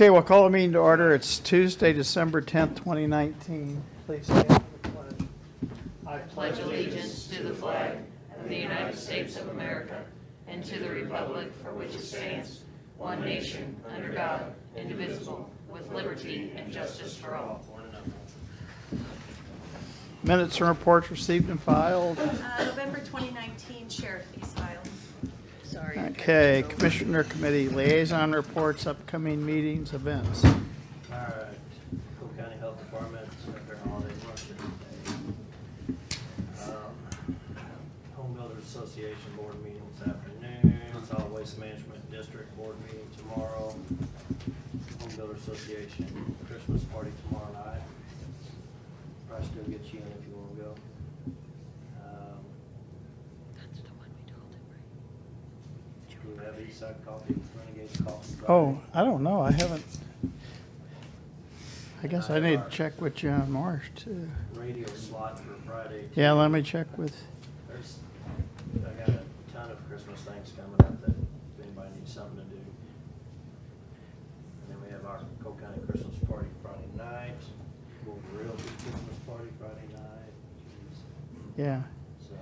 Okay, we'll call the meeting to order. It's Tuesday, December 10th, 2019. Please stand for the pledge. I pledge allegiance to the flag of the United States of America and to the republic for which it stands, one nation, under God, indivisible, with liberty and justice for all. Minutes and reports received and filed. November 2019 sheriff fees filed. Sorry. Okay, Commissioner Committee liaison reports, upcoming meetings, events. All right, Cole County Health Department, their holiday luncheon today. Home Builders Association Board meeting this afternoon, Solid Waste Management District Board meeting tomorrow. Home Builder Association Christmas party tomorrow night. Probably still get you in if you wanna go. That's the one we told him, right? Do we have Eastside Coffee, Renegades Coffee? Friday? Oh, I don't know. I haven't. I guess I need to check with John Marsh too. Radio slot for Friday. Yeah, let me check with. I got a ton of Christmas things coming up that if anybody needs something to do. And then we have our Cole County Christmas party Friday night. We'll grill the Christmas party Friday night. Jeez. Yeah. So,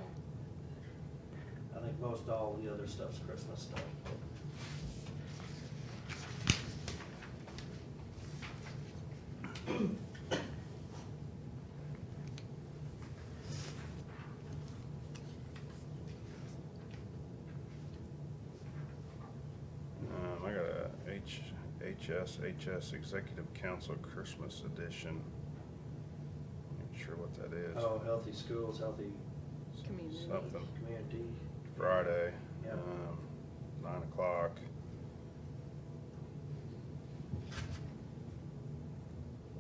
I think most all the other stuff's Christmas stuff. I got a HSHS Executive Council Christmas Edition. Not sure what that is. Oh, healthy schools, healthy Community. Something. community. Friday, Yep. 9 o'clock.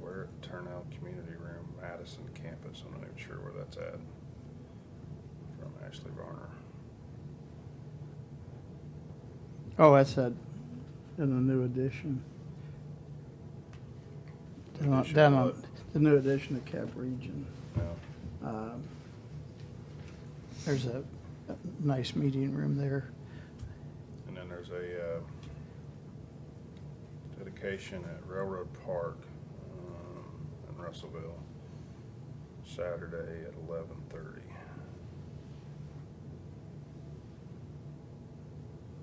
We're at Turnell Community Room, Madison campus. I'm not even sure where that's at. From Ashley Varner. Oh, that's that in the new edition. Edition Down of on what? the new edition of Cap Region. No. There's a nice meeting room there. And then there's a dedication at Railroad Park in Russellville, Saturday at 11:30. I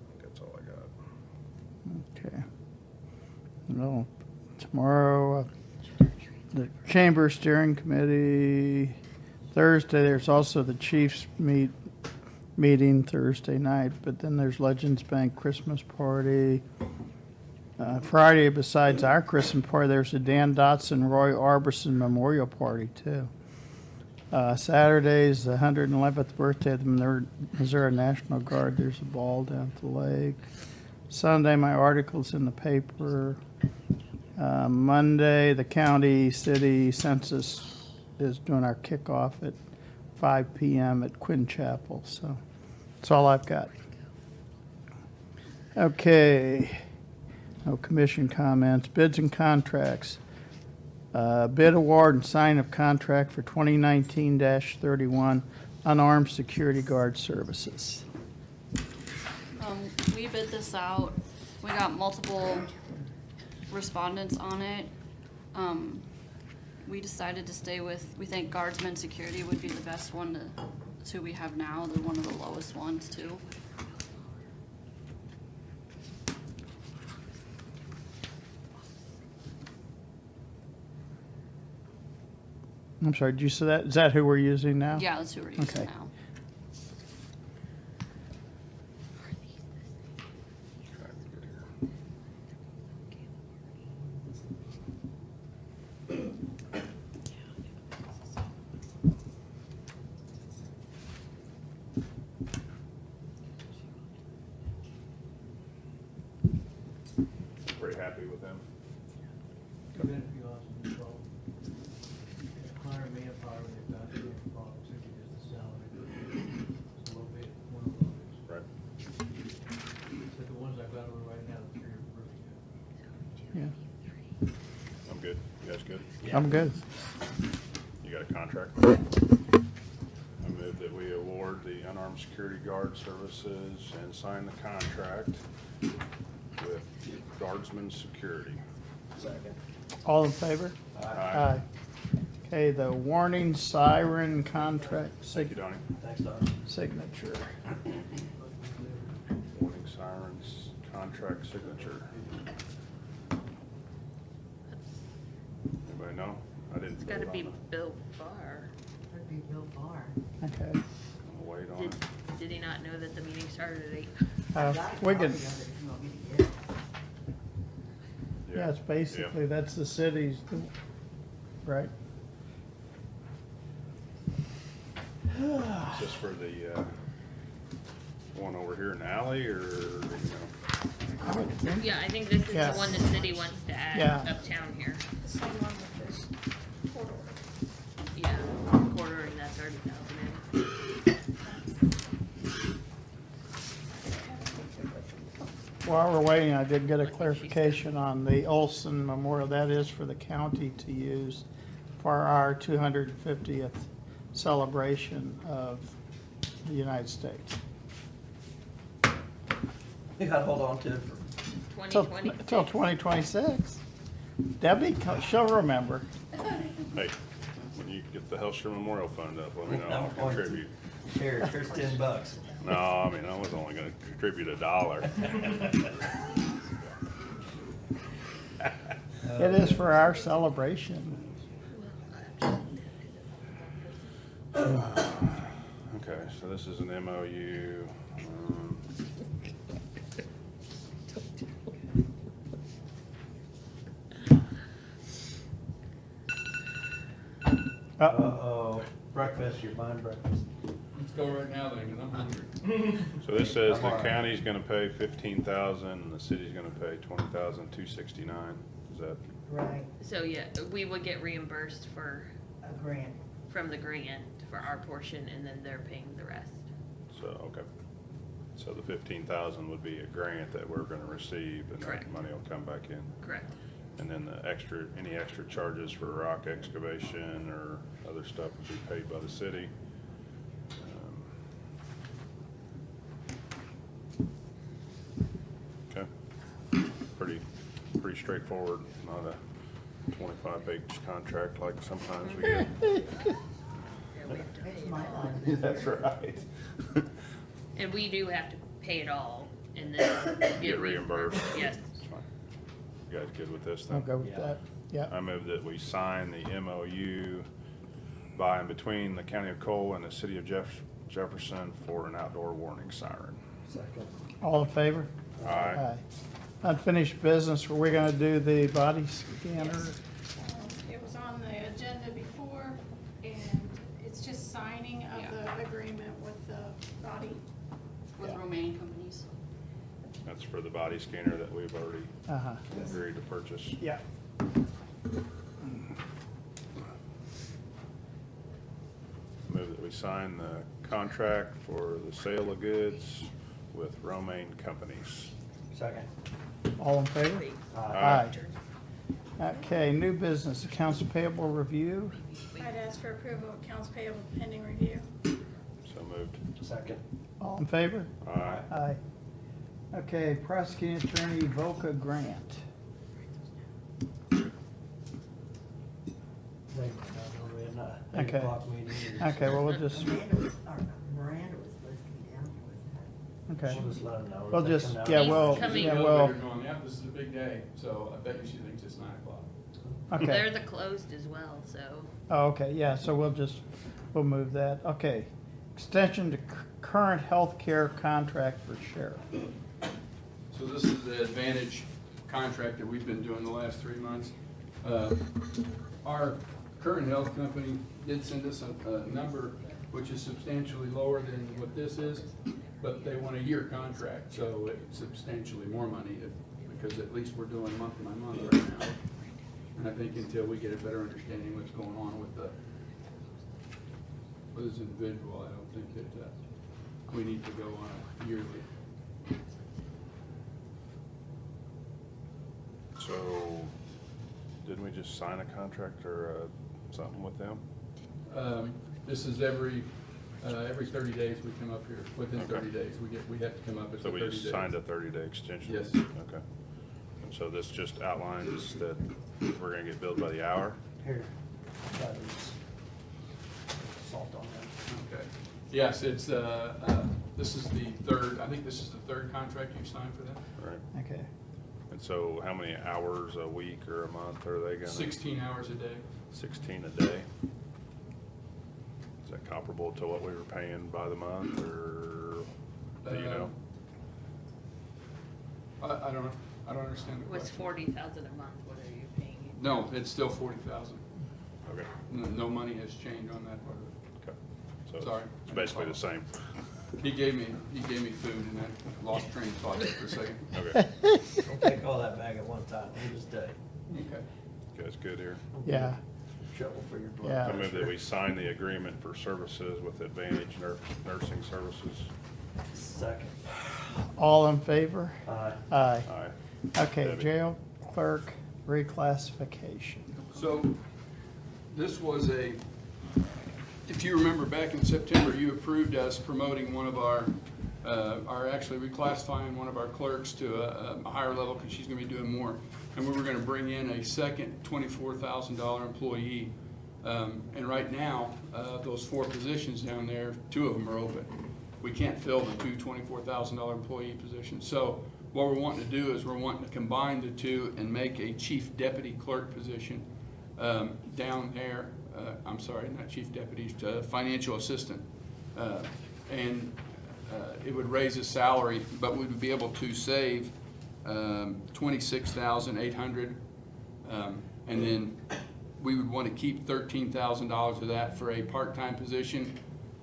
think that's all I got. Okay. Well, tomorrow, the Chamber Steering Committee. Thursday, there's also the Chiefs meeting Thursday night, but then there's Legends Bank Christmas party. Friday, besides our Christmas party, there's a Dan Dotson, Roy Orbison Memorial Party too. Saturday's the 111th birthday of the Missouri National Guard. There's a ball down at the lake. Sunday, my article's in the paper. Monday, the county city census is doing our kickoff at 5 p.m. at Quinn Chapel. So that's all I've got. Okay. No commission comments. Bids and contracts. Bid award and sign of contract for 2019-31 unarmed security guard services. We bid this out. We got multiple respondents on it. We decided to stay with, we think Guardsman Security would be the best one it's who we have now. They're one of the lowest ones too. I'm sorry, did you say that? Is that who we're using now? Yeah, that's who we're using Okay. now. Trying to get here. Pretty happy with them. Even if you ask them to go, hire manpower, they've got to get problems, if it is the salary. It's a little bit, one of those. Right. So the ones I've got over right now, the three are really good. Yeah. I'm good. You guys good? I'm good. You got a contract? I move that we award the unarmed security guard services and sign the contract with Guardsman Security. Second. All in favor? Aye. Okay, the warning siren contract Thank you, Donnie. Thanks, Don. signature. Warning sirens, contract signature. Anybody know? I didn't. It's gotta vote be on it. Bill Farr. That'd be Bill Farr. Okay. I'll wait on Did, it. did he not know that the meeting started at 8? I've got a We copy can, of it if you want me to get it. yeah, it's basically, that's the city's, right? Is this for the, one over here in Alley, or, you know? I would think. Yeah, I think this is Yeah. the one the city wants to add Yeah. uptown here. The same one with this court order. Yeah, quartering that 30,000 in. While we're waiting, I did get a clarification on the Olson Memorial. That is for the county to use for our 250th celebration of the United States. You gotta hold on to it for Till 2020. 2026. Debbie, she'll remember. Hey, when you get the Hellstrom Memorial Fund up, let me know, I'll I'm going to. contribute. Here's $10. No, I mean, I was only gonna contribute $1. It is for our celebration. Okay, so this is an MOU. Uh-oh. Uh-oh, breakfast, you're buying breakfast. Let's go right now then, 'cause I'm hungry. So this says I'm the all right. county's gonna pay 15,000, and the city's gonna pay 20,269. Is that, Right, So yeah, we would get reimbursed for, a grant. from the grant for our portion, and then they're paying the rest. so, okay. So the 15,000 would be a grant that we're gonna receive, and that Correct. money will come back in. Correct. And then the extra, any extra charges for rock excavation or other stuff would be paid by the city. Okay, pretty straightforward, not a 25-page contract like sometimes we get. It's my line. That's right. And we do have to pay it all, and then Get reimbursed. Yes. That's fine. You guys good with this I'll then? go with Yeah. that. Yeah. I move that we sign the MOU by and between the County of Cole and the City of Jefferson for an outdoor warning siren. Second. All in favor? Aye. Unfinished business, were we gonna do the body scanner? It was on the agenda before, and it's just signing of Yeah. the agreement with the body. With Yeah. Romaine companies. That's for the body scanner that we've already Uh-huh. agreed to purchase. Yeah. Move that we sign the contract for the sale of goods with Romaine Companies. Second. All in favor? Aye. Okay, new business, accounts payable review. I'd ask for approval of accounts payable pending review. So moved. Second. All in favor? Aye. Aye. Okay, prosecuting attorney Volca Grant. They we had not 8 Okay. o'clock meeting. Okay, well, we'll just, Miranda was supposed to be down here with that. okay. We'll just let them know. We'll If they just, come down- yeah, He's well, coming. yeah, The well, elevator going, yeah, this is a big day, so I bet you she thinks it's 9 o'clock. okay. They're the closed as well, so. Oh, okay, yeah, so we'll move that. Okay. Extension to current health care contract for sheriff. So this is the Advantage contract that we've been doing the last 3 months. Our current health company did send us a number which is substantially lower than what this is, but they want a year contract, so it's substantially more money, because at least we're doing month by month right now. And I think until we get a better understanding what's going on with this individual, I don't think that we need to go on a yearly. So, didn't we just sign a contract or something with them? This is every 30 days we come up here, within Okay. 30 days, we have to come up at So the 30 we days. just signed a 30-day extension? Yes. Okay. And so this just outlines that we're gonna get billed by the hour? Here, that is salt on that. Okay. Yes, it's, this is the third, I think this is the third contract you've signed for that. Right. Okay. And so how many hours a week or a month are they gonna? 16 hours a day. 16 a day? Is that comparable to what we were paying by the month, or do you know? I don't know. I don't understand the Was question. 40,000 a month, what are you paying? No, it's still 40,000. Okay, No money has changed on that part of it. okay. So Sorry. it's basically the same. He gave me food and I lost train of thought there for a second. Okay, Don't take all that bag at one time, we'll just, Okay. you guys good here? Yeah. shovel for your blood Yeah. I move pressure. that we sign the agreement for services with Advantage Nursing Services. Second. All in favor? Aye. Aye. Aye. Okay, Debbie. jail clerk reclassification. So this was if you remember back in September, you approved us promoting one of our actually reclassifying one of our clerks to a higher level because she's gonna be doing more. And we were gonna bring in a second $24,000 employee. And right now, those 4 positions down there, 2 of them are open. We can't fill the 2 $24,000 employee positions. So what we're wanting to do is we're wanting to combine the 2 and make a chief deputy clerk position down there. I'm sorry, not chief deputy, financial assistant. And it would raise his salary, but we would be able to save $26,800. And then we would want to keep $13,000 of that for a part-time position,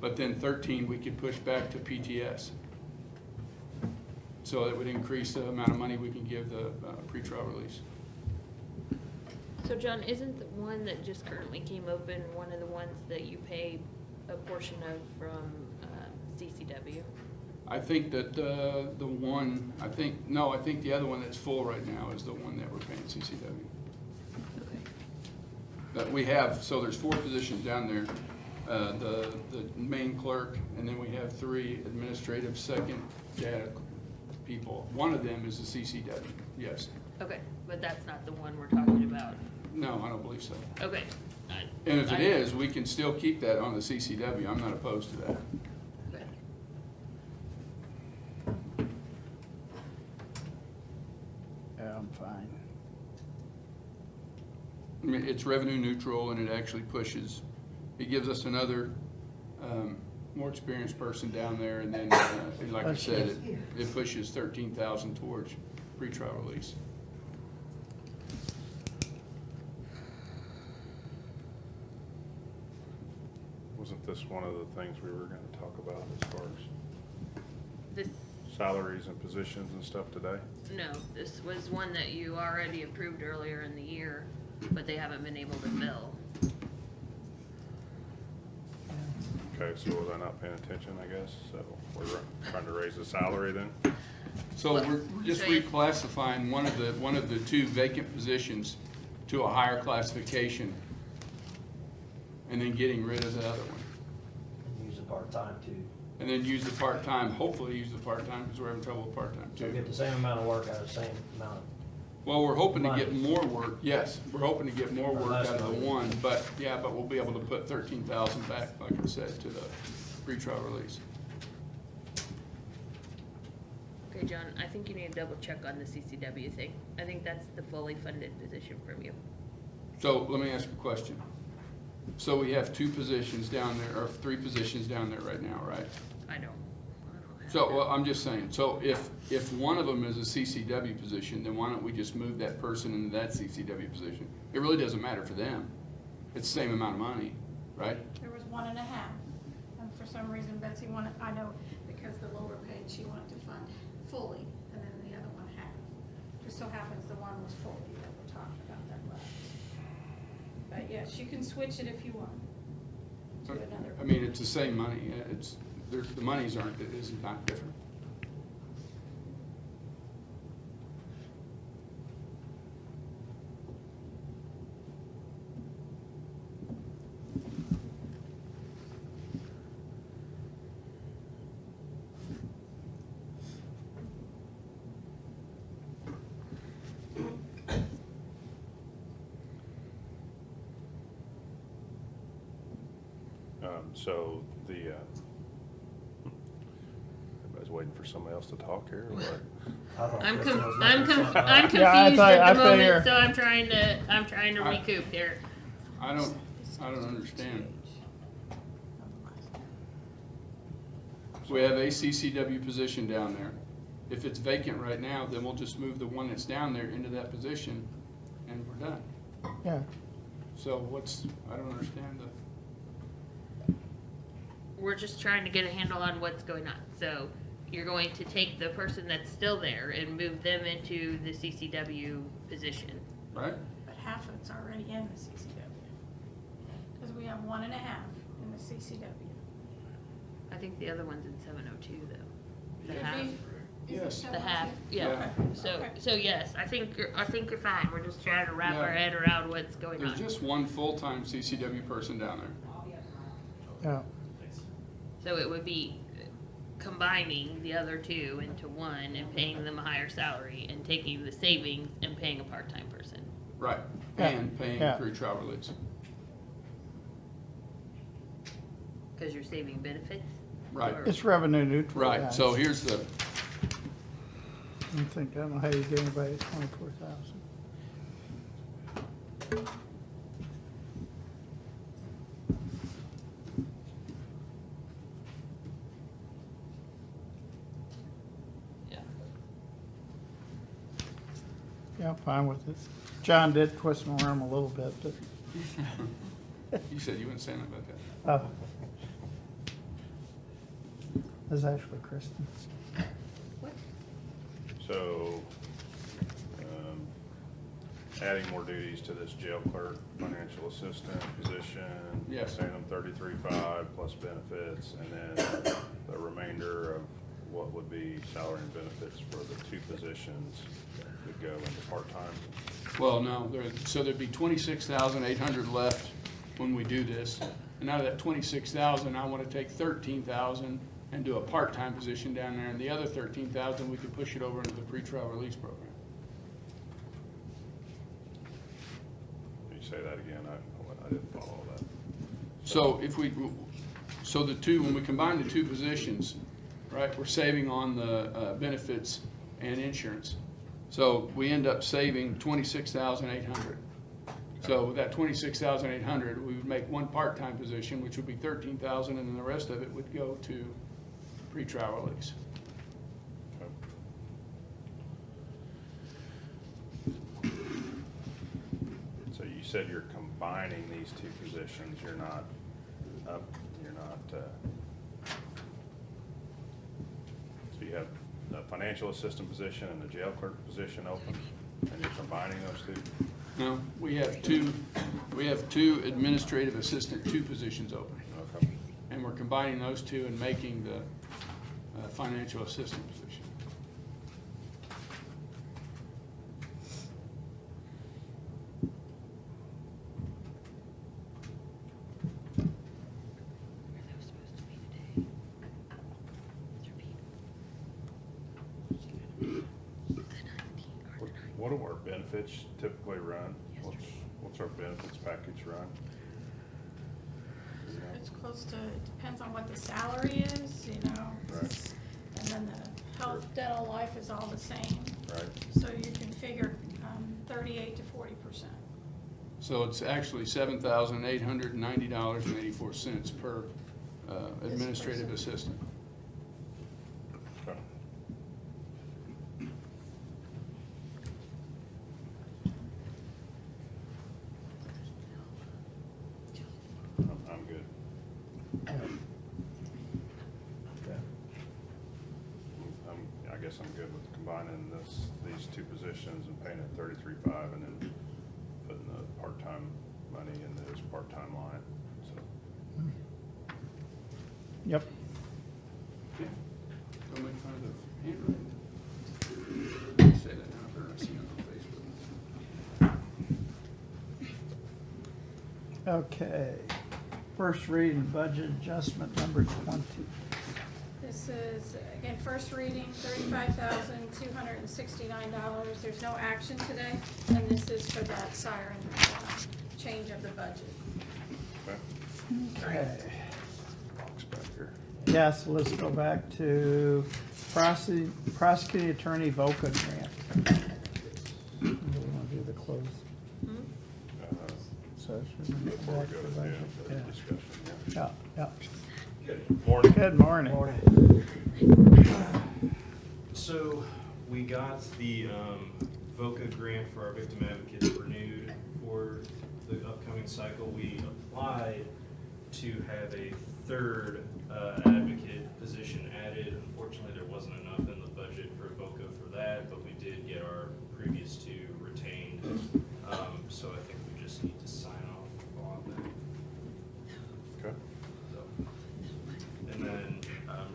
but then 13 we could push back to PTS. So it would increase the amount of money we can give the pretrial release. So John, isn't the one that just currently came open one of the ones that you pay a portion of from CCW? I think that the one, I think the other one that's full right now is the one that we're paying CCW. Okay. That we have, so there's 4 positions down there, the main clerk, and then we have 3 administrative second data people. One of them is the CCW, yes. Okay, but that's not the one we're talking about. No, I don't believe so. Okay. And if it is, we can still keep that on the CCW. I'm not opposed to that. Okay. Yeah, I'm fine. I mean, it's revenue neutral and it actually pushes, it gives us another, more experienced person down there, and then, and like I said, it pushes 13,000 towards pretrial release. Wasn't this one of the things we were gonna talk about as far as This, salaries and positions and stuff today? no, this was one that you already approved earlier in the year, but they haven't been able to fill. Okay, so was I not paying attention, I guess? So we're trying to raise the salary then? So we're just So you- reclassifying one of the 2 vacant positions to a higher classification, and then getting rid of the other one. Use it part-time too. And then use the part-time, hopefully use the part-time, because we're having trouble with part-time So too. get the same amount of work out of the same amount of. Well, we're hoping to get Money. more work, yes, we're hoping to get more Or work less out of the money. one, but, yeah, but we'll be able to put 13,000 back, like I said, to the pretrial release. Okay, John, I think you need to double check on the CCW thing. I think that's the fully funded position from you. So let me ask you a question. So we have 2 positions down there, or 3 positions down there right now, right? I don't have So, that. well, I'm just saying, so if one of them is a CCW position, then why don't we just move that person into that CCW position? It really doesn't matter for them. It's the same amount of money, right? There was 1.5, and for some reason Betsy wanted, I know, because the lower paid, she wanted to fund fully, and then the other one half. Just so happens the one was fully that we're talking about that last. But yes, you can switch it if you want to another. I mean, it's the same money. The monies aren't, it is not different. So the, everybody's waiting for somebody else to talk here, or what? I thought I'm Kristen was I'm looking something up. confused Yeah, I thought- at I the moment, figure- so I'm trying to recoup here. I don't understand. We have a CCW position down there. If it's vacant right now, then we'll just move the one that's down there into that position, and we're done. Yeah, So I don't understand We're just trying to get a handle on what's going on. So you're going to take the person that's still there and move them into the CCW position. right? But half of it's already in the CCW. Because we have 1.5 in the CCW. I think the other one's in 702 though. The Yeah. half. Yes. The half, yeah. Yeah. So yes, I think you're fine. We're just trying to wrap our Yeah. head around what's going There's on. just one full-time CCW person down there. yeah. So it would be combining the other two into one and paying them a higher salary and taking the savings and paying a part-time person. Right. Yeah. And paying Yeah. crew travel leads. Cause you're saving benefits. Right. Or- It's revenue neutral. yeah. Right, so here's the, I don't know how you get anybody 24,000. Yeah. Yeah, I'm fine with it. John did twist my arm a little bit, but, you said you wouldn't say nothing about that. oh. That's actually Kristen. So, adding more duties to this jail clerk, financial assistant position. Yes. Paying them 33.5 plus benefits, and then the remainder of what would be salary and benefits for the two positions would go into part-time. Well, no, so there'd be 26,800 left when we do this. And out of that 26,000, I want to take 13,000 and do a part-time position down there, and the other 13,000, we could push it over into the pretrial release program. Can you say that again? I didn't follow all that. So when we combine the two positions, right, we're saving on the benefits and insurance. So we end up saving 26,800. So with that 26,800, we would make one part-time position, which would be 13,000, and then the rest of it would go to pretrial release. So you said you're combining these two positions, you're not, so you have the financial assistant position and the jail clerk position open, and you're combining those two? No, we have two administrative assistant, two positions open. Okay. And we're combining those two and making the financial assistant position. What do our benefits typically run? What's our benefits package run? You know? It's close to, it depends on what the salary is, you know. Right. And then the health, dental, life is all the same. Right. So you can figure 38 to 40%. So it's actually $7,890.84 per administrative assistant. Okay. I'm good. I guess I'm good with combining these two positions and paying it 33.5 and then putting the part-time money into this part-time line, so. Yep. Okay. Don't make fun of the handwriting. Say that now, if I see it on Facebook. Okay. First reading, budget adjustment number 20. This is, again, first reading, $35,269. There's no action today, and this is for that siren change of the budget. Okay. Okay. back here. Yeah, so let's go back to prosecuting attorney VOCA grant. Do we want to do the closed session? Before we go to the Yeah. discussion, Yeah, yeah. yeah. Morning. Good morning. So we got the VOCA grant for our victim advocates renewed for the upcoming cycle. We applied to have a third advocate position added. Unfortunately, there wasn't enough in the budget for VOCA for that, but we did get our previous two retained. So I think we just need to sign off on that. Okay. So, and then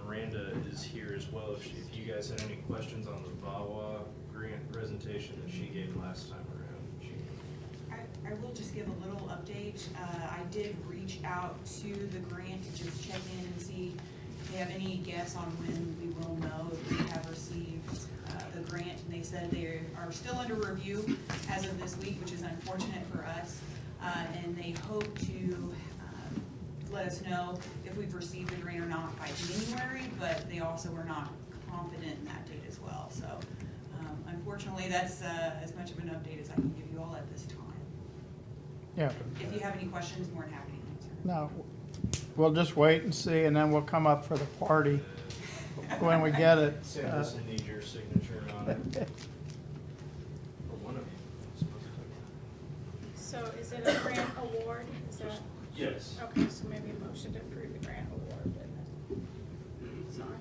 Miranda is here as well. If you guys had any questions on the VAWA grant presentation that she gave last time around. I will just give a little update. I did reach out to the grant to just check in and see if they have any guess on when we will know if we have received the grant. And they said they are still under review as of this week, which is unfortunate for us. And they hope to let us know if we've received the grant or not by January, but they also were not confident in that date as well. So unfortunately, that's as much of an update as I can give you all at this time. Yeah. If you have any questions, more than happy to answer. No, we'll just wait and see, and then we'll come up for the party when we get it. Sanderson needs your signature on it. For one of you. So is it a grant award? Is that? Yes. Okay, so maybe a motion to approve the grant award then. Sorry.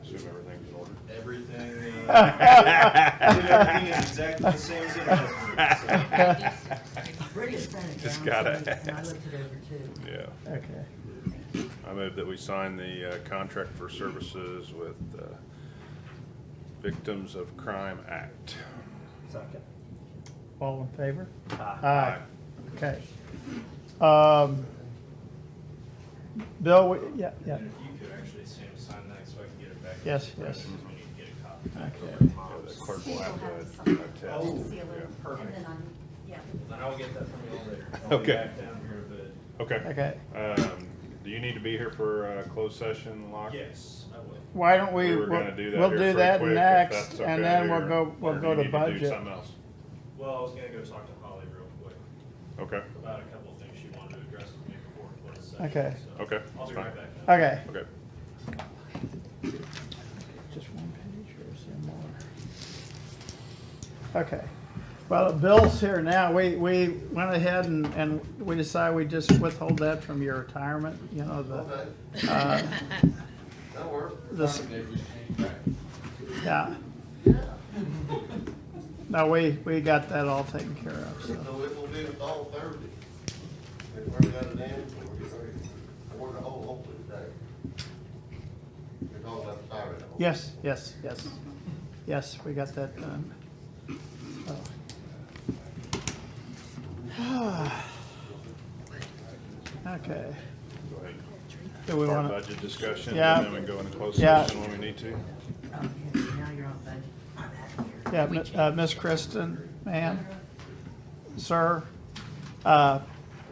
Assume everything's in order. Everything is exactly the same as it was. Bridget sent it Just down gotta to me, and I ask. looked it over too. Yeah. Okay. I move that we sign the contract for services with Victims of Crime Act. Second. All in favor? Aye. Okay. Bill, yeah. If you could actually sign that so I can get it back. Yes, to the yes. president, we need to get a copy back Okay. over tomorrow. Yeah, the clerk will have to attest. Oh, Seal it, perfect. and then I'm, yeah. Then I'll get that from you all later. I'll be Okay. back down here a bit. Okay. Okay. Do you need to be here for closed session, Locke? Yes, I will. Why don't we, We were gonna do that we'll here do pretty that quick, if next, that's and okay, then or- we'll or go do to you need do budget. something else? Well, I was gonna go talk to Holly real quick Okay. about a couple of things she wanted to address with me before closed session. Okay. So Okay, I'll that's be fine. right back now. Okay. Okay. Just one page or is there more? Okay. Well, Bill's here now. We went ahead and we decided we just withhold that from your retirement, you know, That'll work. This- yeah. No, we got that all taken care of, so. So it will be all Thursday. If we're got it in, or the whole, hopefully today. It's all about Saturday. Yes, we got that done. So. Okay. Go ahead. Do we Start wanna? budget discussion, Yeah. and then we go into closed Yeah. session when we need to. Oh, yeah, now you're on budget. I'm out here. Yeah, Miss Kristen, ma'am, sir,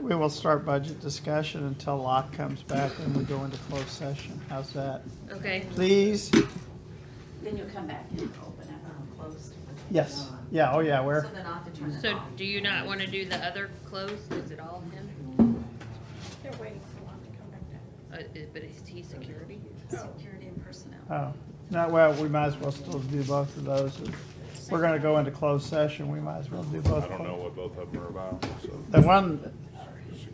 we will start budget discussion until Locke comes back and we go into closed session. How's that? Okay. Please? Then you'll come back and open it, closed. Yes. Yeah, oh yeah, So we're, then I'll have to turn it So off. do you not want to do the other closed? Is it all him? They're waiting for Lon to come back down. But is he security? Security and personnel. oh, no, well, we might as well still do both of those. If we're gonna go into closed session, we might as well do both. I don't know what both of them are about, so. The one,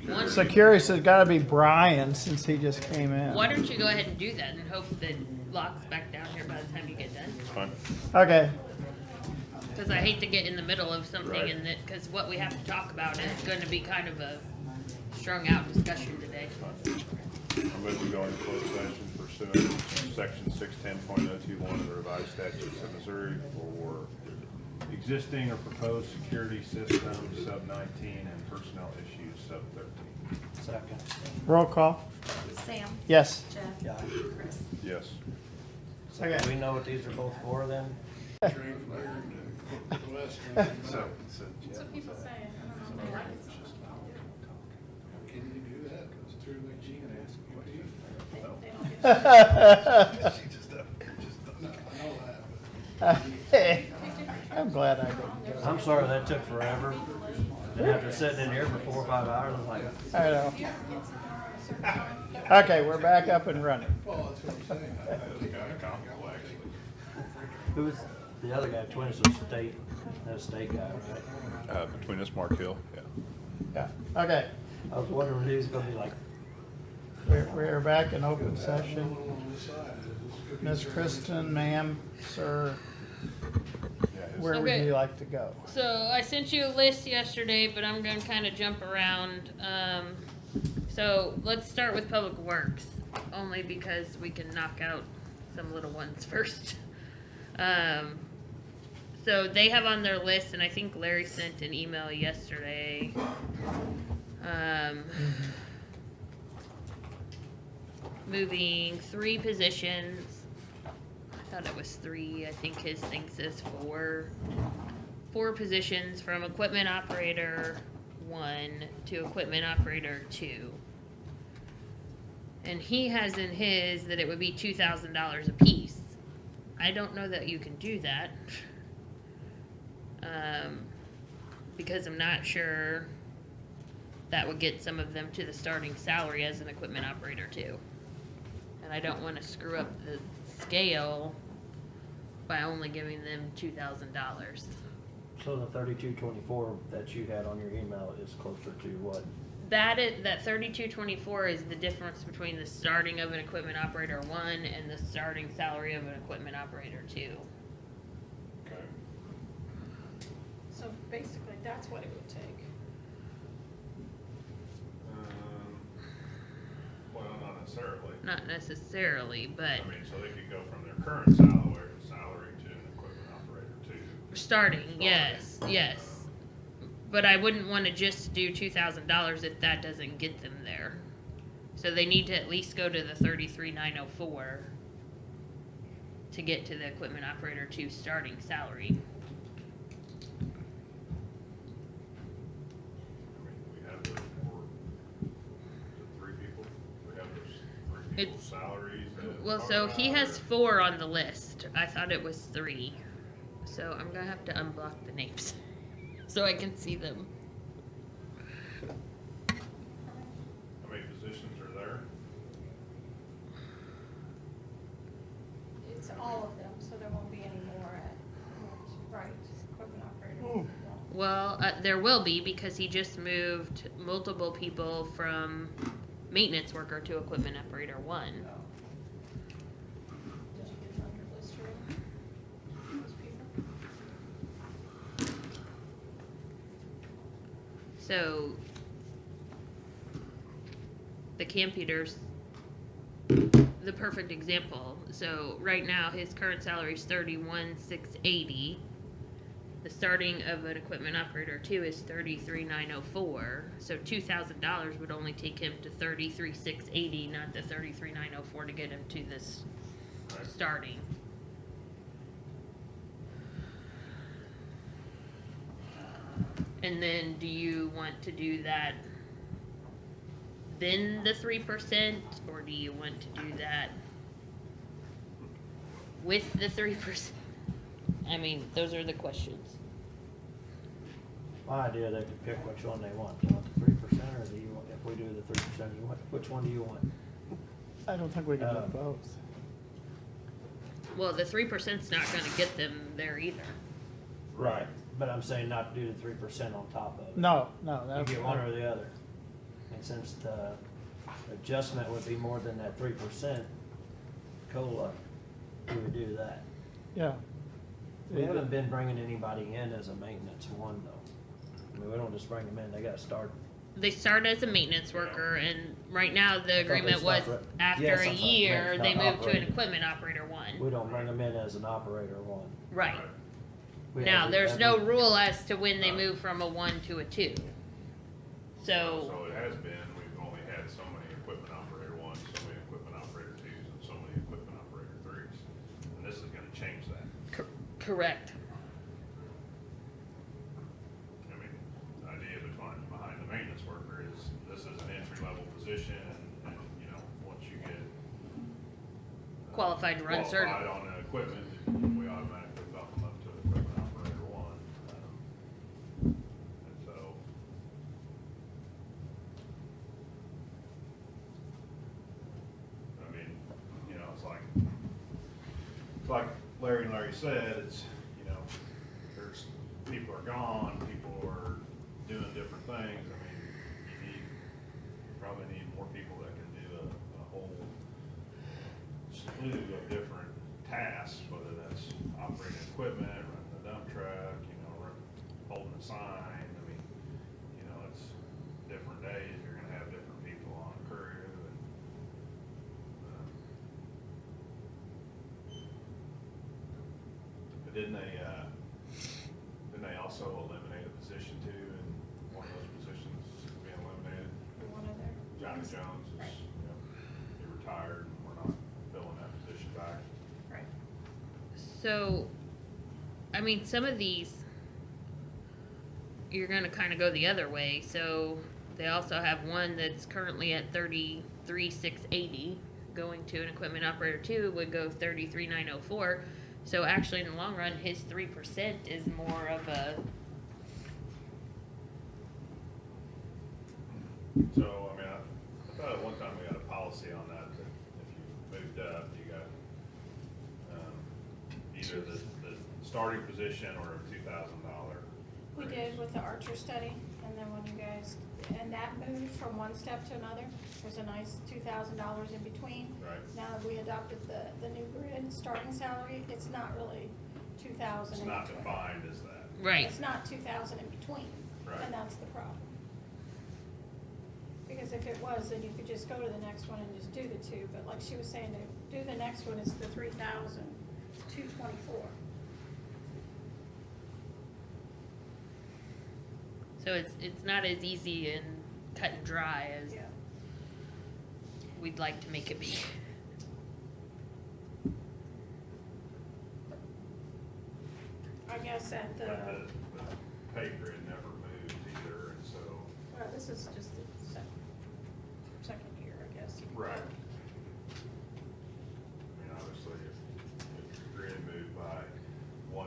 One- security says gotta be Brian since he just came in. Why don't you go ahead and do that and hope that Locke's back down here by the time you get done? It's fine. Okay, Because I hate to get in the middle of something Right. and that, because what we have to talk about is going to be kind of a strung out discussion today. I move we go into closed session pursuant to section 610.021 of the revised statutes of Missouri for existing or proposed security systems, sub 19, and personnel issues, sub 13. Second. roll call. Sam? Yes. Jeff? Yeah. Chris? Yes. So do we know what these are both for then? That's what people say. I don't know if they like it. Can you do that? Because it's true, like she can ask you. They don't get She just doesn't. No, I know that, I'm glad I didn't go. I'm sorry that took forever. And after sitting in here for 4 or 5 hours, I was like, I know. Okay, we're back up and running. well, that's what I'm saying. That was kind of comical, actually. who was the other guy? Twins was state, that state guy, right? Between us, Mark Hill, yeah. Yeah, okay. I was wondering who was gonna be like, We're back in open session. Ms. Kristen, ma'am, sir, where would Okay. you like to go? So I sent you a list yesterday, but I'm gonna kind of jump around. So let's start with Public Works, only because we can knock out some little ones first. So they have on their list, and I think Larry sent an email yesterday. Moving 3 positions. I thought it was 3. I think his thing says 4. 4 positions from equipment operator 1 to equipment operator 2. And he has in his that it would be $2,000 a piece. I don't know that you can do that. Because I'm not sure that would get some of them to the starting salary as an equipment operator too. And I don't want to screw up the scale by only giving them $2,000. so the 3224 that you had on your email is closer to what? That 3224 is the difference between the starting of an equipment operator 1 and the starting salary of an equipment operator 2. Okay. So basically, that's what it would take. Well, not necessarily. Not necessarily, but I mean, so they could go from their current salary to an equipment operator too. starting, yes, yes. But I wouldn't want to just do $2,000 if that doesn't get them there. So they need to at least go to the 33,904 to get to the equipment operator 2 starting salary. I mean, we have those for 3 people. We have those 3 people's It's- salaries. Well, so he has 4 on the list. I thought it was 3. So I'm gonna have to unblock the names so I can see them. How many positions are there? It's all of them, so there won't be any more at, right, equipment operator. Well, there will be because he just moved multiple people from maintenance worker to equipment operator 1. Did you get it on your list already? Those people? So the Campeters, the perfect example. So right now his current salary is $31,680. The starting of an equipment operator 2 is $33,904. So $2,000 would only take him to $33,680, not the $33,904 to get him to this starting. And then do you want to do that then the 3%, or do you want to do that with the 3%? I mean, those are the questions. My idea, they could pick which one they want. Do you want the 3% or do you want, if we do the 3%, you want, which one do you want? I don't think we can do both. Well, the 3%'s not gonna get them there either. Right, but I'm saying not to do the 3% on top of it. No, no, You that's. get one or the other. And since the adjustment would be more than that 3% COLA, we would do that. Yeah. We haven't been bringing anybody in as a maintenance 1 though. I mean, we don't just bring them in, they gotta start. They start as a maintenance worker, and right now the agreement was start- after yes, a I'm sorry, year, not they move to an operator. equipment operator 1. We don't bring them in as an operator 1. Right. We Now, have- there's no every- rule as to when they move from a 1 to a 2. So, So it has been, we've only had so many equipment operator 1s, so many equipment operator 2s, and so many equipment operator 3s. And this is gonna change that. correct. Qualified to run qualified on the equipment, we automatically bump them up to equipment operator one. And so, I mean, you know, it's like Larry said, it's, you know, there's, people are gone, people are doing different things. I mean, you probably need more people that can do a whole slew of different tasks, whether that's operating equipment, running the dump truck, you know, holding a sign. I mean, you know, it's different days, you're gonna have different people on crew. And, but didn't they also eliminate a position too, and one of those positions being eliminated? One of their. Johnny Jones is, you know, he retired, and we're not filling that position back. Right. So, I mean, some of these, you're gonna kinda go the other way, so they also have one that's currently at 33,680, going to an equipment operator 2 would go 33,904. So actually, in the long run, his 3% is more of a, So, I mean, I thought at one time we had a policy on that if you moved up, you got, either the starting position or a $2,000. We did with the Archer study, and then when you guys, and that moved from one step to another. There's a nice $2,000 in between. Right. Now that we adopted the new grid starting salary, it's not really 2,000 It's in not between. defined as that. right. It's not 2,000 in between. Right. And that's the problem. Because if it was, then you could just go to the next one and just do the two, but like she was saying, to do the next one is the 3,224. So it's not as easy and cut and dry as Yeah. we'd like to make it be. I guess at the, But the pay grid never moved either, and so. well, this is just the second year, I guess. Right. I mean, obviously, if the grid moved by 1%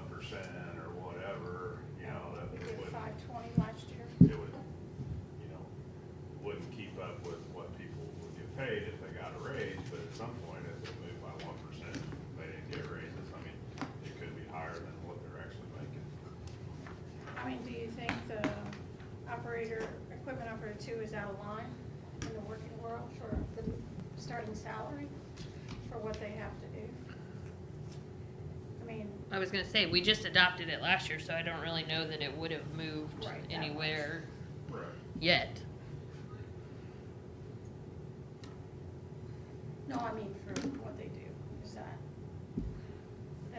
or whatever, you know, that We did would, 520 last year. it would, you know, wouldn't keep up with what people would get paid if they got a raise, but at some point, if it moved by 1%, they didn't get raises, I mean, it could be higher than what they're actually making. I mean, do you think the equipment operator 2 is out of line in the working world for the starting salary for what they have to do? I mean, I was gonna say, we just adopted it last year, so I don't really know that it would have moved Right, that anywhere Right. yet. no, I mean for what they do, is that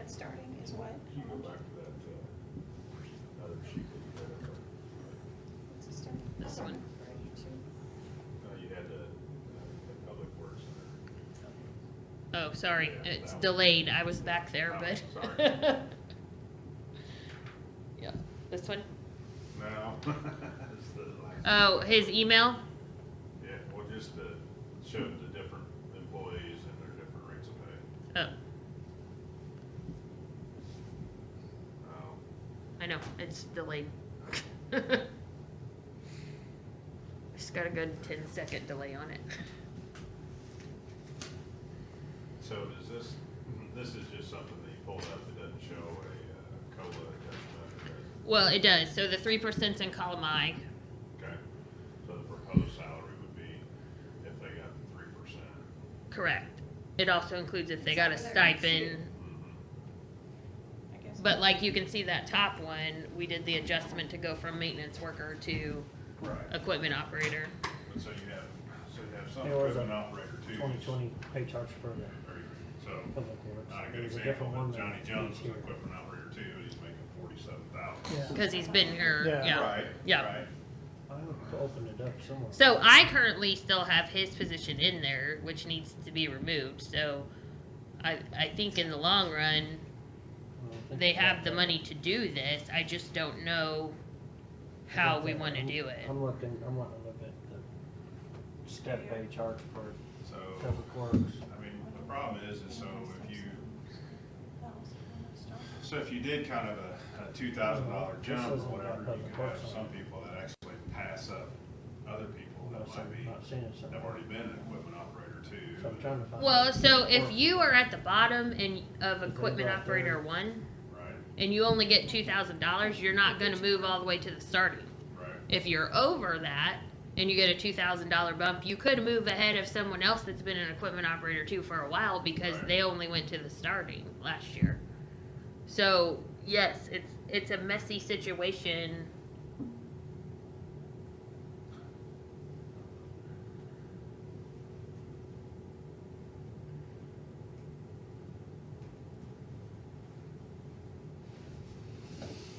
starting is what? You go back to that, other sheet that you had up What's the starting? This one. there. You had the Public Works Center. Oh, sorry, Yeah, it's that one. delayed, I was back there, Oh, but. sorry. Yeah, this one? No. It's the last. Oh, his email? Yeah, well, just to show the different employees and their different rates of pay. Oh, Oh, I know, it's delayed. It's got a good 10-second delay on it. so does this is just something that you pulled up, it doesn't show a COLA adjustment, does it? Well, it does, so the 3%'s in column I. Okay, so the proposed salary would be if they got 3%. Correct. It also includes if they got a Is that what they're stipend. I guess. But like you can see that top one, we did the adjustment to go from maintenance worker to Right. equipment operator. But so you have some There was a equipment operator too. 2020 pay charge for the So, public works. not a There good was a example, different but one Johnny that Jones was is here. an equipment operator too, he's making 47,000. Yeah. Because he's been here, Yeah. yeah. Right, Yeah. right. I have to open it up somewhere. So I currently still have his position in there, which needs to be removed, so I think in the long run, I don't think they it's have that the bad. money to do this, I just don't know I how don't we think- wanna do it. I'm wanting to look at the step pay charge for So, public works. I mean, the problem is so if you did kind of a $2,000 jump or whatever, you could have some people that actually pass up other people that might be, have already been an equipment operator too. So I'm trying to find. Well, so if you are at the bottom of equipment operator 1, Right, and you only get $2,000, you're not gonna move all the way to the starting. right. If you're over that, and you get a $2,000 bump, you could move ahead of someone else that's been an equipment operator 2 for a while, because Right. they only went to the starting last year. So, yes, it's a messy situation.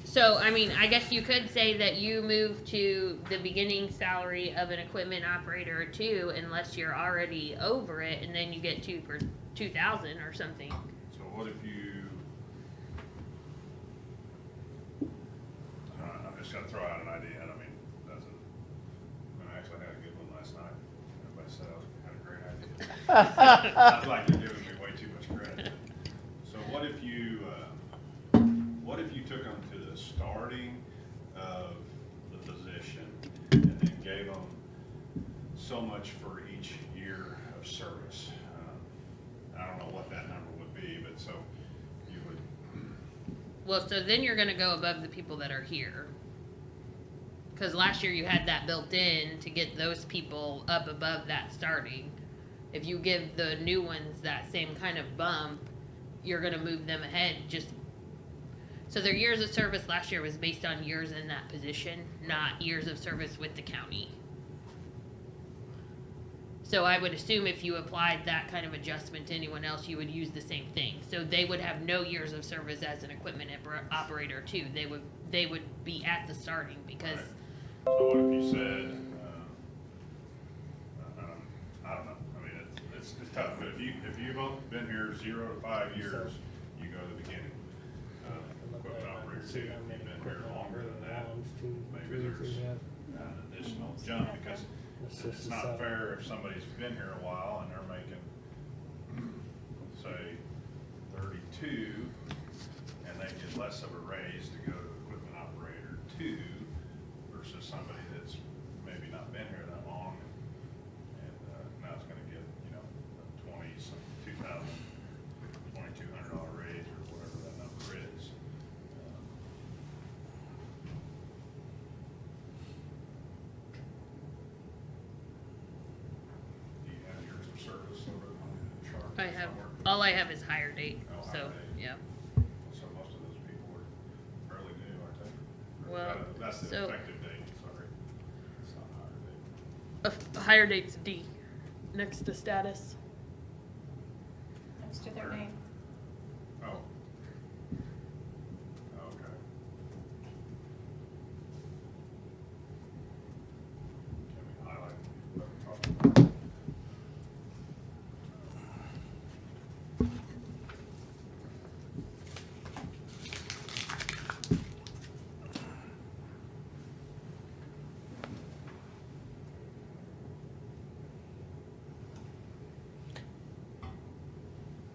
So, I mean, I guess you could say that you move to the beginning salary of an equipment operator 2 unless you're already over it, and then you get 2 for 2,000 or something. So what if you, I'm just gonna throw out an idea, and I mean, I actually had a good one last night. Everybody said I had a great idea. Sounds like you're giving me way too much credit. So what if you took them to the starting of the position and then gave them so much for each year of service? I don't know what that number would be, but so you would, Well, so then you're gonna go above the people that are here. Cause last year you had that built in to get those people up above that starting. If you give the new ones that same kind of bump, you're gonna move them ahead just. So their years of service last year was based on years in that position, not years of service with the county. So I would assume if you applied that kind of adjustment to anyone else, you would use the same thing. So they would have no years of service as an equipment operator too. They would be at the starting because. Right. So what if you said, I don't know, I mean, it's tough, but if you've been here 0 to 5 years, you go to the beginning. Equipment operator 2, if you've been here longer than that, maybe there's an additional jump, because it's not fair if somebody's been here a while and they're making, say, 32, and they get less of a raise to go to equipment operator 2 versus somebody that's maybe not been here that long, and now it's gonna get, a $2,200 raise or whatever that number is. Do you have years of service over on the chart? I have, somewhere? all I have is higher date, Oh, higher so, date. yeah. So most of those people are fairly new, aren't they? Or Well, that's the so- effective date, sorry. It's not higher date. A higher date's D, next to status. Next to their name. Oh. Okay. Can we highlight what we're talking about?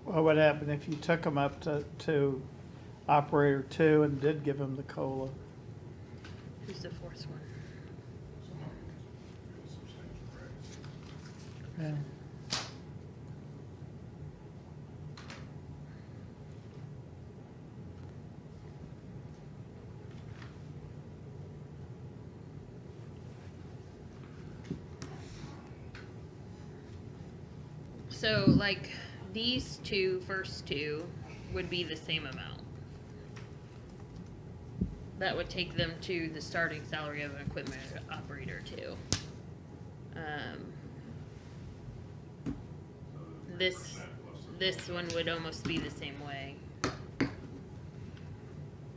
What would happen if you took them up to operator 2 and did give them the COLA? Who's the fourth one? Yeah. So, like, these first two would be the same amount. That would take them to the starting salary of an equipment operator 2. This one would almost be the same way.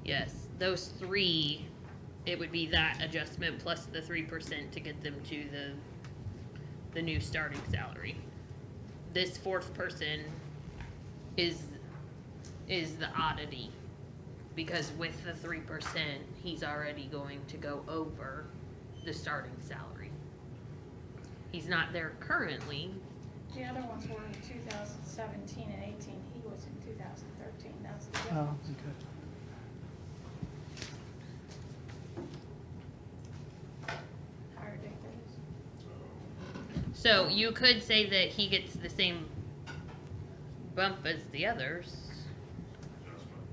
Yes, those 3, it would be that adjustment plus the 3% to get them to the new starting salary. This fourth person is the oddity, because with the 3%, he's already going to go over the starting salary. He's not there currently, The other ones were in 2017 and 18. He was in 2013. That's the Oh, difference. okay. How ridiculous. So you could say that he gets the same bump as the others. Adjustment.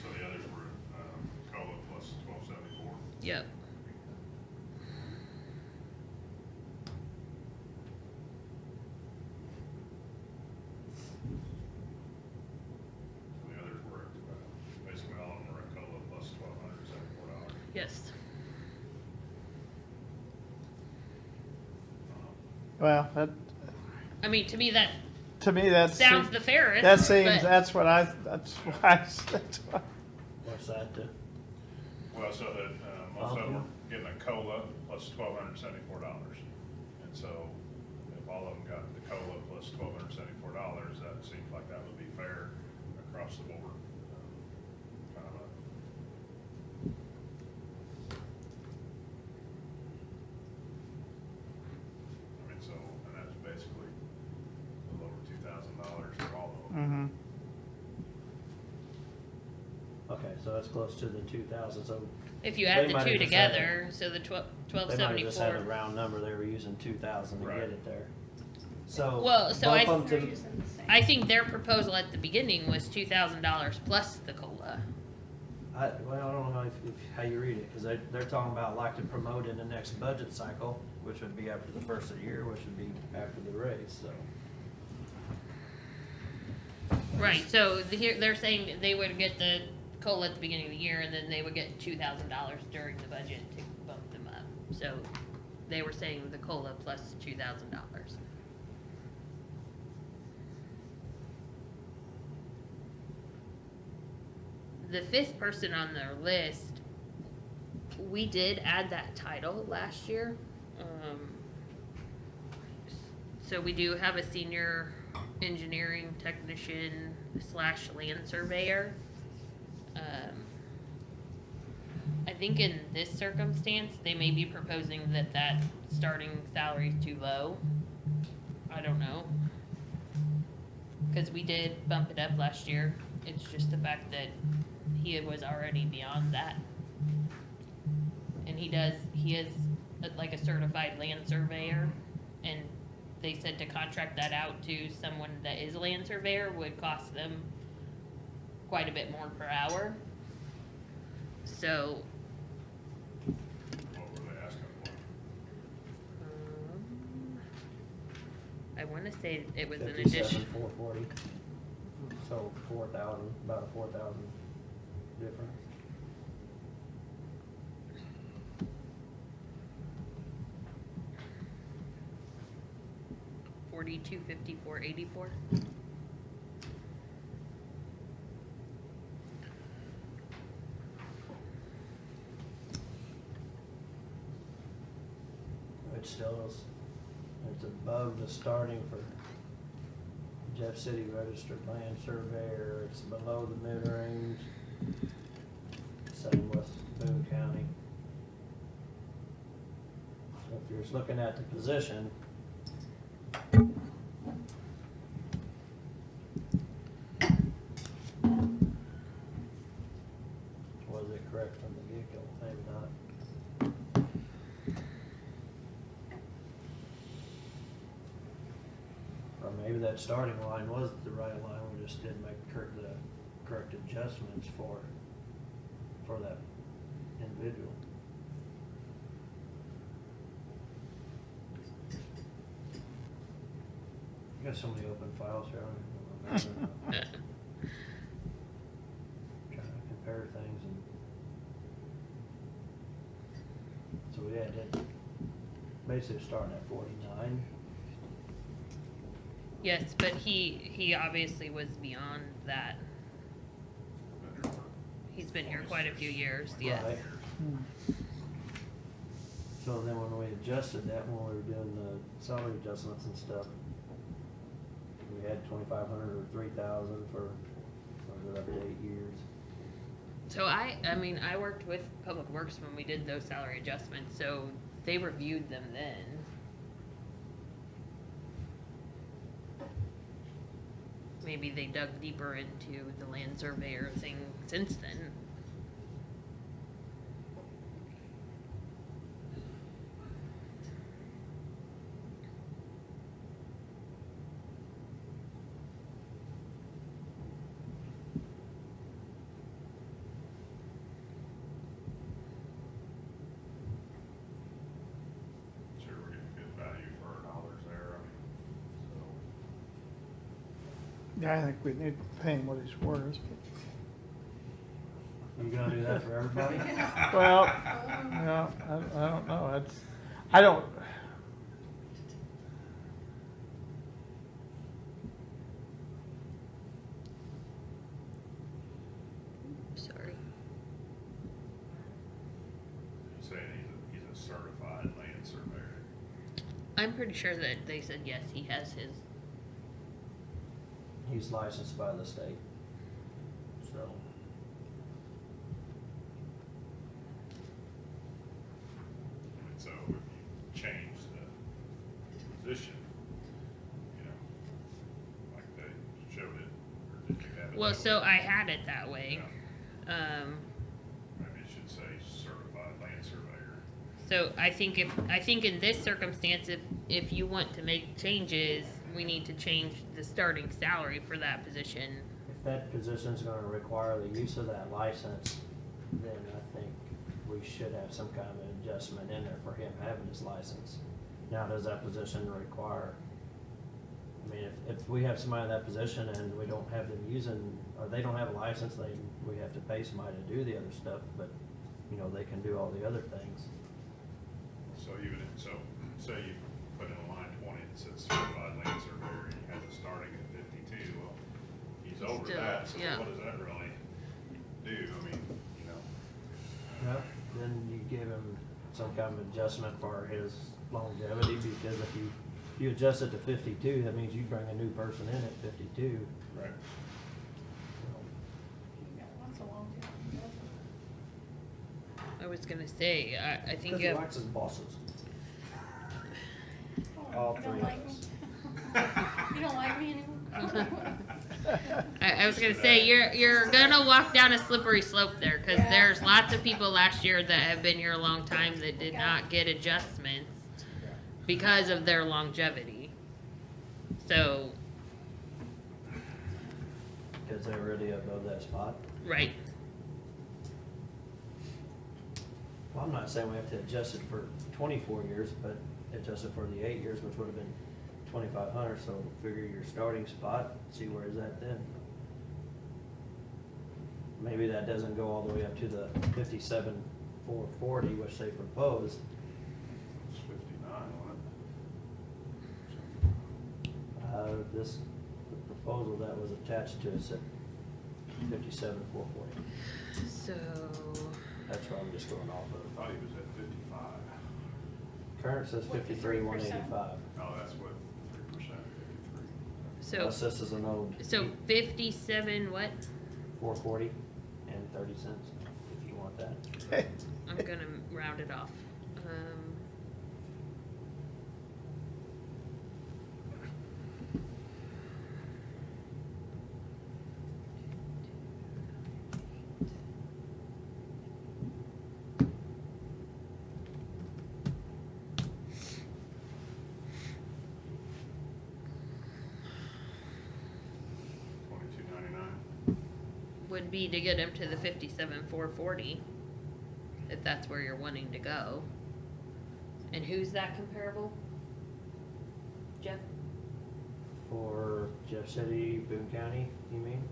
So the others were, COLA plus 1274. Yep. So the others were, basically all of them were at COLA plus $1,274. Yes. Well, that, I mean, to me, that that's. sounds the fairest. That seems, but- that's why, that's why. What's that to? Well, so that, most of them were getting a COLA plus $1,274. And so if all of them got the COLA plus $1,274, that seems like that would be fair across the board. Kind of a, I mean, so, and that's basically a little over $2,000 for all of them. Mm-hmm. Okay, so that's close to the 2,000, so. If you they add the might two have just had together, so the twelve They might have just had a 1274. round number, they were using 2,000 to Right. get it there. So. Well, so bump I- 'em They're to- using the same. I think their proposal at the beginning was $2,000 plus the COLA. Well, I don't know how you read it, because they're talking about like to promote in the next budget cycle, which would be after the first of the year, which would be after the raise, so. Right, so here, they're saying they would get the COLA at the beginning of the year, and then they would get $2,000 during the budget to bump them up. So they were saying the COLA plus $2,000. The fifth person on their list, we did add that title last year. So we do have a senior engineering technician slash land surveyor. I think in this circumstance, they may be proposing that that starting salary is too low. I don't know. Cause we did bump it up last year. It's just the fact that he was already beyond that. And he is like a certified land surveyor, and they said to contract that out to someone that is a land surveyor would cost them quite a bit more per hour. So, What were they asking for? I wanna say it was an addition. 57,440. So 4,000, about a 4,000 difference. $42,54.84. It still is, it's above the starting for Jeff City Registered Land Surveyor, it's below the mid-range. Same with Boone County. So if you're just looking at the position, was it correct from the get-go? Maybe not. Or maybe that starting line was the right line, we just didn't make the correct adjustments for that individual. You got so many open files here, I don't even remember. Trying to compare things and. So we had it basically starting at 49. Yes, but he obviously was beyond that. He's been here quite a few years, yes. Right. So then when we adjusted that, when we were doing the salary adjustments and stuff, we had 2,500 or 3,000 for, was it up to 8 years? So I mean, I worked with Public Works when we did those salary adjustments, so they reviewed them then. maybe they dug deeper into the land surveyor thing since then. Sure, we're getting good value for our dollars there, so. Yeah, I think we need to pay him what he's worth. You gonna do that for everybody? Well, no, I don't know. I don't. Sorry. Saying he's a certified land surveyor. I'm pretty sure that they said yes, he has his. He's licensed by the state, so. And so if you change the position, you know, like they showed it, or did you have it? Well, that so way? I had it that way. Maybe it should say certified land surveyor. So I think in this circumstance, if you want to make changes, we need to change the starting salary for that position. If that position's gonna require the use of that license, then I think we should have some kind of adjustment in there for him having his license. Now, does that position require, I mean, if we have somebody in that position and we don't have them using, or they don't have a license, we have to pay somebody to do the other stuff, but, you know, they can do all the other things. So say you put in a line 20 that says certified land surveyor, and you have it starting at 52, well, he's over Still, that, so yeah. what does that really do? I mean, you know. Well, then you give him some kind of adjustment for his longevity, because if you adjust it to 52, that means you bring a new person in at 52. Right. Once a long time. I was gonna say, I think Because he likes his bosses. All You three don't of like us. me? You don't like me anymore? I was gonna say you're gonna walk down a slippery slope there because Yeah. there's lots of people last year that have been here a long time that did not get adjustments because of their longevity. So Because they're already above that spot. right, Well, I'm not saying we have to adjust it for 24 years, but adjust it for the 8 years, which would have been 2,500, so figure your starting spot, see where is that then. Maybe that doesn't go all the way up to the 57,440, which they proposed. It's 59, wasn't it? The proposal that was attached to us at 57,440. so That's what I'm just going off I of. thought he was at 55. Current says 53,185. Oh, that's what, 3%, 53. so Unless this is an old so 57 what? 440 and 30 cents, if you want that. I'm gonna round it off. $22.99. Would be to get him to the 57,440, if that's where you're wanting to go. And who's that comparable? Jeff? For Jeff City, Boone County, you mean?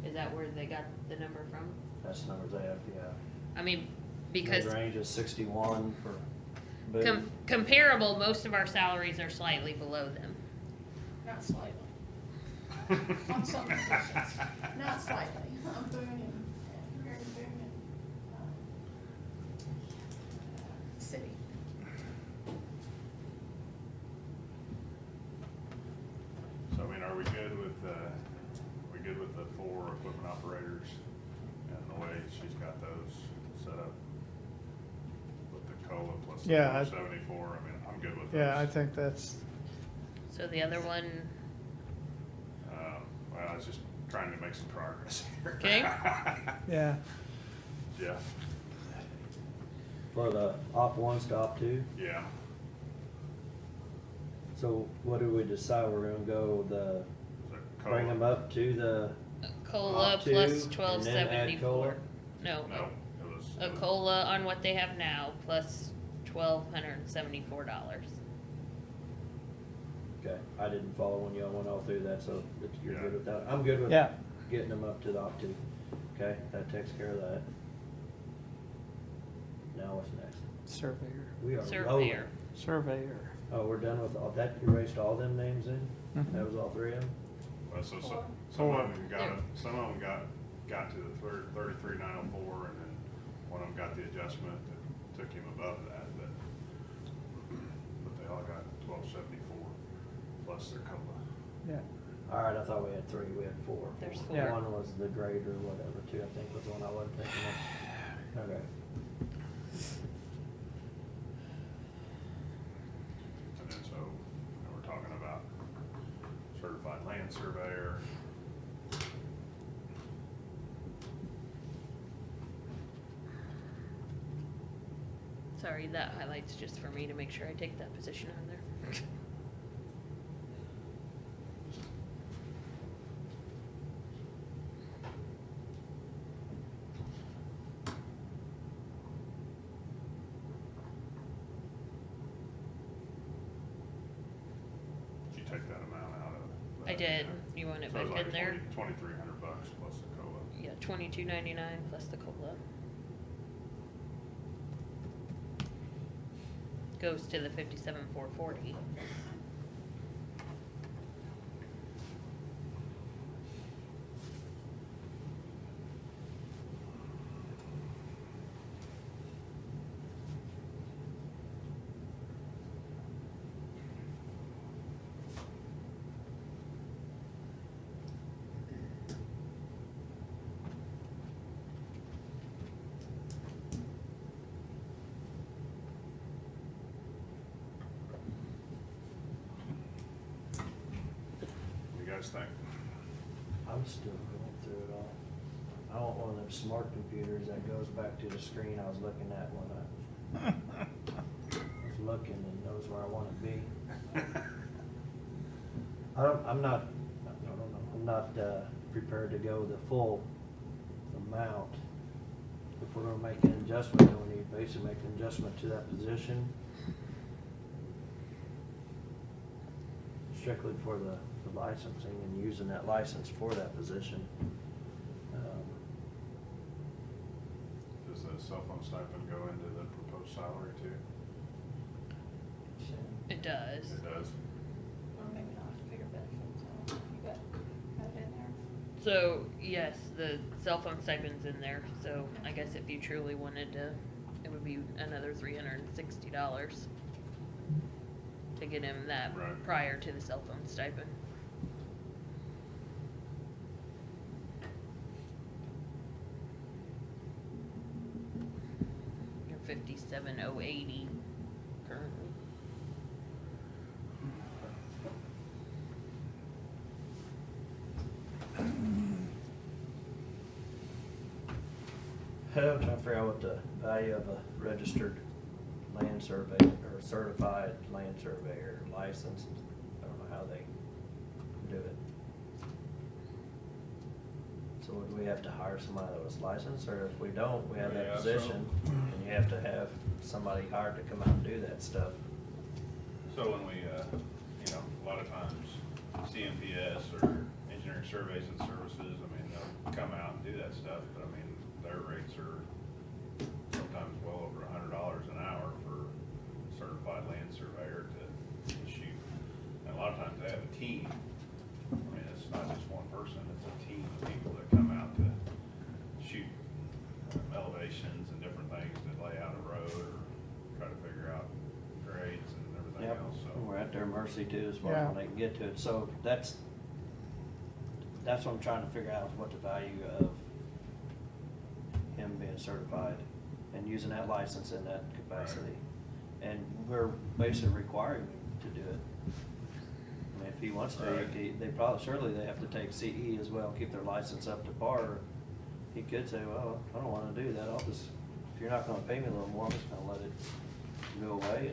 Is that where they got the number from? That's the numbers they have, yeah. I mean, because Mid-range is 61 for Boone. comparable, most of our salaries are slightly below them. Not slightly. On some positions, not slightly. I'm Boone and Mary Boone and, City. So, I mean, are we good with the 4 equipment operators and the way she's got those set up? With the COLA plus the Yeah, 474, I mean, I'm good with those. Yeah, I think that's, So the other one, Well, I was just trying to make some progress here. Okay. Yeah. Jeff, For the op ones to op two, yeah, so what do we decide, we're gonna go the, COLA. bring them up to the COLA op two, plus and twelve then add seventy-four. COLA? No, no, it was. a COLA on what they have now plus $1,274. Okay, I didn't follow when y'all went all through that, so you're Yeah. good with that? I'm good with Yeah. getting them up to the op two. Okay, that takes care of that. Now what's next? Surveyor. We are Surveyor. rolling. Surveyor. Oh, we're done with all that, you erased all them names in? Mhm. That was all three of them? Well, so some Four. of them got to the 33,904, and then one of them got the adjustment that took him above that, but they all got 1274 plus their COLA. Yeah. All right, I thought we had three, we had four. There's four. Yeah. One was the grade or whatever too, I think was the one I wasn't thinking of. Okay. And then so, we're talking about certified land surveyor. Sorry, that highlights just for me to make sure I take that position on there. Did you take that amount out of? I did. You want it So back was in there? 2,300 bucks plus the COLA. Yeah, $22.99 plus the COLA. Goes to the 57,440. What do you guys think? I'm still going through it all. I want one of them smart computers that goes back to the screen I was looking at when I was looking and knows where I wanna be. I'm not, I don't know, I'm not, prepared to go the full amount. If we're gonna make an adjustment, then we need to basically make an adjustment to that position. Strictly for the licensing and using that license for that position. Does the cell phone stipend go into the proposed salary too? It does. It does. Or maybe not, bigger benefits, so you got it in there. So, yes, the cell phone stipend's in there, so I guess if you truly wanted to, it would be another $360 to get him that Right. prior to the cell phone stipend. You're 57,080 currently. I'm trying to figure out what the value of a registered land survey or certified land surveyor license, I don't know how they do it. So would we have to hire somebody that was licensed, or if we don't, we have that Yeah, so- position, and you have to have somebody hired to come out and do that stuff? So when we, a lot of times CMPS or engineering surveys and services, I mean, they'll come out and do that stuff, but I mean, their rates are sometimes well over $100 an hour for a certified land surveyor to shoot. And a lot of times they have a team. I mean, it's not just one person, it's a team of people that come out to shoot elevations and different things that lay out a road or try to figure out grades and everything Yep, else, so. and we're at their mercy too, as far Yeah. as when they can get to it, so that's what I'm trying to figure out, is what the value of him being certified and using that license in that capacity. And we're basically requiring him to do it. I mean, if if he wants to, they probably, surely they have to take CE as well, keep their license up to par. He could say, well, I don't wanna do that, I'll just, if you're not gonna pay me a little more, I'm just gonna let it go away.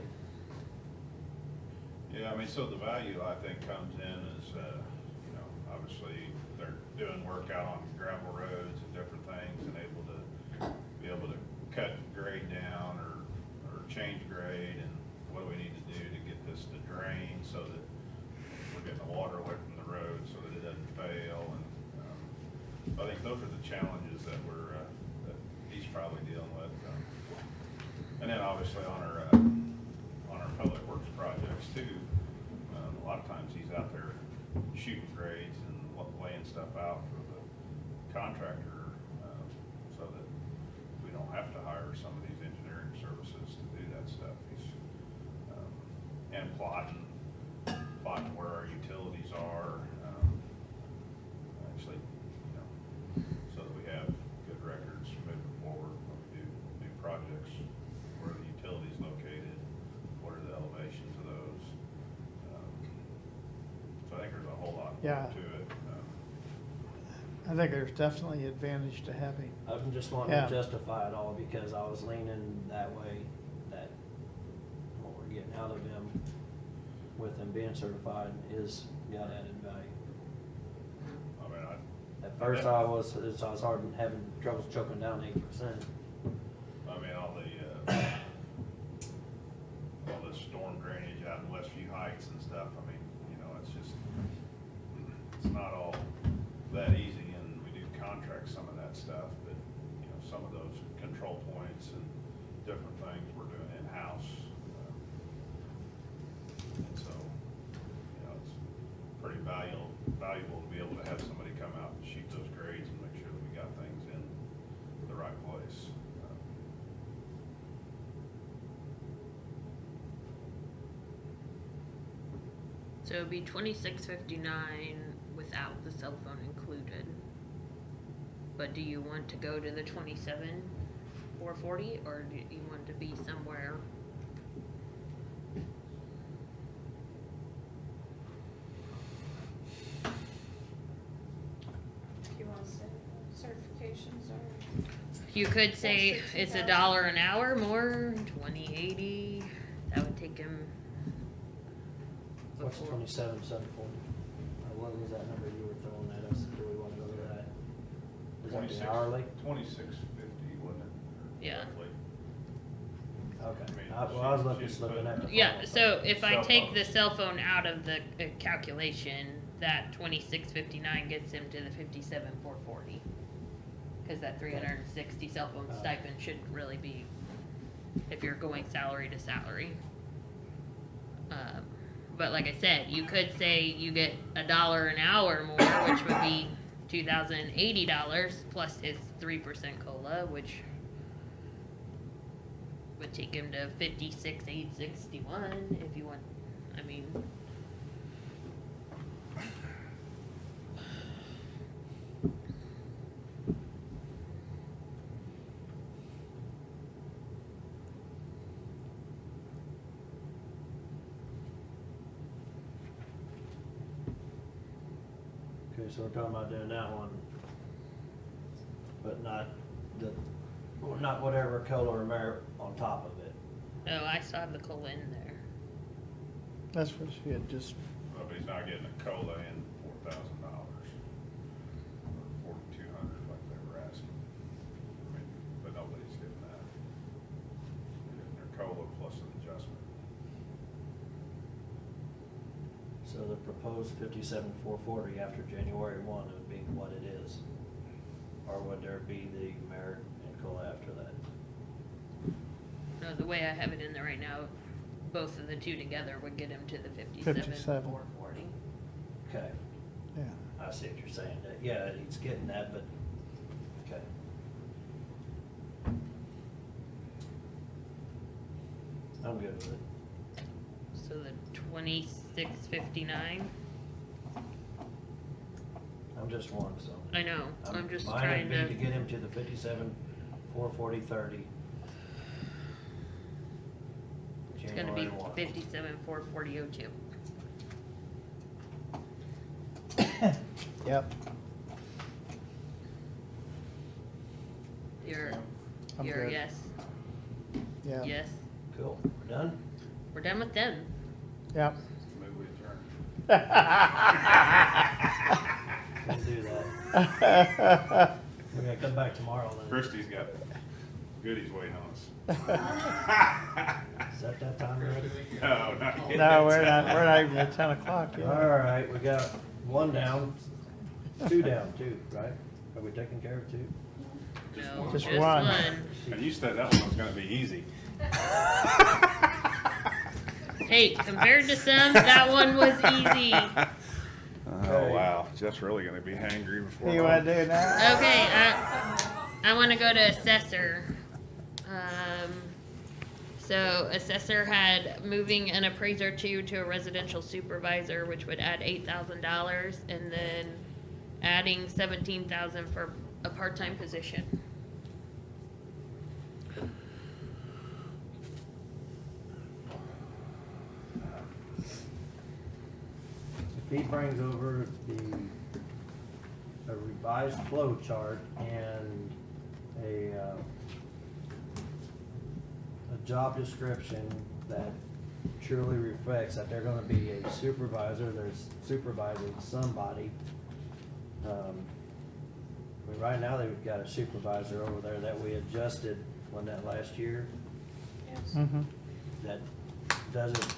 Yeah, I mean, so the value, I think, comes in is, you know, obviously, they're doing work out on gravel roads and different things, and be able to cut grade down or change grade, and what do we need to do to get this to drain so that we're getting the water away from the road so that it doesn't fail, and, I think those are the challenges that that he's probably dealing with. And then obviously on our public works projects too, a lot of times he's out there shooting grades and laying stuff out for the contractor, so that we don't have to hire some of these engineering services to do that stuff. He's, and plotting where our utilities are, actually, you know, so that we have good records moving forward when we do new projects, where the utility's located, what are the elevations of those. So I think there's a whole lot more Yeah. to it. I think there's definitely advantage to having. I'm just wanting Yeah. to justify it all because I was leaning that way, that what we're getting out of him with him being certified is got added value. I mean, At first I was having troubles choking down 8%. I mean, all the storm drainage out in Westview Heights and stuff, I mean, you know, it's not all that easy, and we do contract some of that stuff, but, you know, some of those control points and different things we're doing in-house. And so, you know, it's pretty valuable to be able to have somebody come out and shoot those grades and make sure that we got things in the right place. So it'd be 2659 without the cell phone included. But do you want to go to the 27,440, or do you want to be somewhere? If you want to say certifications or. You could say it's $1 an hour more, 2080. That would take him. What's 27,740? What was that number you were throwing at us? Do we want to go to that? Is that the hourly? 2650, wasn't it? Yeah. Roughly. Okay. I mean, I was just looking at the. Yeah, so if I Cell take phone. the cell phone out of the calculation, that 2659 gets him to the 57,440. Cause that 360 cell phone stipend shouldn't really be, if you're going salary to salary. But like I said, you could say you get $1 an hour more, which would be $2,080 plus his 3% COLA, which would take him to 56,861 if you want. I mean, Okay, so we're talking about doing that one, but not whatever COLA or merit on top of it. oh, I still have the COLA in there. That's what she had just, Well, but he's not getting a COLA in $4,000 or 4,200 like they were asking. I mean, but nobody's getting that. They're getting their COLA plus an adjustment. So the proposed 57,440 after January 1 would be what it is? Or would there be the merit and COLA after that? No, the way I have it in there right now, both of the two together would get him to the 57,440. Okay, yeah. I see what you're saying. Yeah, he's getting that, but, okay. I'm good with it. So the 2659. I'm just one, so. I know. I'm just mine trying would be to. get him to the 57,440.30. It's gonna be January 1. 57,440.02. Yep. You're I'm a good. yes. Yeah. Yes. Cool, we're done? We're done with them. Yep. Maybe we adjourn. Can't do that. We're gonna come back tomorrow then. Christie's got goodies waiting on us. Set that time already? No, not yet. No, we're not even at 10 o'clock yet. All right, we got one down, two down, two, right? Are we taking care of two? No, Just one. And you said that one was gonna be easy. Hey, compared to some, that one was easy. Oh, wow. Jeff's really gonna be hangry before. You long. want to do that? Okay, I want to go to assessor. So assessor had moving an appraiser to a residential supervisor, which would add $8,000, and then adding $17,000 for a part-time position. If he brings over a revised flow chart and a job description that truly reflects that they're gonna be a supervisor, they're supervising somebody. I mean, right now, they've got a supervisor over there that we adjusted, when that last year, Mm-hmm. that doesn't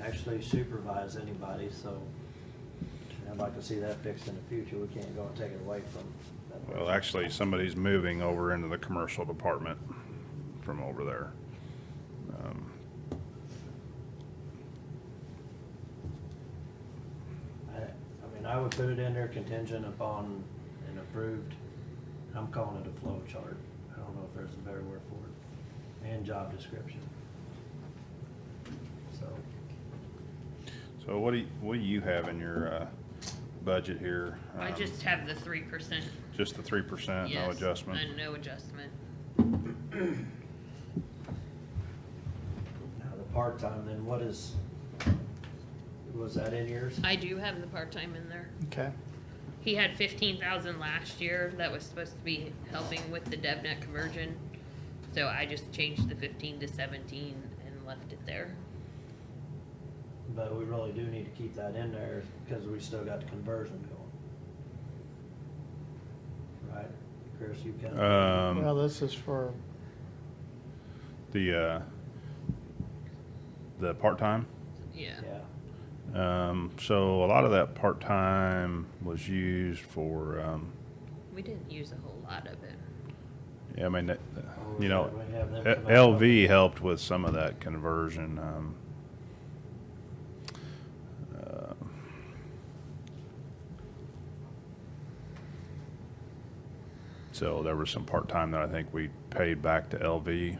actually supervise anybody, so I'd like to see that fixed in the future. We can't go and take it away from that. Well, actually, somebody's moving over into the commercial department from over there. I mean, I would put it in there contingent upon an approved, I'm calling it a flow chart. I don't know if there's a better word for it, and job description. So, So what do you have in your budget here? I just have the 3%. Just the 3%, no Yes, adjustment? and no adjustment. now the part-time, then what is, was that in yours? I do have the part-time in there. Okay. He had 15,000 last year that was supposed to be helping with the DevNet conversion. So I just changed the 15 to 17 and left it there. But we really do need to keep that in there, because we still got the conversion going. Right? Chris, you can? Well, this is for, The part-time? Yeah. Yeah. So a lot of that part-time was used for, We didn't use a whole lot of it. yeah, I mean, we you know, have them come out. LV helped with some of that conversion. So there was some part-time that I think we paid back to LV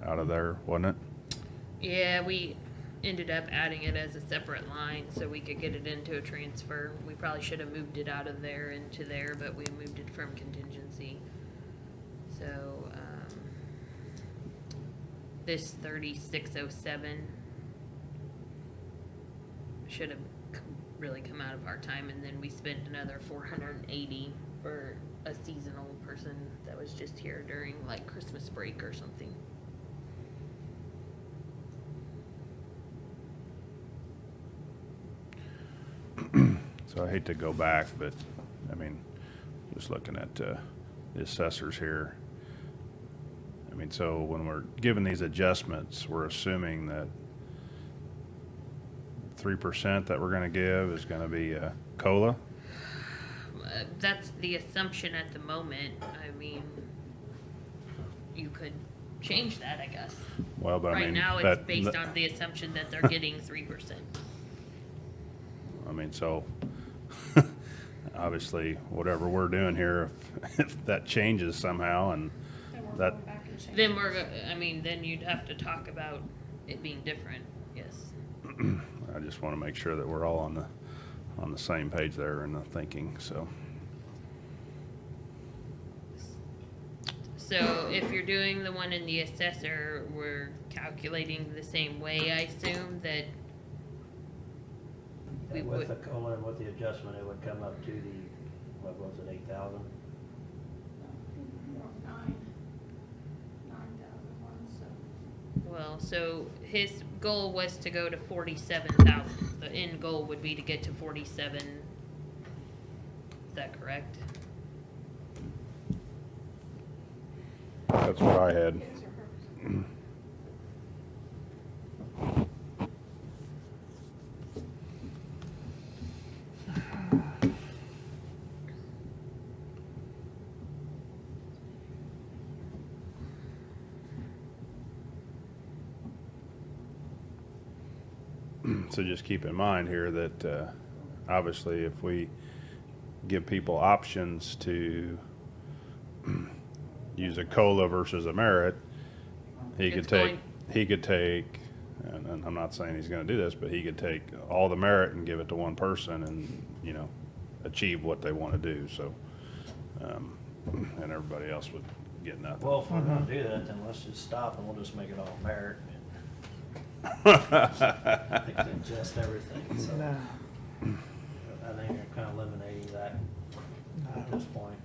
out of there, wasn't it? Yeah, we ended up adding it as a separate line so we could get it into a transfer. We probably should have moved it out of there into there, but we moved it from contingency. So, this 3607 should have really come out of part-time, and then we spent another 480 for a seasonal person that was just here during like Christmas break or something. So I hate to go back, but, I mean, just looking at the assessors here. I mean, so when we're giving these adjustments, we're assuming that 3% that we're gonna give is gonna be COLA? That's the assumption at the moment. I mean, you could change that, I guess. Well, but I Right mean, now, it's that- based on the assumption that they're getting 3%. I mean, so, obviously, whatever we're doing here, if that changes somehow and Then we're that, going back and changing. Then I mean, then you'd have to talk about it being different, yes. I just wanna make sure that we're all on the same page there in the thinking, so. So if you're doing the one in the assessor, we're calculating the same way, I assume, that we With the would, COLA and with the adjustment, it would come up to the, what was it, 8,000? More, 9,001, so. well, so his goal was to go to 47,000. The end goal would be to get to 47. Is that correct? That's what I had. His or hers. So just keep in mind here that, obviously, if we give people options to use a COLA versus a merit, It's going- he could take, and I'm not saying he's gonna do this, but he could take all the merit and give it to one person and, you know, achieve what they wanna do, so, and everybody else would get nothing. Well, if we're gonna do that, then let's just stop and we'll just make it all merit. I think they adjust everything, so. No. I think you're kind of eliminating that at this point.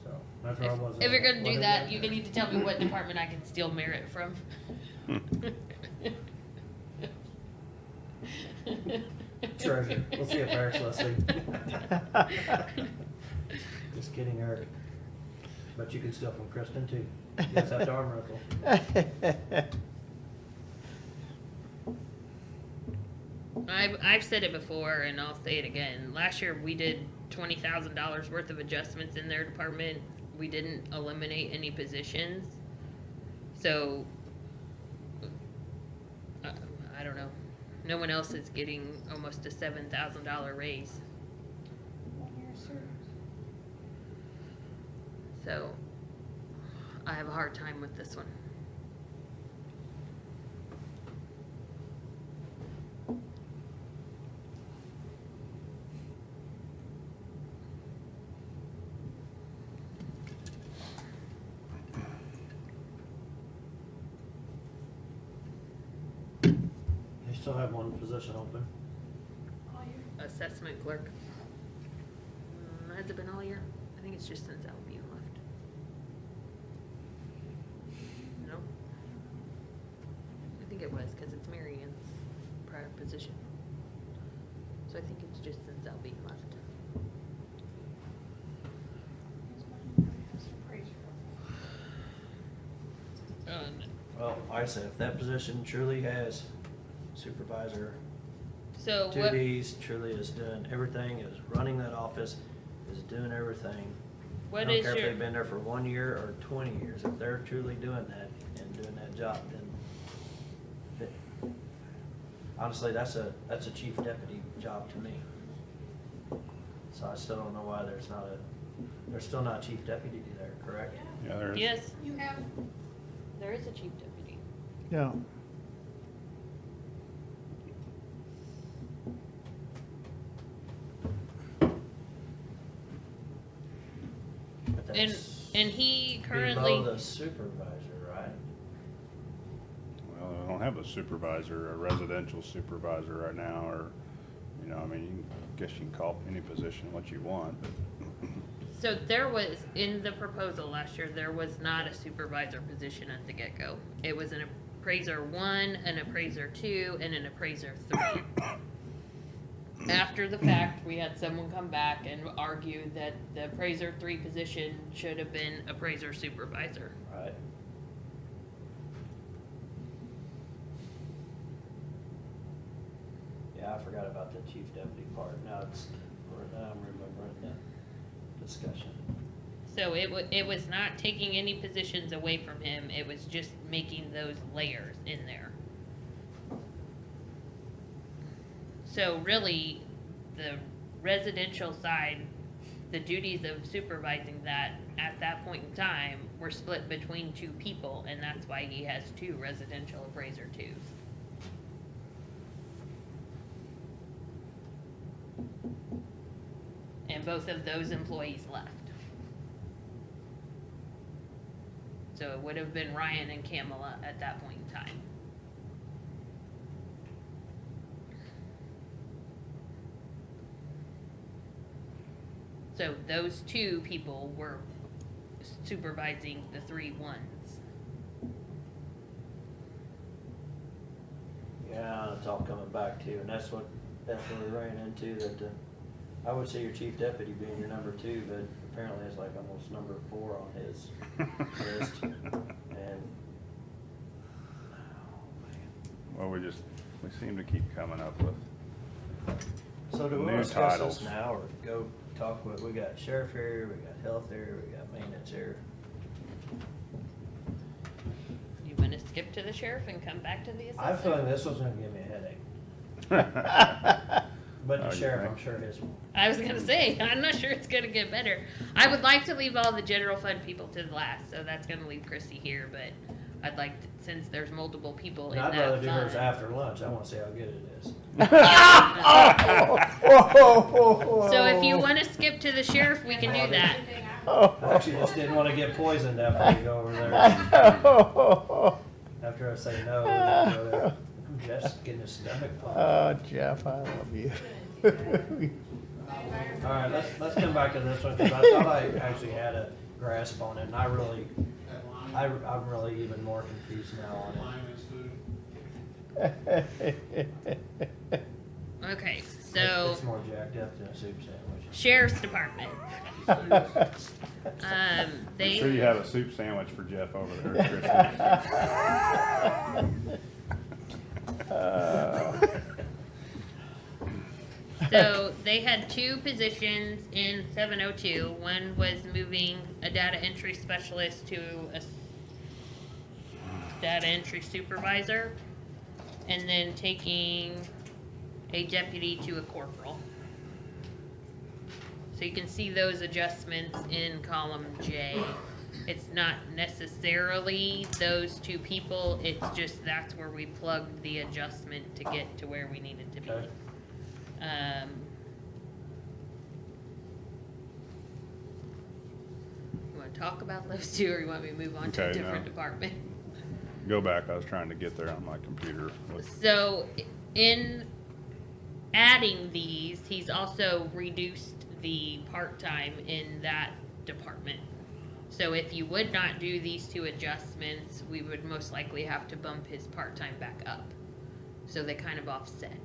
So, that's where I was. If you're gonna What do is that, it? you need to tell me what department I can steal merit from. Treasure, we'll see if Eric's listening. Just kidding, Eric. But you can steal from Kristen too. You guys have to arm wrestle. I've said it before and I'll say it again. Last year we did $20,000 worth of adjustments in their department. We didn't eliminate any positions. So, I don't know. No one else is getting almost a $7,000 raise. 1 year service. So, I have a hard time with this one. They still have one position open. All year. Assessment clerk. Has it been all year? I think it's just since Albion left. No? I think it was, cause it's Mary Ann's prior position. So I think it's just since Albion left. It's appraiser. Well, like I said, if that position truly has supervisor So what, duties, truly is doing everything, is running that office, is doing everything. what I don't is care if your, they've been there for 1 year or 20 years, if they're truly doing that and doing that job, then honestly, that's a chief deputy job to me. So I still don't know why there's still not a chief deputy there, correct? Yeah, there's. yes, You have, there is a chief deputy. Yeah. But And, that's and he below currently, the supervisor, right? Well, I don't have a supervisor, a residential supervisor right now, or, you know, I mean, guess you can call any position what you want, but. so there was, in the proposal last year, there was not a supervisor position at the get-go. It was an appraiser 1, an appraiser 2, and an appraiser 3. After the fact, we had someone come back and argue that the appraiser 3 position should have been appraiser supervisor. Right. Yeah, I forgot about the chief deputy part. Now I'm remembering the discussion. So it was not taking any positions away from him, it was just making those layers in there. So really, the residential side, the duties of supervising that at that point in time were split between 2 people, and that's why he has 2 residential appraiser 2s. And both of those employees left. So it would have been Ryan and Kamala at that point in time. So those two people were supervising the 3 ones. Yeah, it's all coming back to, and that's what we ran into, that, I would say your chief deputy being your number 2, but apparently it's like almost number 4 on his list. And, Well, we seem to keep coming up with so do we new want to discuss titles. this now, or go talk with, we got sheriff here, we got health here, we got maintenance here. You wanna skip to the sheriff and come back to the assessor? I feel like this was gonna give me a headache. But Oh, the you sheriff, think? I'm sure his will. I was gonna say, I'm not sure it's gonna get better. I would like to leave all the general fund people to the last, so that's gonna leave Chrissy here, but I'd like, to, since there's multiple people in And that I'd rather do hers fund. after lunch, I wanna see how good it is. So if you wanna skip to the sheriff, we can do that. I actually just didn't wanna get poisoned after we go over there. After I say no, we go there. Jeff's getting his stomach pumped. Oh, Jeff, I love you. All right, let's come back to this one, because I thought I actually had a grasp on it, and I'm really even more confused now on it. Okay, so It's more jacked up than a soup sandwich. sheriff's department. Make sure you They, have a soup sandwich for Jeff over there, Christie. so they had 2 positions in 702. One was moving a data entry specialist to a data entry supervisor, and then taking a deputy to a corporal. So you can see those adjustments in column J. It's not necessarily those 2 people, it's just that's where we plugged the adjustment to get to where we needed to be. Okay. You wanna talk about those 2, or you want me to move on to a Okay, different no. department? Go back, I was trying to get there on my computer. So, in adding these, he's also reduced the part-time in that department. So if you would not do these 2 adjustments, we would most likely have to bump his part-time back up. So they kind of offset.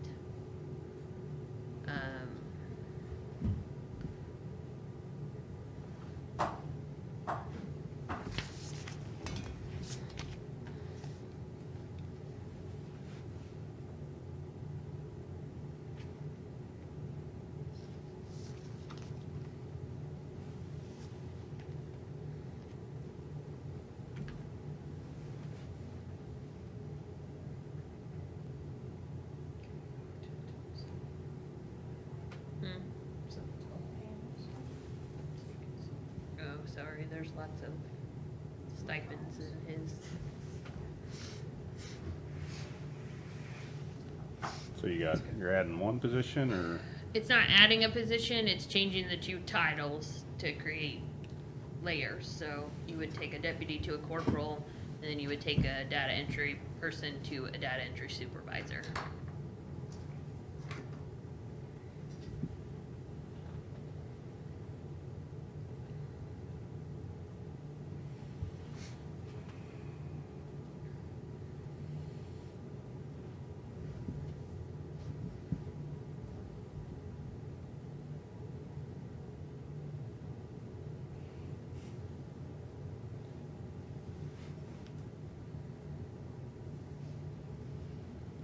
Oh, sorry, there's lots of stipends in his. So you're adding 1 position, or? It's not adding a position, it's changing the 2 titles to create layers. So you would take a deputy to a corporal, and then you would take a data entry person to a data entry supervisor.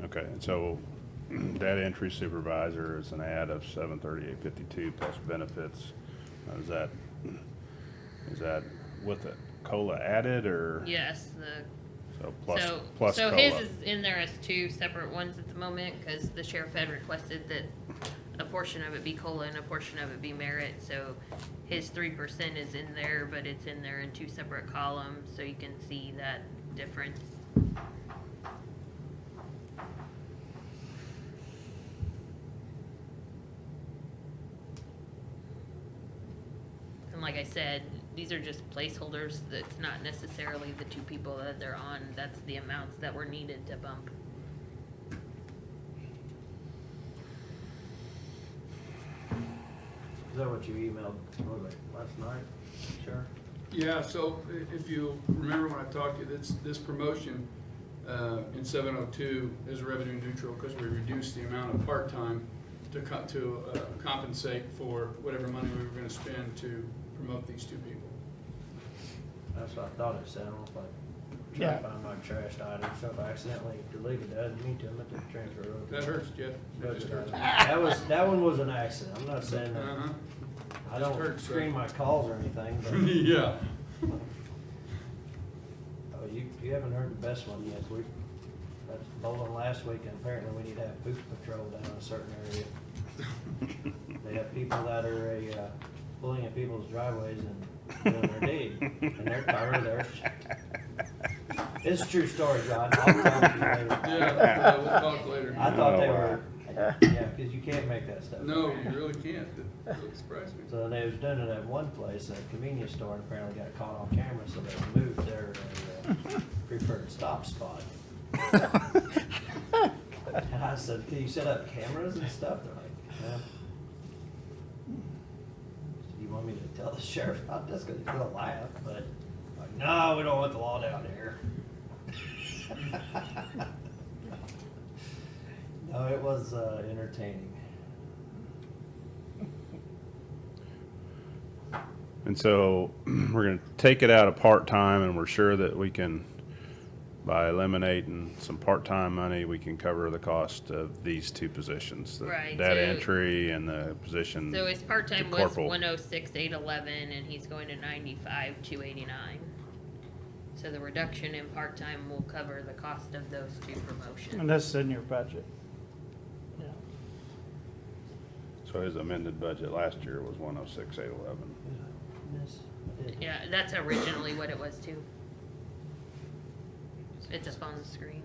Okay, and so data entry supervisor is an add of 738.52 plus benefits. Is that with the COLA added, or? Yes, So plus so COLA. his is in there as 2 separate ones at the moment, because the sheriff had requested that a portion of it be COLA and a portion of it be merit. So his 3% is in there, but it's in there in 2 separate columns, so you can see that difference. And like I said, these are just placeholders. That's not necessarily the 2 people that they're on. That's the amounts that were needed to bump. Is that what you emailed, what was it, last night? Sure. Yeah, so if you remember when I talked to you, this promotion in 702 is revenue neutral because we reduced the amount of part-time to compensate for whatever money we were going to spend to promote these two people. That's what I thought it said, I don't know if I Yeah. tried to find my trash item, so if I accidentally deleted it, I didn't mean to, I meant to transfer it over. That hurts, Jeff. That But, just hurts. that one was an accident, I'm not saying that, Uh-huh. I Just don't hurts, screen right? my calls or anything, but. Yeah. Oh, you haven't heard the best one yet, that's bowling last week, and apparently we need to have booth patrol down in a certain area. They have people that are pulling at people's driveways and doing their deed, and they're covered, it's a true story, John, I'll tell you later. Yeah, we'll talk later. I thought they were, yeah, cause you can't make that stuff. No, you really can't. That surprised me. So they was doing it at one place, a convenience store, and apparently got caught on camera, so they moved their preferred stop spot. And I said, can you set up cameras and stuff? They're like, yeah. You want me to tell the sheriff about this? Cause he's gonna laugh, but like, no, we don't want the law down here. No, it was entertaining. And so we're gonna take it out of part-time, and we're sure that we can, by eliminating some part-time money, we can cover the cost of these two positions. The Right, data so- entry and the position. So his part-time the was corporal. 106,811, and he's going to 95,289. So the reduction in part-time will cover the cost of those two promotions. And this is in your budget. Yeah. So his amended budget last year was 106,811. Yes, I did. Yeah, that's originally what it was too. It's up on the screen.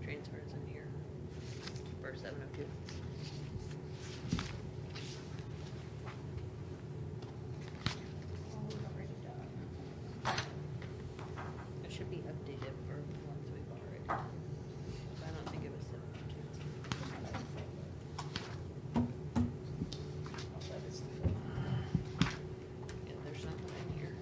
Transfers in here for 702. It should be updated for the ones we've already. I don't think it was 702. Yeah, there's something in here.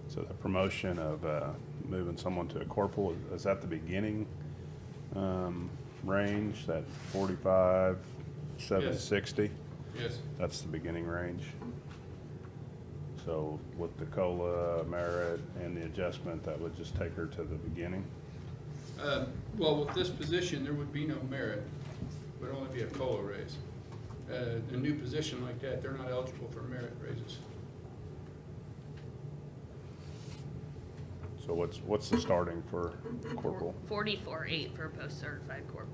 So the promotion of moving someone to a corporal, is that the beginning range, that 45, 760? Yes. That's the beginning range. So with the COLA, merit, and the adjustment, that would just take her to the beginning? Well, with this position, there would be no merit, would only be a COLA raise. A new position like that, they're not eligible for merit raises. So what's the starting for corporal? 44.8 for post-certified corporal.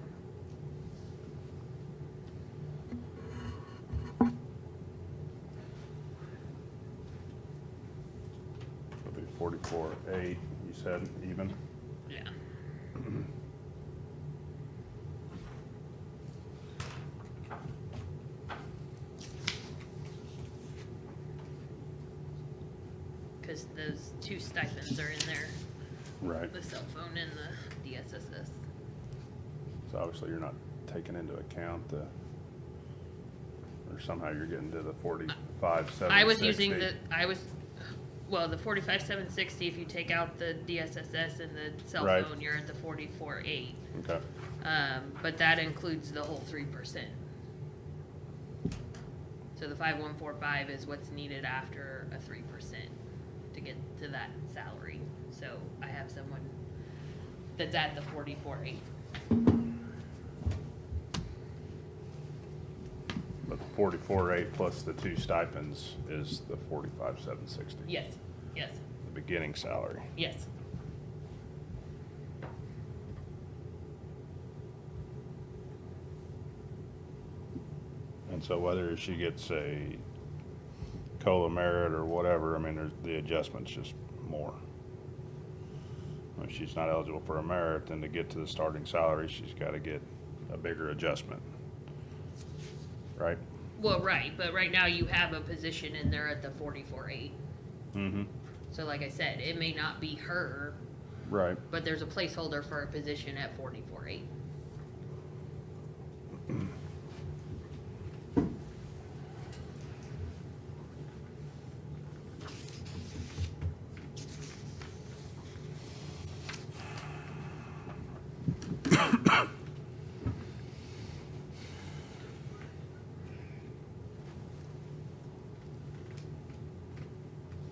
It'll be 44.8, you said, even? Yeah. Because those two stipends are in there, Right. the cell phone and the DSSS. So obviously you're not taking into account the, or somehow you're getting to the 45,760. I was using the, well, the 45,760, if you take out the DSSS and the cell Right. phone, you're at the 44.8. Okay. But that includes the whole 3%. So the 5145 is what's needed after a 3% to get to to that salary. So I have someone that's at the 44.8. But the 44.8 plus the 2 stipends is the 45,760. Yes, yes, The beginning salary. yes. And so whether she gets a COLA merit or whatever, I mean, the adjustment's just more. If she's not eligible for a merit, then to get to the starting salary, she's gotta get a bigger adjustment. Right? Well, right, but right now you have a position in there at the 44.8. Mm-hmm. So like I said, it may not be her, Right. but there's a placeholder for a position at 44.8.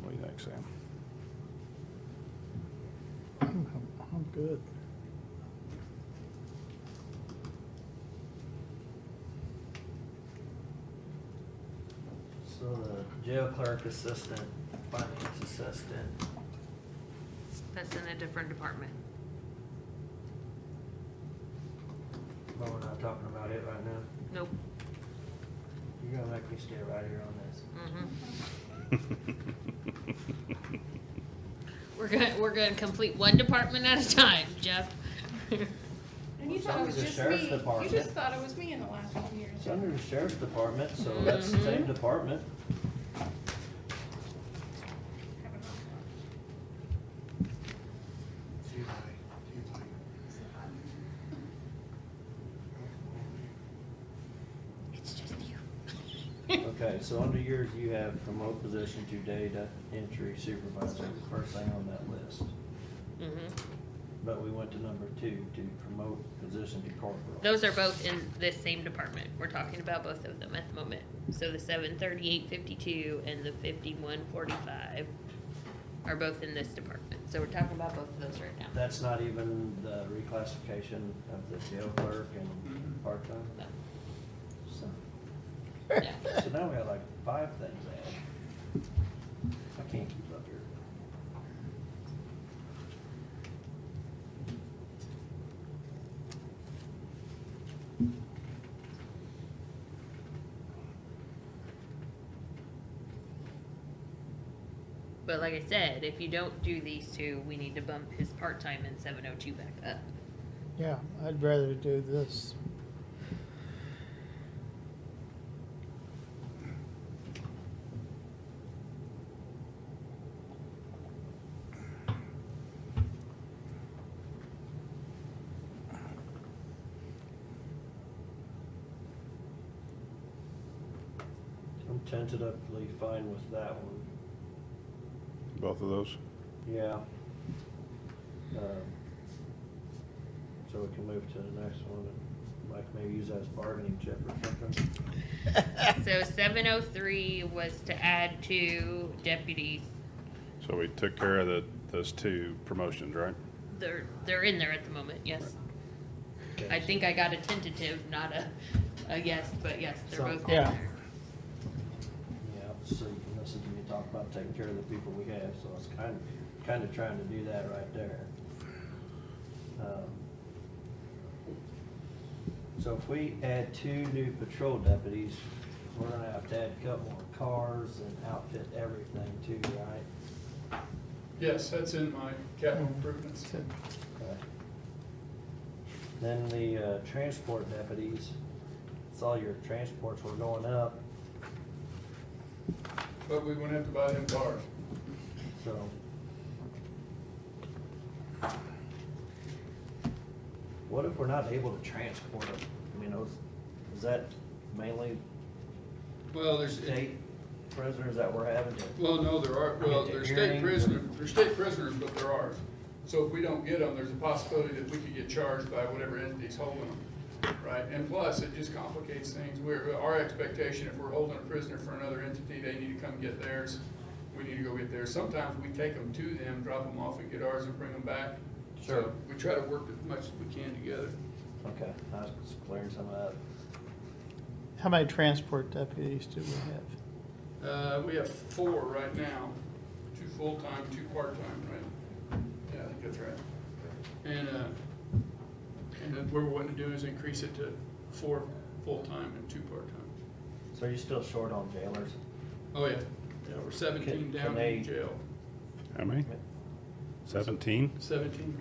What do you think, Sam? I'm good. So the jail clerk assistant, finance assistant, That's in a different department. but we're not talking about it right now. Nope. You're gonna make me stay right here on this. Mm-hmm. We're gonna complete one department at a time, Jeff. And you It's thought it under was the just sheriff's me. You department. just thought it was me in the last few years. It's under the sheriff's department, so that's the same department. It's just you. Okay, so under yours, you have promote position to data entry supervisor, the first thing on that list. Mm-hmm. But we went to number 2, to promote position to corporal. Those are both in this same department. We're talking about both of them at the moment. So the 738.52 and the 51.45 are both in this department. So we're talking about both of those right now. That's not even the reclassification of the jail clerk and part-time? No. So, Yeah. so now we got like 5 things added. I can't keep up here. But like I said, if you don't do these two, we need to bump his part-time and 702 back up. Yeah, I'd rather do this. I'm tentatively fine with that one. Both of those? Yeah. So we can move to the next one, and Mike maybe use that as bargaining chip or something. So 703 was to add 2 deputies. So we took care of those 2 promotions, right? They're in there at the moment, yes. Okay. I think I got a tentative, not a yes, but yes, they're So- both in Yeah. there. Yeah, so you can listen to me talk about taking care of the people we have, so it's kind of trying to do that right there. So if we add 2 new patrol deputies, we're gonna have to add a couple more cars and outfit everything too, right? Yes, that's in my capital improvements. Okay. Then the transport deputies, saw your transports were going up, But we wouldn't have to buy them cars. so. What if we're not able to transport them? I mean, is that mainly Well, there's, state prisoners that we're having to? well, no, there are, well, Get they're the state hearings prisoners, they're state prisoners, but they're ours. So if we don't get them, there's a possibility that we could get charged by whatever entity's holding them, right? And plus, it just complicates things. Our expectation, if we're holding a prisoner for another entity, they need to come get theirs. we need to go get theirs. Sometimes we take them to them, drop them off and get ours and bring them back. Sure. So we try to work as much as we can together. Okay, I was clearing some of that. How many transport deputies do we have? We have 4 right now, 2 full-time, 2 part-time, right? Yeah, I think that's right. And then what we're wanting to do is increase it to 4 full-time and 2 part-time. So are you still short on jailers? Oh, yeah. Yeah, we're 17 Can down they- in jail. How many? 17? 17.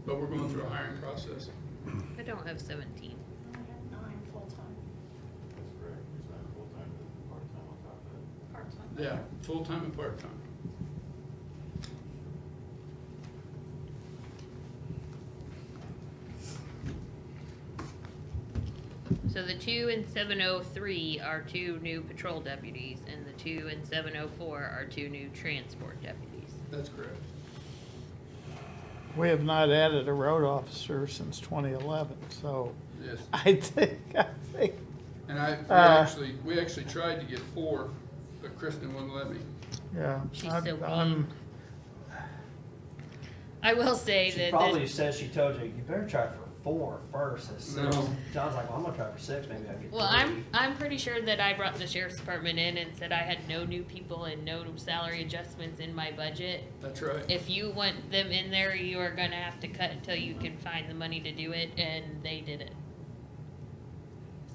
But we're going through a hiring process. I don't have 17. I have 9 full-time, That's correct, it's not full-time, but part-time on top of that. part-time. Yeah, full-time and part-time. So the 2 and 703 are 2 new patrol deputies, and the 2 and 704 are 2 new transport deputies. That's correct. We have not added a road officer since 2011, so Yes. I think, And we actually tried to get 4, but Kristen wouldn't let me. yeah. She's I'm- so I'm- I will say She that probably says she told you, you better try for 4 first. It's No. John's like, well, I'm gonna try for 6, maybe I'll get 3. well, I'm pretty sure that I brought the sheriff's department in and said I had no new people and no salary adjustments in my budget. That's right. If you want them in there, you are gonna have to cut until you can find the money to do it, and they didn't.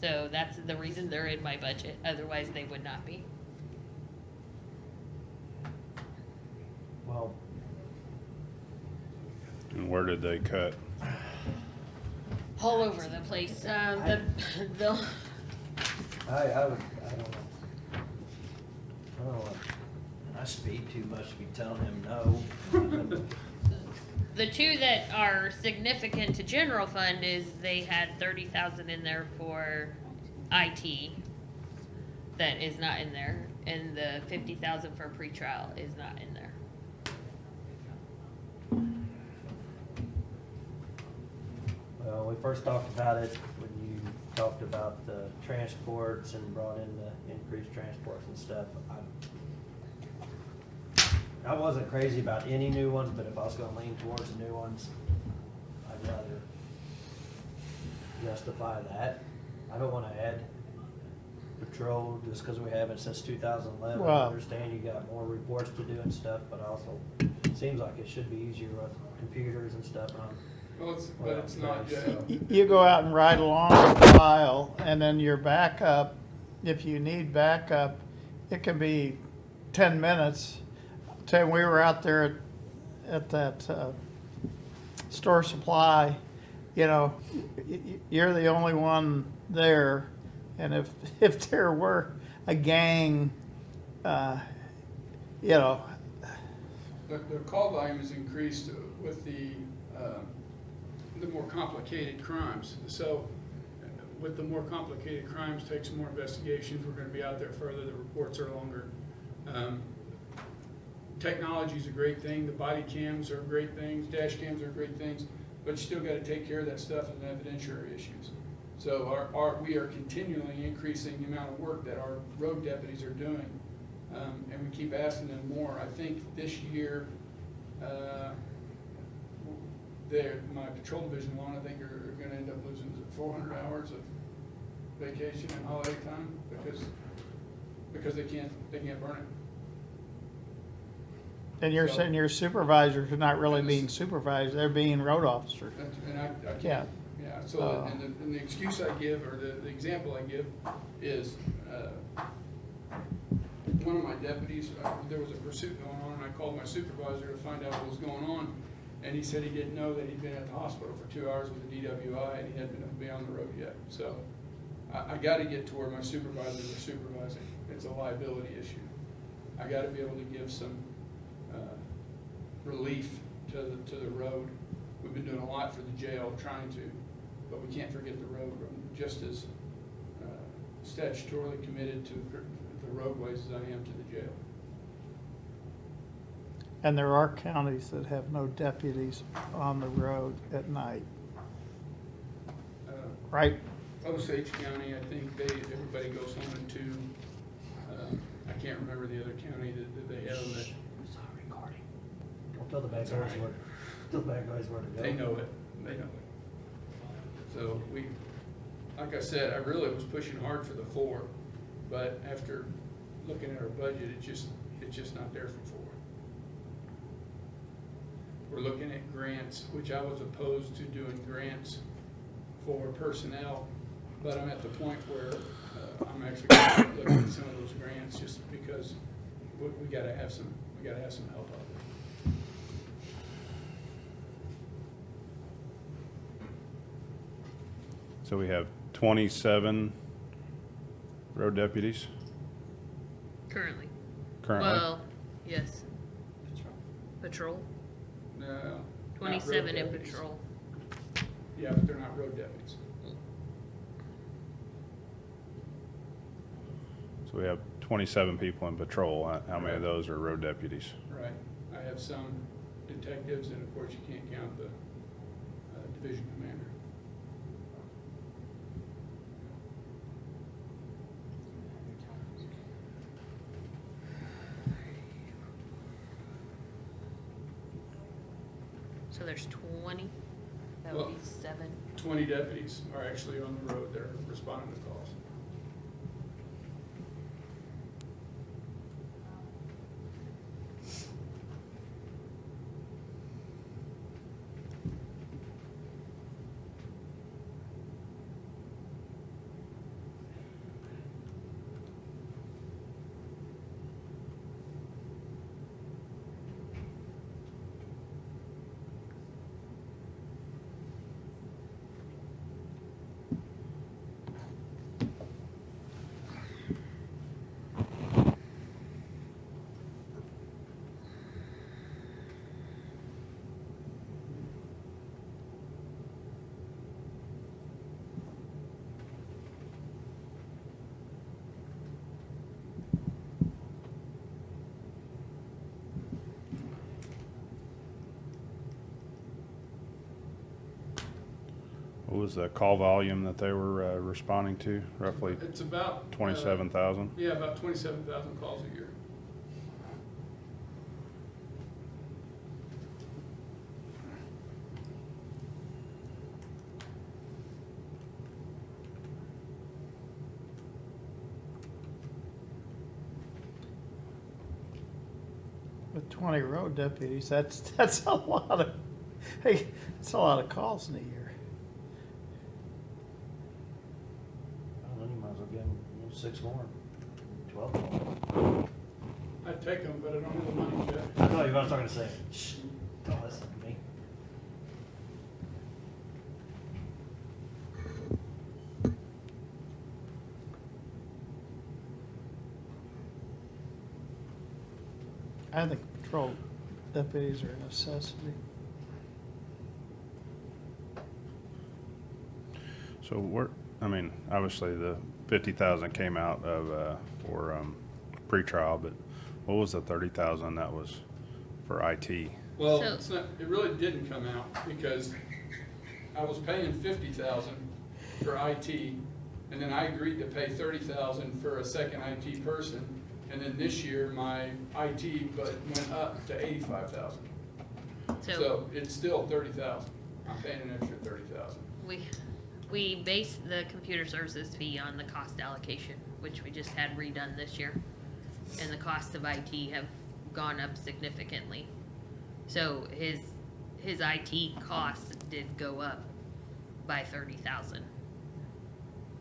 So that's the reason they're in my budget, otherwise they would not be. Well, And where did they cut? All over the place, the I don't know. I don't know. I speak too much to be telling him no. The 2 that are significant to general fund is they had 30,000 in there for IT. That is not in there, and the 50,000 for pretrial is not in there. Well, we first talked about it when you talked about the transports and brought in the increased transports and stuff. I wasn't crazy about any new ones, but if I was gonna lean towards the new ones, I'd rather justify that. I don't wanna add patrol just because we haven't since 2011. I Well- understand you got more reports to do and stuff, but also it seems like it should be easier with computers and stuff. And Well, but it's not yet. You go out and ride along the file, and then your backup, if you need backup, it can be 10 minutes. Tell you, we were out there at that store supply, you know, you're the only one there, and if there were a gang, you know. The call volume has increased with the more complicated crimes. So with the more complicated crimes, takes more investigations. We're gonna be out there further. The reports are longer. Technology's a great thing. The body cams are great things. Dash cams are great things, but you still gotta take care of that stuff and evidentiary issues. So we are continually increasing the amount of work that our road deputies are doing. And we keep asking them more. I think this year, my patrol division alone, I think are gonna end up losing 400 hours of vacation and holiday time because they can't burn it. And you're So- saying your supervisors are not really being supervised, they're being road officers. And I can't. Yeah. Yeah, so, and the excuse I give, or the example I give is, one of my deputies, there was a pursuit going on, and I called my supervisor to find out what was going on, and he said he didn't know that he'd been at the hospital for 2 hours with a DWI, and he hadn't been on the road yet. So, I gotta get to where my supervisors are supervising. It's a liability issue. I gotta be able to give some, relief to the road. We've been doing a lot for the jail, trying to, but we can't forget the road. I'm just as statutorily committed to the roadways as I am to the jail. And there are counties that have no deputies on the road at night, right? Osage County, I think everybody goes home at 2. I can't remember the other county that they have them at. Don't tell the bad guys where, tell the bad guys where to go. They know it, they know it. So we, like I said, I really was pushing hard for the 4, but after looking at our budget, it's just not there for 4. We're looking at grants, which I was opposed to doing grants for personnel, but I'm at the point where I'm actually going to start looking at some of those grants just because we gotta have some help out there. So we have 27 road deputies Currently. currently. Well, yes. Patrol? No. not road 27 in deputies. patrol. Yeah, but they're not road deputies. So we have 27 people in patrol. How many of those are road deputies? Right. I have some detectives, and of course, you can't count the division commander. So there's 20? That Well, would be 7. 20 deputies are actually on the road. They're responding to calls. What was the call volume that they were responding to? Roughly It's about 27,000? Yeah, about 27,000 calls a year. With 20 road deputies, that's a lot of, hey, that's a lot of calls in a year. Well, then you might as well give them 6 more, 12 more. I'd take them, but I don't have the money yet. I thought you were talking to say, shh, don't listen to me. I think patrol deputies are a necessity. So we're, I mean, obviously the 50,000 came out of, for, pretrial, but what was the 30,000 that was for IT? Well, So- it's not, it really didn't come out because I was paying 50,000 for IT, and then I agreed to pay 30,000 for a second IT person, and then this year my IT but went up to 85,000. So it's still 30,000. I'm paying an extra 30,000. We base the computer services fee on the cost allocation, which we just had redone this year. And the cost of IT have gone up significantly. So his IT costs did go up by 30,000.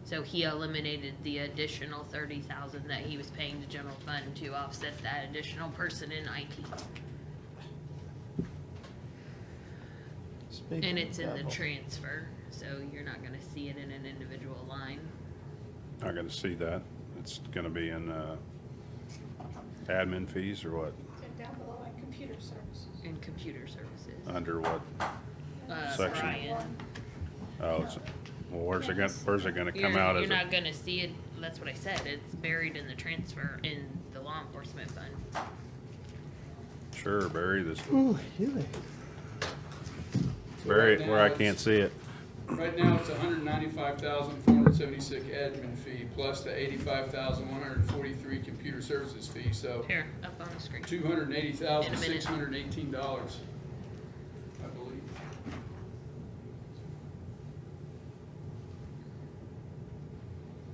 So he eliminated the additional 30,000 that he was paying the general fund to offset that additional person in IT. Speaking And of it's in the devil. transfer, so you're not gonna see it in an individual line. Not gonna see that. It's gonna be in, admin fees or what? And down below, like computer services. In computer services. Under what? section? Brian. Oh, it's, well, where's it gonna come out You're as not a, gonna see it, that's what I said, it's buried in the transfer in the law enforcement fund. sure, bury this, Ooh, you bury it right where now I can't see it. Right now, it's $195,476 admin fee plus the $85,143 computer services fee, so Here, up on the screen. $280,618, I believe.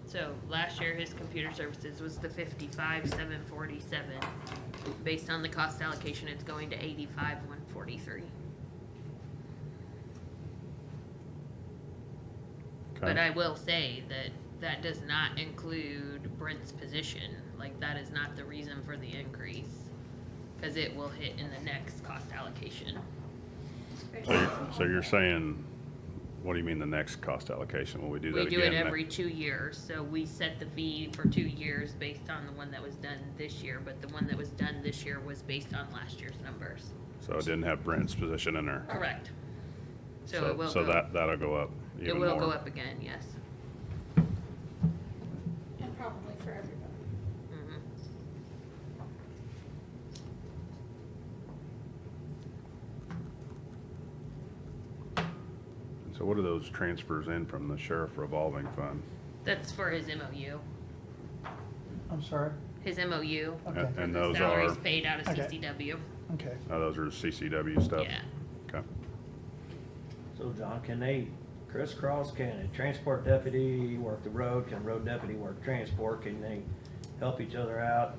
So last year, his computer services was the 55,747. Based on the cost allocation, it's going to 85,143. But I will say that that does not include Brent's position. Like, that is not the reason for the increase, because it will hit in the next cost allocation. So you're saying, what do you mean the next cost allocation? Will we do that We again? do it every 2 years, so we set the fee for 2 years based on the one that was done this year, but the one that was done this year was based on last year's numbers. So it didn't have Brent's position in there? Correct. So it will So go, that'll go up it even will go more. up again, yes. And probably for everybody. Mhm. So what are those transfers in from the sheriff revolving fund? That's for his MOU. I'm sorry? His MOU. Okay. And The those salaries are, paid out of Okay. CCW. Okay. those are CCW stuff? Yeah. Okay. So John, can they crisscross? Can a transport deputy work the road? Can a road deputy work transport? Can they help each other out?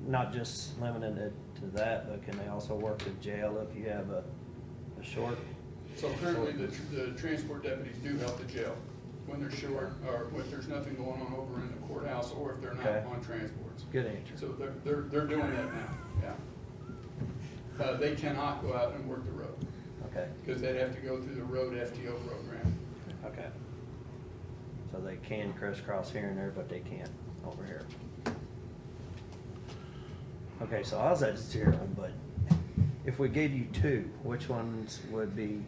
Not just limited it to that, but can they also work the jail if you have a short? So currently, the transport deputies do help the jail when they're short, or when there's nothing going on over in the courthouse, or if they're not Okay. on transports. Good answer. So they're doing that now, yeah. They cannot go out and work the road, Okay, because they'd have to go through the road FTO program. okay. So they can crisscross here and there, but they can't over here. Okay, so I was at 0, but if we gave you 2, which ones would be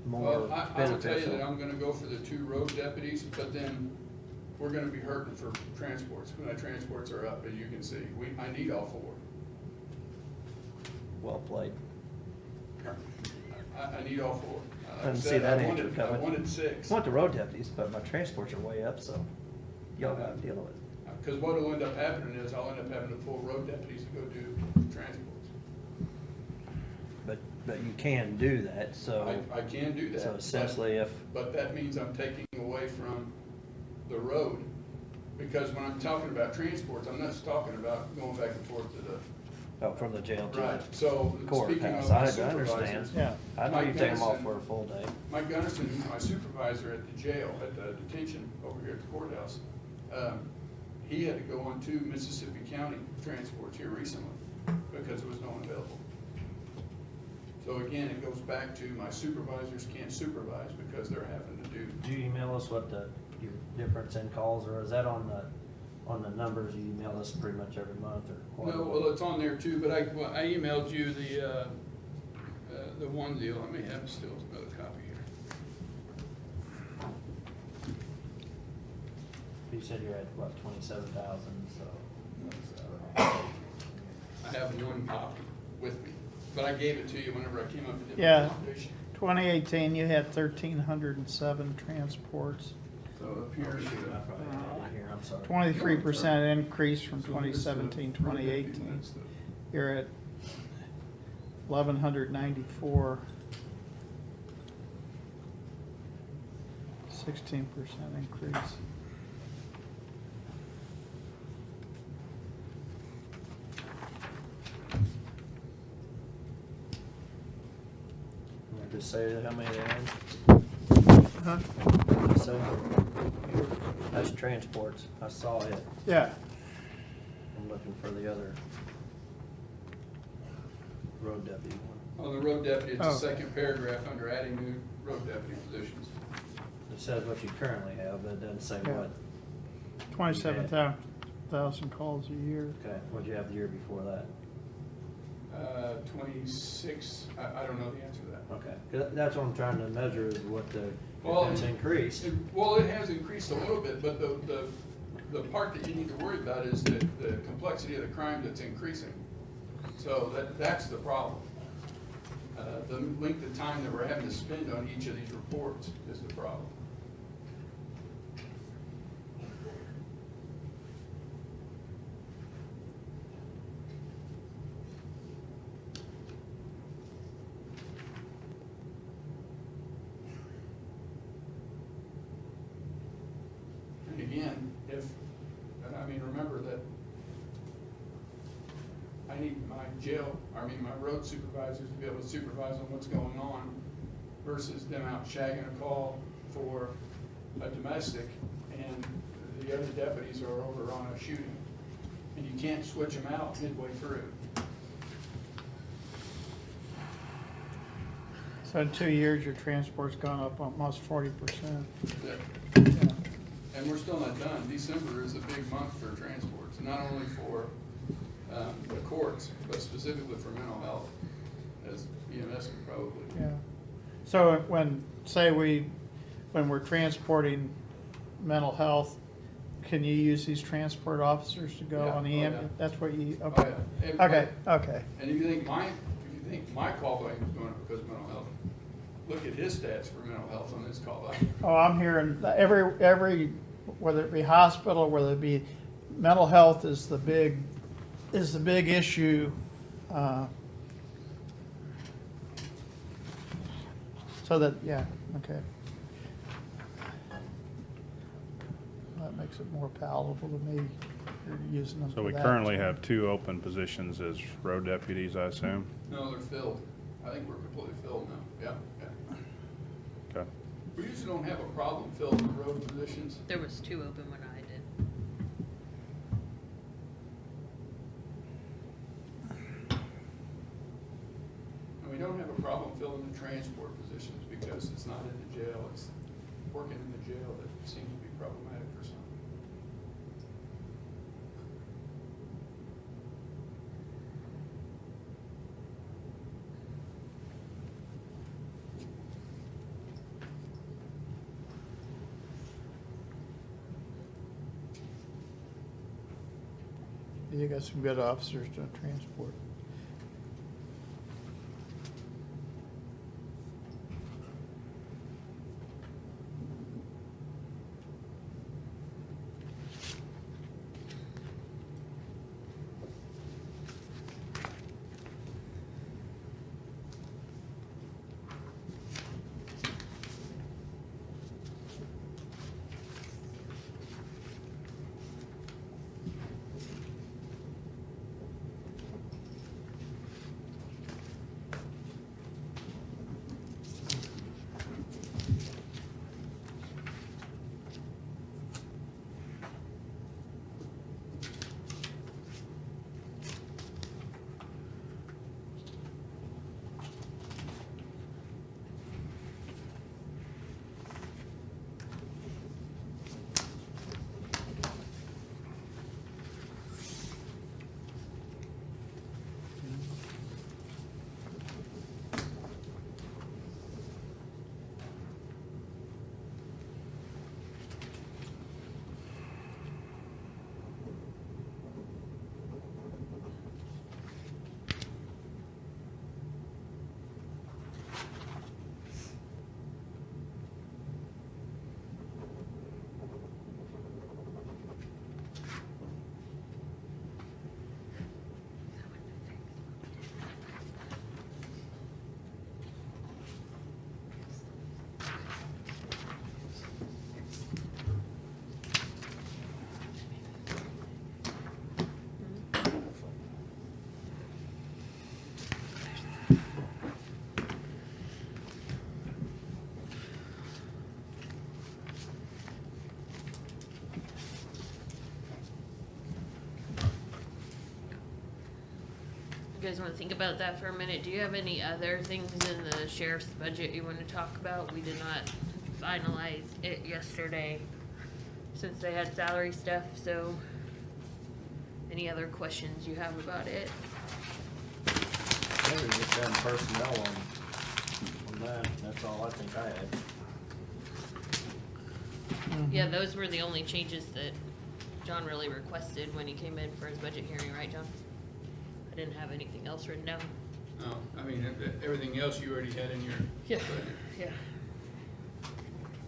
more Well, I will tell you that beneficial? I'm gonna go for the 2 road deputies, but then we're gonna be hurting for transports. When our transports are up, as you can see, I need all 4. Well played. I need all 4. I didn't see that answer I coming. wanted 6. I want the road deputies, but my transports are way up, so y'all gotta deal with it. Because what will end up happening is I'll end up having to pull road deputies to go do transports. But you can do that, so. I can do that. So essentially if, But that means I'm taking away from the road, because when I'm talking about transports, I'm not just talking about going back and forth to the, from the jail to right, so speaking courthouse, of my I understand. supervisors. Yeah. I know you Mike take them off Dennison- for a full day. Mike Gunnison, who's my supervisor at the jail, at the detention over here at the courthouse, he had to go on 2 Mississippi County transports here recently because there was no one available. So again, it goes back to my supervisors can't supervise because they're having to do. Did you email us what your difference in calls, or is that on the numbers you email us pretty much every month or quarterly? No, well, it's on there too, but I emailed you the one deal. I may have still another copy here. You said you're at, what, 27,000, so. I have one copy with me, but I gave it to you whenever I came up with the Yeah. presentation. 2018, you had 1,307 transports. So up here, I probably had it here, I'm sorry. 23% increase from 2017, 2018. You're at 1,194. 16% increase. Just say how many they had? Huh? Just say. That's transports, I saw it. Yeah. I'm looking for the other road deputy one. on the road deputy, it's Oh. the second paragraph under adding new road deputy positions. It says what you currently have, but it doesn't say Yeah. what. 27,000 calls a year. Okay, what'd you have the year before that? 26, I don't know the answer to that. Okay, 'cause that's what I'm trying to measure is what the, Well, if it's increased. Well, it has increased a little bit, but the part that you need to worry about is the complexity of the crime that's increasing. So that's the problem. The length of time that we're having to spend on each of these reports is the problem. And again, and I mean, remember that I need my road supervisors to be able to supervise on what's going on versus them out shagging a call for a domestic and the other deputies are over on a shooting. And you can't switch them out midway through. So in 2 years, your transport's gone up almost 40%. And we're still not done. December is a big month for transports, not only for the courts, but specifically for mental health, as EMS could probably. Yeah. So when we're transporting mental health, can you use these transport officers to go Yeah. on the Oh, ambulance? yeah. That's what you, Oh, okay. yeah. And- Okay. And if you think my call volume is going up because of mental health, look at his stats for mental health on his call volume. Oh, I'm hearing that every, whether it be hospital, whether it be mental health is the big issue. So that, yeah, okay. That makes it more palatable to me. You're using them So for we that. currently have 2 open positions as road deputies, I assume? No, they're filled. I think we're completely filled now. Yeah. Okay. We usually don't have a problem filling the road positions. There was 2 open when I did. And we don't have a problem filling the transport positions because it's not in the jail, it's working in the jail that seems to be problematic for some. You got some good officers doing transport. You guys wanna think about that for a minute? Do you have any other things in the sheriff's budget you wanna talk about? We did not finalize it yesterday since they had salary stuff, so any other questions you have about it? Maybe just done personnel on that, that's all I think I had. Yeah, those were the only changes that John really requested when he came in for his budget hearing, right, John? I didn't have anything else written down. No, I mean, everything else you already had in your Yeah. budget. Yeah.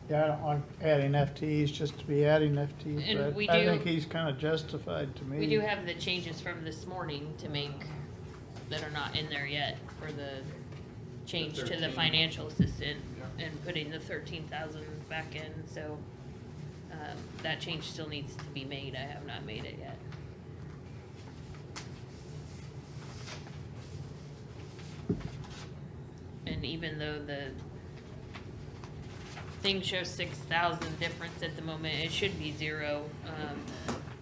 Yeah, I don't want adding FTEs just to be adding And FTEs, we but I do- think he's kind of justified to me. We do have the changes from this morning to make that are not in there yet for the change to the 13. financial assistant Yeah. and putting the 13,000 back in, so, that change still needs to be made. I have not made it yet. And even though the thing shows 6,000 difference at the moment, it should be 0.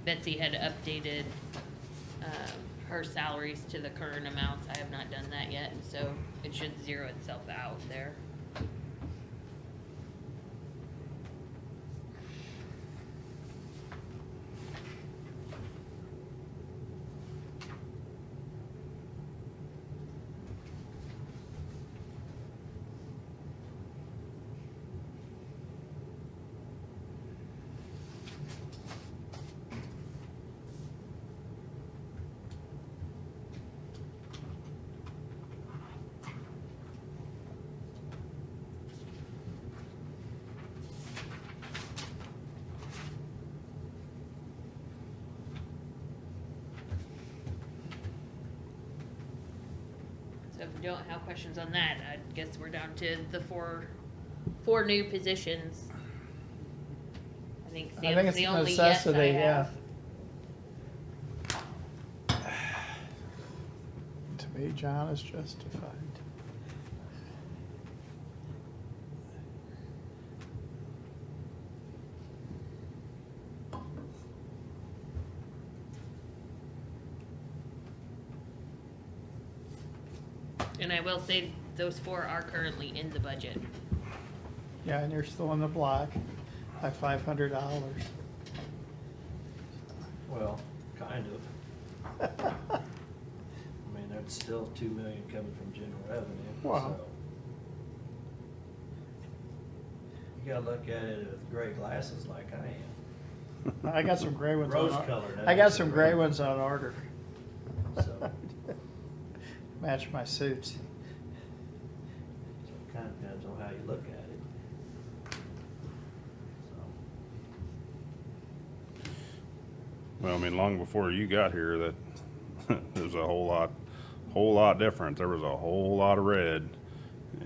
Betsy had updated, her salaries to the current amounts. I have not done that yet, and so it should zero itself out there. So if you don't have questions on that, I guess we're down to the four new positions. I think I think Sam's it's the a only yes I necessity, yeah. have. To me, John is justified. And I will say, those 4 are currently in the budget. Yeah, and you're still in the black by $500. Well, kind of. I mean, that's still 2 million coming from general revenue. Wow. So you gotta look at it with gray glasses like I am. I got some gray ones. Rose on, colored, I got that's some the gray red. ones on order. So Match my suits. it kind of depends on how you look at it. So. Well, I mean, long before you got here, that there was a whole lot different. There was a whole lot of red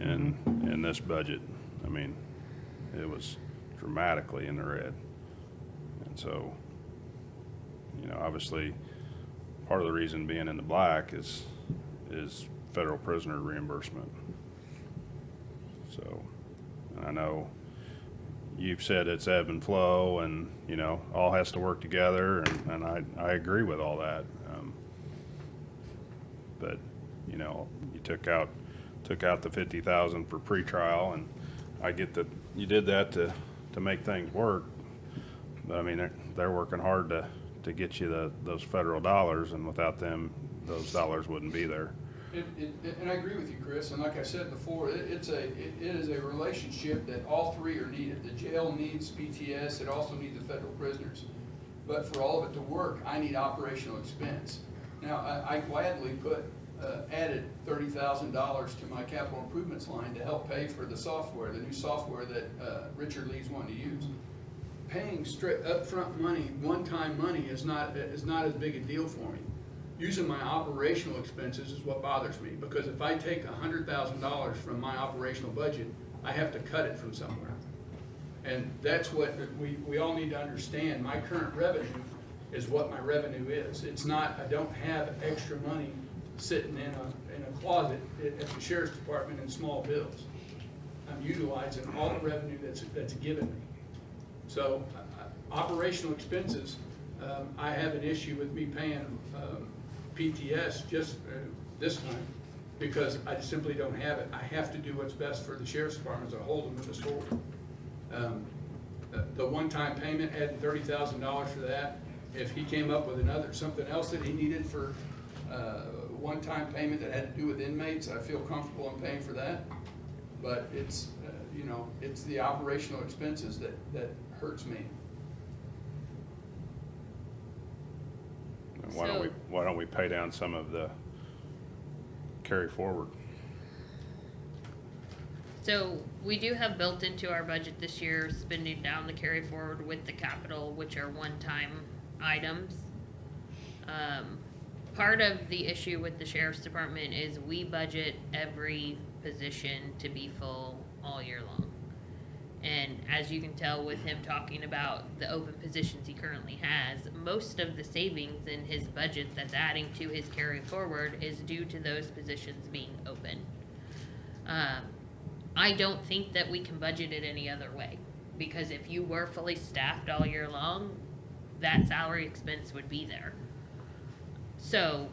in this budget. I mean, it was dramatically in the red. And so, you know, obviously, part of the reason being in the black is federal prisoner reimbursement. So, and I know you've said it's ebb and flow and, you know, all has to work together, and I agree with all that. But, you know, you took out the 50,000 for pretrial, and I get that you did that to make things work. But I mean, they're working hard to get you those federal dollars, and without them, those dollars wouldn't be there. And I agree with you, Chris, and like I said before, it is a relationship that all 3 are needed. The jail needs PTS, it also needs the federal prisoners. But for all of it to work, I need operational expense. Now, I gladly added $30,000 to my capital improvements line to help pay for the software, the new software that Richard Lee's wanting to use. Paying straight upfront money, one-time money, is not as big a deal for me. Using my operational expenses is what bothers me, because if I take $100,000 from my operational budget, I have to cut it from somewhere. And that's what we all need to understand. My current revenue is what my revenue is. It's not, I don't have extra money sitting in a closet at the sheriff's department in small bills. I'm utilizing all the revenue that's given me. So operational expenses, I have an issue with me paying PTS just this time, because I simply don't have it. I have to do what's best for the sheriff's department as a whole to move us forward. The one-time payment, adding $30,000 for that. If he came up with something else that he needed for one-time payment that had to do with inmates, I feel comfortable in paying for that. But it's, you know, it's the operational expenses that hurts me. And why don't we pay down some of the carry forward. So we do have built into our budget this year, spending down the carry forward with the capital, which are one-time items. Part of the issue with the sheriff's department is we budget every position to be full all year long. And as you can tell with him talking about the open positions he currently has, most of the savings in his budget that's adding to his carry forward is due to those positions being open. I don't think that we can budget it any other way, because if you were fully staffed all year long, that salary expense would be there. So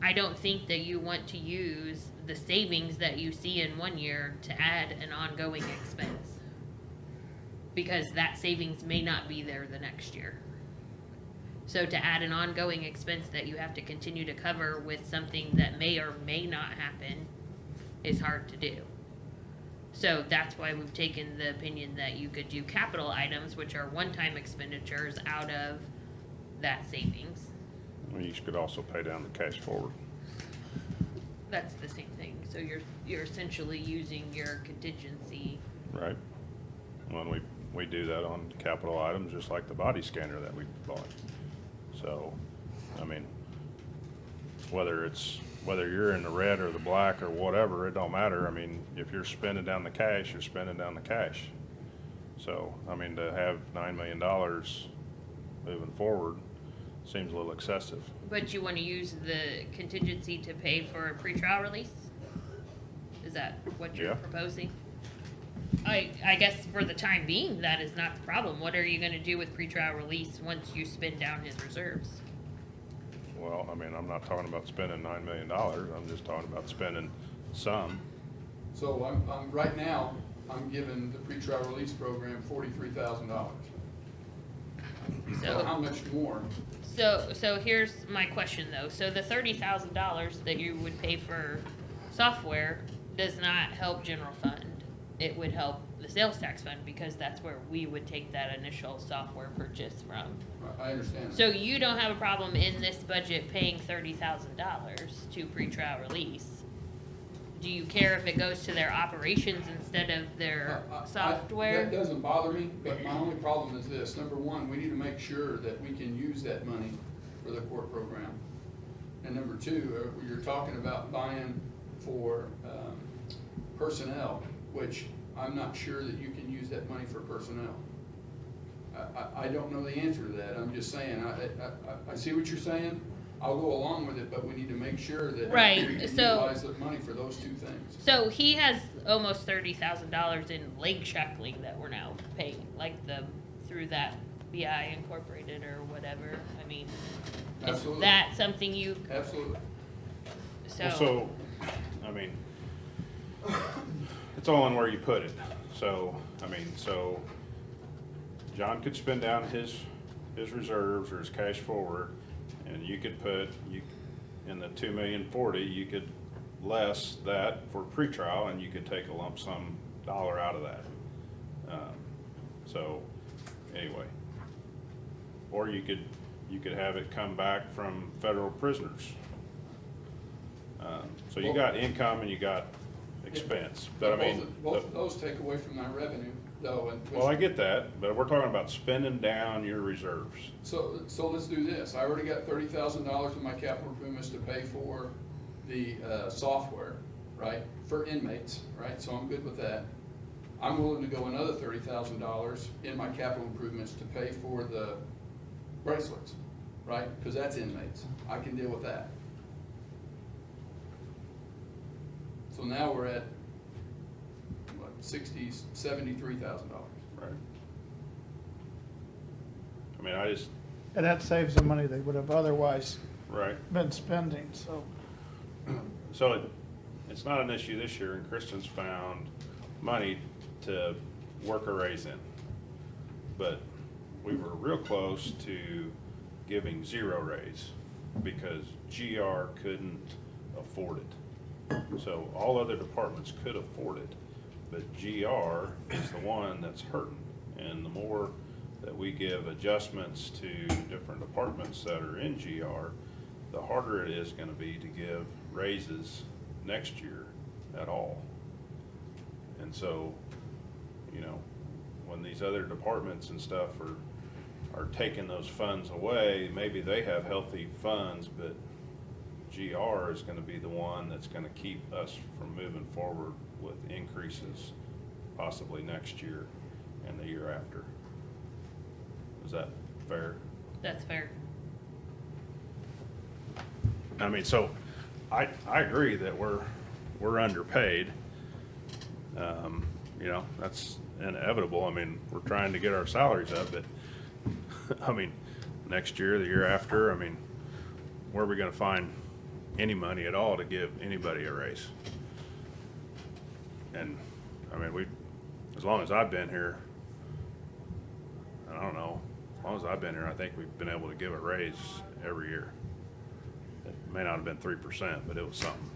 I don't think that you want to use the savings that you see in one year to add an ongoing expense, because that savings may not be there the next year. So to add an ongoing expense that you have to continue to cover with something that may or may not happen is hard to do. So that's why we've taken the opinion that you could do capital items, which are one-time expenditures, out of that savings. Well, you could also pay down the cash forward. That's the same thing. So you're essentially using your contingency. Right. Well, we do that on capital items, just like the body scanner that we bought. So, I mean, whether you're in the red or the black or whatever, it don't matter. I mean, if you're spending down the cash, you're spending down the cash. So, I mean, to have $9 million moving forward seems a little excessive. But you want to use the contingency to pay for a pretrial release? Is that what you're proposing? I guess for the time being, that is not the problem. What are you going to do with pretrial release once you spend down his reserves? Well, I mean, I'm not talking about spending $9 million. I'm just talking about spending some. So I'm right now, I'm giving the pretrial release program $43,000. So how much more? So here's my question though. So the $30,000 that you would pay for software does not help general fund. It would help the sales tax fund, because that's where we would take that initial software purchase from. I understand. So you don't have a problem in this budget paying $30,000 to pretrial release. Do you care if it goes to their operations instead of their software? That doesn't bother me, but my only problem is this. Number one, we need to make sure that we can use that money for the court program. And number two, you're talking about buying for personnel, which I'm not sure that you can use that money for personnel. I don't know the answer to that. I'm just saying, I see what you're saying. I'll go along with it, but we need to make sure that we can utilize the money for those two things. So he has almost $30,000 in leg shackling that we're now paying, like through that BI Incorporated or whatever. I mean, Absolutely. Is that something you? Absolutely. So, I mean, it's all in where you put it. So, I mean, so John could spend down his reserves or his cash forward, and you could put in the $2,040,000, you could less that for pretrial, and you could take a lump sum dollar out of that. So anyway, or you could have it come back from federal prisoners. So you got income and you got expense, but I mean, both of those take away from my revenue, though. Well, I get that, but we're talking about spending down your reserves. So let's do this. I already got $30,000 in my capital improvements to pay for the software, right, for inmates, right? So I'm good with that. I'm willing to go another $30,000 in my capital improvements to pay for the bracelets, right? Because that's inmates. I can deal with that. So now we're at what, $73,000. Right. I mean, And that saves the money they would have otherwise been spending, so. So it's not an issue this year, and Kristen's found money to work a raise in. But we were real close to giving zero raise because GR couldn't afford it. So all other departments could afford it, but GR is the one that's hurting. And the more that we give adjustments to different departments that are in GR, the harder it is gonna be to give raises next year at all. And so, you know, when these other departments and stuff are taking those funds away, maybe they have healthy funds, but GR is gonna be the one that's gonna keep us from moving forward with increases possibly next year and the year after. Is that fair? That's fair. I mean, so I agree that we're underpaid. You know, that's inevitable. I mean, we're trying to get our salaries up, but I mean, next year, the year after, I mean, where are we gonna find any money at all to give anybody a raise? And, I mean, as long as I've been here, I don't know, as long as I've been here, I think we've been able to give a raise every year. It may not have been 3%, but it was something.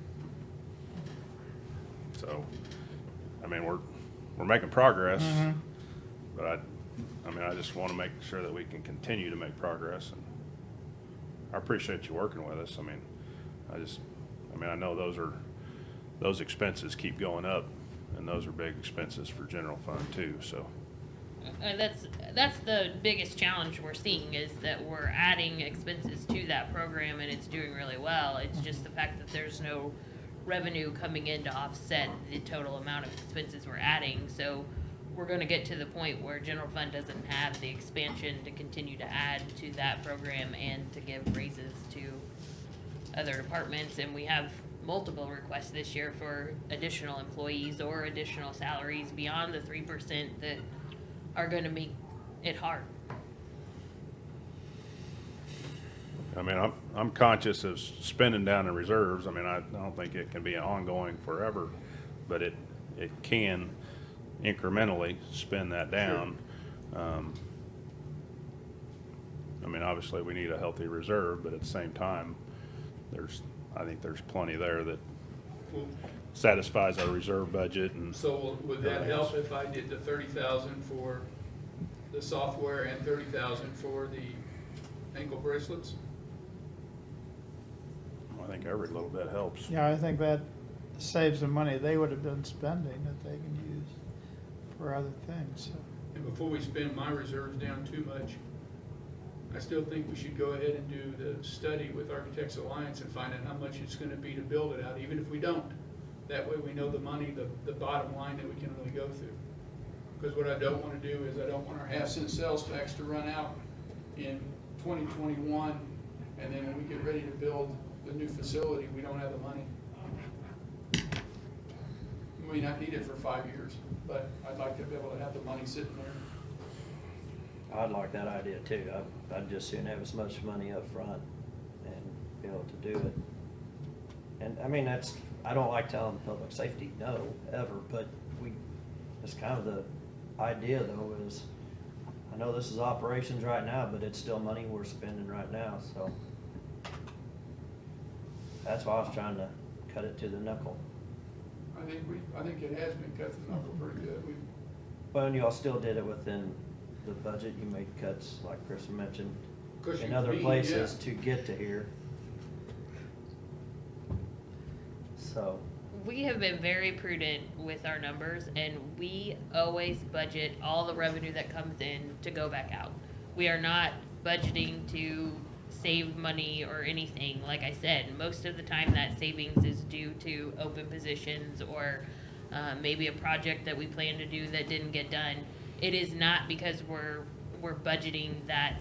So, I mean, we're making progress, but I mean, I just want to make sure that we can continue to make progress, and I appreciate you working with us. I mean, I know those expenses keep going up, and those are big expenses for general fund too, so. That's the biggest challenge we're seeing, is that we're adding expenses to that program and it's doing really well. It's just the fact that there's no revenue coming in to offset the total amount of expenses we're adding. So we're going to get to the point where general fund doesn't have the expansion to continue to add to that program and to give raises to other departments. And we have multiple requests this year for additional employees or additional salaries beyond the 3% that are going to make it hard. I mean, I'm conscious of spending down the reserves. I mean, I don't think it can be ongoing forever, but it can incrementally spend that down. I mean, obviously we need a healthy reserve, but at the same time, I think there's plenty there that satisfies our reserve budget. And So would that help if I did the 30,000 for the software and 30,000 for the ankle bracelets? I think every little bit helps. Yeah, I think that saves the money they would have been spending that they can use for other things, so. And before we spend my reserves down too much, I still think we should go ahead and do the study with Architects Alliance and find out how much it's gonna be to build it out, even if we don't. That way we know the money, the bottom line that we can really go through. Because what I don't wanna do is I don't want our half-cent sales tax to run out in 2021, and then when we get ready to build the new facility, we don't have the money. We may not need it for 5 years, but I'd like to be able to have the money sitting there. I'd like that idea too. I'd just soon have as much money up front and be able to do it. And I mean, I don't like telling public safety no, ever, but it's kind of the idea though is, I know this is operations right now, but it's still money we're spending right now, so. That's why I was trying to cut it to the knuckle. I think it has been cut to the knuckle pretty good. But y'all still did it within the budget. You made cuts, like Chris mentioned, Cushing in other Bean, places yeah. to get to here. So, We have been very prudent with our numbers, and we always budget all the revenue that comes in to go back out. We are not budgeting to save money or anything. Like I said, most of the time that savings is due to open positions or maybe a project that we planned to do that didn't get done. It is not because we're budgeting that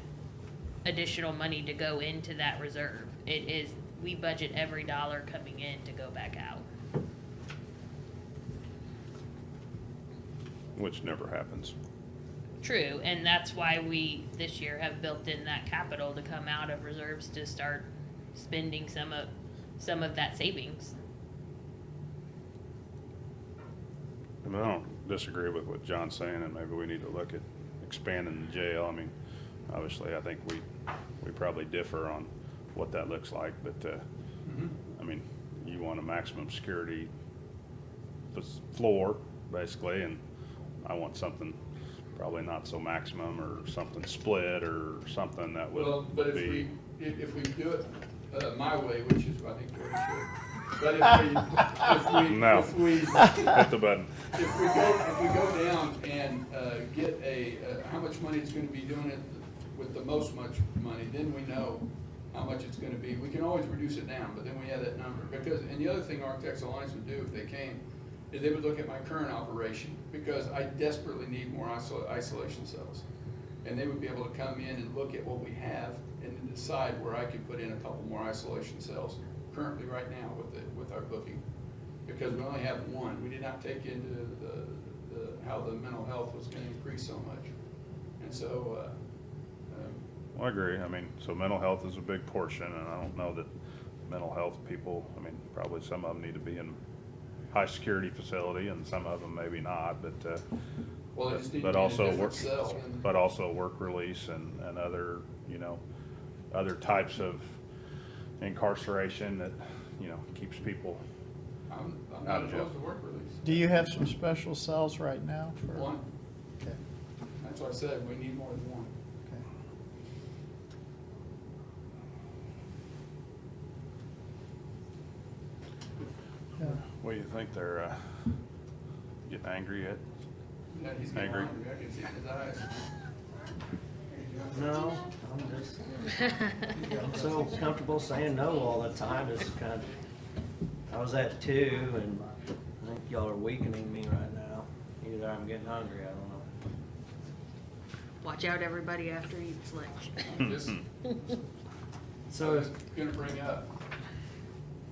additional money to go into that reserve. It is, we budget every dollar coming in to go back out. Which never happens. True, and that's why we this year have built in that capital to come out of reserves to start spending some of that savings. I mean, I don't disagree with what John's saying, and maybe we need to look at expanding the jail. I mean, obviously, I think we probably differ on what that looks like, but I mean, you want a maximum security floor, basically, and I want something probably not so maximum, or something split, or something that would Well, but be. if we do it my way, which is I think what we should, But if No. we Hit the button. if we go down and get how much money it's gonna be doing it with the most much money, then we know how much it's gonna be. We can always reduce it down, but then we have that number. Because, and the other thing Architects Alliance would do if they came, is they would look at my current operation, because I desperately need more isolation cells. And they would be able to come in and look at what we have and then decide where I could put in a couple more isolation cells currently right now with our booking. Because we only have one. We did not take into how the mental health was gonna increase so much. And so, Well, I agree. I mean, so mental health is a big portion, and I don't know that mental health people, I mean, probably some of them need to be in high security facility and some of them maybe not, but, well, they just need to but be in a also different work, cell. but also work release and other, you know, other types of incarceration that, you know, keeps people I'm out not of jail. opposed to work release. Do you have some special cells right now for? One. Okay. That's what I said, we need more than one. Okay. Yeah. What do you think? They're getting angry yet? Yeah, he's getting Angry. hungry, I can see it in his eyes. No, I'm just, I'm so comfortable saying no all the time, it's kind of, I was at 2, and I think y'all are weakening me right now. Either I'm getting hungry, I don't know. Watch out, everybody, after he eats lunch. Just, So I was gonna bring up,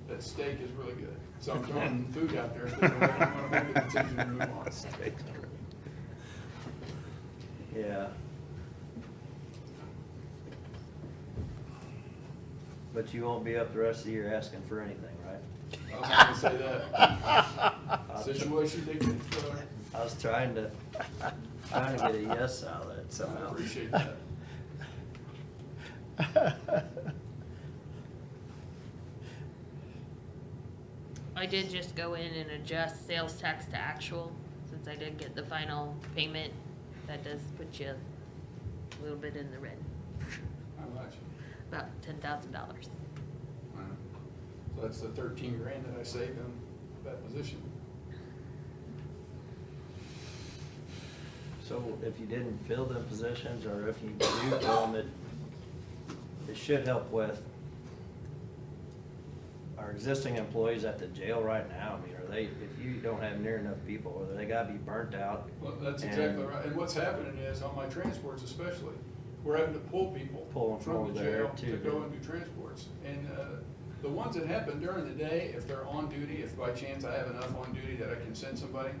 that steak is really good. So I'm throwing food out there, so I don't wanna make a decision to move on. yeah. But you won't be up the rest of the year asking for anything, right? I was gonna say that. Situation dictates, brother. I was trying to get a yes out of it I somehow. appreciate that. I did just go in and adjust sales tax to actual, since I did get the final payment. That does put you a little bit in the red, How much? about $10,000. So that's the 13 grand that I saved on that position. So if you didn't fill the positions, or if you do fill them, it should help with our existing employees at the jail right now. I mean, are they, if you don't have near enough people, or they gotta be burnt out? Well, that's And- exactly right. And what's happening is, on my transports especially, we're having to pull people Pull them from from the over there, jail to too. go and do transports. And the ones that happen during the day, if they're on duty, if by chance I have enough on duty that I can send somebody,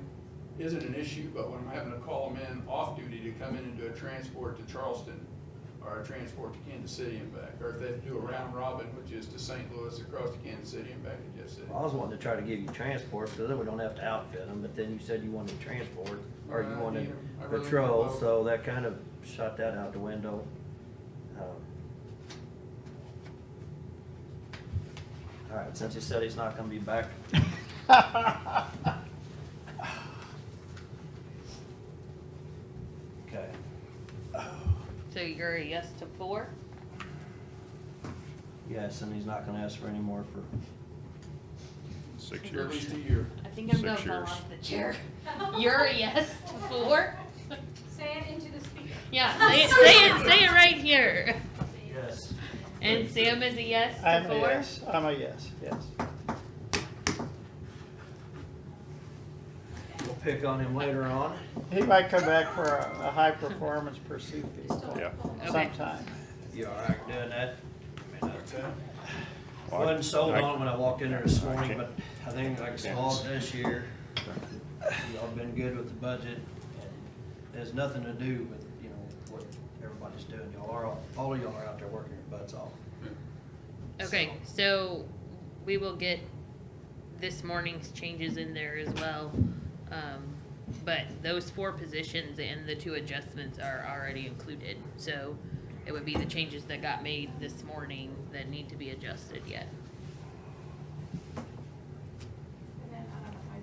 isn't an issue. But when I'm having to call them in off duty to come in and do a transport to Charleston, or a transport to Kansas City and back, or if they have to do a round robin, which is to St. Louis, across to Kansas City and back to Jeff City. I was wanting to try to give you transport, so then we don't have to outfit them, but then you said you wanted transport, or you I wanted need 'em. I really need patrol, both. so that kind of shot that out the window. All right, since he said he's not gonna be back. Okay, So you're a yes to 4? yes, and he's not gonna ask for any more for, 6 For at years. least a year. I think I'm 6 gonna fall years. off the chair. You're a yes to 4? Say it into the speaker. Yeah, say it right here. yes. And Sam is a yes to I'm a 4? yes, I'm a yes, yes. We'll pick on him later on. He might come back for a high performance pursuit vehicle Yeah. Okay. sometime. You all right doing that? I mean, Well, I- wasn't sold I- on when I walked in there this morning, but I think I can solve it this year. Y'all been good with the budget, and it has nothing to do with, you know, what everybody's doing. Y'all are, all of y'all are out there working your butts off. Okay, so we will get this morning's changes in there as well. But those 4 positions and the 2 adjustments are already included. So it would be the changes that got made this morning that need to be adjusted yet. And then,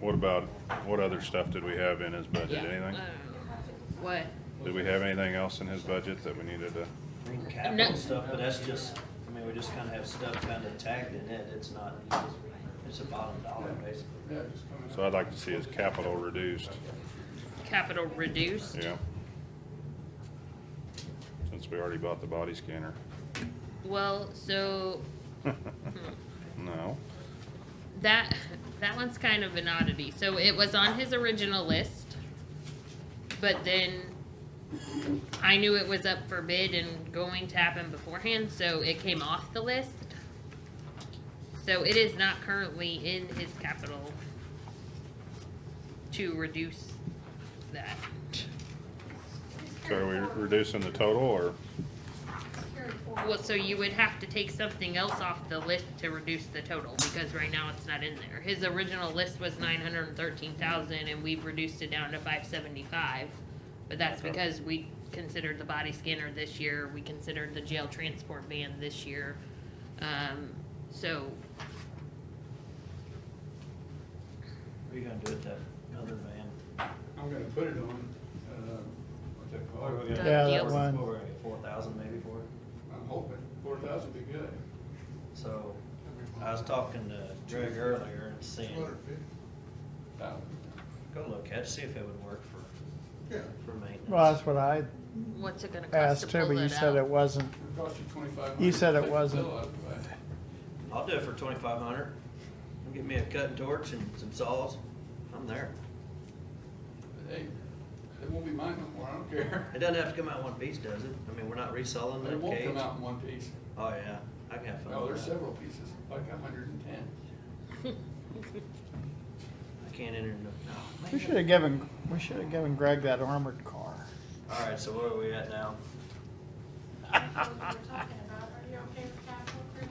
What about, what other stuff did we have in his budget? Yeah. Anything? What? Did we have anything else in his budget that we needed to? I mean, capital stuff, but that's just, I mean, we just kinda have stuff kinda tagged in it. It's not, It's a bottom dollar, basically. Yeah, just coming out. So I'd like to see his capital reduced, Capital reduced. yeah. Since we already bought the body scanner. Well, so No. that one's kind of an oddity. So it was on his original list, but then I knew it was up for bid and going to happen beforehand, so it came off the list. So it is not currently in his capital to reduce that. So are we reducing the total, or? Well, so you would have to take something else off the list to reduce the total, because right now it's not in there. His original list was 913,000 and we've reduced it down to 575. But that's Okay. because we considered the body scanner this year, we considered the jail transport van this year. So, What are you gonna do with that other van? I'm gonna put it on, what's that What are called? we gonna- Yeah, that deals. one. What, we're gonna get 4,000 maybe for it? I'm hoping 4,000 would be good. So, I was talking to Greg earlier and seeing, go look at it, see if it would work for maintenance. Well, that's what I what's it gonna cost asked to too, pull but you it said out? it wasn't. It'll cost you 2,500. You said it Take the wasn't. bill out of it. I'll do it for 2,500. Get me a cutting torch and some saws. I'm there. Hey, it won't be mine no more, I don't care. It doesn't have to come out in one piece, does it? I mean, we're not reselling It the won't cage. come out in one piece. Oh, yeah, I can have fun No, with there's that. several pieces, like 110. I can't enter into, no. We should have given Greg that armored car. All right, so where are we at now? What we're talking about, are you okay with capital, Chris?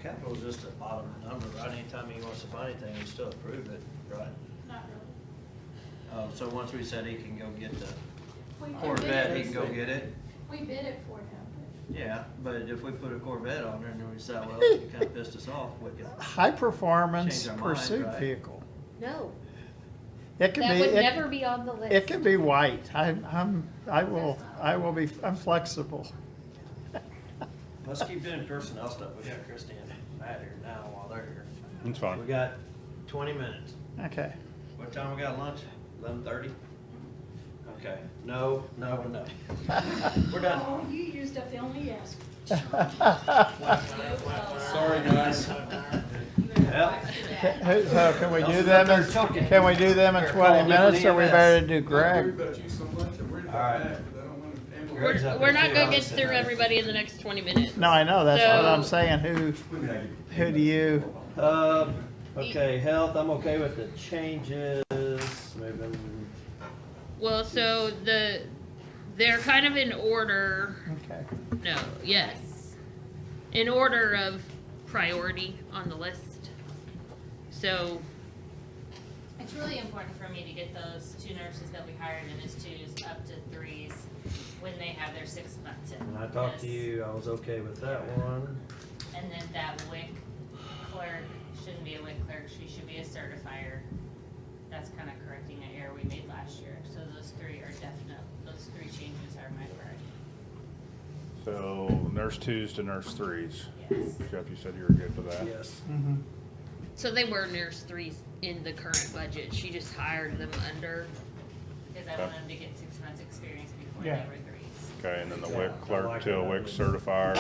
Capital's just a bottom number, right? Anytime he wants to buy anything, we still approve it, right? Not really. So once we said he can go get the We can Corvette, bid he it- can go get it? We bid it for him. Yeah, but if we put a Corvette on there and then we decide, well, it kinda pissed us off, we can. High performance Change our mind, pursuit right? vehicle. No, It can that be. would it- never be on the list. It can be white. I will be, I'm flexible. Let's keep doing personnel stuff. We got Christie and Matt here now while they're here. It's fine. We got 20 minutes. Okay. What time we got lunch? 11:30? Okay. No, no, and no. We're done. Oh, you used up the only yes. Sorry, guys. Yep. So can we do them in 20 minutes, or we better do I'm worried Greg? about you so much, I'm worried All about right. that, because I don't want to amble. Greg's up We're there not too. gonna I'm get sitting through right everybody in the next 20 minutes. No, I know, that's what I'm So- saying. Who do you? Okay, health, I'm okay with the changes, moving. Well, so they're kind of in order. Okay. No, yes. In order of priority on the list. So, It's really important for me to get those 2 nurses that we hired in as 2s up to 3s when they have their 6 months in. When I talked to Because- you, I was okay with that one. And then that WIC clerk shouldn't be a WIC clerk, she should be a certifier. That's kind of correcting an error we made last year. So those 3 are definite, those 3 changes are my priority. So nurse 2s to nurse 3s. Yes. Jeff, you said you were good with that? Yes. so they were nurse 3s in the current budget. She just hired them under. Because I want them to get 6 months experience before Yeah. they were 3s. Okay, and then the Yeah, WIC I clerk like to a that. WIC certifier.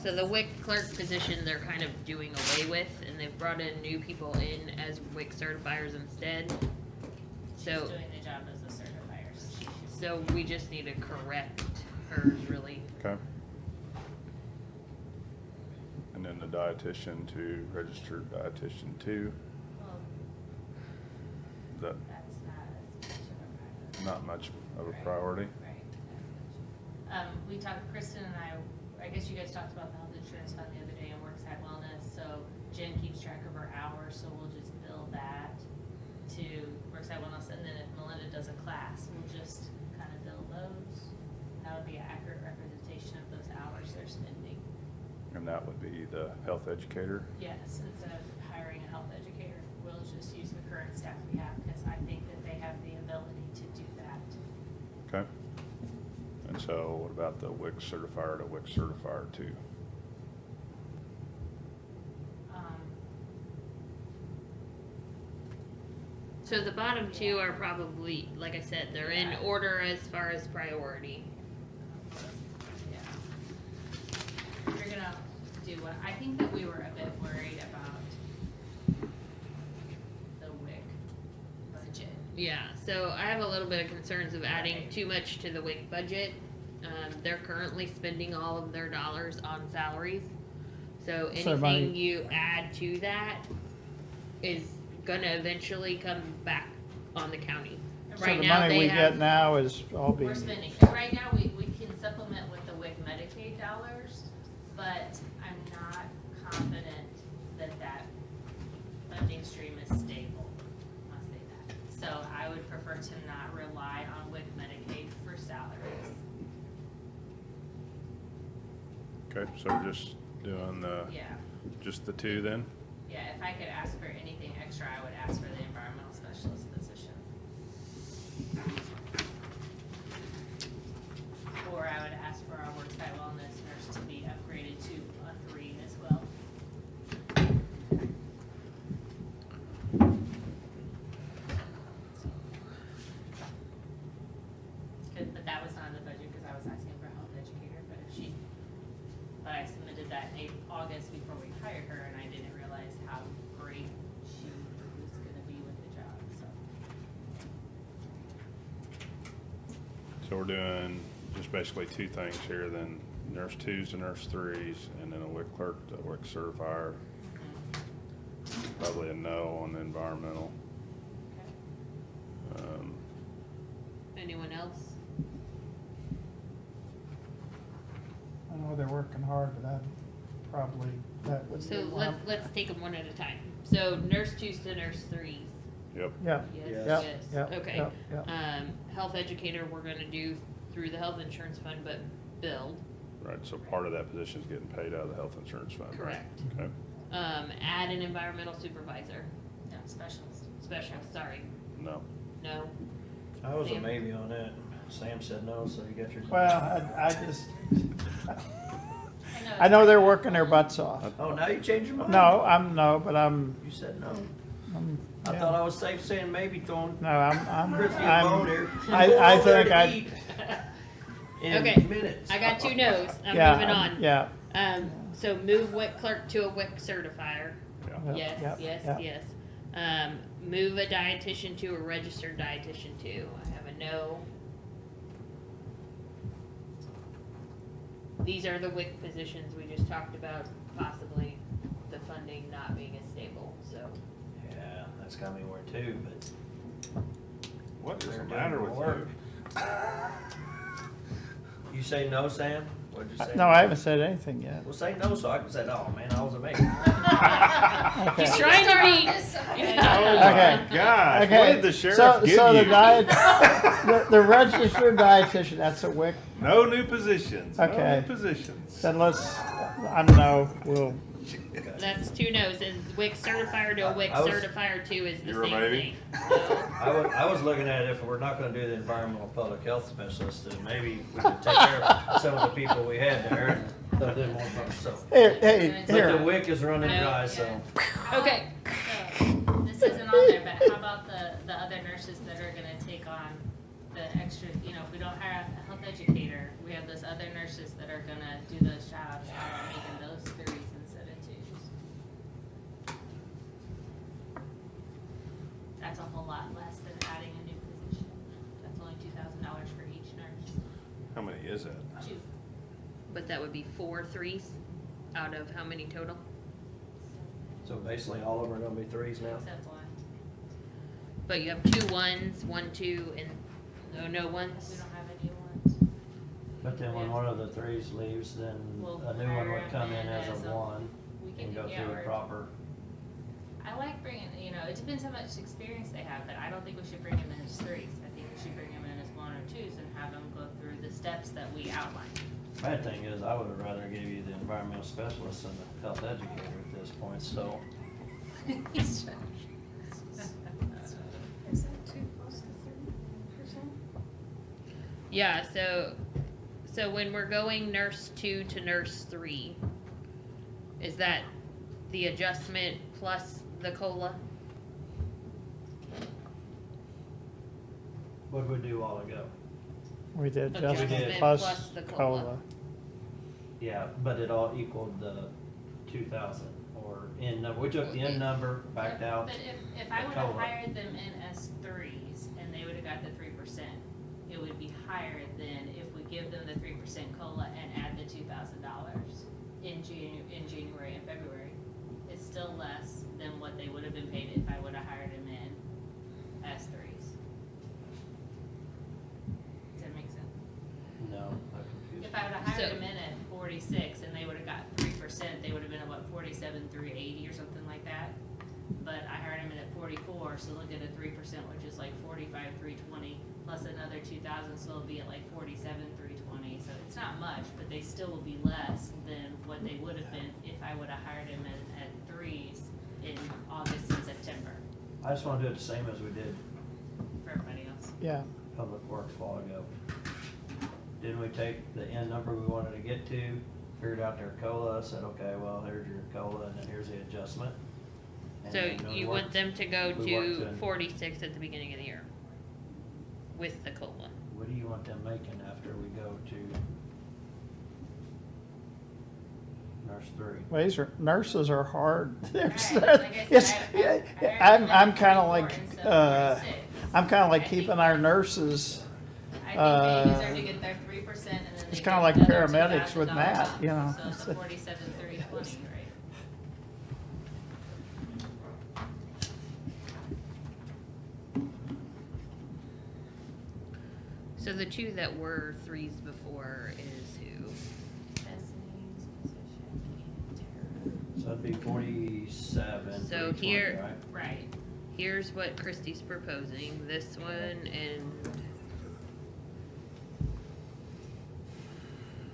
So the WIC clerk position, they're kind of doing away with, and they've brought in new people in as WIC certifiers instead. She's So, doing the job as a certifier, so she should. so we just need to correct hers, really. Okay. And then the dietitian to registered dietitian 2. Well, Is that that's not much of a priority? Right. We talked, Kristen and I guess you guys talked about the health insurance fund the other day and Worksite Wellness, so Jen keeps track of her hours, so we'll just bill that to Worksite Wellness, and then if Melinda does a class, we'll just kind of bill those. That would be an accurate representation of those hours they're spending. And that would be the health educator? Yes, instead of hiring a health educator, we'll just use the current staff we have, because I think that they have the ability to do that. Okay. And so what about the WIC certifier to WIC certifier 2? So the bottom two are probably, like I said, they're in order as far as priority. Yeah. If you're gonna do what, I think that we were a bit worried about the WIC budget. Yeah, so I have a little bit of concerns of adding too much to the WIC budget. They're currently spending all of their dollars on salaries. So So money- anything you add to that is gonna eventually come back on the county. So Right the now, money they we have, get now is all being, We're spending, right now, we can supplement with the WIC Medicaid dollars, but I'm not confident that that funding stream is stable. I'll say that. So I would prefer to not rely on WIC Medicaid for salaries. Okay, so we're just doing the, Yeah, just the two then? yeah, if I could ask for anything extra, I would ask for the environmental specialist position. Or I would ask for our worksite wellness nurse to be upgraded to a 3 as well. But that was not in the budget because I was asking for a health educator, but I submitted that in August before we hired her, and I didn't realize how great she was gonna be with the job, so. So we're doing just basically two things here, then nurse twos to nurse threes, and then a WIC clerk to WIC certifier. Probably a no on the environmental. anyone else? I know they're working hard, but I'd probably, that would be So one. let's take them one at a time. So nurse twos to nurse threes. Yep. Yeah, Yes, Yep, yes, yep, okay. yep, yep. Health educator, we're gonna do through the health insurance fund, but billed. Right, so part of that position is getting paid out of the health insurance fund, right? Correct. Okay. Add an environmental supervisor, No, specialist. specialist, sorry, No. no. I was a Sam? maybe on that. Sam said no, so you got your. Well, I just, I know they're working their butts off. Oh, now you changed your mind? No, but I'm, You said no. I yeah. thought I was safe saying maybe, throwing no, I'm, Christie a bone here. I Go over there think to I, eat in Okay, minutes. I got 2 no's, I'm yeah, moving on. Yeah. So move WIC clerk to a WIC certifier. Yeah. Yes, Yep, yes, yep. yes. Move a dietitian to a registered dietitian too. I have a no. These are the WIC positions we just talked about, possibly the funding not being as stable, so. Yeah, that's got me worried too, but. What is They're the doing matter more with work. you? You say no, Sam? What'd you say? No, I haven't said anything yet. Well, say no so I can say, oh man, I was amazing. Okay. He's trying to be. Oh Okay. my gosh, Okay, what did the sheriff so, give so you? the the registered dietitian, that's a WIC, No new positions, no Okay. new positions. then let's, I don't know, we'll, That's 2 no's, and WIC certifier to a WIC I was- certifier too is the You're a same maybe? thing. So, I was looking at it, if we're not gonna do the environmental public health specialist, then maybe we could take care of some of the people we had there and let them more fun, so. hey, But the here, WIC is running No, dry, yeah. so. okay, So, this isn't on there, but how about the other nurses that are gonna take on the extra, you know, if we don't hire a health educator, we have those other nurses that are gonna do those jobs, how about making those 3s instead of 2s? That's a whole lot less than adding a new position. That's only $2,000 for each nurse. How many is that? 2. but that would be 4 3s out of how many total? So basically, all of them are gonna be 3s now? Except 1. But you have 2 1s, 1 2, and no We 1s. don't have any 1s. But then when one of the 3s leaves, then We'll a new one hire would come in them as a 1 We can and do, go yeah, through a or- proper. I like bringing, you know, it depends how much experience they have, but I don't think we should bring them in as 3s. I think we should bring them in as 1 or 2s and have them go through the steps that we outlined. Bad thing is, I would have rather give you the environmental specialist than the health educator at this point, so. Is that 2 plus the 3%? Yeah, so when we're going nurse 2 to nurse 3, is that the adjustment plus the COLA? What did we do a while ago? We did Adjustment adjustment plus plus the COLA. COLA. Yeah, but it all equaled the 2,000 or end number. We took the end number, backed out. But if I the would have COLA. hired them in as threes and they would have got the 3%, it would be higher than if we give them the 3% COLA and add the $2,000 in January and February. It's still less than what they would have been paid if I would have hired them in as threes. Does that make sense? No, I'm confused. If I would have hired So- them in at 46 and they would have got 3%, they would have been at what, 47,380 or something like that. But I hired them in at 44, so look at a 3%, which is like 45,320 plus another 2,000, so it'll be at like 47,320. So it's not much, but they still will be less than what they would have been if I would have hired them at threes in August and September I just want to do it the same as we did for everybody else. Yeah, Public Works a while ago. Didn't we take the end number we wanted to get to, figured out their COLA, said, okay, well, here's your COLA, and then here's the adjustment? And So then we you worked- want them to go we worked to in- 46 at the beginning of the year with the COLA. What do you want them making after we go to nurse 3? well, these are, nurses are hard. There's- Right, like I it's- said, I hired them I'm at kinda 44 like, instead of 46. I'm kinda like I think- keeping our nurses, I think they deserve to get their 3% and then they it's get kinda like another paramedics with $2,000 Matt, bump. you know. So it's a 47,320, right? So the two that were threes before is who? Bethany's position and So that'd be 47, So 320, here- right? Tara. Right. Here's what Christie's proposing, this one and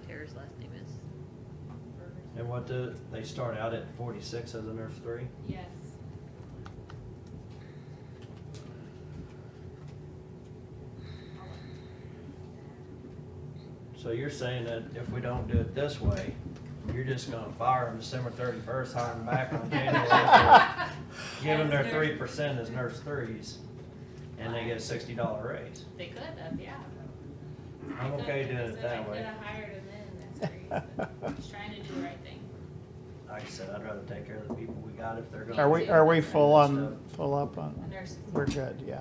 Tara's last name is. And what do, they start out at 46 as a nurse 3? Yes. So you're saying that if we don't do it this way, you're just gonna fire them December 31st, hire them back on January 1st, give them their 3% as nurse 3s, and they get a $60 raise. They could have, yeah. I'm okay doing it that I way. could have hired them in as threes, but just trying to do the right thing. Like I said, I'd rather take care of the people we got if they're gonna. are we full on, Stuff. full up on? The nurses. We're good, yeah,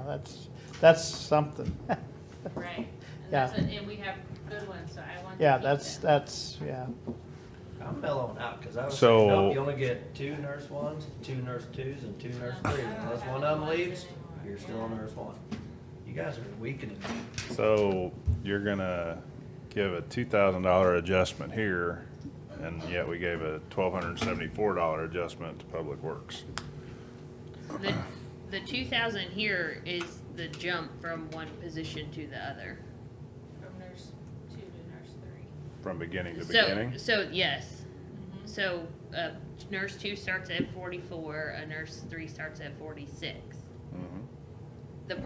that's something. Right. And Yeah. that's what, and we have good ones, so I want to Yeah, keep that's, them. yeah. I'm mellowing out, cause I was So- saying, nope, you only get 2 nurse 1s, 2 nurse 2s, and 2 nurse 3s. Unless one of them leaves, you're still a nurse 1. You guys are weakening me. So you're gonna give a $2,000 adjustment here, and yet we gave a $1,274 adjustment to Public Works. The 2,000 here is the jump from one position to the other. From nurse 2 to nurse 3. From beginning to So, beginning? so yes. So, nurse 2 starts at 44, a nurse 3 starts at 46. Mhm. The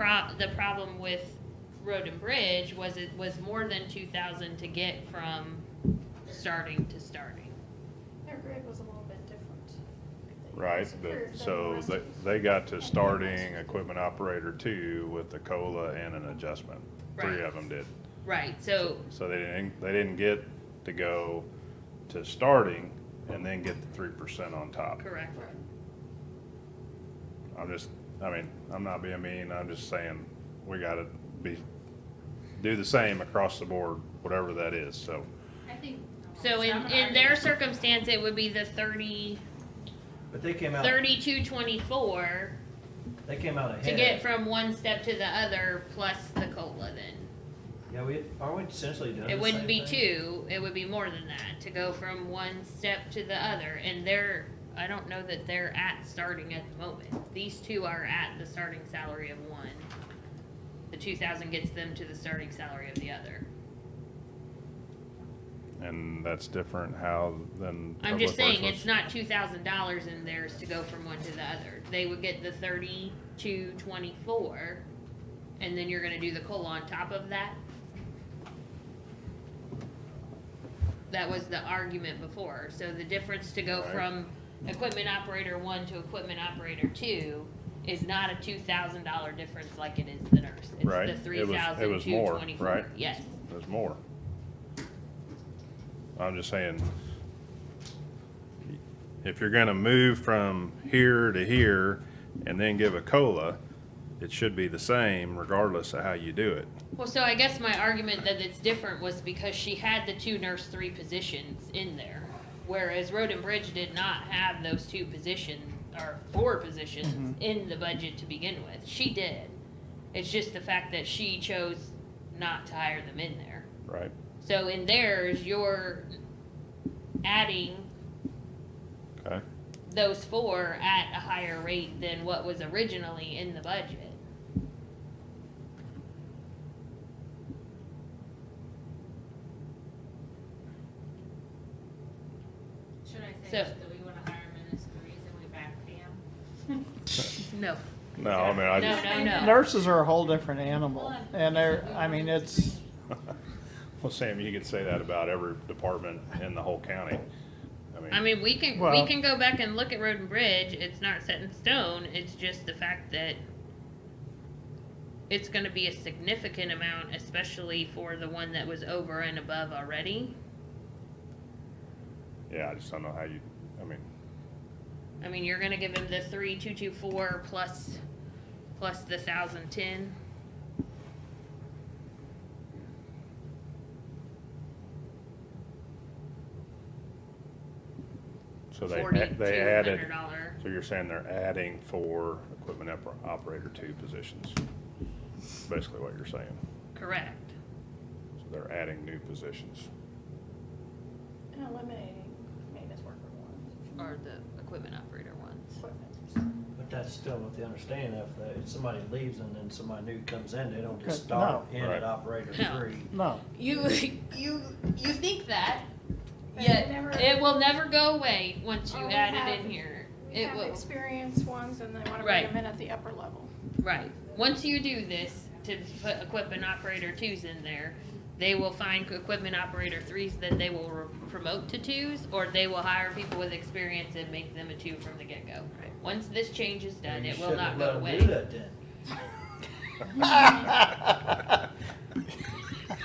problem with Road and Bridge was it was more than 2,000 to get from starting to starting. Their grid was a little bit different. Right, Superior but, than so the rest they, of they got to starting equipment operator 2 with the COLA and an adjustment. 3 Right. of them did. Right, so, So they didn't get to go to starting and then get the 3% on top. correct. I'm not being mean, I'm just saying, we gotta do the same across the board, whatever that is, so. I think. So it's not in hard. their circumstance, it would be the 30, But they came out, 3224 they came out ahead. to get from one step to the other plus the COLA then. Yeah, aren't we essentially doing the It wouldn't same be thing? 2, it would be more than that, to go from one step to the other. And I don't know that they're at starting at the moment. These 2 are at the starting salary of one. The 2,000 gets them to the starting salary of the other. And that's different how than. I'm just Public saying, Works it's not $2,000 in theirs to go from one to the other. They would get the 3224, and then you're gonna do the COLA on top of that. That was the argument before. So the difference to go Right. from equipment operator 1 to equipment operator 2 is not a $2,000 difference like it is the nurse. It's Right. the It was more, $3,224. right? Yes. There's more. I'm just saying, if you're gonna move from here to here and then give a COLA, it should be the same regardless of how you do it. Well, so I guess my argument that it's different was because she had the 2 nurse 3 positions in there, whereas Road and Bridge did not have those 2 positions or 4 positions in the budget to begin with. She did. It's just the fact that she chose not to hire them in there. Right. So in theirs, you're adding Okay. those 4 at a higher rate than what was originally in the budget. Should I say So- that we wanna hire them in as 3s and we back them? No. No, I mean, I No, just. no, no. Nurses are a whole different animal, and it's, Well, Sam, you could say that about every department in the whole county. I mean, we Well- can go back and look at Road and Bridge. It's not set in stone. It's just the fact that it's going to be a significant amount, especially for the one that was over and above already. Yeah, I just don't know how you, I mean, you're going to give him the 3,224 plus the 1,010. so they added, $4,200. so you're saying they're adding 4 equipment operator 2 positions? Basically what you're saying. Correct. So they're adding new positions. And eliminating maintenance worker ones. Or the equipment operator ones. But that's still with the understanding if somebody leaves and then somebody new comes in, they don't just No. start in Right. at operator No. 3. no. You think that, But yet never- it will never go away once you Or we add it have- in here. We It have will. experienced ones and they wanna Right. bring them in at the upper level. Right. Once you do this, to put equipment operator 2s in there, they will find equipment operator 3s that they will promote to 2s, or they will hire people with experience and make them a 2 from the get-go. Once this change is done, You it will shouldn't not have go let 'em away. do that then.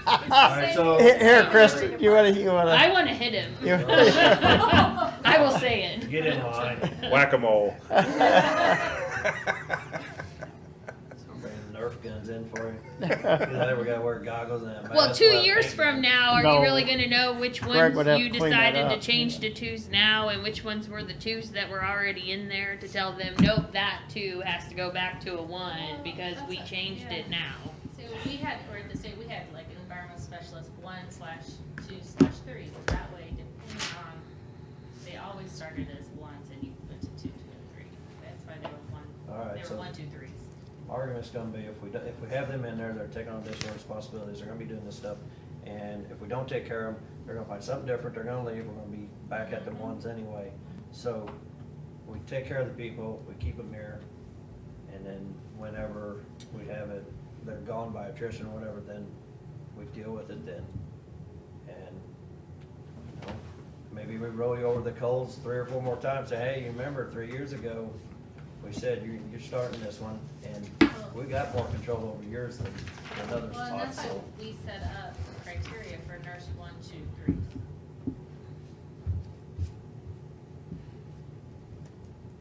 Alright, so. Here, Chris, you wanna, I want to hit him. You- I will say it. Get in line. Whack-a-mole. Bring the Nerf guns in for you. You know, we gotta wear goggles and a mask. Well, 2 while years painting. from now, are No. you really going to know which Greg ones would have you to clean that decided to up. change to 2s now, and which ones were the 2s that were already in there to tell them, nope, that 2 has to go back to a 1 because we changed it now. So we had, or the state, we had like an environmental specialist 1/2/3, and that way, depending on, they always started as 1s and you went to 2, 2, and 3. That's why they were Alright, they were so- 1, 2, 3s. Argument's gonna be if we have them in there, they're taking on additional responsibilities, they're gonna be doing this stuff. And if we don't take care of them, they're gonna find something different, they're gonna leave, we're gonna be back at them ones anyway. So we take care of the people, we keep them here, and then whenever we have it, they're gone by attrition or whatever, then we deal with it then. And, you know, maybe we roll you over the coals 3 or 4 more times, say, hey, you remember 3 years ago, we said you're starting this one, and we got more control over yours than other Well, and spots, that's why so. we set up criteria for nurse 1, 2, 3.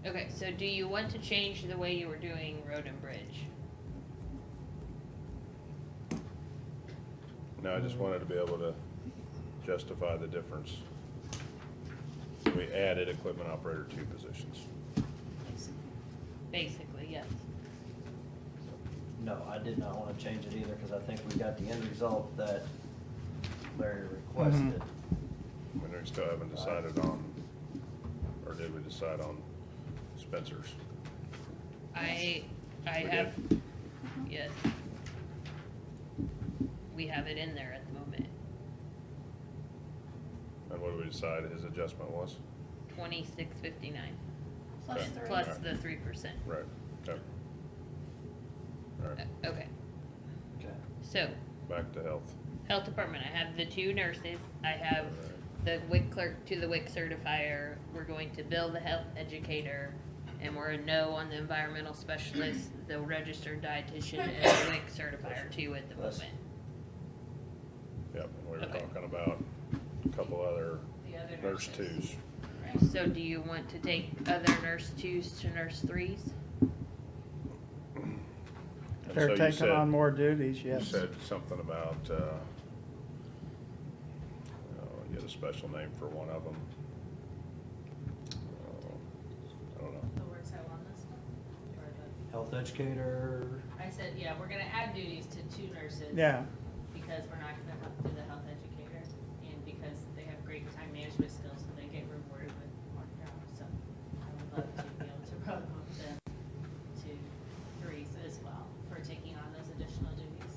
Okay, so do you want to change the way you were doing Road and Bridge? No, I just wanted to be able to justify the difference. We added equipment operator 2 positions. Basically, yes. No, I did not wanna change it either, cause I think we got the end result that Larry requested. And we still haven't decided on, or did we decide on Spencer's? I We have, yes. We have it in there at the moment. And what did we decide his adjustment was? 2659 Plus Okay. 3. plus the 3%. Right, okay. All right, Okay, Okay. so back to health. Health Department, I have the 2 nurses. I have the WIC clerk to the WIC certifier. We're going to bill the health educator, And we're a no on the environmental specialist, the registered dietitian, and the WIC certifier too at the moment. Yep, and we were Okay. talking about a couple other The other nurse nurses. twos. So do you want to take other nurse 2s to nurse 3s? And so They're you taking said- on more duties, You yes. said something about, you had a special name for one of them. I don't know. The worksite wellness one? Or the- Health educator, I said, yeah, we're gonna add duties to 2 nurses. Yeah. Because we're not gonna have to do the health educator, and because they have great time management skills, so they get rewarded with more jobs, so I would love to be able to promote them to 3s as well, for taking on those additional duties,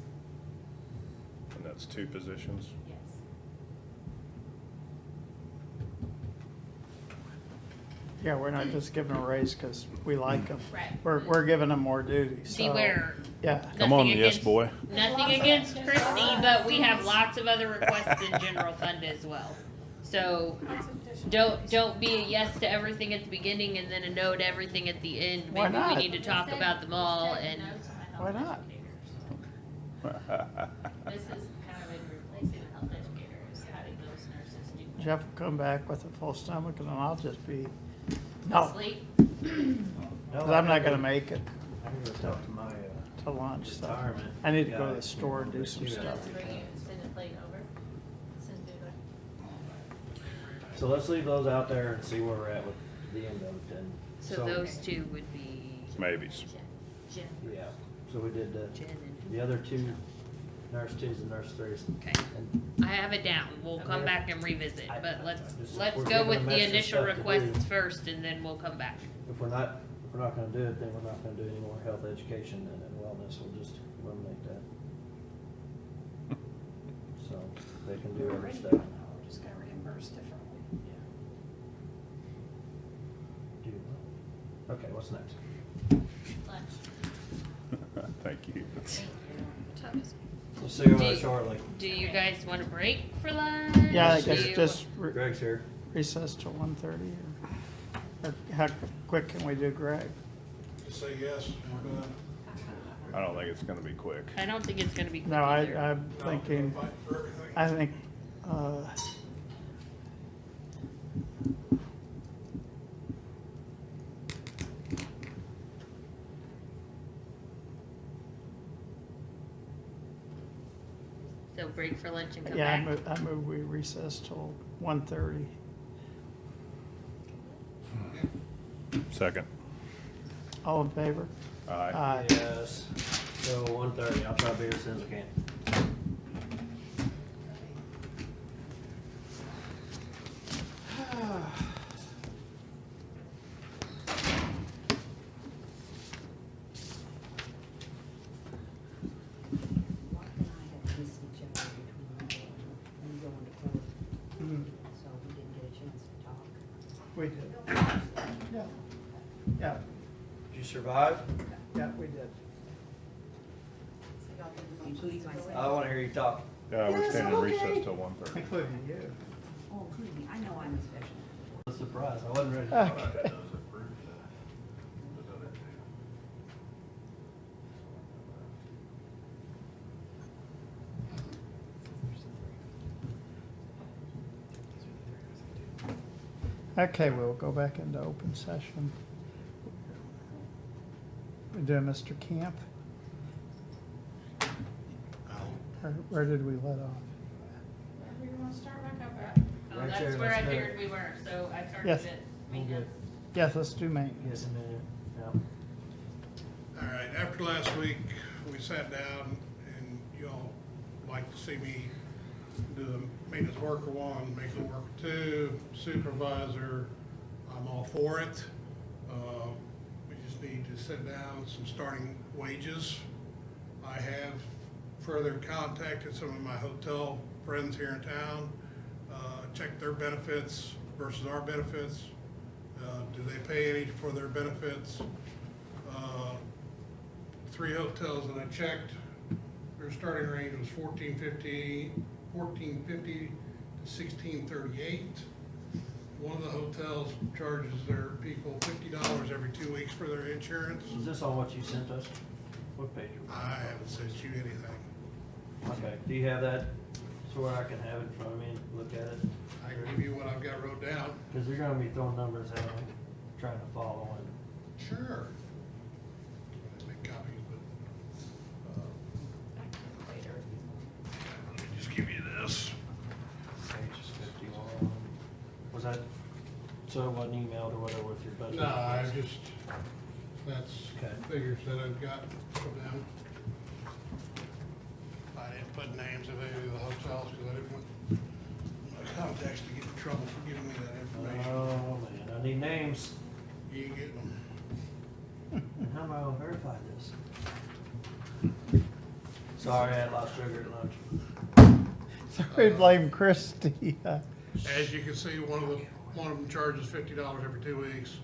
And that's 2 positions? yes. Yeah, we're not just giving a raise because we like them. Right. We're giving them more duties, so. Beware. Yeah. Come on, Nothing yes, against- boy. Nothing against Christie, but we have lots of other requests in general fund as well. So don't be a yes to everything at the beginning and then a no to everything at the end. Why Maybe we not? need to talk about them all Instead, and no to my Why health not? educators. This is kind of in replacing the health educators, having those nurses do. Jeff will come back with a full stomach and then I'll just be, no, Sleep. because I'm not gonna make it I'm gonna talk to my, to lunch, so. retirement. I need to go to guy. the store and do some Yeah. stuff. Let's bring it, send a plate over, send it over. So let's leave those out there and see where we're at with the end of it, and. so those 2 would be Maybes. Jen. Yeah, so we did Jen and. the other 2 nurse 2s and nurse 3s. Okay. And I have it down. We'll come back and revisit, but let's we're go giving with them the extra initial stuff to do. requests first and then we'll come back. if we're not gonna do it, then we're not gonna do any more health education and wellness, we'll just eliminate that. So they can do other stuff. We're just gonna reimburse differently. Okay, what's next? Lunch. Thank you. We'll see you Do- shortly. Do you guys want a break for lunch? Yeah, I Do guess you- just Greg's here. recess till 1:30 or how quick can we do Greg? Say yes, we're gonna. I don't think it's gonna be quick. I don't think it's gonna be quick No, either. I'm thinking, I think, So break for lunch and come yeah, back? I move we recess till 1:30. Second. All in favor? Aye. Yes, so 1:30, I'll try to be here as soon as I can. Mark and I had missed each other between and going to court, so we didn't get a chance to talk. We did. Yeah. Yeah, Did you survive? yeah, we did. Including myself. I wanna hear you talk. Yeah, we're Yes, staying in okay. recess till 1:30. Including you. Oh, including me, I know I'm a special. A surprise, I wasn't ready. Okay. Okay, we'll go back into open session. We doing Mr. Camp? Or where did we let off? Wherever you wanna start back up at. Oh, Right that's there, where I let's do it. figured we were, so I started Yes. it. Good. Yes, let's do maintenance. Yes, a minute, yeah. All right, after last week, we sat down and you all like to see me do the maintenance worker 1, maintenance worker 2, supervisor. I'm all for it. We just need to sit down some starting wages. I have further contacted some of my hotel friends here in town, checked their benefits versus our benefits. Do they pay any for their benefits? 3 hotels that I checked, their starting range was $14.50 to $16.38. one of the hotels charges their people $50 every 2 weeks for their insurance. Is this on what you sent us? What page? I haven't sent you anything. Okay, do you have that so where I can have it in front of me and look at it? I can give you what I've got wrote down. Because you're gonna be throwing numbers at me, trying to follow and. Sure. Make copies, but, let me just give you this. Page 51. Was that, so it wasn't emailed or whatever with your budget? No, that's figures that I've got from them. I didn't put names of any of the hotels because I didn't want my contacts to get in trouble for giving me that information. Oh, man, I need names. You ain't getting them. And how am I gonna verify this? Sorry, I had a lot of sugar at lunch. Sorry, blame Christie. As you can see, one of them charges $50 every 2 weeks.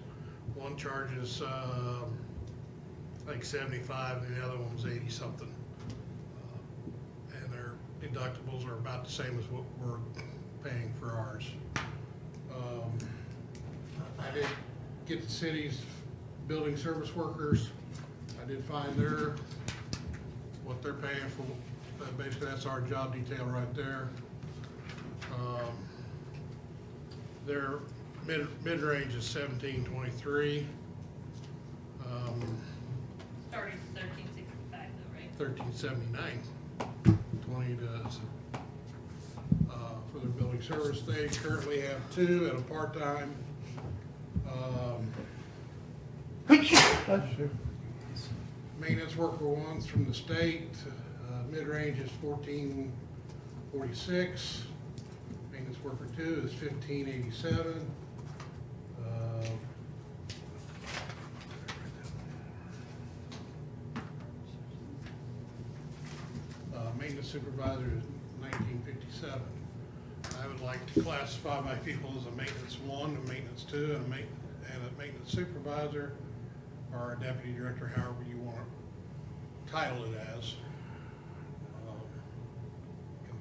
One charges, like 75, and the other one's 80 something. And their deductibles are about the same as what we're paying for ours. I did get the city's building service workers. I did find what they're paying for. Basically, that's our job detail right there. Their mid-range is 1723. Starting 1365 though, right? 1379. 20 does. For their building service, they currently have 2 at a part-time. Maintenance worker 1's from the state. Mid-range is 1446. Maintenance worker 2 is 1587. Maintenance supervisor is 1957. I would like to classify my people as a maintenance 1, a maintenance 2, and a maintenance supervisor, or a deputy director, however you want to title it as.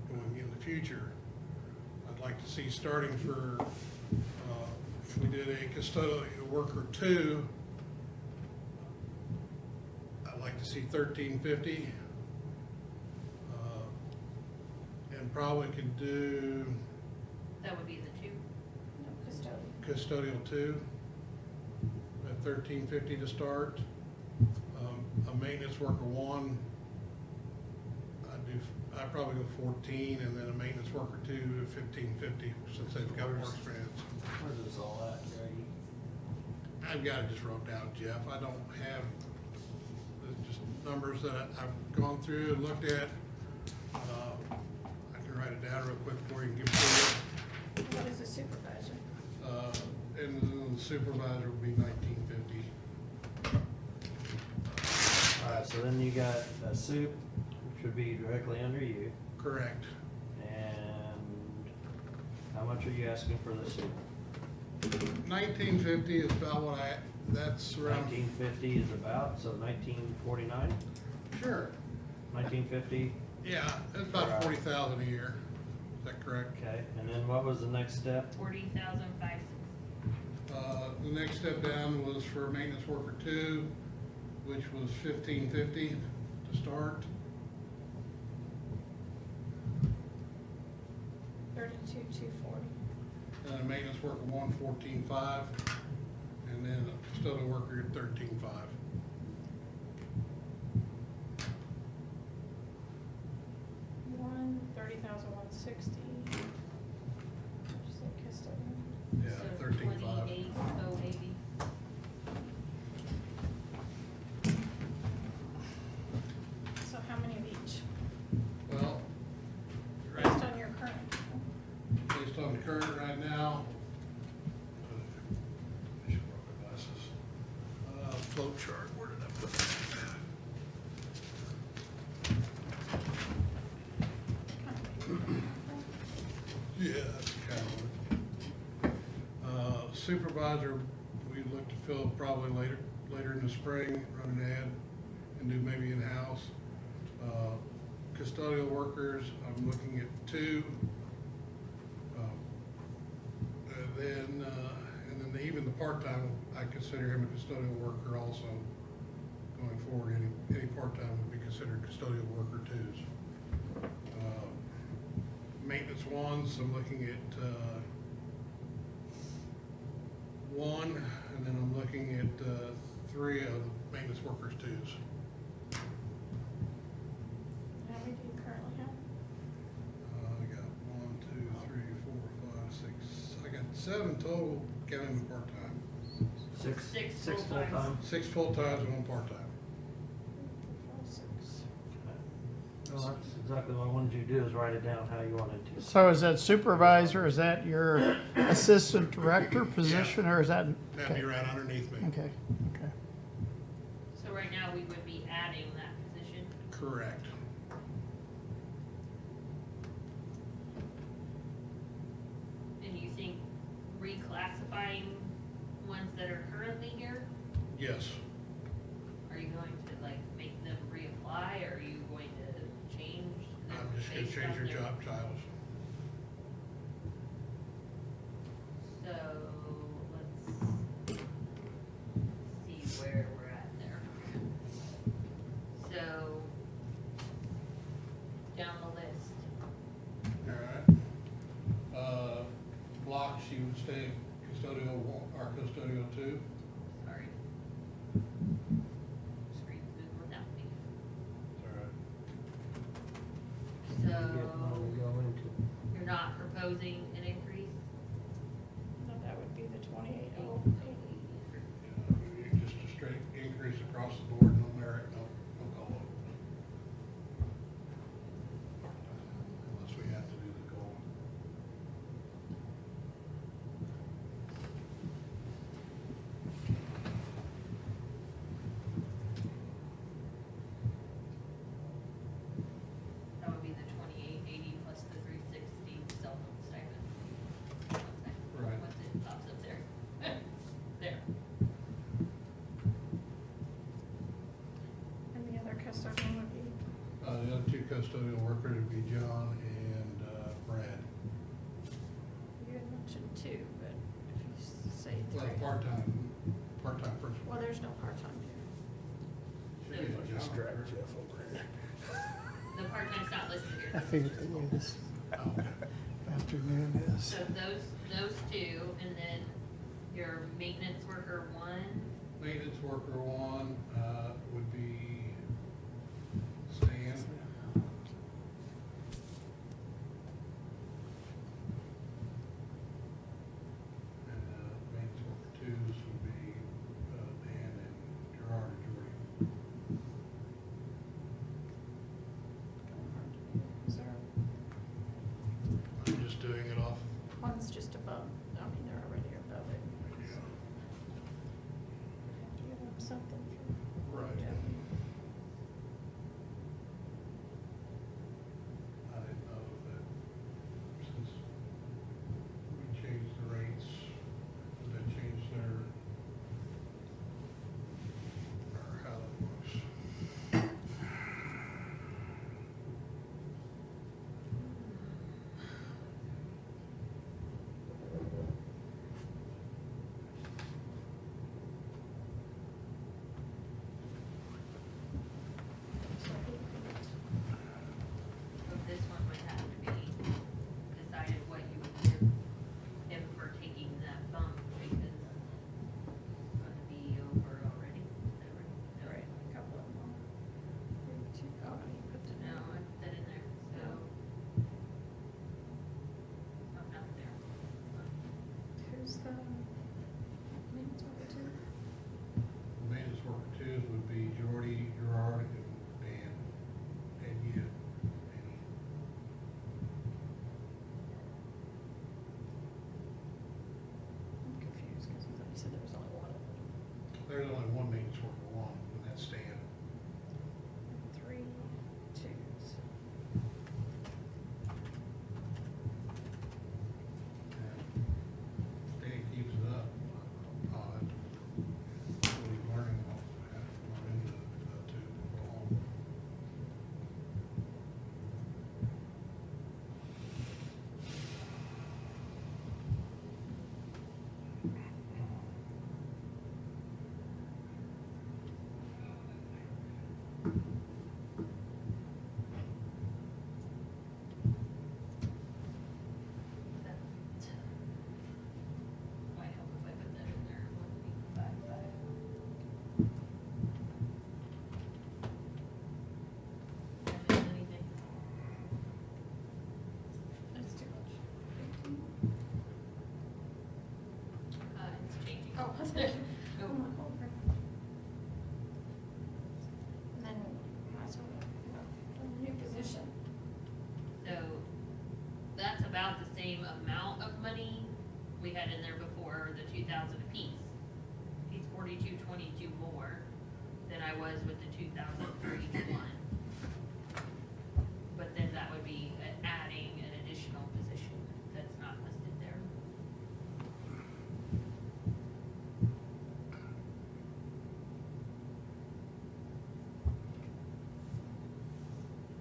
Going in the future, I'd like to see starting for, if we did a custodial worker 2, I'd like to see 1350. And probably could do That would be the 2. No, custodial 2 at 1350 to start. A maintenance worker 1, I'd probably go 14, and then a maintenance worker 2 at 1550 since they've got more experience. Where's this all at, Grady? I've got it just wrote down, Jeff. I don't have just numbers that I've gone through and looked at. I can write it down real quick for you and give it to you. What is a supervisor? And then the supervisor would be 1950. All right, so then you got a soup, which would be directly under you. Correct. And how much are you asking for the soup? 1950 is about what that's around. 1950 is about, so 1949? Sure. 1950? Yeah, that's about 40,000 a year. Is that correct? Okay, and then what was the next step? 40,560. The next step down was for maintenance worker 2, which was 1550 to start. 32,240. And a maintenance worker 1, 14.5, and then a custodial worker at 13.5. One, 30,160. Just like custodian. Yeah, So 13.5. 28,080. So how many of each? Well, Based on your current people? based on the current right now, I should brought my glasses. Flow chart, where did I put that? Yeah, that's kind of supervisor, we look to fill probably later in the spring, run an ad and do maybe in-house. Custodial workers, I'm looking at 2. then, and then even the part-time, I consider him a custodial worker also. Going forward, any part-time would be considered custodial worker too. Maintenance ones, I'm looking at, one, and then I'm looking at, 3 of the maintenance workers twos. How many do you currently have? I got 1, 2, 3, 4, 5, 6. I got 7 total, counting the part-time. Six full-time. 6 full-times and 1 part-time. 6. Well, that's exactly what I wanted you to do, is write it down how you wanted to. So is that supervisor, is that your assistant director position, or is that? That'd be right underneath me. Okay, okay. So right now, we would be adding that position. Correct. And you think reclassifying ones that are currently here? Yes. Are you going to like make them reapply, or are you going to change them? I'm just gonna based change on your their- job titles. So, let's see where we're at there. So, down the list, Alright. Block, she would stay custodial 1, or custodial 2. sorry. Screen moved without me. Alright. So, you're not proposing an increase? No, that would be the 28,080. Just a straight increase across the board, no merit, no COLA. Unless we have to do the COLA. That would be the 2880 plus the 360 cell phone stipend. One second. Right. Once it pops up there. There. And the other custodian would be, The other 2 custodial workers would be John and Brad. you had mentioned 2, but if you say 3. Well, part-time person. Well, there's no part-time here. Should be John Drag first. Jeff over here. The part-time's not listed here. I figured the way this afternoon is. So those 2, and then your maintenance worker 1, Maintenance worker 1 would be Stan. And maintenance worker 2s would be Dan and Gerard and Jordy. Is there, I'm just doing it off. one's just above, I mean, they're already above it. Do you have something for we had in there before, the 2,000 apiece. He's 4222 more than I was with the 2,000 for each one. But then that would be adding an additional position that's not listed there.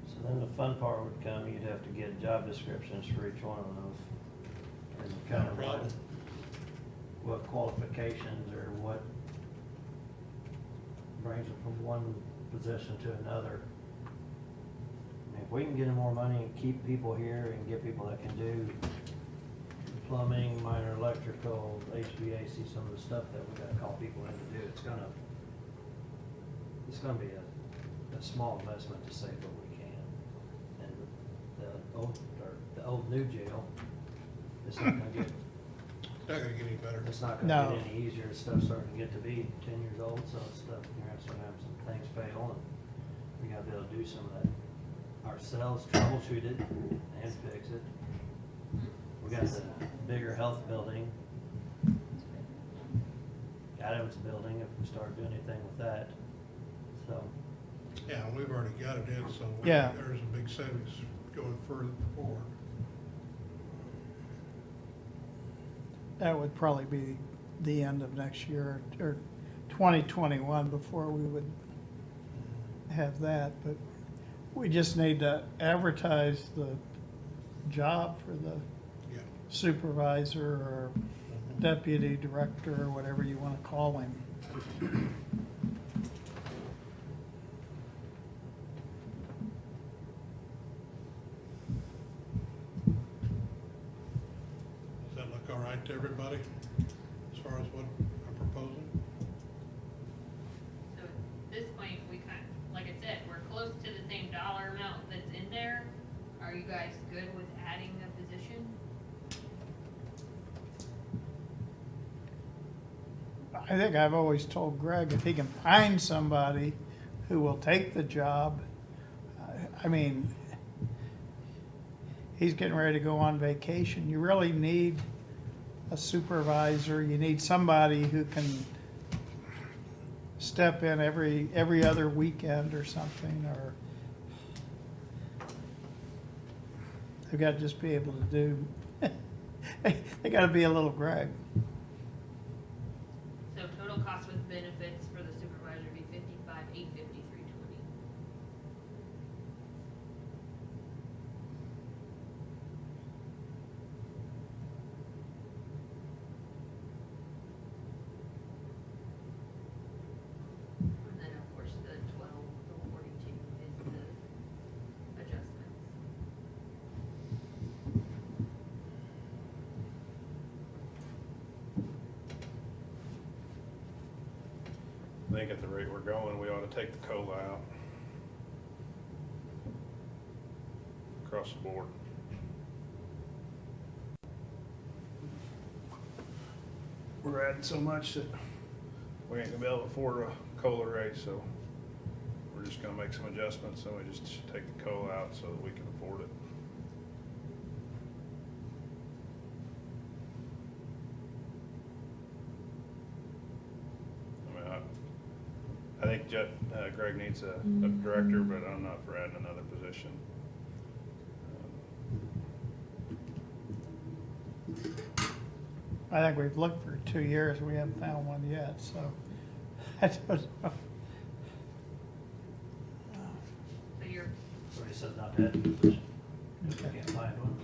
So then the fun part would come, you'd have to get job descriptions for each one of those. And kind of what qualifications or what brings them from one position to another. I mean, if we can get them more money and keep people here and get people that can do plumbing, minor electrical, HVAC, some of the stuff that we gotta call people in to do, it's gonna be a small investment to save what we can. And the old new jail, it's not gonna get, Not gonna get any better. it's not gonna get any easier. Stuff's starting to get to be 10 years old, so stuff, you're gonna start having some things fail, and we gotta be able to do some of that ourselves, troubleshoot it and fix it. We got the bigger health building, Adams building, if we start doing anything with that, so. Yeah, we've already got it in, so Yeah. there's a big savings going further forward. That would probably be the end of next year, or 2021 before we would have that, but we just need to advertise the job for the Yeah. supervisor or deputy director, or whatever you want to call him. Does that look all right to everybody, as far as what I'm proposing? So at this point, we kind of, like I said, we're close to the same dollar amount that's in there. Are you guys good with adding a position? I think I've always told Greg, if he can find somebody who will take the job, I mean, he's getting ready to go on vacation. You really need a supervisor. You need somebody who can step in every other weekend or something, or they've got to just be able to do, they got to be a little Greg. So total cost with benefits for the supervisor would be 55,853.20. And then, of course, the 12,42 is the adjustments. I think at the rate we're going, we ought to take the COLA out. Across the board. We're adding so much that we ain't gonna be able to afford a COLA raise, so we're just gonna make some adjustments, and we just take the COLA out so that we can afford it. I mean, I think Greg needs a director, but I'm not for adding another position. I think we've looked for 2 years, we haven't found one yet, so I don't know. So you're, So he says not to add a position. If we can't find one.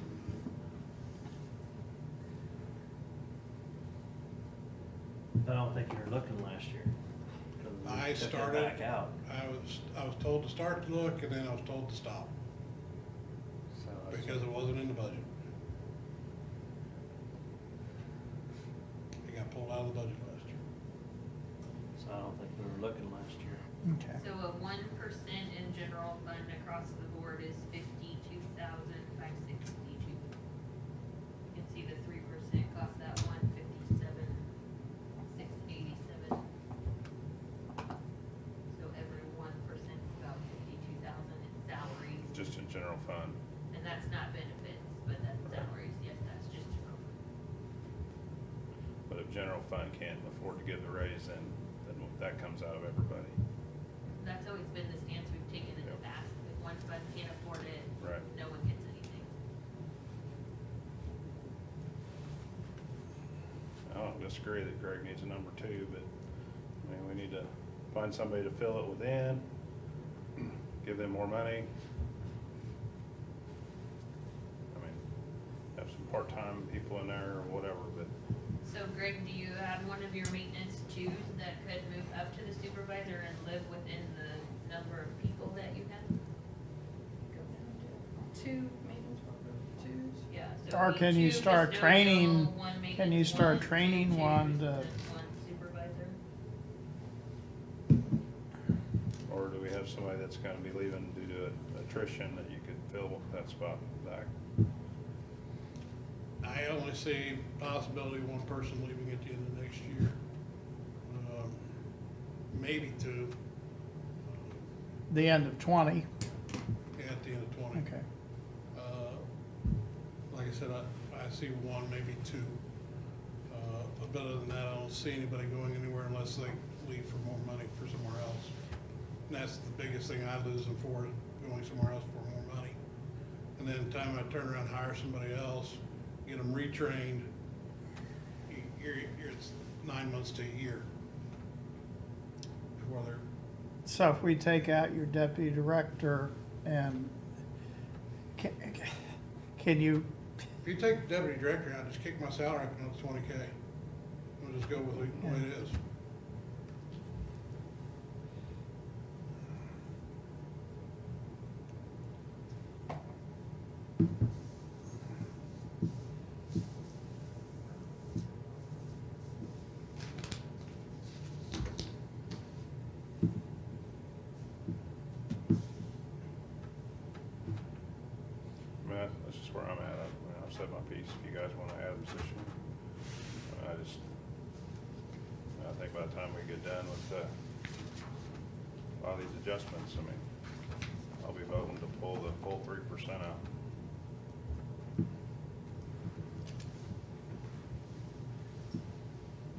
I don't think you were looking last year. 'Cause we I took it started, back out. I was told to start to look, and then I was told to stop, So I because it wasn't in the budget. It got pulled out of the budget last year. So I don't think we were looking last year. Okay. so a 1% in general fund across the board is 52,562. You can see the 3% cost that one, 57,687. So every 1% is about 52,000 in salaries, Just in general fund. and that's not benefits, but that's salaries, yes, that's just general. general fund can't afford to give the raise, then that comes out of everybody. That's always been the stance we've taken in the past. If one fund can't afford it, Right. no one gets anything. I don't disagree that Greg needs a number 2, but, I mean, we need to find somebody to fill it within, give them more money. I mean, have some part-time people in there or whatever, but So Greg, do you have one of your maintenance twos that could move up to the supervisor and live within the number of people that you have? Go down to 2 maintenance worker, 2s. Yeah. So Or it'd be can you 2 start custodial, training, 1 can you maintenance, start 1, 2 training twos, one and to, 1 supervisor? or do we have somebody that's gonna be leaving due to attrition that you could fill that spot back? I only see possibility of one person leaving at the end of next year. Maybe 2, the end of 20? at the end of 20. Okay. Like I said, I see 1, maybe 2. But other than that, I don't see anybody going anywhere unless they leave for more money for somewhere else. And that's the biggest thing I lose them for, is going somewhere else for more money. And then the time I turn around and hire somebody else, get them retrained, it's 9 months to a year before they're. So if we take out your deputy director and, can you, If you take the deputy director out, just kick my salary up another 20K. We'll just go with the way it is. I mean, that's just where I'm at. I've said my piece. If you guys wanna add a position, I think by the time we get done with, a lot of these adjustments, I mean, I'll be voting to pull the full 3% out.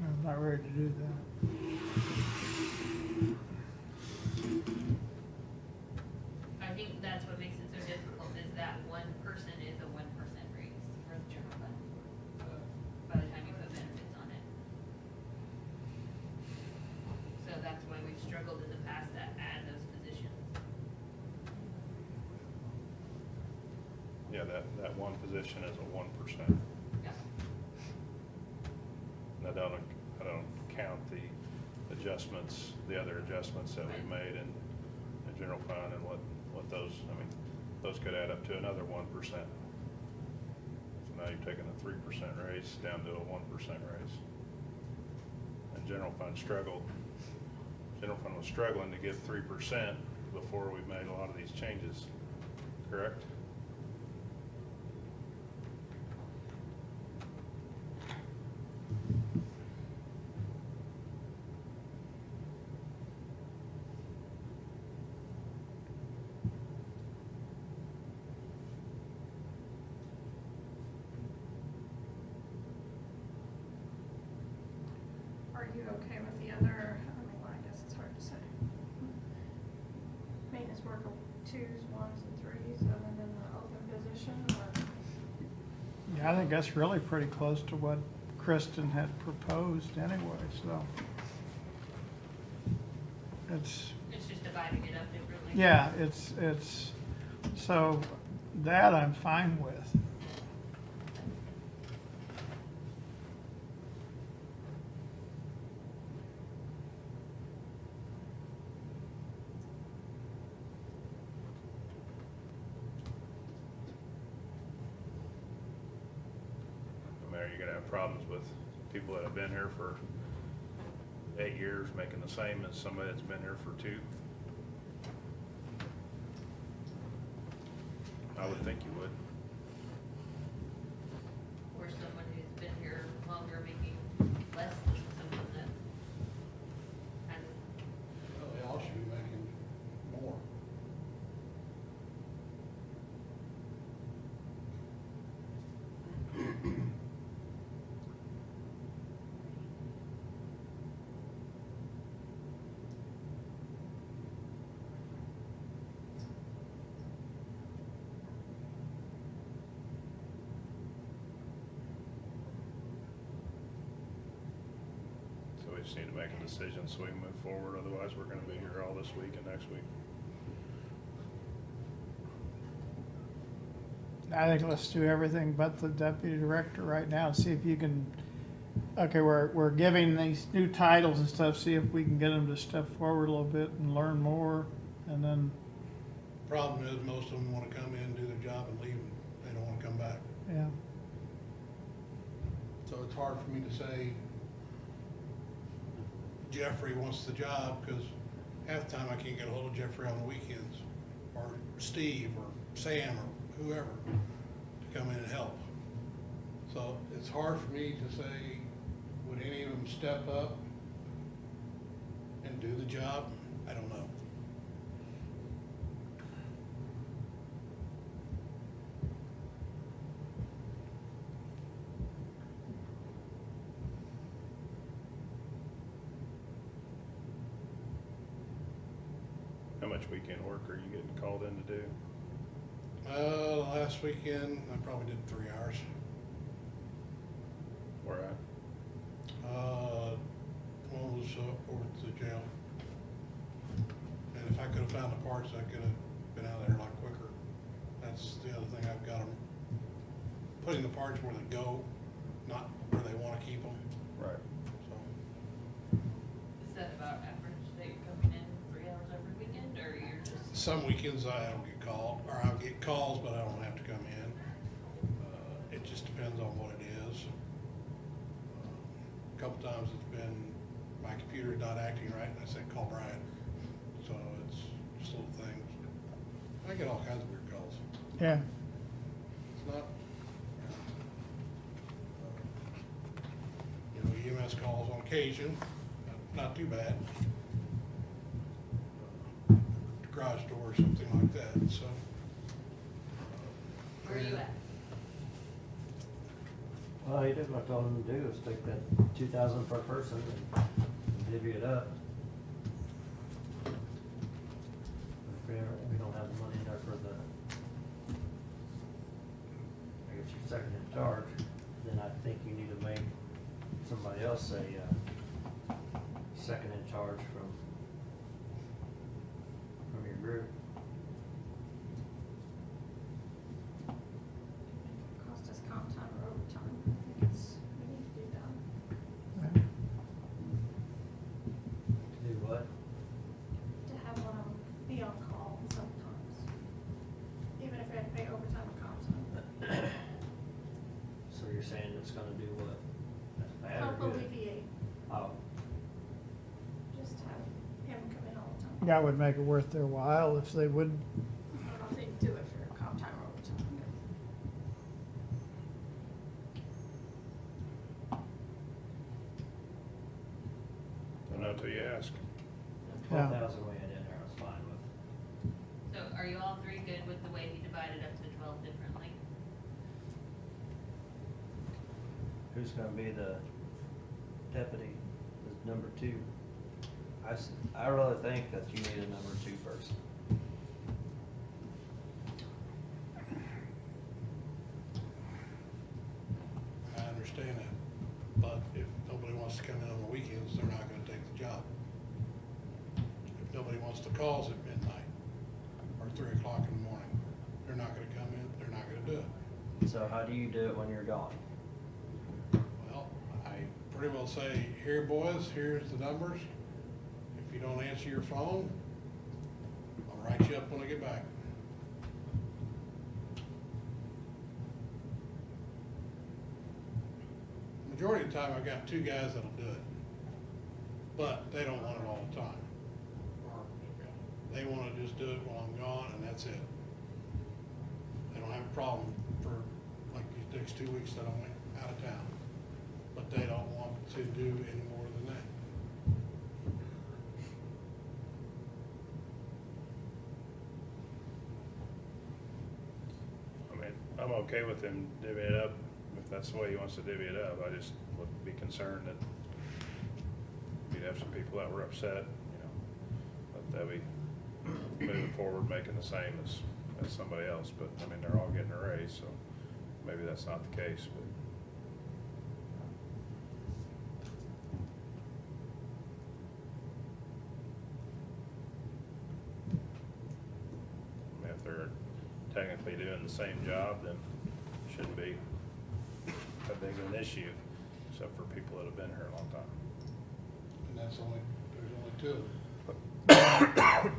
I'm not ready to do that. I think that's what makes it so difficult, is that 1 person is a 1% raise for the general fund. By the time you put benefits on it. So that's why we've struggled in the past to add those positions. Yeah, that one position is a 1%. Yeah. And I don't count the adjustments, the other adjustments that we've made in the general fund and what those, I mean, those could add up to another 1%. So now you're taking a 3% raise down to a 1% raise. And general fund was struggling to give 3% before we made a lot of these changes, correct? Are you okay with the other, well, I guess it's hard to say. Maintenance worker 2s, 1s, and 3s, other than the open position, or? Yeah, I think that's really pretty close to what Kristen had proposed anyway, so. It's, It's just dividing it up differently. yeah, so that I'm fine with. I mean, are you gonna have problems with people that have been here for 8 years making the same as somebody that's been here for 2? I would think you would. Or someone who's been here longer making less than someone that hasn't. Well, they all should be making more. just need to make a decision so we can move forward, otherwise we're gonna be here all this week and next week. I think let's do everything but the deputy director right now, see if you can, okay, we're giving these new titles and stuff, see if we can get them to step forward a little bit and learn more, and then, Problem is, most of them wanna come in, do their job and leave, and they don't wanna come back. yeah. So it's hard for me to say Jeffrey wants the job, because half the time I can't get a hold of Jeffrey on the weekends, or Steve, or Sam, or whoever, to come in and help. So it's hard for me to say, would any of them step up and do the job? I don't know. How much weekend work are you getting called in to do? Last weekend, I probably did 3 hours. Where at? One was over at the jail. And if I could've found the parts, I could've been out of there a lot quicker. That's the other thing, I've got them putting the parts where they go, not where they wanna keep them, Right. so. Is that about average that you're coming in 3 hours every weekend, or you're just? Some weekends I don't get called, or I'll get calls, but I don't have to come in. It just depends on what it is. A couple times it's been, my computer's not acting right, and I said, call Brian. So it's just little things. I get all kinds of weird calls. Yeah. It's not, you know, EMS calls on occasion, not too bad. Garage door or something like that, so. Where are you at? Well, he did what I told him to do, is take that 2,000 per person and divvy it up. If we don't have the money there for the, I guess you're second in charge, then I think you need to make somebody else a, second in charge from your group. Cost us comp time or overtime. I think we need to do that. Do what? To have one of them be on call sometimes. Even if we had to pay overtime or comp time. So you're saying it's gonna do what? That's bad Help or good? alleviate, Oh, just have him come in all the time. That would make it worth their while if they would, I don't know if they'd do it for comp time or overtime. Don't know till you ask. 12,000 we had in there, I was fine with. So are you all three good with the way he divided up the 12 differently? Who's gonna be the deputy, the number 2? I really think that you need a number 2 person. I understand that, but if nobody wants to come in on the weekends, they're not gonna take the job. If nobody wants to call us at midnight or 3 o'clock in the morning, they're not gonna come in, they're not gonna do it. So how do you do it when you're gone? Well, I pretty well say, here boys, here's the numbers. If you don't answer your phone, I'll write you up when I get back. Majority of the time, I've got 2 guys that'll do it, but they don't want it all the time. Or they wanna just do it while I'm gone, and that's it. They don't have a problem for, like, these next 2 weeks that I'm out of town, but they don't want to do any more than that. I mean, I'm okay with him divvying it up if that's the way he wants to divvy it up. I just would be concerned that we'd have some people that were upset, you know, but that we moving forward making the same as somebody else. But I mean, they're all getting a raise, so maybe that's not the case, but. technically doing the same job, then it shouldn't be a big of an issue, except for people that have been here a long time. And there's only two of them.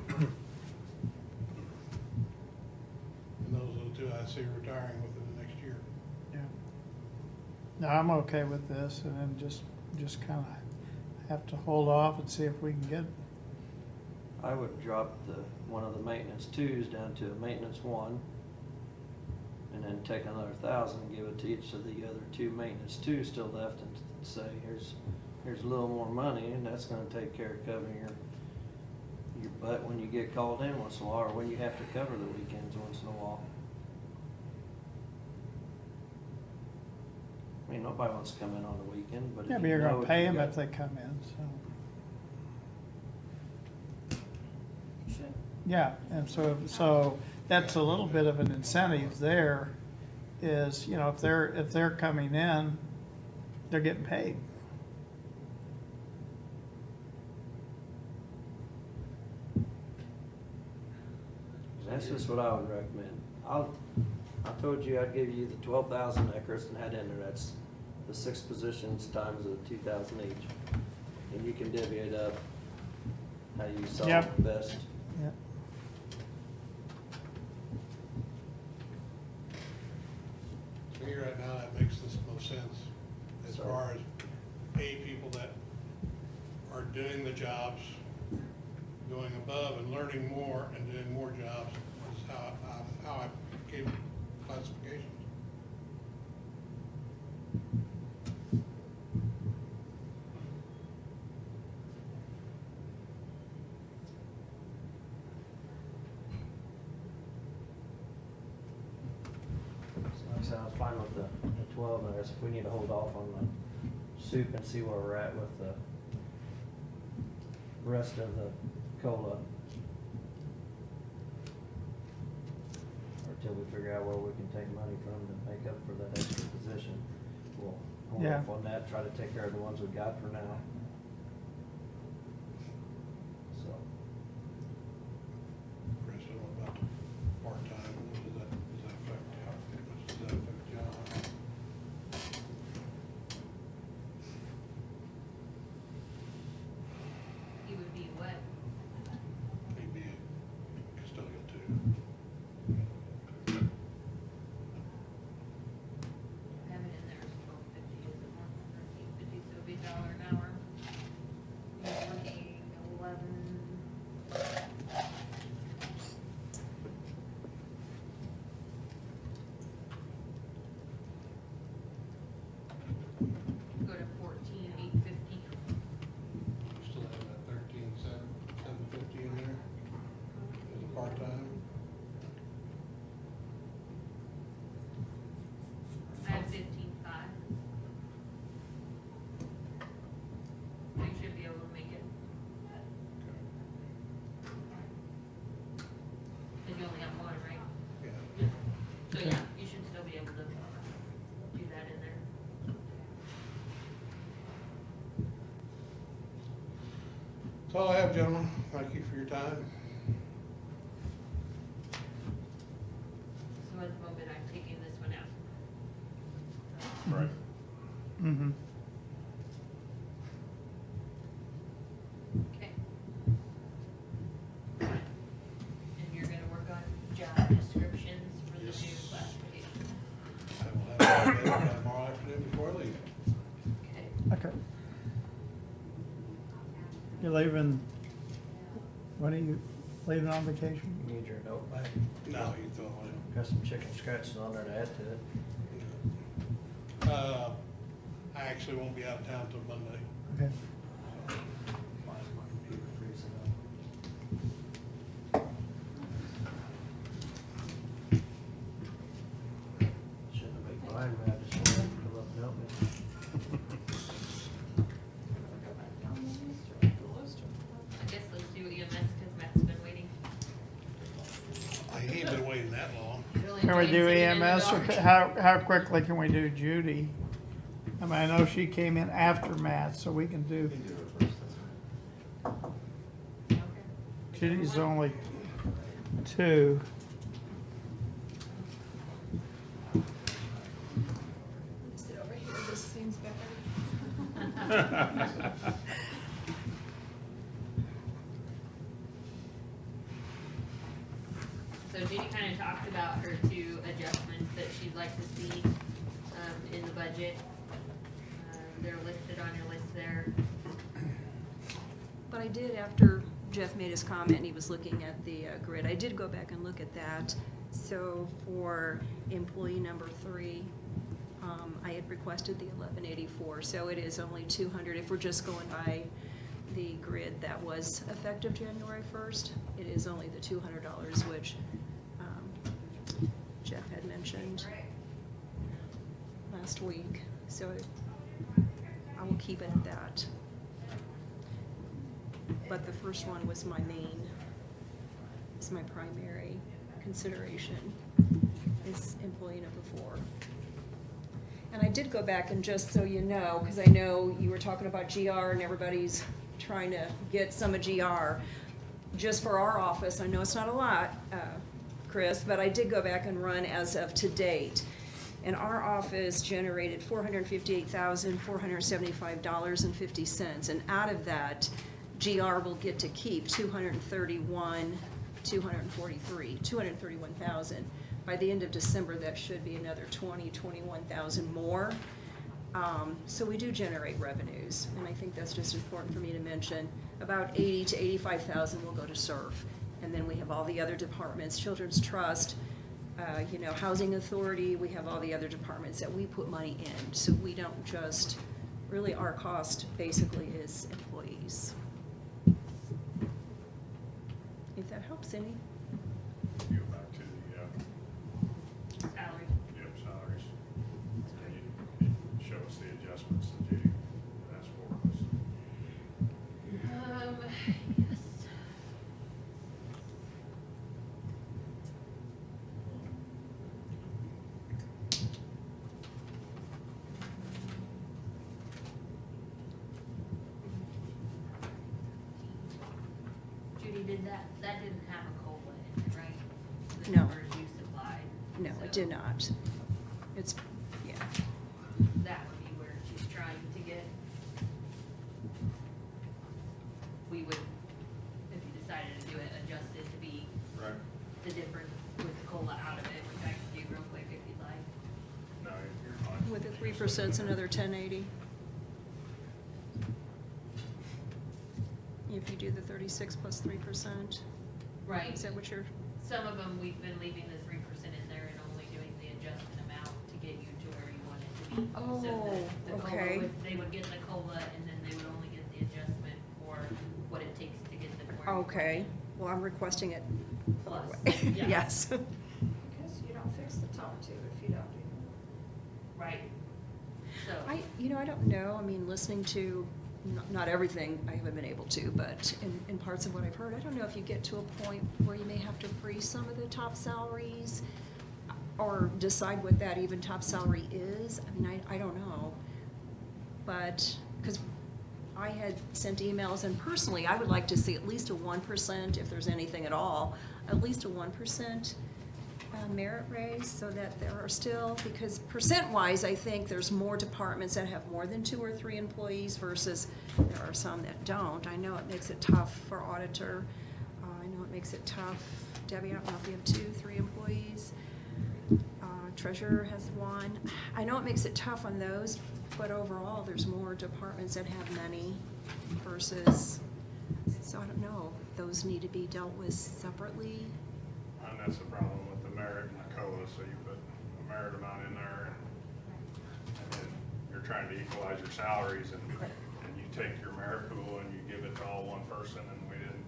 And those are the two I see retiring within the next year. Yeah. No, I'm okay with this, and then just kind of have to hold off and see if we can get, I would drop one of the maintenance twos down to a maintenance one, and then take another 1,000 and give it to each of the other two maintenance twos still left, and say, here's a little more money, and that's gonna take care of covering your butt when you get called in once in a while, or when you have to cover the weekends once in a while. I mean, nobody wants to come in on the weekend, but if yeah, but you you're know gonna what pay you them got- if they come in, so. Yeah, and so that's a little bit of an incentive there, is, if they're coming in, they're getting paid. That's just what I would recommend. I told you I'd give you the 12,000 that Kristen had in there. That's the 6 positions times the 2,000 each. And you can divvy it up how you saw Yep. best. Yep. To me right now, that makes the most sense as So- far as people that are doing the jobs, going above and learning more and doing more jobs is how I gave classifications. So like I said, I was fine with the 12, and I guess if we need to hold off on the soup and see where we're at with the rest of the COLA. Or till we figure out where we can take money from to make up for that extra position. We'll hold Yeah. off on that, try to take care of the ones we got for now. So, Kristen, what about the part-time? What does that affect, how much does that affect John? He would be what? He'd be a custodial too. Have it in there, it's $12.50, is it more, $13.50, so it'd be $1 an hour. He's working 11. Go to 14,850. Still have that 13,750 in there as a part-time. I have 15.5. So you should be able to make it. And you only have one, right? Yeah. So yeah, you should still be able to do that in there. That's all I have, gentlemen. Thank you for your time. So at the moment, I'm taking this one out. Right. Mm-hmm. Okay. And you're gonna work on job descriptions for the new classification. I will have that available tomorrow afternoon before I leave. Okay. Okay. You're leaving, when are you leaving on vacation? you need your note back. No, you throw it away. Got some chicken scratches on there to add to it. I actually won't be out of town till Monday. Okay. My computer freezing up. Shouldn't have made mine, man. I just wanted to come up and help me. I guess let's do EMS because Matt's been waiting. I ain't been waiting that long. Really Can we enjoying do sitting in the EMS, or dark. how quickly can we do Judy? I mean, I know she came in after Matt, so we can do, Okay. Judy's only 2. So Judy kind of talked about her two adjustments that she'd like to see, in the budget. They're listed on your list there. But I did, after Jeff made his comment and he was looking at the grid, I did go back and look at that. So for employee number 3, I had requested the 1184, so it is only 200. If we're just going by the grid that was effective January 1st, it is only the $200, which Jeff had mentioned last week. So I will keep it at that. But the first one was my primary consideration, is employee number 4. And I did go back and just so you know, because I know you were talking about GR and everybody's trying to get some of GR. Just for our office, I know it's not a lot, Chris, but I did go back and run as of to date. And our office generated $458,475.50. And out of that, GR will get to keep $231,000. By the end of December, that should be another $21,000 more. So we do generate revenues, and I think that's just important for me to mention. About $80,000 to $85,000 will go to SURF, and then we have all the other departments, Children's Trust, Housing Authority. We have all the other departments that we put money in. So we don't just, really our cost basically is employees. If that helps any. Go back to the, Salary. yep, salaries. And you show us the adjustments that Judy asked for us. Yes. Judy, that didn't have a COLA in it, right? The No. numbers you supplied. No, it did not. It's, yeah. That would be where she's trying to get. We would, if you decided to do it, adjust it to be Right. the difference with the COLA out of it, which I can do real quick if you'd like. No, you're fine. With the 3%, it's another 1080. If you do the 36 plus 3%. Right. Is that what you're? Some of them, we've been leaving the 3% in there and only doing the adjustment amount to get you to where you want it to be. So the COLA okay. they would get the COLA and then they would only get the adjustment for what it takes to get them where. Okay, well, I'm requesting it. Plus, yeah. Yes. Because you don't fix the top 2 if you don't do Right. So. I don't know, I mean, listening to, not everything I haven't been able to, but in parts of what I've heard, I don't know if you get to a point where you may have to freeze some of the top salaries or decide what that even top salary is. I mean, I don't know. But, because I had sent emails, and personally, I would like to see at least a 1%, if there's anything at all, at least a 1% merit raise, so that there are still, because percent-wise, I think there's more departments that have more than 2 or 3 employees versus there are some that don't. I know it makes it tough for auditor. I know it makes it tough. Debbie, I don't know if you have 2, 3 employees. Treasurer has 1. I know it makes it tough on those, but overall, there's more departments that have many versus, so I don't know. Those need to be dealt with separately. And that's the problem with the merit and the COLA, so you put a merit amount in there and then you're trying to equalize your salaries and you take your merit pool and you give it to all one person, and we didn't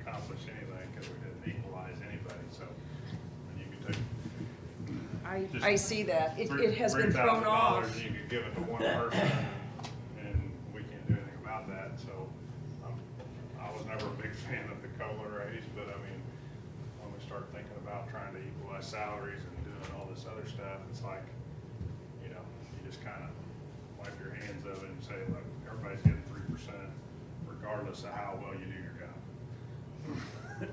accomplish anything because we didn't equalize anybody, so. And you could take. I see that. It has been thrown off. $3,000 and you could give it to one person and we can't do anything about that, so. I was never a big fan of the COLA raise, but I mean, when we start thinking about trying to equalize salaries and doing all this other stuff, it's like, you just kind of wipe your hands of it and say, look, everybody's getting 3% regardless of how well you do your job.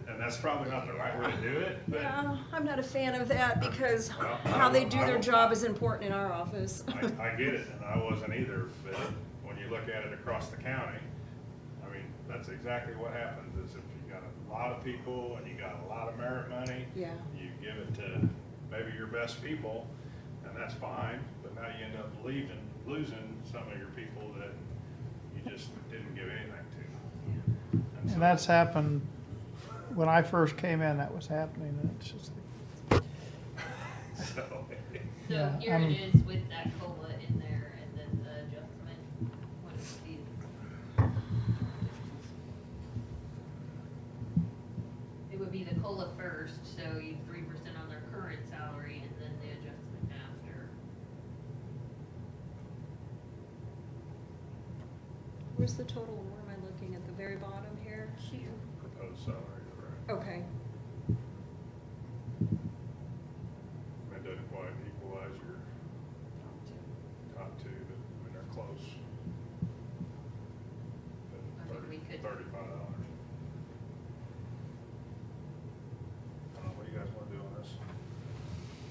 And that's probably not the right way to do it, but. Yeah, I'm not a fan of that because Well, how they do I their will- job is important in our office. I get it, and I wasn't either, but when you you look at it across the county, I mean, that's exactly what happens, is if you got a lot of people and you got a lot of merit money, Yeah. you give it to maybe your best people, and that's fine, but now you end up losing some of your people that you just didn't give anything to. And that's happened, when I first came in, that was happening, and it's just, So, So here I'm- it is with that COLA in there and then the adjustment. What is the? It would be the COLA first, so you 3% on their current salary and then the adjustment after. Where's the total? Where am I looking? At the very bottom here? proposed salary, right? Okay. That doesn't quite equalize your top two, but I mean, they're close. I think we could- $35. I don't know, what do you guys want to do on this?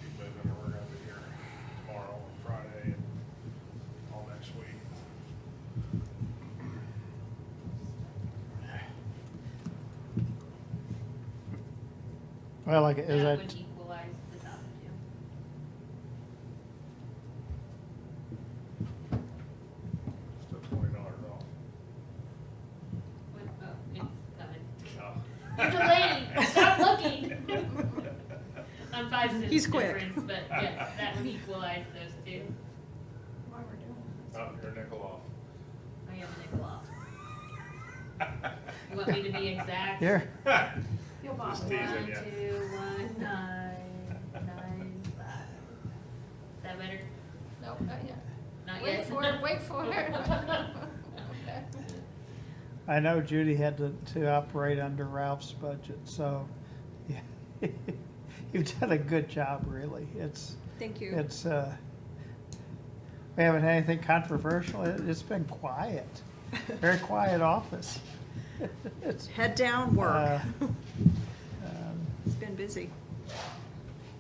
Keep moving, or we're gonna be here tomorrow and Friday and all next week. well, like, is That that, would equalize the top two. Still $20 off. What, oh, it's coming. Oh. You're delayed, stop looking. On 5 cents He's quick. difference, but yes, that would equalize those two. Why we're doing this. Oh, you're a nickel off. I have a nickel off. You want me to be exact? here, You'll bob Just it. teasing 1, ya. 2, 1, 9, 9, 5. Is that better? Nope, not yet. Not Wait yet. for it, wait for it. Okay. I know Judy had to operate under Ralph's budget, so, yeah. You've done a good job, really. Thank you. It's, we haven't had anything controversial. It's been quiet. Very quiet office. It's, Head down, work. um, It's been busy.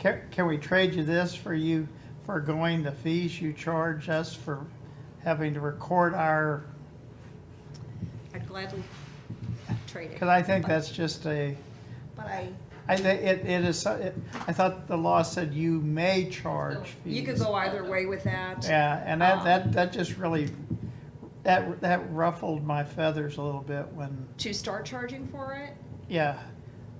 Can we trade you this for going the fees you charge us for having to record our, I'd gladly trade it. because I think that's just But I think it is, I thought the law said you may charge fees. you could go either way with that. Yeah, and that just really, that ruffled my feathers a little bit when, To start charging for it? yeah.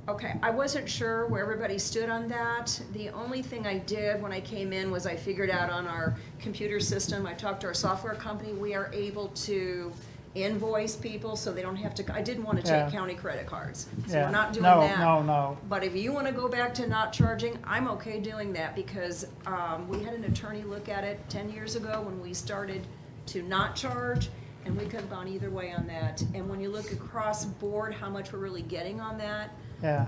Okay, I wasn't sure where everybody stood on that. The only thing I did when I came in was I figured out on our computer system, I talked to our software company, we are able to invoice people so they don't have to, I didn't want to Yeah. take county credit cards. So Yeah. we're not doing No, that. no. But if you want to go back to not charging, I'm okay doing that because we had an attorney look at it 10 years ago when we started to not charge, and we could have gone either way on that. And when you look across board, how much we're really getting on that, Yeah,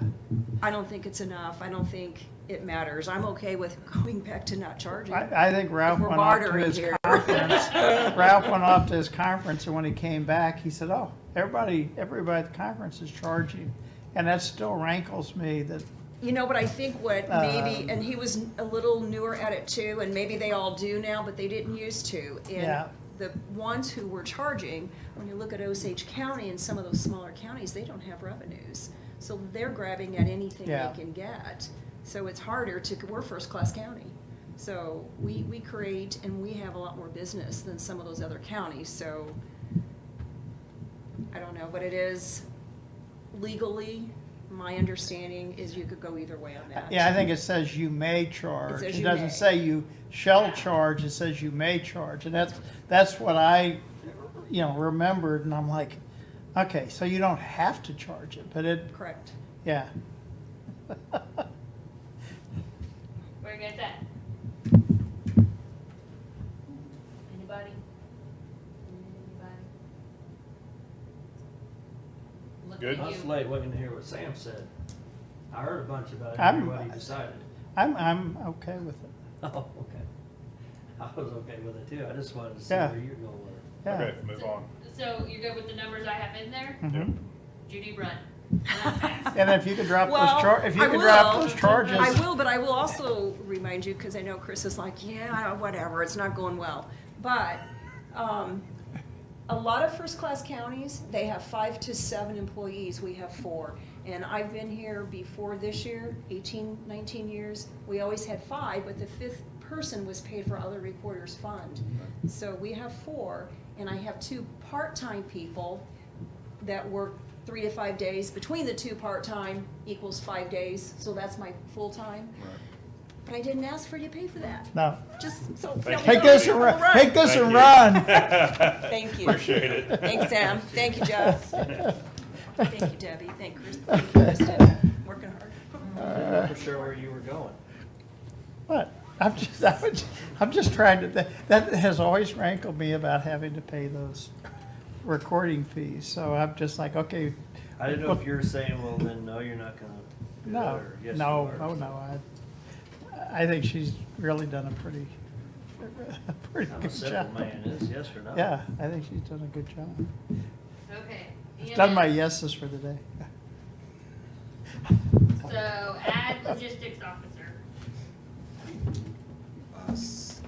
I don't think it's enough. I don't think it matters. I'm okay with going back to not charging. I think Ralph If we're went off to bartering his here. conference. Ralph went off to his conference, and when he came back, he said, oh, everybody at the conference is charging. And that still rankles me that, You know, but I think what maybe, and he was a little newer at it too, and maybe they all do now, but they didn't used to. And Yeah. the ones who were charging, when you look at Osage County and some of those smaller counties, they don't have revenues. So they're grabbing at anything Yeah. they can get. So it's harder we're first-class county. So we create and we have a lot more business than some of those other counties, so I don't know, but it is legally, my understanding is you could go either way on that. yeah, I think it says you may charge. says It you doesn't may. say you shall charge, it says you may charge. And that's what I, remembered, and I'm like, okay, so you don't have to charge it, but it, Correct. yeah. Where you guys at? Anybody? Look Good. at I was you. late waiting to hear what Sam said. I heard a bunch about it, I'm- what he decided. I'm okay with it. Oh, okay. I was okay with it too. I just wanted to see Yeah. where you're going with it. Yeah. Okay, move on. So you're good with the numbers I have in there? Mhm. Judy, run. Run fast. And if you could drop Well, I will. charges. I will, but I will also remind you, because I know Chris is like, yeah, whatever, it's not going well. But a lot of first-class counties, they have 5 to 7 employees, we have 4. And I've been here before this year, 18, 19 years, we always had 5, but the 5th person was paid for other recorder's fund. So we have 4, and I have 2 part-time people that work 3 to 5 days. Between the 2 part-time equals 5 days, so that's my full-time. But I didn't ask for you to pay for that. No. Just so. Take this and run. Take this and run. Thank you. Appreciate it. Thanks, Sam. Thank you, Jeff. Thank you, Debbie. Thank you, Kristen. Working hard. For sure where you were going. What? I'm just trying to, that has always rankled me about having to pay those recording fees. So I'm just like, okay. I didn't know if you were saying, well, then no, you're not gonna do that, No, or yes, no, you are. oh, no. I think she's really done a pretty I'm a good simple job. man, is yes or no? Yeah, I think she's done a good job. Okay. I've done my yeses for the day. So add logistics officer.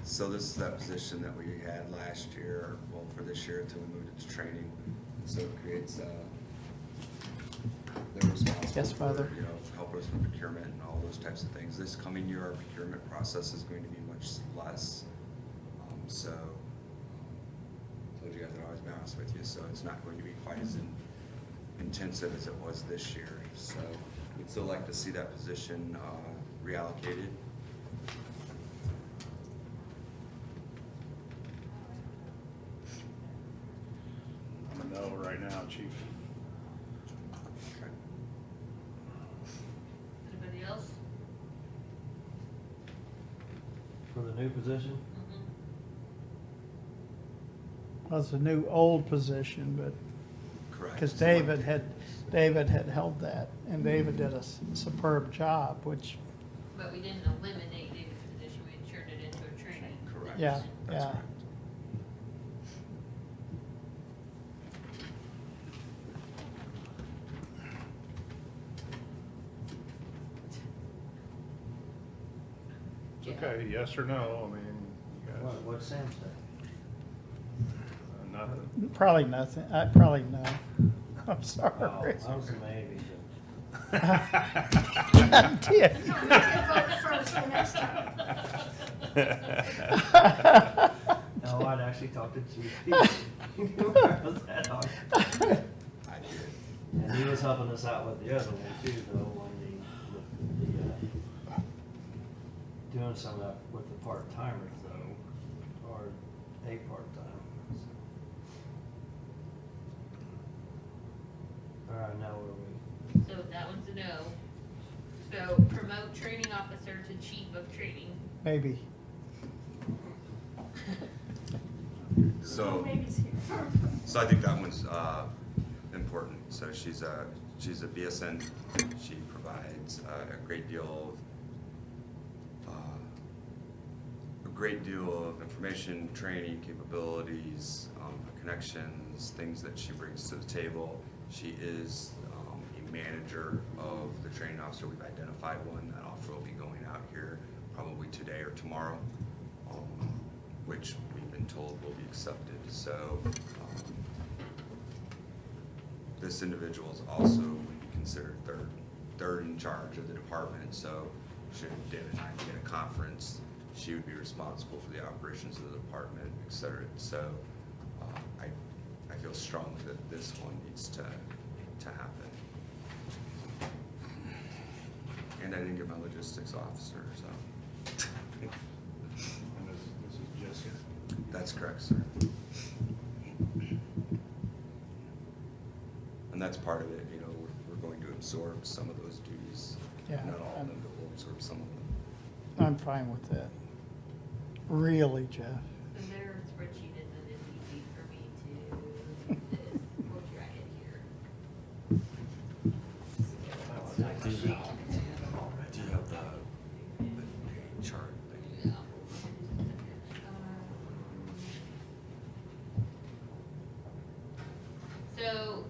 So this is that position that we had last year, well, for this year until we moved it to training. So it creates, they're responsible Yes, for, Father. you know, helping us with procurement and all those types of things. This coming year, our procurement process is going to be much less. So, told you guys I'd always be honest with you, so it's not going to be quite as intensive as it was this year. So, we'd still like to see that position reallocated. I'm a no right now, chief. Anybody else? For the new position? Well, it's a new old position, but. Correct. Because David had held that, and David did a superb job, which, But we didn't eliminate David's position, we turned it into a training. Correct. yeah, That's yeah. right. It's okay, yes or no, I mean, you guys, What'd Sam say? nothing. Probably nothing, probably no. I'm Oh, sorry. I was a maybe. Did. First or next time. No, I'd actually talked to Chief Pete. Where was that on? I did. And he was helping us out with the other one too, though, on the doing some of that with the part-timers though, or a part-time. All right, now where are we? So that one's a no. So promote training officer to chief of training. Maybe. So, Maybe's here. so I think that one's important. So she's a BSN. She provides a great deal of information, training capabilities, connections, things that she brings to the table. She is a manager of the training officer. We've identified one. That offer will be going out here probably today or tomorrow, which we've been told will be accepted. So this individual is also would be considered third in charge of the department. So should David and I get a conference, she would be responsible for the operations of the department, et cetera. So I feel strongly that this one needs to happen. And I didn't get my logistics officer, so. And this is Jessica. That's correct, sir. And that's part of it, you know, we're going to absorb some of those duties. Yeah, Not all of them, but we'll absorb some of them. I'm fine with that. Really, Jeff? So their spreadsheet isn't as easy for me to do this. We'll try it here. Do you have the chart? So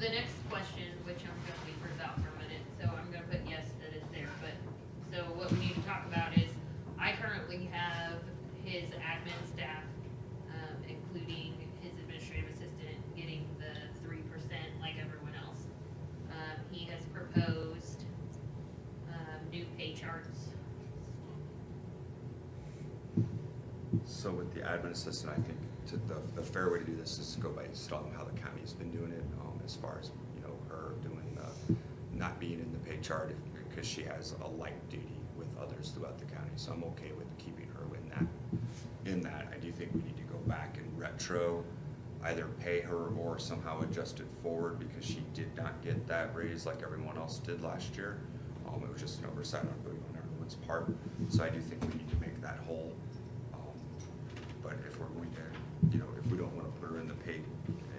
the next question, which I'm gonna leave hers out for a minute, so I'm gonna put yes that it's there, but, so what we need to talk about is, I currently have his admin staff, including his administrative So with the admin assistant, I think the fair way to do this is to go by just telling them how the county's been doing it, as far as, her doing not being in the pay chart because she has a light duty with others throughout the county. So I'm okay with keeping her in that. I do think we need to go back and retro, either pay her or somehow adjust it forward because she did not get that raise like everyone else did last year. It was just an oversight on everyone's part. So I do think we need to make that whole. But if we're going to, if we don't want to put her in the pay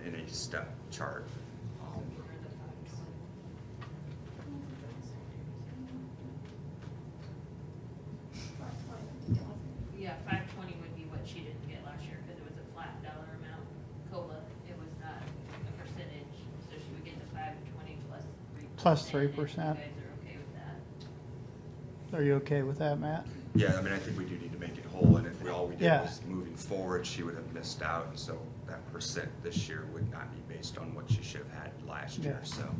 in a step chart, Yeah, 520 would be what she didn't get last year, because it was a flat dollar amount. COLA, it was not a percentage, so she would get the 520 plus 3%. Plus 3%. If you guys are okay with that. Are you okay with that, Matt? yeah, I mean, I think we do need to make it whole, and if all we did Yeah. was moving forward, she would have missed out, and so that percent this year would not be based on what she should have had last year, Yeah. so.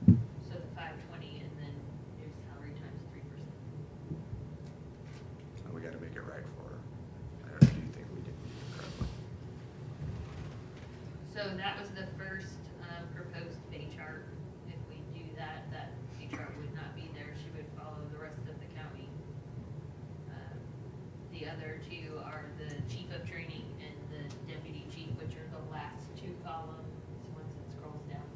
So the 520 and then your salary times 3%. We gotta make it right for her. I don't know, do you think we did it correctly? So that was the first proposed pay chart. If we do that, that pay chart would not be there. She would follow the rest of the county. The other two are the chief of training and the deputy chief, which are the last two columns, once it scrolls down.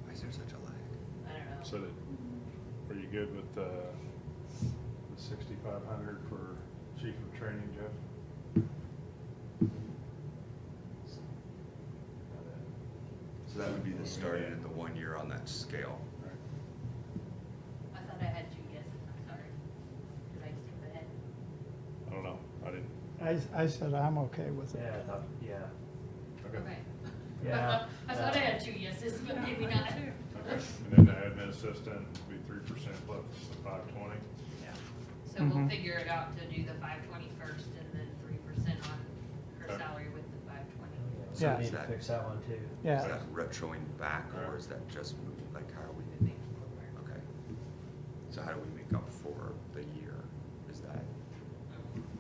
Why is there such a lag? I don't know. So are you good with the 6,500 for chief of training, Jeff? So that would be the starting at the 1 year on that scale. I thought I had two guesses, I'm sorry. Did I skip ahead? I don't know, I didn't. I said I'm okay with it. Yeah. Okay. Yeah. I thought I had two yeses, but maybe not. Okay. And then the admin assistant would be 3% plus the 520. So we'll figure it out to do the 520 first and then 3% on her Okay. salary with the 520. So Yeah. we need to fix that one too. Yeah. Is that retroing back, or is that just moving, like, how are we? Okay. So how do we make up for the year? Is that,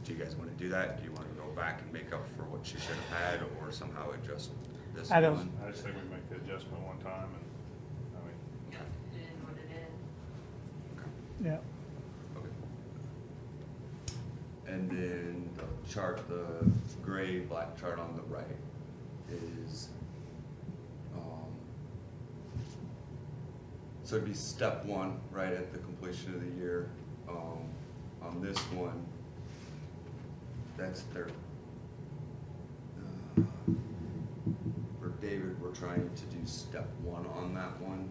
do you guys wanna do that? Do you wanna go back and make up for what she should have had, or somehow adjust this I don't- one? I just think we make the adjustment one time and, I mean, Yeah, it is what it is. Yeah. Okay. And then the chart, the gray black chart on the right is, so it'd be step one, right at the completion of the year. On this one, that's their, for David, we're trying to do step one on that one.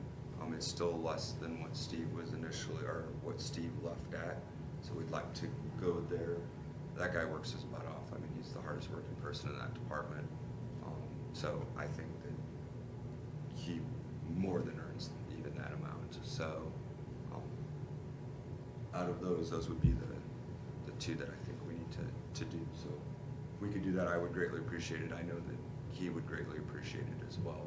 It's still less than what Steve was initially, or what Steve left at, so we'd like to go there. That guy works his butt off. I mean, he's the hardest working person in that department. So I think that he more than earns even that amount. So, out of those would be the two that I think we need to do. So if we could do that, I would greatly appreciate it. I know that he would greatly appreciate it as well.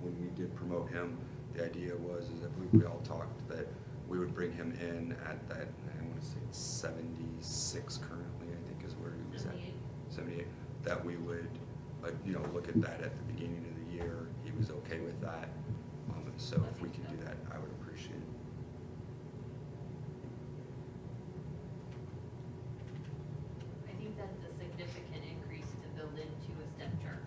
When we did promote him, the idea was, I believe we all talked, that we would bring him in at that, I want to say it's 76 currently, I think is where he was at. 78. That we would, look at that at the beginning of the year. He was okay with that. So if we can do that, I would appreciate it. I think that's a significant increase to build into a step chart.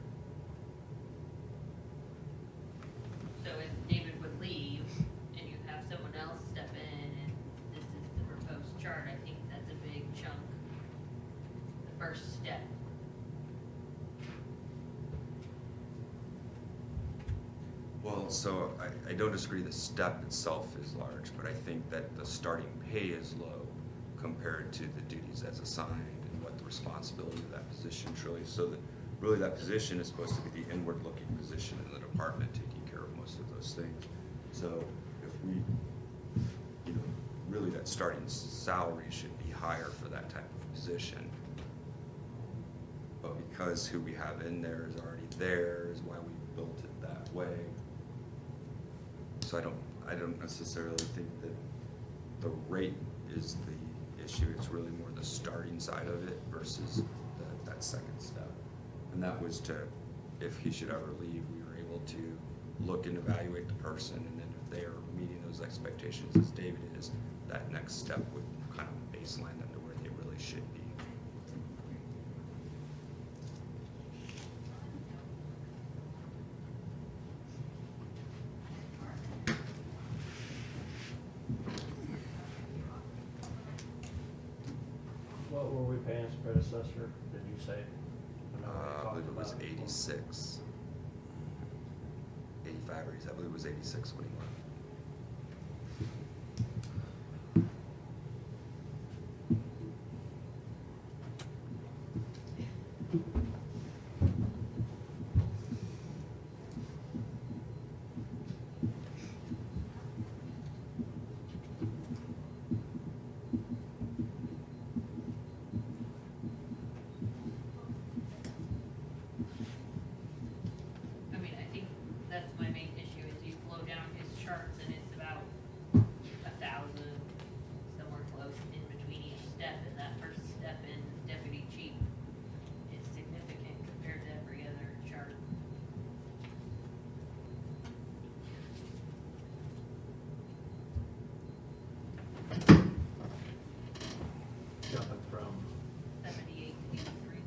So if David would leave and you have someone else step in and this is the proposed chart, I think that's a big chunk. The first step. Well, so I don't disagree the step itself is large, but I think that the starting pay is low compared to the duties as assigned and what the responsibility of that position truly. So that really that position is supposed to be the inward-looking position in the department, taking care of most of those things. So if we, really that starting salary should be higher for that type of position. But because who we have in there is already there is why we built it that way. So I don't necessarily think that the rate is the issue. It's really more the starting side of it versus that second step. And that was to, if he should ever leave, we were able to look and evaluate the person, and then if they are meeting those expectations as David is, that next step would kind of baseline them to where they really should be. What were we paying his predecessor, did you say? know we I believe talked it was about 86. 85 or 86, I believe it was 86 when he left. I mean, I think that's my main issue, is you flow down his charts and it's about 1,000, somewhere close in between each step, and that first step in deputy chief is significant compared to every other chart. Jumping from 78 to 83.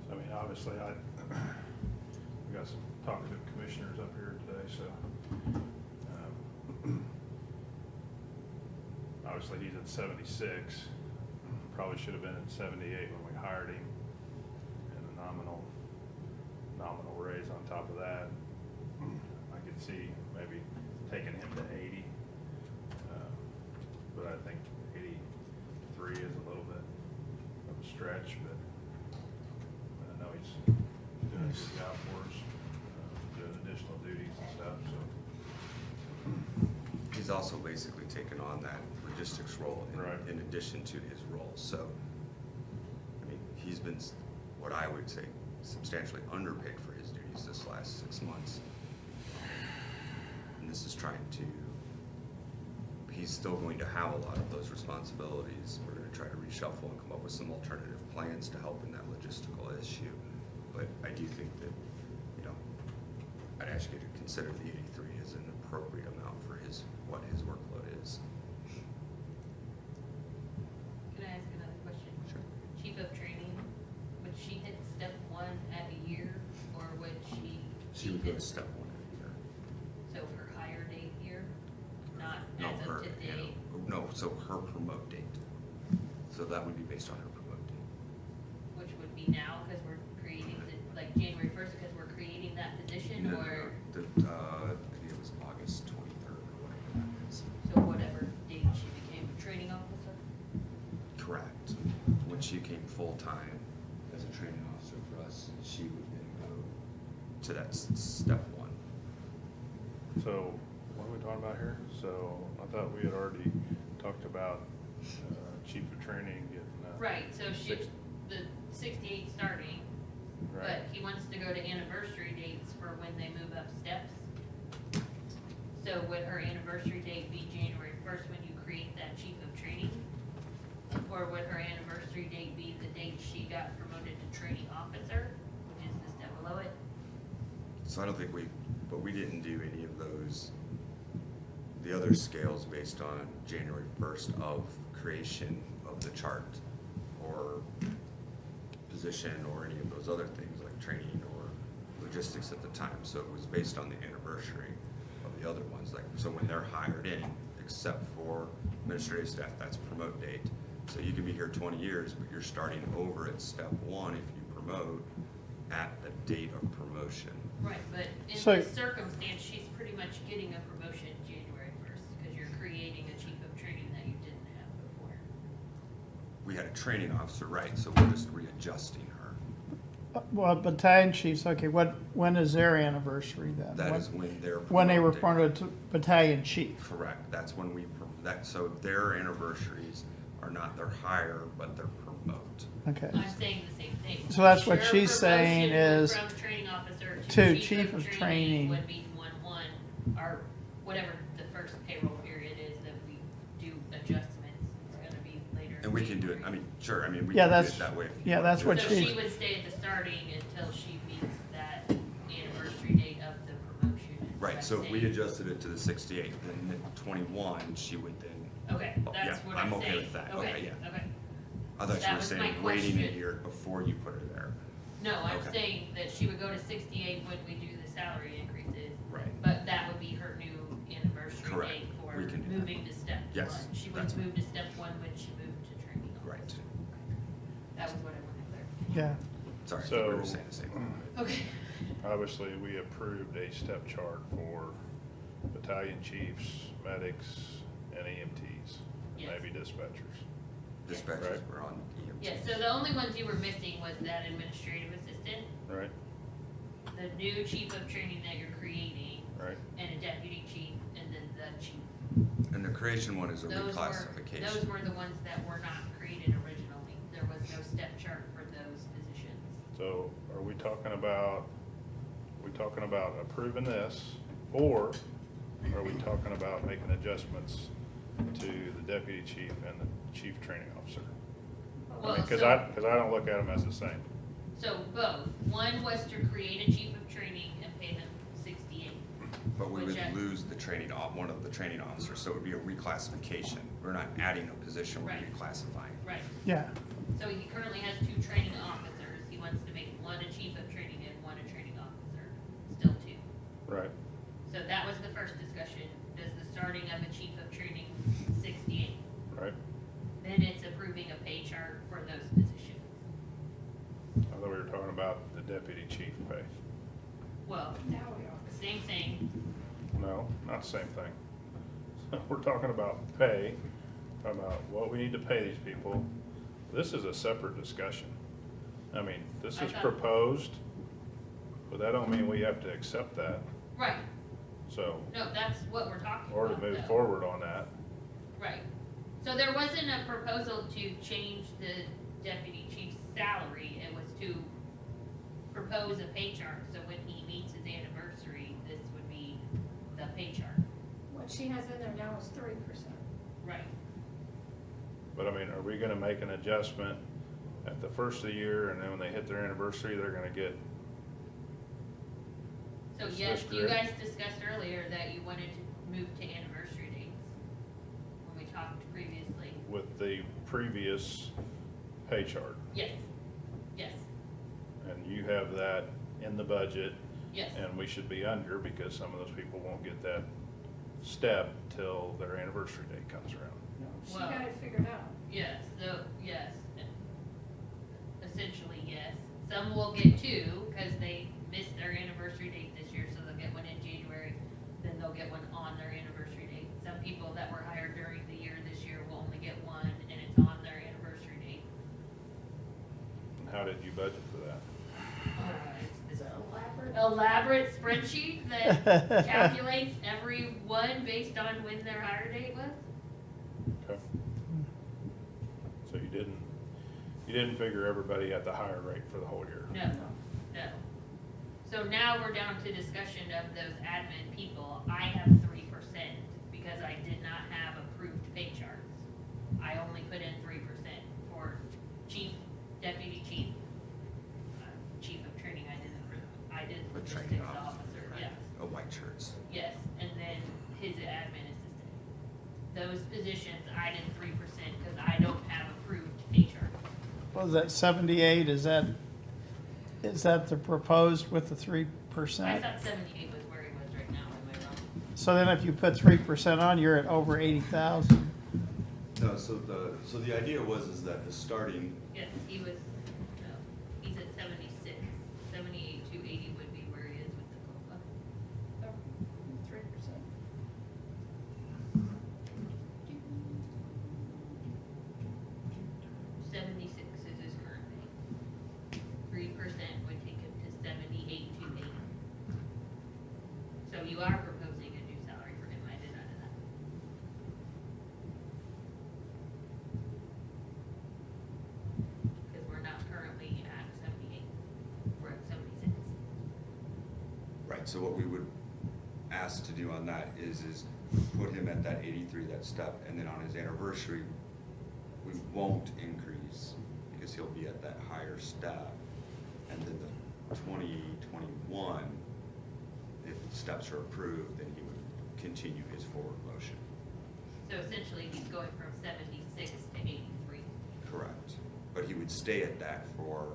So, I mean, obviously, we got some talkative commissioners up here today, so, obviously, he's at 76, probably should have been at 78 when we hired him, and a nominal raise on top of that. I could see maybe taking him to 80, but I think 83 is a little bit of a stretch, but I know he's doing a good job for us, doing additional duties and stuff, so. He's also basically taken on that logistics role in addition to his role. So, I mean, he's been, what I would say, substantially underpaid for his duties this last 6 months. And this is trying to, he's still going to have a lot of those responsibilities. We're going to try to reshuffle and come up with some alternative plans to help in that logistical issue. But I do think that, you know, I'd ask you to consider the 83 as an appropriate amount for what his workload is. Can I ask another question? Sure. Chief of training, would she hit step 1 at a year, or would she? She would go to step 1 in a year. So her hire date year, not No, as her, of today? no, so her promote date. So that would be based on her promote date. Which would be now, because we're creating, like January 1st, because we're creating that position, No, or? I think it was August 23rd or whatever that is. So whatever date she became a training officer? Correct. When she came full-time as a training officer for us, she would then go to that step 1. So, what are we talking about here? So, I thought we had already talked about, chief of training getting, Right, so she, six- the 68 starting, but Right. he wants to go to anniversary dates for when they move up steps. So would her anniversary date be January 1st when you create that chief of training? Or would her anniversary date be the date she got promoted to training officer, which is the step below it? So I don't think but we didn't do any of those, the other scales based on January 1st of creation of the chart or position or any of those other things like training or logistics at the time. So it was based on the anniversary of the other ones. Like, so when they're hired in, except for administrative staff, that's promote date. So you can be here 20 years, but you're starting over at step 1 if you promote at the date of promotion. Right, but in So- this circumstance, she's pretty much getting a promotion January 1st, because you're creating a chief of training that you didn't have before. We had a training officer, right, so we're just readjusting her. Well, battalion chiefs, okay, when is their anniversary then? That is when they're When they were promoted. promoted to battalion chief. Correct, that's when so their anniversaries are not their hire, but their promote. Okay. I'm saying the same thing. So that's what Your she's saying promotion is from training officer to chief of training training. would be 1/1, or whatever the first payroll period is that we do adjustments. It's gonna be later. And we can do it, I mean, sure, I mean, we Yeah, can do that's- it that way. if you yeah, wanna that's do what it. So she- she would stay at the starting until she meets that anniversary date of the promotion. is what Right, I'm so if we saying. adjusted it to the 68, then at 21, she would then. Okay, oh, that's yeah, what I'm saying. okay with that, okay, yeah. Okay. I thought you That were was my saying waiting a question. year before you put her there. No, I'm Okay. saying that she would go to 68 when we do the salary increases. Right. But that would be her new anniversary Correct. date for We can do that. moving to step one. Yes, She would that's- move to step one when she moved to training. Right. That was what I wanted to clarify. Yeah. Sorry, I think we So, were saying the same thing. Okay. obviously, we approved a step chart for battalion chiefs, medics, and EMTs, Yes. maybe dispatchers. Dispatchers Right. were on EMT. Yeah, so the only ones you were missing was that administrative assistant, Right, the new chief of training that you're creating, right. and a deputy chief, and then the chief. And the creation one is a Those reclassification. were the ones that were not created originally. There was no step chart for those positions. So are we talking about approving this, or are we talking about making adjustments to the deputy chief and the chief training officer? I Well, mean, cause so- I don't look at them as the same. So both. One was to create a chief of training and pay them 68. But we which would I- lose the one of the training officers, so it would be a reclassification. We're not adding a position, we're Right. reclassifying. Right. Yeah. So he currently has 2 training officers. He wants to make one a chief of training and one a training officer. Still 2. Right. So that was the first discussion. Does the starting of a chief of training 68? Right. Then it's approving a pay chart for those positions. I thought we were talking about the deputy chief pay. Well, Now we are. same thing. No, not the same thing. We're talking about pay, talking about what we need to pay these people. This is a separate discussion. I mean, this I is thought- proposed, but that don't mean we have to accept that, Right. so, No, that's what we're talking or to about. move though. forward on that. Right. So there wasn't a proposal to change the deputy chief's salary. It was to propose a pay chart. So when he meets his anniversary, this would be the pay chart. What she has in there now is 3%. Right. But I mean, are we gonna make an adjustment at the first of the year, and then when they hit their anniversary, they're gonna get, So Is yes, this you guys correct? discussed earlier that you wanted to move to anniversary dates when we talked previously. with the previous pay chart? Yes. Yes. And you have that in the budget? Yes. And we should be under, because some of those people won't get that step till their anniversary date comes around. She Well- got it figured out. Yes, so, yes. Essentially, yes. Some will get 2 because they missed their anniversary date this year, so they'll get one in January, then they'll get one on their anniversary date. Some people that were hired during the year this year will only get 1, and it's on their anniversary date. And how did you budget for that? It's this elaborate spreadsheet that calculates every one based on when their hire date was. Okay. So you didn't figure everybody at the higher rate for the whole year? No, no. So now we're down to discussion of those admin people. I have 3% because I did not have approved pay charts. I only put in 3% for chief, deputy chief, chief of training. I did The logistics training officer, officer, right. yes. Oh, white shirts. Yes, and then his admin assistant. Those positions, I did 3% because I don't have approved pay charts. What was that, 78? Is that the proposed with the 3%? I thought 78 was where he was right now, am I wrong? So then if you put 3% on, you're at over 80,000. No, so the idea is that the starting, Yes, he was, no, he's at 76. 78 to 80 would be where he is with the COLA. 3%. $76 is his current pay. 3% would take him to 78 to 80. So you are proposing a new salary for him, I did not know that. Right, so what we would ask to do on that is put him at that 83, that step, and then on his anniversary, we won't increase because he'll be at that higher step. And then the 2021, if steps are approved, then he would continue his forward motion. So essentially, he's going from 76 to 83. Correct. But he would stay at that for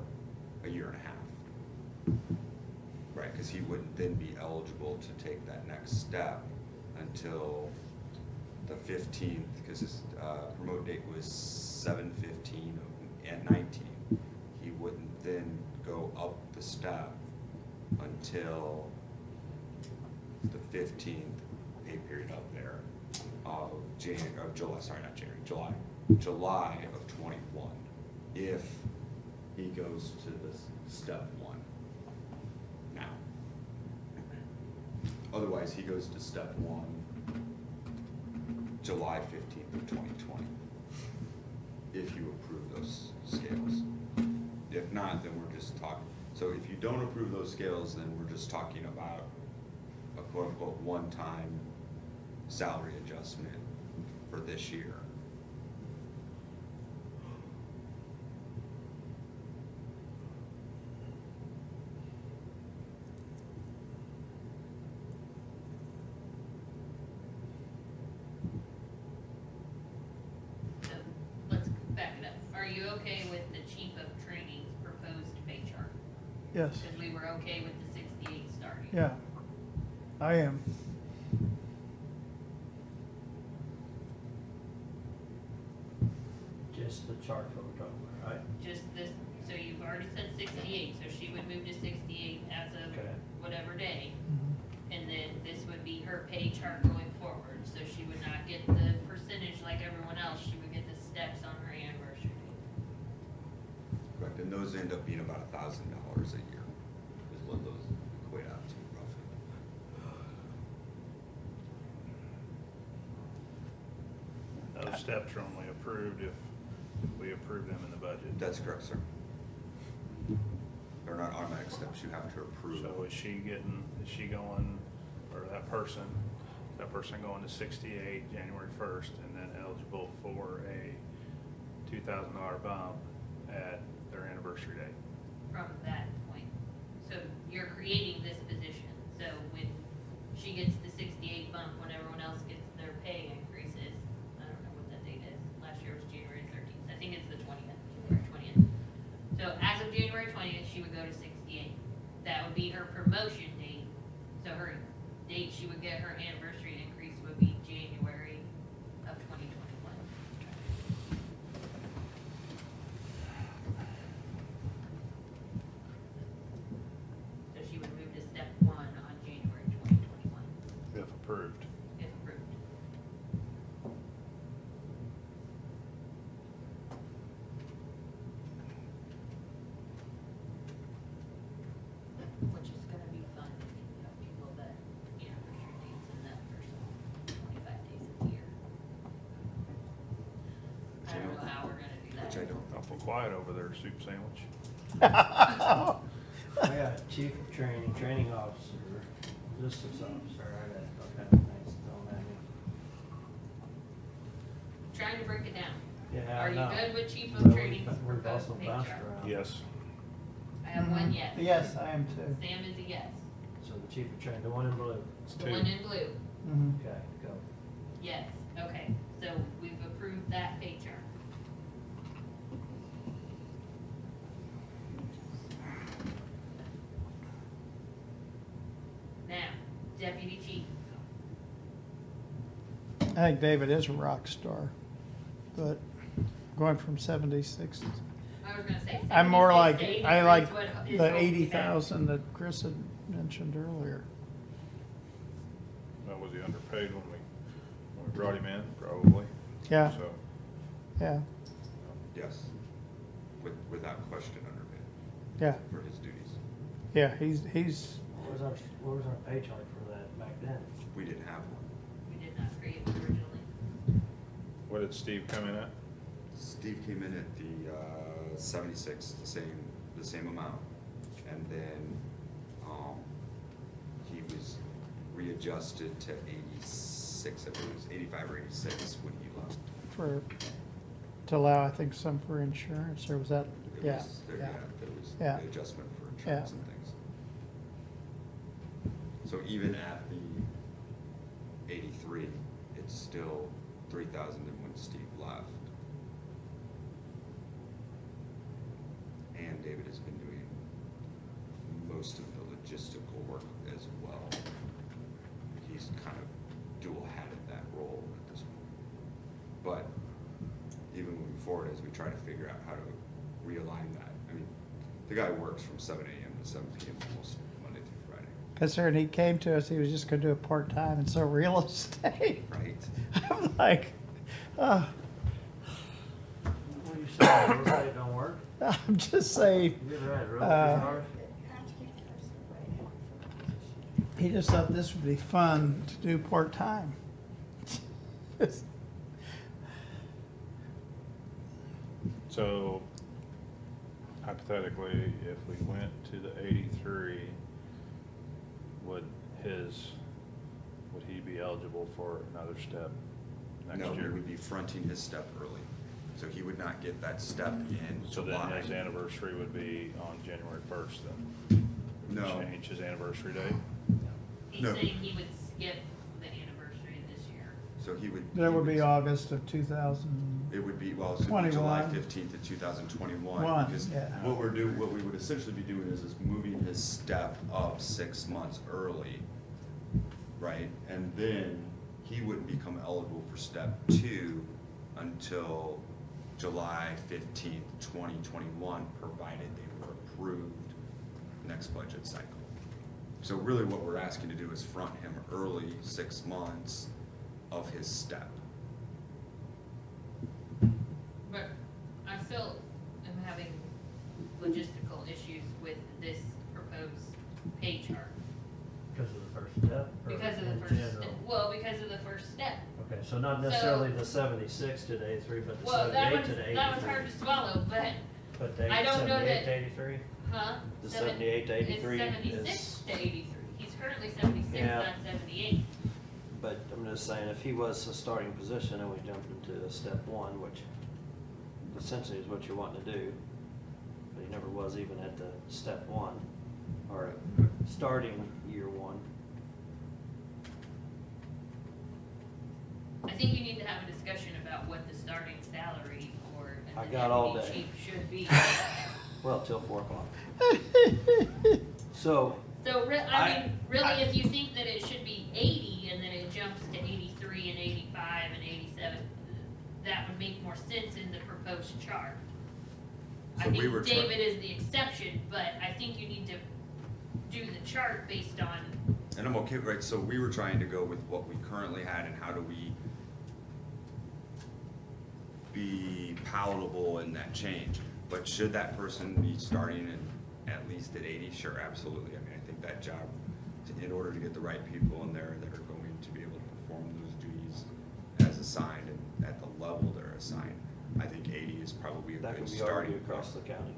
a year and a half. Right, because he wouldn't then be eligible to take that next step until the 15th, because his promote date was 7/15 and 19. He wouldn't then go up the step until the 15th pay period up there of July of 21, if he goes to the step 1 now. Otherwise, he goes to step 1 July 15th of 2020, if you approve those scales. If not, then we're just talking. So if you don't approve those scales, then we're just talking about a quote-unquote one-time salary adjustment for this year. So let's back it up. Are you okay with the chief of training's proposed pay chart? Yes. Because we were okay with the 68 starting. Yeah, I am. Just the chart what we're talking about, right? Just this, so you've already said 68, so she would move to 68 as of Okay. whatever day. Mm-hmm. And then this would be her pay chart going forward, so she would not get the percentage like everyone else, she would get the steps on her anniversary. Correct, and those end up being about $1,000 a year, is what those equate out to roughly. Those steps are only approved if we approve them in the budget. That's correct, sir. They're not automatic steps, you have to approve. So is she going, or that person going to 68 January 1st and then eligible for a $2,000 bump at their anniversary date? From that point. So you're creating this position, so when she gets the 68 bump, when everyone else gets their pay increases, I don't know what that date is, last year was January 13th, I think it's the 20th, January 20th. So as of January 20th, she would go to 68. That would be her promotion date, so her date she would get her anniversary increase would be January of 2021. So she would move to step 1 on January 2021, If approved. if approved. Which is gonna be fun if you have people that anniversary dates in that first 25 days of the year. I don't know how we're gonna do that. Which I don't. Awful quiet over there, soup sandwich. I got chief of training, training officer, logistics officer, I got all kinds of things thrown at me. Trying to break it down. Yeah, Are I you know. good with chief But of training's we've proposed also pay bounced chart? around. Yes. I have one yes. Yes, I am too. Sam is a yes. So the chief of training, the one in blue. It's The two. one in blue, Mm-hmm. Okay, go. yes. Okay, so we've approved that pay chart. Now, deputy chief. I think David is a rock star, but going from 76, I was gonna say. I'm more 76 like, to 83 I like is what is the holding you back. 80,000 that Chris had mentioned earlier. Well, was he underpaid when we brought him in? Probably. Yeah. So, Yeah, Yes, without question underpaid yeah, for his duties. yeah, he's, What was our pay chart for that back then? We didn't have one. We did not create it originally. what did Steve come in at? Steve came in at the 76, the same amount, and then he readjusted to 86, I believe it was 85 or 86 when he left. to allow, I think, some for insurance, or was that, It yeah, was- there- yeah. There was Yeah. the adjustment for insurance and things. So even at the 83, it's still 3,000 than when Steve left. And David has been doing most of the logistical work as well. He's kind of dual-hatted that role at this point. But even moving forward, as we try to figure out how to realign that, I mean, the guy works from 7 a.m. to 7 p.m. almost Monday through Friday. Considering he came to us, he was just gonna do it part-time, and so real estate. Right. I'm like, What are you saying, real estate don't work? I'm just saying, You're right, real uh, estate. he just thought this would be fun to do part-time. So hypothetically, if we went to the 83, would he be eligible for another step next No, year? he would be fronting his step early. So he would not get that step in So then July. his anniversary would be on January 1st then? No. Change his anniversary date? He's No. saying he would skip the anniversary this year. So he would. That he would be August of 2000. It would be, well, it's gonna be July 21. 15th of 2021. One, Because yeah. what we would essentially be doing is moving his step up 6 months early, right? And then he wouldn't become eligible for step 2 until July 15th, 2021, provided they were approved next budget cycle. So really what we're asking to do is front him early 6 months of his step. But I still am having logistical issues with this proposed pay chart. Because of the first step? or Because of the in first, general? well, because of the first step. Okay, so not necessarily the 76 to the 83, but the Well, that 78 one's, to the 83? that one's hard to swallow, but, But the I don't know 78 to that- 83? huh? The 78 to 83 It's 76 is- to 83. He's currently 76, Yeah. not 78. But I'm just saying, if he was a starting position and we jumped into step 1, which essentially is what you're wanting to do, but he never was even at the step 1, or starting year 1. I think you need to have a discussion about what the starting salary for I a got all deputy day. chief should be. Well, till 4 o'clock. So, So, I mean, really, if you think that it should be 80 and then it jumps to 83 and 85 and 87, that would make more sense in the proposed chart. I So we think were try- David is the exception, but I think you need to do the chart based on, And I'm okay, right, so we were trying to go with what we currently had and how do we be palatable in that change. But should that person be starting at least at 80? Sure, absolutely. I mean, I think that job, in order to get the right people in there that are going to be able to perform those duties as assigned and at the level they're assigned, I think 80 is probably a that good could be starting argued point. across the county.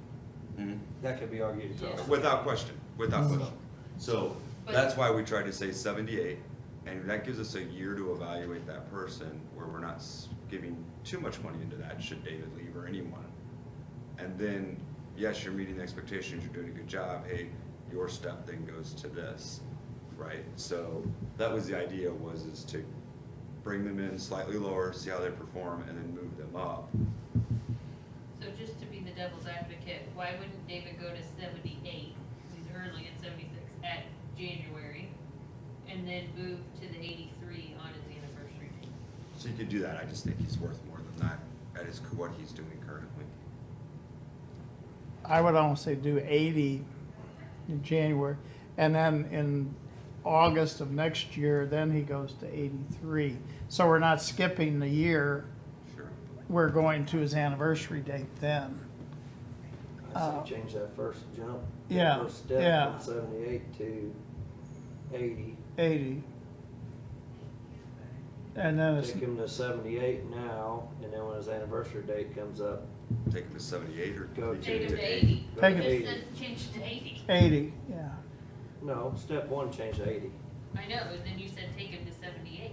Mhm. That could be argued across. the Without county. question, without So- question. So But- that's why we tried to say 78, and that gives us a year to evaluate that person where we're not giving too much money into that, should David leave or anyone. And then, yes, you're meeting the expectations, you're doing a good job, hey, your step then goes to this, right? So that was the idea, is to bring them in slightly lower, see how they perform, and then move them up. so just to be the devil's advocate, why wouldn't David go to 78, he's early at 76, at January, and then move to the 83 on his anniversary date? So you could do that, I just think he's worth more than that, that is what he's doing currently. I would almost say do 80 in January, and then in August of next year, then he goes to 83. So we're not skipping the year. Sure. We're going to his anniversary date then. I say change that first jump. that Yeah, First step yeah. from 78 to 80. 80. And then it's, Take him to 78 now, and then when his anniversary date comes up, Take him to 78 or Go take Take him him to to 80? 80. Take It him- just says change to 80. 80, yeah. no, step 1 change to 80. I know, and then you said take him to 78.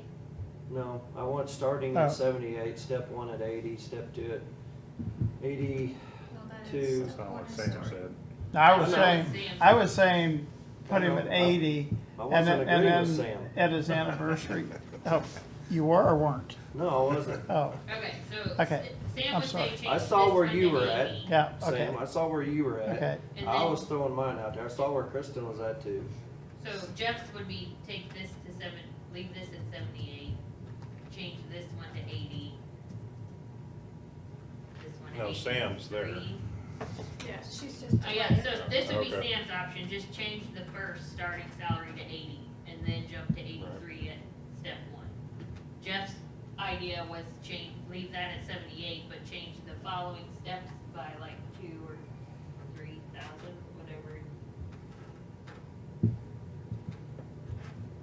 No, I want starting Oh. at 78, step 1 at 80, step 2 at 82. That's not what Sam said. I was saying, put him at 80. I and wasn't then- and agreeing with then Sam. At his anniversary. Oh, you were or weren't? No, I wasn't. Oh, Okay, so Okay, Sam I'm would sorry. say change I this saw where one you to were at. 80. yeah, okay. Sam, I saw where you were at. Okay. And I then- was throwing mine out there. I saw where Kristen was at too. So Jeff's would be take this to leave this at 78, change this one to 80. This one to No, 83. Sam's there. Yeah, she's just. Oh yeah, so this would be Okay. Sam's option, just change the first starting salary to 80 and then jump to 83 at step 1. Jeff's idea was leave that at 78, but change the following steps by like 2 or 3,000, whatever.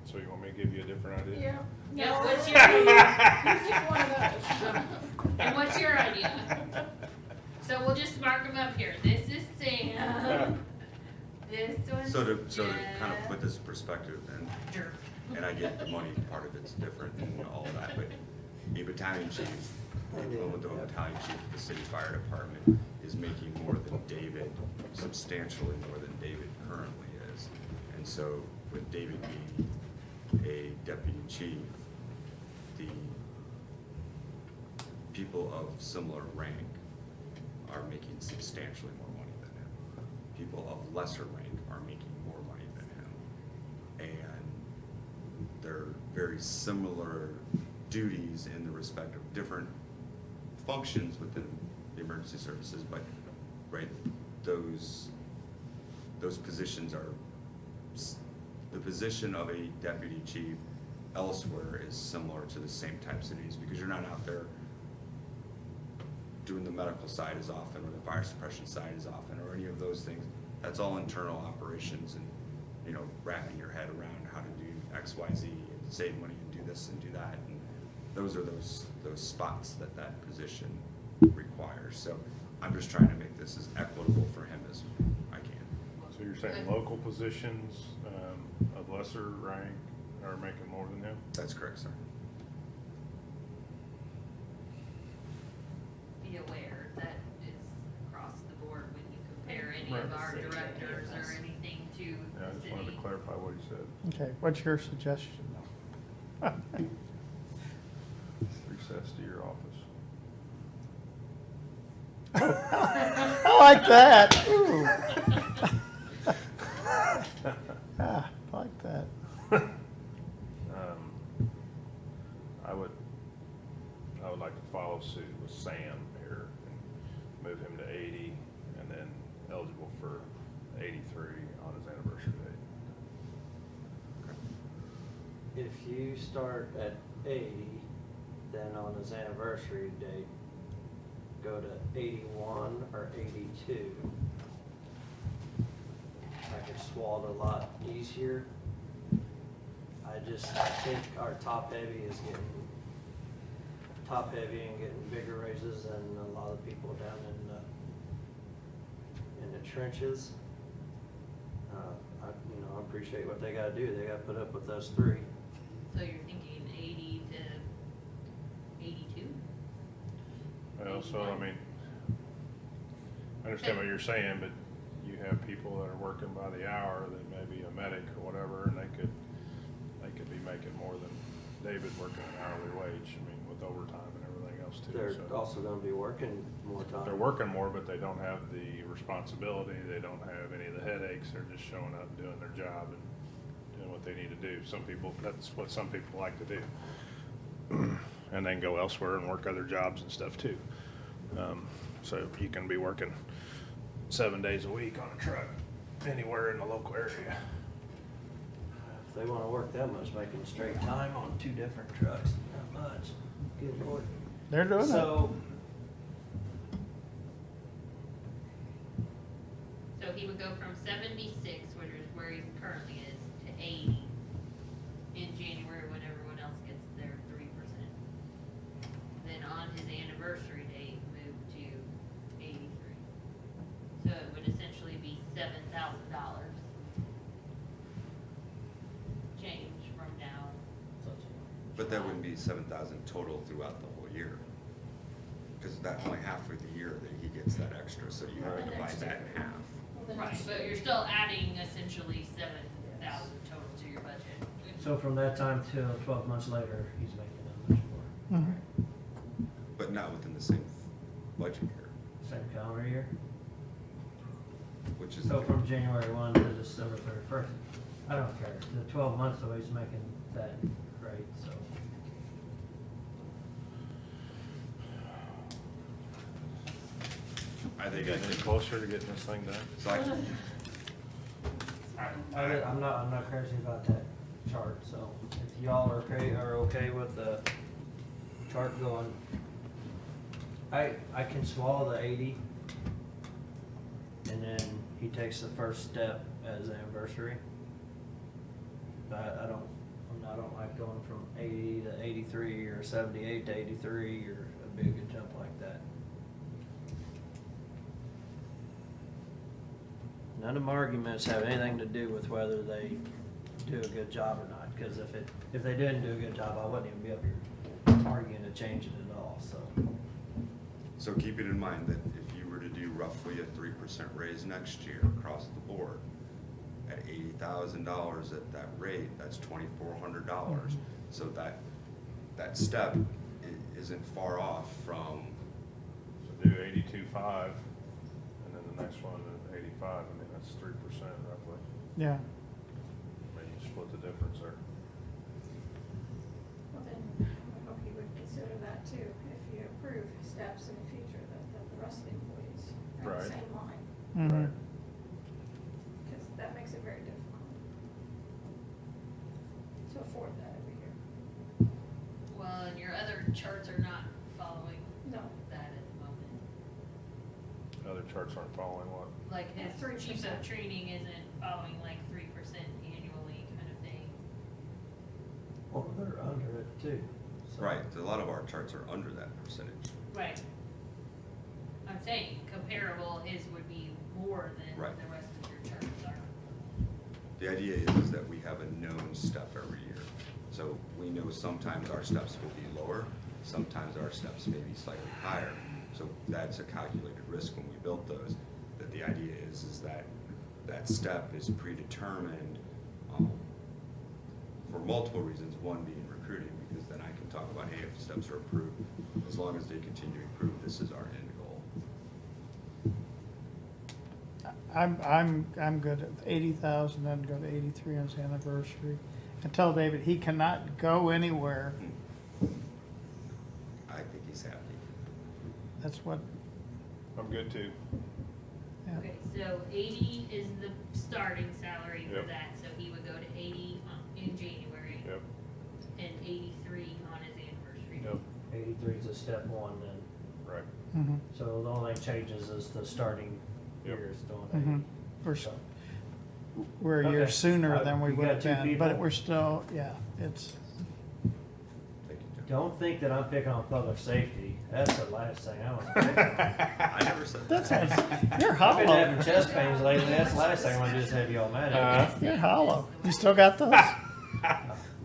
So you want me to give you a different idea? Yeah. Yeah, No. what's your idea? You get one of those. And what's your idea? So we'll just mark them up here. This is Sam. This one's So to kind of Jeff. put this in perspective, Sure. and I get the money part of it's different and all that, but a battalion chief, the equivalent of a battalion chief of the city fire department is making more than David, substantially more than David currently is. And so with David being a deputy chief, the people of similar rank are making substantially more money than him. People of lesser rank are making more money than him. And they're very similar duties in the respect of different functions within the emergency services, but right, those positions are, the position of a deputy chief elsewhere is similar to the same types of duties, because you're not out there doing the medical side as often, or the fire suppression side as often, or any of those things. That's all internal operations and, you know, wrapping your head around how to do X, Y, Z, and save money and do this and do that. And those are those spots that position requires. So I'm just trying to make this as equitable for him as I can. So you're saying local positions of lesser rank are making more than him? That's correct, sir. Be aware that is across the board when you compare any of Right. our directors or anything to Yeah, I the just wanted to city. clarify what he said. Okay, what's your suggestion? Recess to your office. I like that. Ooh. Ah, I like that. I would like to follow suit with Sam here and move him to 80 and then eligible for 83 on his anniversary date. If you start at 80, then on his anniversary date, go to 81 or 82. I could swallow a lot easier. I think our top heavy is getting top heavy and getting bigger raises than a lot of people down in the trenches. I appreciate what they gotta do. They gotta put up with those three. So you're thinking 80 to 82? Well, so I mean, I understand what you're saying, but you have people that are working by the hour that may be a medic or whatever, and they could be making more than David working an hourly wage. I mean, with overtime and everything else too. They're so. also gonna be working more time. They're working more, but they don't have the responsibility, they don't have any of the headaches, they're just showing up and doing their job and doing what they need to do. Some people, that's what some people like to do. And then go elsewhere and work other jobs and stuff too. So you can be working 7 days a week on a truck anywhere in the local area. If they wanna work that much, making straight time on 2 different trucks, not much. Good Lord. They're doing So, So he would go from 76, which is where he currently is, to 80 in January when everyone else gets their 3%. Then on his anniversary date, move to 83. So it would essentially be $7,000 change But that wouldn't be 7,000 total throughout the whole year. Because that's only half of the year that he gets that extra, so you have to divide that in half. Right, but you're still adding essentially 7,000 total to your budget. So from that time till 12 months later, he's making that much more. But not within the same budget year, Same calendar year? which is. So from January 1 to December 31st, I don't care. The 12 months, though, he's making that rate, so. I think Getting any closer to getting this thing done? So I'm not crazy about that chart, so if y'all are okay with the chart going, I can swallow the 80, and then he takes the first step as anniversary. But I don't like going from 80 to 83 or 78 to 83 or a big jump like that. None of my arguments have anything to do with whether they do a good job or not, because if they didn't do a good job, I wouldn't even be up here arguing to change it at all, so. So keeping in mind that if you were to do roughly a 3% raise next year across the board, at $80,000 at that rate, that's $2,400. So that step isn't far off from. So do 82.5, and then the next one at 85. I mean, that's 3% roughly. Yeah. I mean, you split the difference there. Well, then, I hope you would consider that too, if you approve steps in the future, that the rest of the employees are on the Right. same line. Mhm. Because that makes it very difficult to afford that every year. Well, and your other charts are not following No. that at the moment. Other charts aren't following what? Like his 3%. chief of training isn't following like 3% annually kind of thing. Well, they're under it too. so. Right, a lot of our charts are under that percentage. Right. I'm saying comparable, his would be more than Right. the rest of your charts are. The idea is that we have a known step every year. So we know sometimes our steps will be lower, sometimes our steps may be slightly higher. So that's a calculated risk when we built those, that the idea is that that step is predetermined for multiple reasons, one being recruiting, because then I can talk about, hey, if steps are approved, as long as they continue to improve, this is our end goal. I'm good at 80,000, then go to 83 on his anniversary. And tell David he cannot go anywhere. I think he's happy. That's what, I'm good too. yeah. Okay, so 80 is the starting salary for Yep. that, so he would go to 80 in January. Yep. And 83 on his anniversary. Yep. 83 is a step one then. Right. Mhm. So the only thing changes is the starting Yep. year is doing Mhm. 80. We're a year Okay. sooner than we You would got have two been, but people? we're still, yeah, it's, Don't think that I'm picking on public safety. That's the last thing I want to do. I never said that. you're I've been hollow. having chest pains lately. That's the last thing I want to do is have you all mad at me. You're hollow. You still got those? I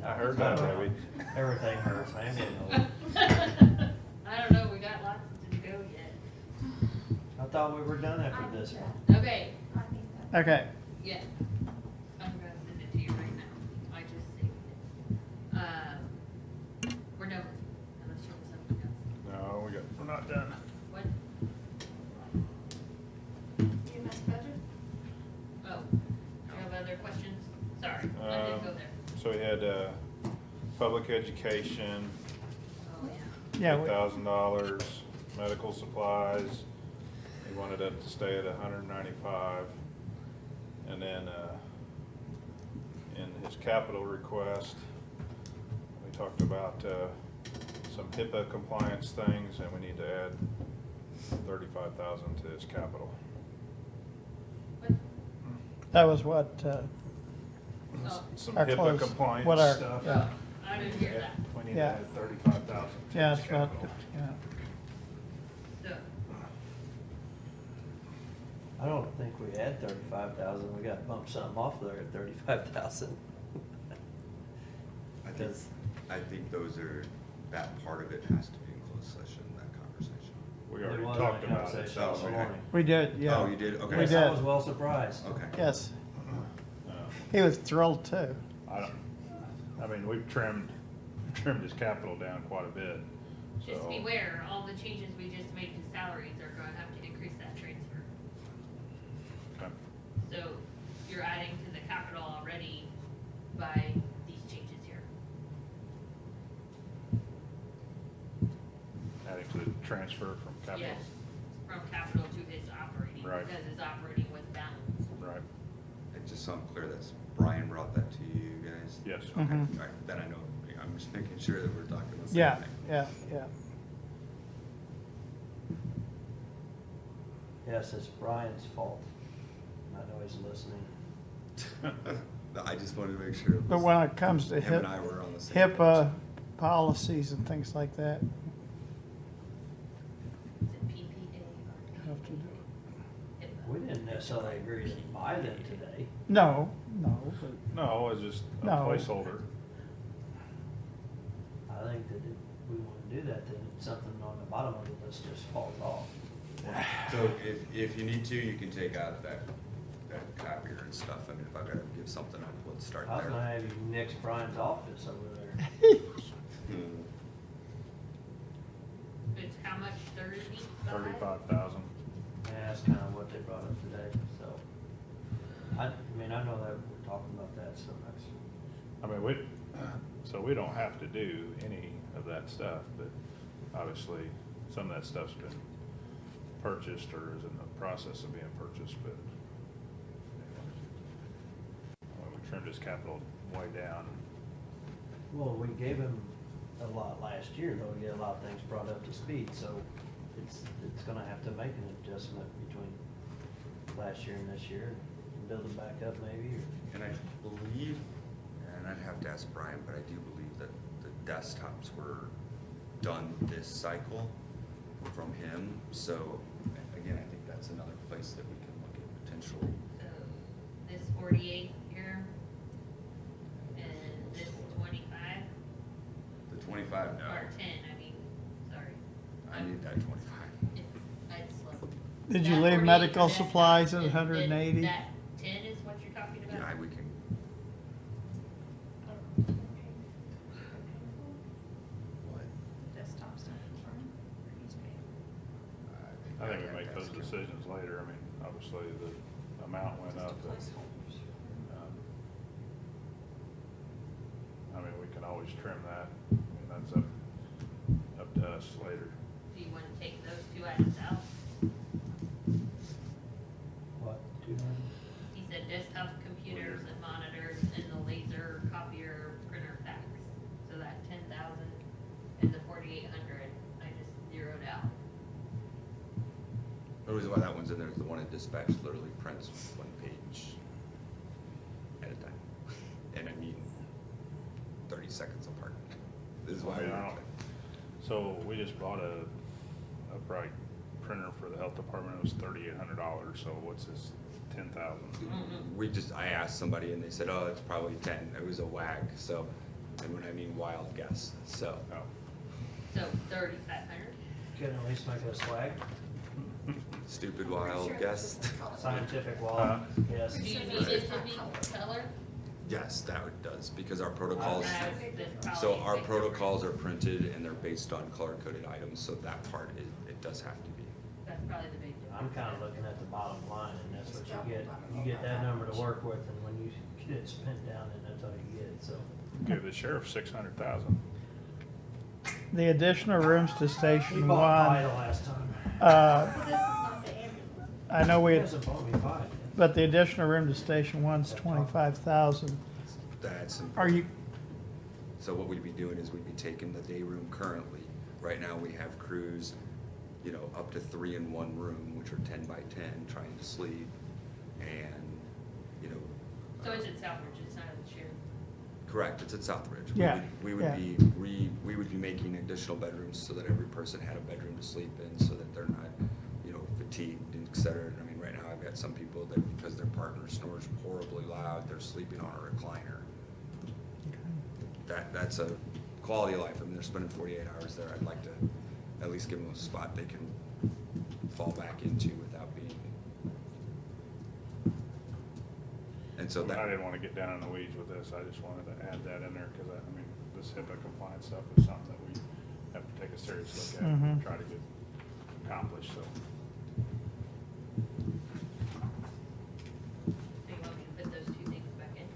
heard that, Debbie. Everything hurts, man. I'm getting old. I don't know, we got lots to go yet. I thought we were done after this one. Okay, Okay. yeah. I'm gonna send it to you right now. I just saved it. We're done, unless you want something else. No, we're not done. What? EMS budget? Oh, do you have other questions? Sorry, I didn't go there. So we had, public education, Oh, yeah. Yeah, we- $8,000, medical supplies, he wanted it to stay at 195. And then, in his capital request, we talked about, some HIPAA compliance things, and we need to add 35,000 to his capital. That was what, Some our HIPAA close- compliance what our- stuff. yeah. I didn't hear that. We need to Yeah. add 35,000 to Yeah, his it's about, capital. yeah. So, I don't think we had 35,000. We got to bump something off there at 35,000. I think Because I think that part of it has to be in closed session, that conversation. We There already was talked a about it. conversation Oh, this okay. morning. We did, yeah. Oh, you did? Okay. We Yes, I did. was well surprised. Okay. Yes, Uh, he was thrilled too. I mean, we've trimmed his capital down quite a bit, Just so. beware, all the changes we just made to salaries are gonna have to increase that transfer. Okay. So you're adding to the capital already by these changes here. Adding to the transfer from capital. Yes, from capital to his operating, Right. because his operating was balanced. Right. And just so I'm clear, that's, Brian brought that to you guys? Yes. Okay, Mhm. all right, then I know, I'm just making sure that we're talking about the same Yeah, thing. yeah, yeah. Yes, it's Brian's fault. I know he's listening. No, I just wanted to make sure. But when it comes to Him and I were on the same HIPAA policies and things like that, Is it PPA have to do or HIPAA? We didn't necessarily agree to buy them today. no, but No, it's just a No. placeholder. I think that if we want to do that, then something on the bottom of the list just falls off. So if you need to, you can take out that copier and stuff. I mean, if I gotta give something up, let's start I was gonna there. have you nix Brian's office over there. Hmm. It's how much, 35? 35,000. Yeah, that's kind of what they brought up today, so. I mean, I know that we're talking about that, so that's, I mean, so we don't have to do any of that stuff, but obviously, some of that stuff's been purchased or is in the process of being purchased, but well, we trimmed his capital way down. well, we gave him a lot last year, though, to get a lot of things brought up to speed, so it's gonna have to make an adjustment between last year and this year, and build it back up maybe, or. And I believe, and I'd have to ask Brian, but I do believe that the desktops were done this cycle from him. So again, I think that's another place that we can look at potentially. So this 48 here, and this 25, The 25, no. or 10, I mean, sorry. I need that 25. I'd slow. did you That leave 48 medical for that supplies at is- 180? That 10 is what you're talking about? Yeah, we can, what? Desktop stuff from he's paying. I think we make those decisions later. I mean, obviously, the amount went up. but, I mean, we can always trim that. I mean, that's up to us later. Do you want to take those two items out? What, 200? He said desktop computers and monitors and the laser copier printer fax. So that 10,000 and the 4,800, I just zeroed out. The reason why that one's in there is the one in dispatch literally prints one page at a time. And I mean, 30 seconds apart. This is why. I mean, I don't- So we just bought a bright printer for the health department. It was $3,800. So what's this, 10,000? I asked somebody and they said, oh, it's probably 10. It was a wag. So, and when I mean wild guess, so. Oh. So 3,500. Can at least make a swag, Stupid wild guess. scientific wall, yes. Do you need it to be color? Yes, that does, because our protocols, That's so probably our bigger. protocols are printed and they're based on color-coded items, so that part, it does have to be. That's probably the big difference. I'm kind of looking at the bottom line, and that's what you get. You get that number to work with, and when you get it spent down, then that's all you get, so. Give the sheriff 600,000. The additional rooms to We Station bought pie the One, last time. This is not the ambulance. I know He we, hasn't bought me pie. but the additional room to Station One's 25,000. That's important. Are you, So what we'd be doing is we'd be taking the day room currently. Right now, we have crews, up to 3 in one room, which are 10 by 10, trying to sleep. And, So it's at Southbridge, it's not at the sheriff. correct, it's at Southridge. Yeah, We yeah. we would be making additional bedrooms so that every person had a bedroom to sleep in, so that they're not, fatigued, and et cetera. I mean, right now, I've got some people that, because their partner snores horribly loud, they're sleeping on a recliner. That's a quality of life. I mean, they're spending 48 hours there. I'd like to at least give them a spot they can fall back into without being. And so that. I didn't want to get down in the weeds with this. I just wanted to add that in there because I mean, this HIPAA compliance stuff is something that we have to take a serious look at and try to get accomplished, so. Do you want me to put those two things back in?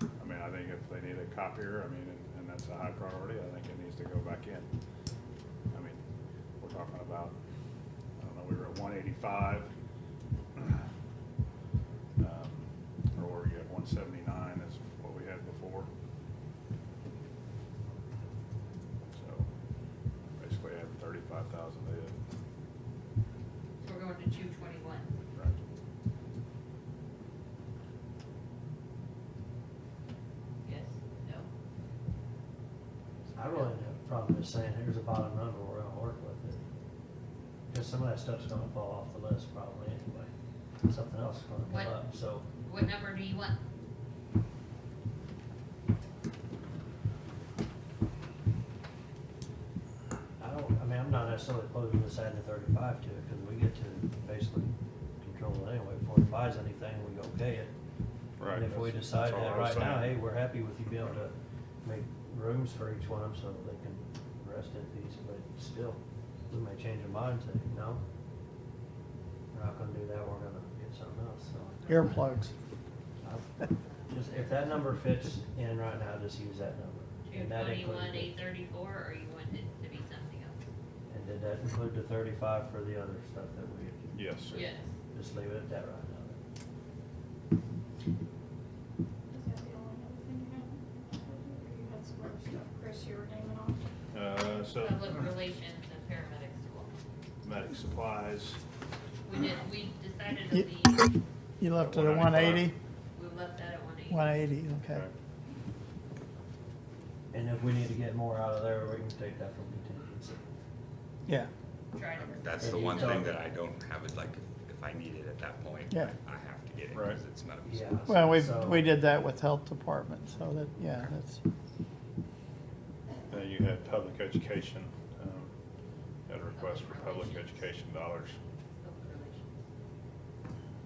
I mean, I think if they need a copier, I mean, and that's a high priority, I think it needs to go back in. I mean, we're talking about, I don't know, we were at 185. Or we at 179 is what we had before. So basically I had 35,000 bid. So we're going to 221. Right. Yes, no? I really don't have a problem just saying, here's a bottom number, we're gonna work with it. Because some of that stuff's gonna fall off the list probably anyway. Something else is gonna What? come up, so. What number do you want? I mean, I'm not necessarily opposed to this adding a 35 to it, because we get to basically control it anyway. Before it buys anything, we okay it. Right, And if we that's decide all that I was right now, saying. hey, we're happy with you being able to make rooms for each one of them so that they can rest in peace, but still, we may change our mind, say, no, we're not gonna do that, we're gonna get something else, so. Earplugs. Just, if that number fits in right now, just use that number. And that 221, includes, 834, or you want it to be something else? and did that include the 35 for the other stuff that we? Yes, sir. Yes. Just leave it at that right now. Is that the only other thing you had? Or you had some other stuff, Chris, you were naming off? So Public relations and paramedics school. medic supplies, We decided to leave, You left it at 180? we left that at 180. 180, okay. And if we need to get more out of there, we can take that from contingency. Yeah. Try to. That's the one thing that I don't have it, like, if I need it at that point, Yeah. I have to get it, Right. because it's medical. Yeah. supplies. Well, So- we did that with health department, so that, yeah, that's, you had public education, had a request for public education dollars.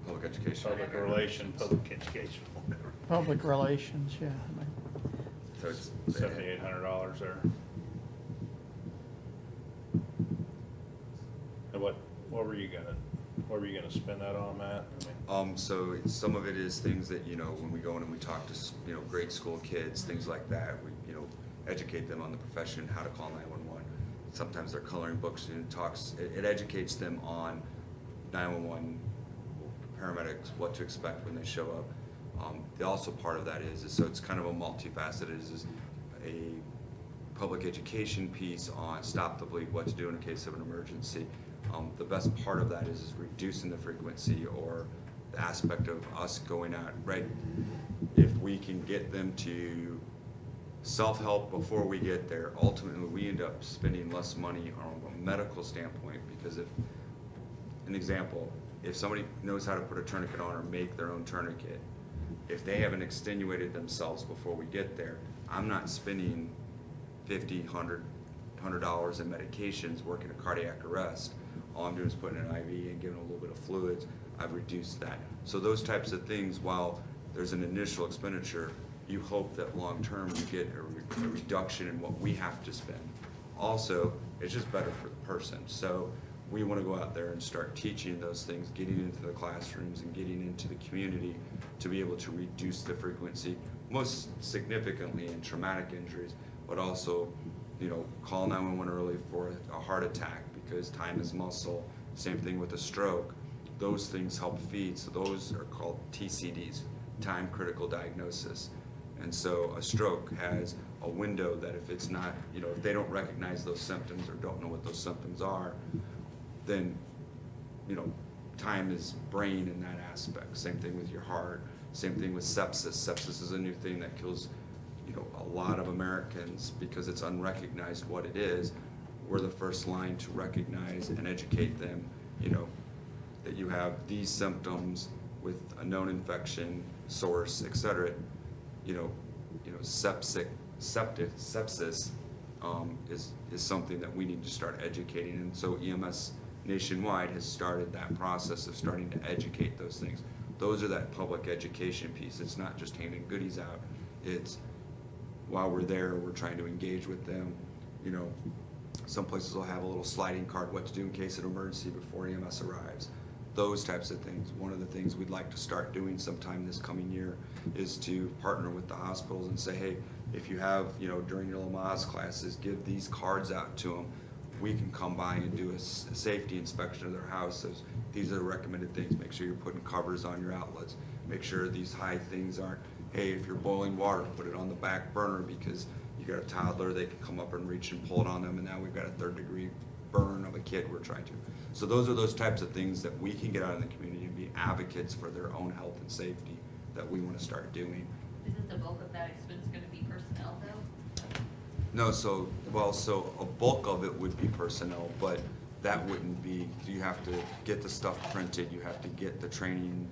Public education. Public relation, public education, whatever. public relations, yeah. I mean, So it's $7,800 there. And what were you gonna spend that on, Matt? I mean, So some of it is things that, you know, when we go in and we talk to, you know, grade school kids, things like that, we, you know, educate them on the profession, how to call 911. Sometimes they're coloring books and it educates them on 911 paramedics, what to expect when they show up. The also part of that is so it's kind of a multifaceted, is a public education piece on stop the bleed, what to do in a case of an emergency. The best part of that is reducing the frequency or the aspect of us going out, right? If we can get them to self-help before we get there, ultimately we end up spending less money on a medical standpoint, because if, an example, if somebody knows how to put a tourniquet on or make their own tourniquet, if they haven't extenuated themselves before we get there, I'm not spending $50, $100 in medications working a cardiac arrest. All I'm doing is putting an IV and giving a little bit of fluids. I've reduced that. So those types of things, while there's an initial expenditure, you hope that long-term you get a reduction in what we have to spend. Also, it's just better for the person. So we want to go out there and start teaching those things, getting into the classrooms and getting into the community to be able to reduce the frequency, most significantly in traumatic injuries, but also, you know, call 911 early for a heart attack, because time is muscle. Same thing with a stroke. Those things help feed. So those are called TCDs, time critical diagnosis. And so a stroke has a window that if it's not, you know, if they don't recognize those symptoms or don't know what those symptoms are, then, you know, time is brain in that aspect. Same thing with your heart. Same thing with sepsis. Sepsis is a new thing that kills, you know, a lot of Americans because it's unrecognized what it is. We're the first line to recognize and educate them, you know, that you have these symptoms with a known infection, source, etc. You know, septic sepsis is something that we need to start educating. And so EMS nationwide has started that process of starting to educate those things. Those are that public education piece. It's not just handing goodies out. It's while we're there, we're trying to engage with them. You know, some places will have a little sliding card, what to do in case of an emergency before EMS arrives. Those types of things. One of the things we'd like to start doing sometime this coming year is to partner with the hospitals and say, hey, if you have, you know, during your Lamaze classes, give these cards out to them. We can come by and do a safety inspection of their houses. These are the recommended things. Make sure you're putting covers on your outlets. Make sure these high things aren't, hey, if you're boiling water, put it on the back burner because you got a toddler, they can come up and reach and pull it on them, and now we've got a 3rd-degree burn of a kid we're trying to. So those are those types of things that we can get out in the community and be advocates for their own health and safety that we want to start doing. Isn't the bulk of that expense gonna be personnel though? No, so a bulk of it would be personnel, but that wouldn't be, you have to get the stuff printed, you have to get the training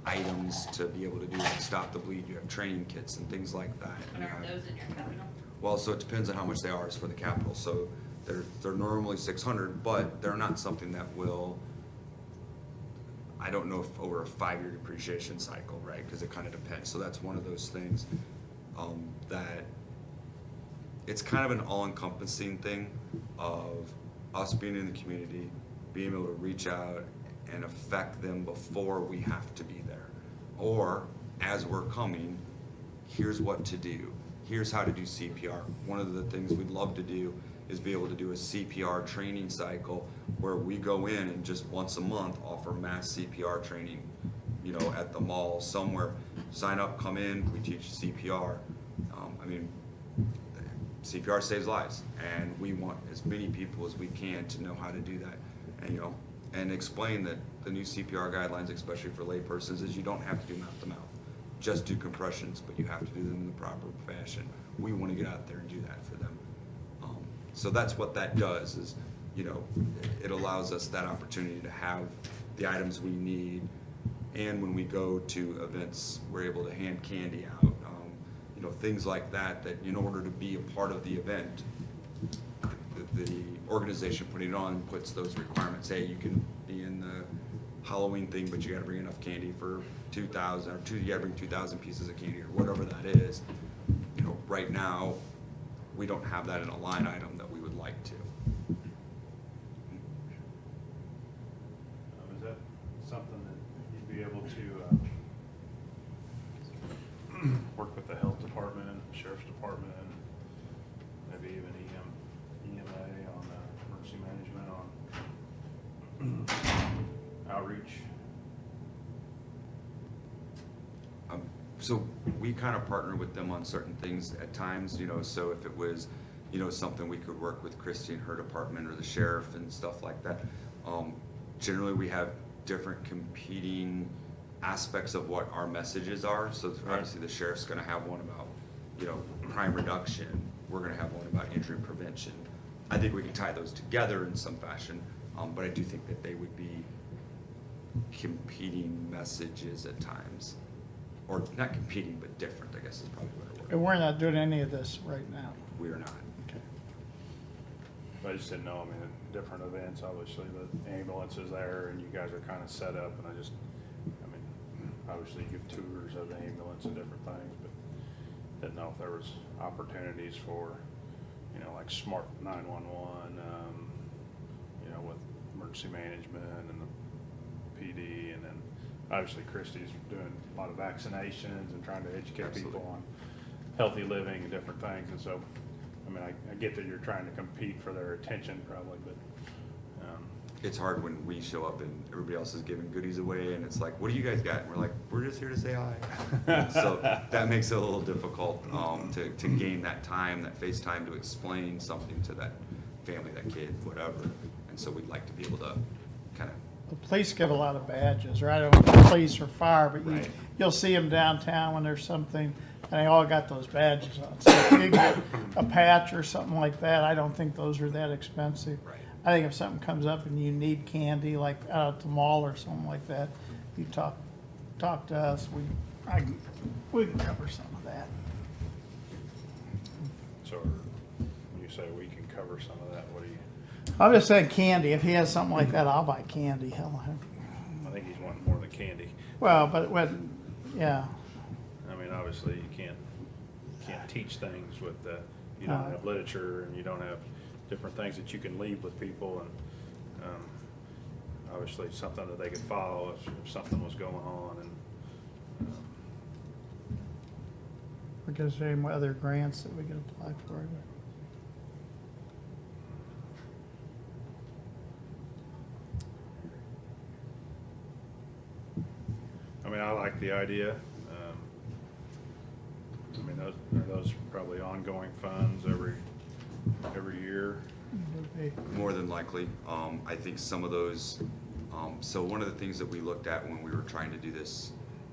items to be able to do like stop the bleed, you have training kits and things like that. And are those in your capital? Well, so it depends on how much they are as for the capital. So they're normally 600, but they're not something that will, I don't know if over a 5-year depreciation cycle, right? Because it kind of depends. So that's one of those things that it's kind of an all-encompassing thing of us being in the community, being able to reach out and affect them before we have to be there. Or as we're coming, here's what to do. Here's how to do CPR. One of the things we'd love to do is be able to do a CPR training cycle where we go in and just once a month offer mass CPR training, you know, at the mall somewhere. Sign up, come in, we teach CPR. I mean, CPR saves lives, and we want as many people as we can to know how to do that. And you know, and explain that the new CPR guidelines, especially for laypersons, is you don't have to do mouth to mouth. Just do compressions, but you have to do them in the proper fashion. We want to get out there and do that for them. So that's what that does is, you know, it allows us that opportunity to have the items we need, and when we go to events, we're able to hand candy out, you know, things like that, that in order to be a part of the event, the organization putting it on puts those requirements. Hey, you can be in the Halloween thing, but you got to bring enough candy for 2,000, or you got to bring 2,000 pieces of candy, or whatever that is. You know, right now, we don't have that in a line item that we would like to. Is that something that you'd be able to work with the health department and the sheriff's department and maybe even EMA on emergency management on outreach? So we kind of partner with them on certain things at times, you know, so if it was, you know, something we could work with Christy and her department or the sheriff and stuff like that. Generally, we have different competing aspects of what our messages are. So obviously the sheriff's going to have one about, you know, crime reduction. We're going to have one about injury prevention. I think we can tie those together in some fashion, but I do think that they would be competing messages at times. Or not competing, but different, I guess is probably what it was. And we're not doing any of this right now. We are not. Okay. I just didn't know, I mean, at different events, obviously, the ambulance is there and you guys are kind of set up, and I mean, obviously you give tours of the ambulance and different things, but didn't know if there was opportunities for, you know, like smart 911, you know, with emergency management and the PD, and then obviously Christy's doing a lot of vaccinations and trying to educate people on healthy living and different things. And so, I mean, I get that you're trying to compete for their attention probably, but. It's hard when we show up and everybody else is giving goodies away and it's like, what do you guys got? And we're like, we're just here to say hi. So that makes it a little difficult to gain that time, that face time to explain something to that family, that kid, whatever. And so we'd like to be able to kind of. The police give a lot of badges, right? I don't know, police or fire, but you'll see them downtown when there's something, and they all got those badges on. So if you get a patch or something like that, I don't think those are that expensive. Right. I think if something comes up and you need candy, like out at the mall or something like that, you talk to us. We can cover some of that. So when you say we can cover some of that, what do you, I'm just saying candy. If he has something like that, I'll buy candy. Hell, I think he's wanting more than candy. well, but when, yeah. I mean, obviously, you can't teach things with, you don't have literature and you don't have different things that you can leave with people, and, obviously something that they could follow if something was going on, and, Because there any other grants that we could apply for. I mean, I like the idea. I mean, those probably ongoing funds every year. More than likely. I think some of those, so one of the things that we looked at when we were trying to do this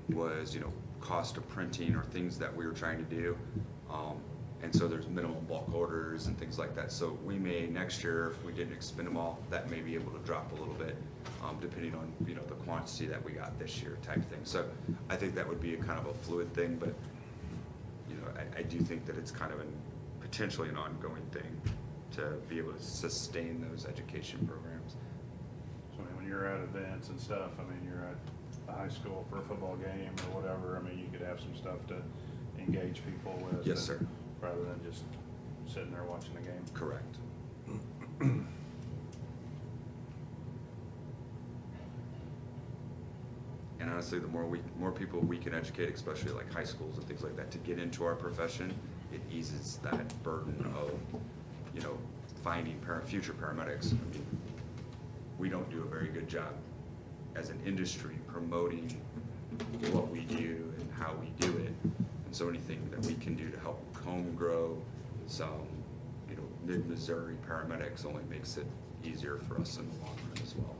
was, cost of printing or things that we were trying to do. And so there's minimum bulk orders and things like that. So we may, next year, if we didn't expend them all, that may be able to drop a little bit, depending on, the quantity that we got this year type thing. So I think that would be a kind of a fluid thing, but, I do think that it's kind of potentially an ongoing thing to be able to sustain those education programs. So I mean, when you're at events and stuff, I mean, you're at the high school for a football game or whatever, I mean, you could have some stuff to engage people with. Yes, sir. Rather than just sitting there watching the game. Correct. And honestly, the more people we can educate, especially like high schools and things like that, to get into our profession, it eases that burden of, finding future paramedics. I mean, we don't do a very good job as an industry promoting what we do and how we do it. And so anything that we can do to help home grow some, mid-Missouri paramedics only makes it easier for us in the long run as well.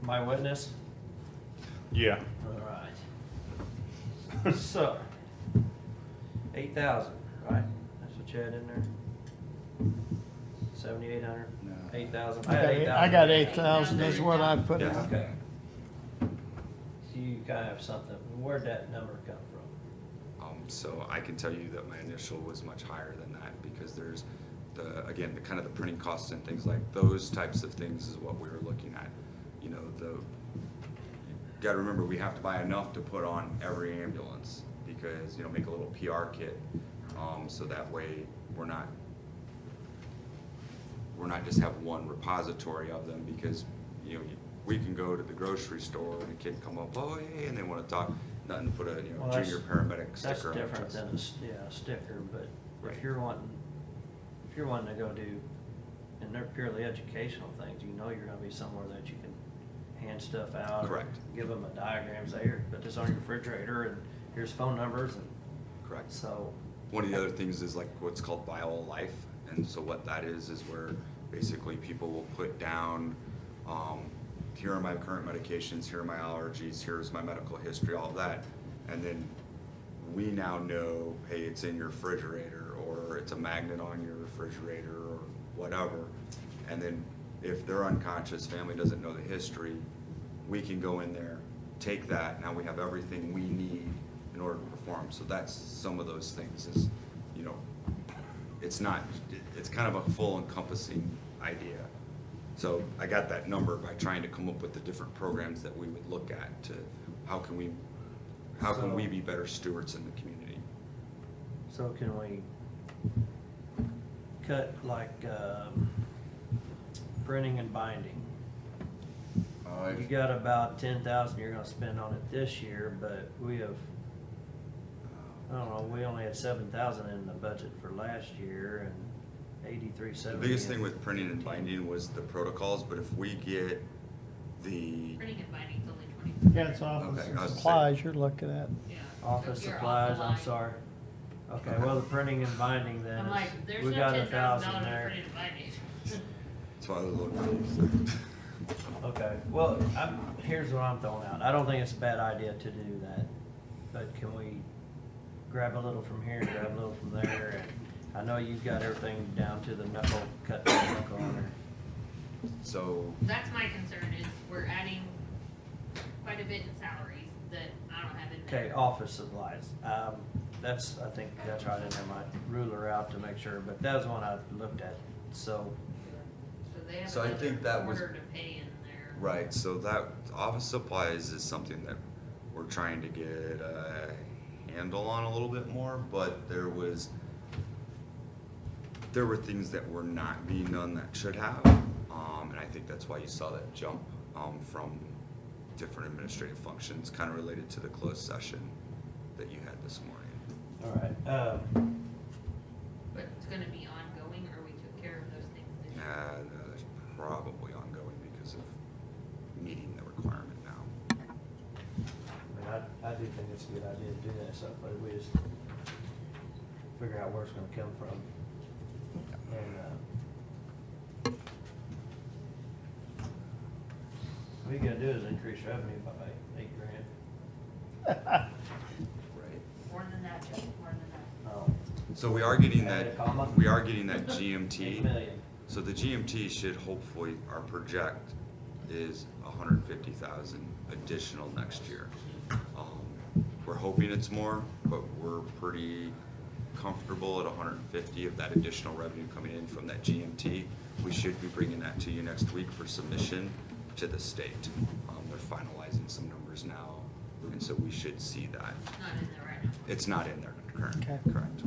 My witness? Yeah. All right. So, 8,000, right? That's what you had in there? 7,800? No. 8,000? I had 8,000. I got 8,000 is what I put in. Okay. So you kind of have something. Where'd that number come from? So I can tell you that my initial was much higher than that because there's the kind of the printing costs and things like those types of things is what we were looking at. You gotta remember we have to buy enough to put on every ambulance because, make a little PR kit. So that way we're not just have one repository of them because, we can go to the grocery store and a kid come up, oh, hey, and they want to talk. Nothing to put a junior paramedic sticker on. That's different than a sticker, but right. if you're wanting to go do, and they're purely educational things, you're gonna be somewhere that you can hand stuff out. Correct. Give them a diagram, say, here, put this on your refrigerator, and here's phone numbers, and. Correct. So. One of the other things is like what's called Bio Life, and so what that is where basically people will put down, here are my current medications, here are my allergies, here's my medical history, all of that. And then we now know, hey, it's in your refrigerator or it's a magnet on your refrigerator or whatever. And then if they're unconscious, family doesn't know the history, we can go in there, take that, now we have everything we need in order to perform. So that's some of those things is, it's kind of a full encompassing idea. So I got that number by trying to come up with the different programs that we would look at to how can we be better stewards in the community. So can we cut like printing and binding? You got about 10,000 you're gonna spend on it this year, but we have, I don't know, we only had 7,000 in the budget for last year and 8370. The biggest thing with printing and binding was the protocols, but if we get the Printing and binding's only 20%. Yeah, it's office Okay, I was supplies you're looking at. Yeah. Office You're supplies, off the I'm line. sorry. Okay, well, the printing and binding then, I'm like, there's we no got $10,000 1,000 there. printing and binding. That's why I was a little confused. Okay, well, here's what I'm throwing out. I don't think it's a bad idea to do that, but can we grab a little from here, grab a little from there? And I know you've got everything down to the knuckle, cut to the knuckle on there. So That's my concern is we're adding quite a bit in salaries that I don't have in there. Okay, office supplies. that's, I think, that's right in there, my ruler out to make sure, but that was one I looked at, so. So they have So I another think that was- quarter to pay in there. Right, so that, office supplies is something that we're trying to get a handle on a little bit more, but there were things that were not being done that should have. And I think that's why you saw that jump, from different administrative functions, kind of related to the closed session that you had this morning. All right, But it's gonna be ongoing, or we took care of those things this year? No, that's probably ongoing because of meeting the requirement now. I do think it's a good idea to do that stuff, but we just figure out where it's gonna come from. And, what you're gonna do is increase revenue by $8,000. Right. More than that, Jeff, more than that. Oh, So we are getting Add a that, comma? we are getting that 8 GMT. million. So the GMT should hopefully, our project is 150,000 additional next year. We're hoping it's more, but we're pretty comfortable at 150 of that additional revenue coming in from that GMT. We should be bringing that to you next week for submission to the state. They're finalizing some numbers now, and so we should see that. It's not in there right now. It's not in there currently, Okay. correct.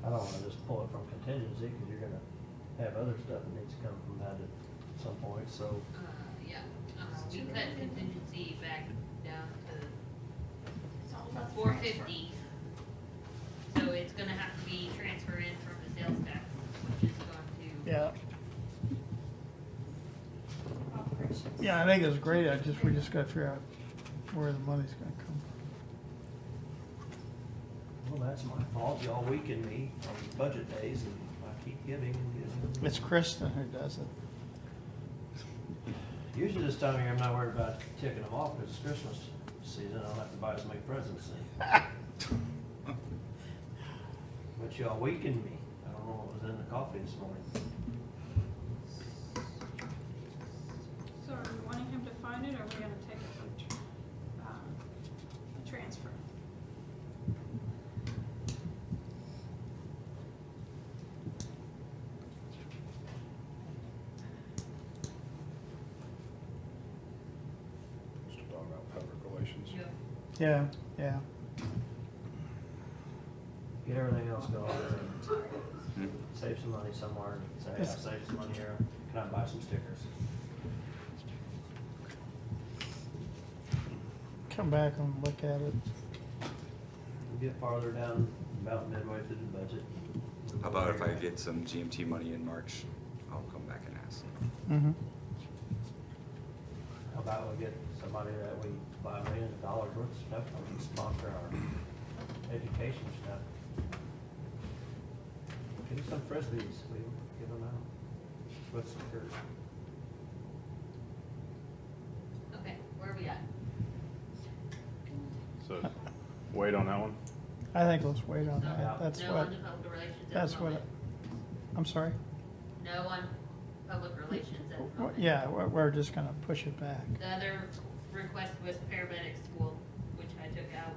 I don't wanna just pull it from contingency, cause you're gonna have other stuff that needs to come from that at some point, so. Yeah, we cut contingency back down to 450. So it's gonna have to be transferred in from the sales tax, which is going to. Yeah, Operations. yeah, I think it's great. We just gotta figure out where the money's gonna come Well, that's my fault, y'all weaken me on budget days, and I keep giving and giving. from. It's Kristen who does it. Usually this time of year, I'm not worried about ticking them off, because it's Christmas season, I don't have to buy as many presents then. But y'all weakened me, I don't know what was in the coffee this morning. So are we wanting him to find it, or are we gonna take it from, the transfer? Still talking about public relations. Yeah, yeah. Get everything else going, Hmm. save some money somewhere, and say, I It's- saved some money here, can I buy some stickers? Come back and look at it. We'll get farther down, about midway through the budget. How about if I get some GMT money in March, I'll come back and ask. Mm-hmm. How about we get somebody that we buy $1 million worth of stuff from and sponsor our education stuff? Give us some frisbees, we give them out. With some dirt. Okay, where are we at? So, wait on that one. I think let's wait on Yeah. that. That's No what, on the public relations at that's the what, moment. I'm sorry? No on public relations at the moment. Yeah, we're just gonna push it back. The other request was paramedic school, which I took out.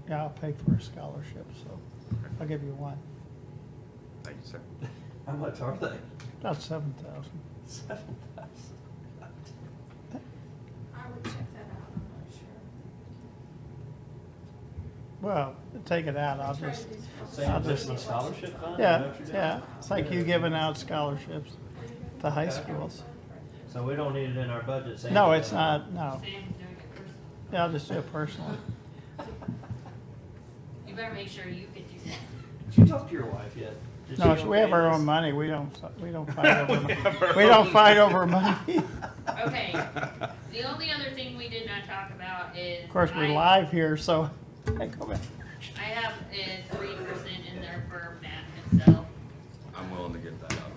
Yeah, I'll pay for a scholarship, so I'll give you one. Thank you, sir. How much are they? About 7,000. 7,000. I would check that out, I'm not sure. Well, take it out, I'll Try just, to do some- Same I'll just, Christmas scholarship fund? Is that yeah, what you're doing? yeah. It's like you giving out scholarships to high schools. So we don't need it in our budget, same. No, it's not, no. Sam's doing it personally. Yeah, I'll just do it personally. You better make sure you get you that. Did you talk to your wife yet? Did No, she we have okay our this? own money, we don't fight over, we don't fight over money. Okay, the only other thing we did not talk about is. Of course, we're live here, so, hey, go back. I have a 3% in there for Matt himself. I'm willing to give that up.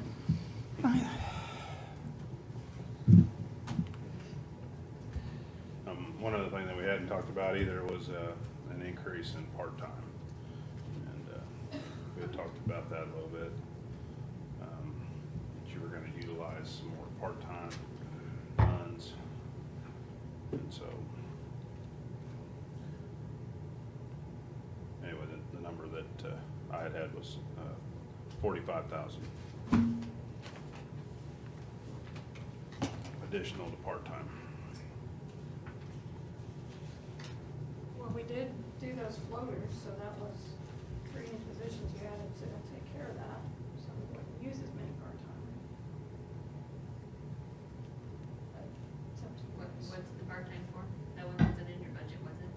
One other thing that we hadn't talked about either was an increase in part-time. And we had talked about that a little bit. That you were gonna utilize some more part-time funds. And so I had was 45,000 additional to part-time. Well, we did do those floaters, so that was three new positions you added to take care of that, so we wouldn't use as many part-time. But it's up to you guys. What's the part-time for? That one wasn't in your budget, was it?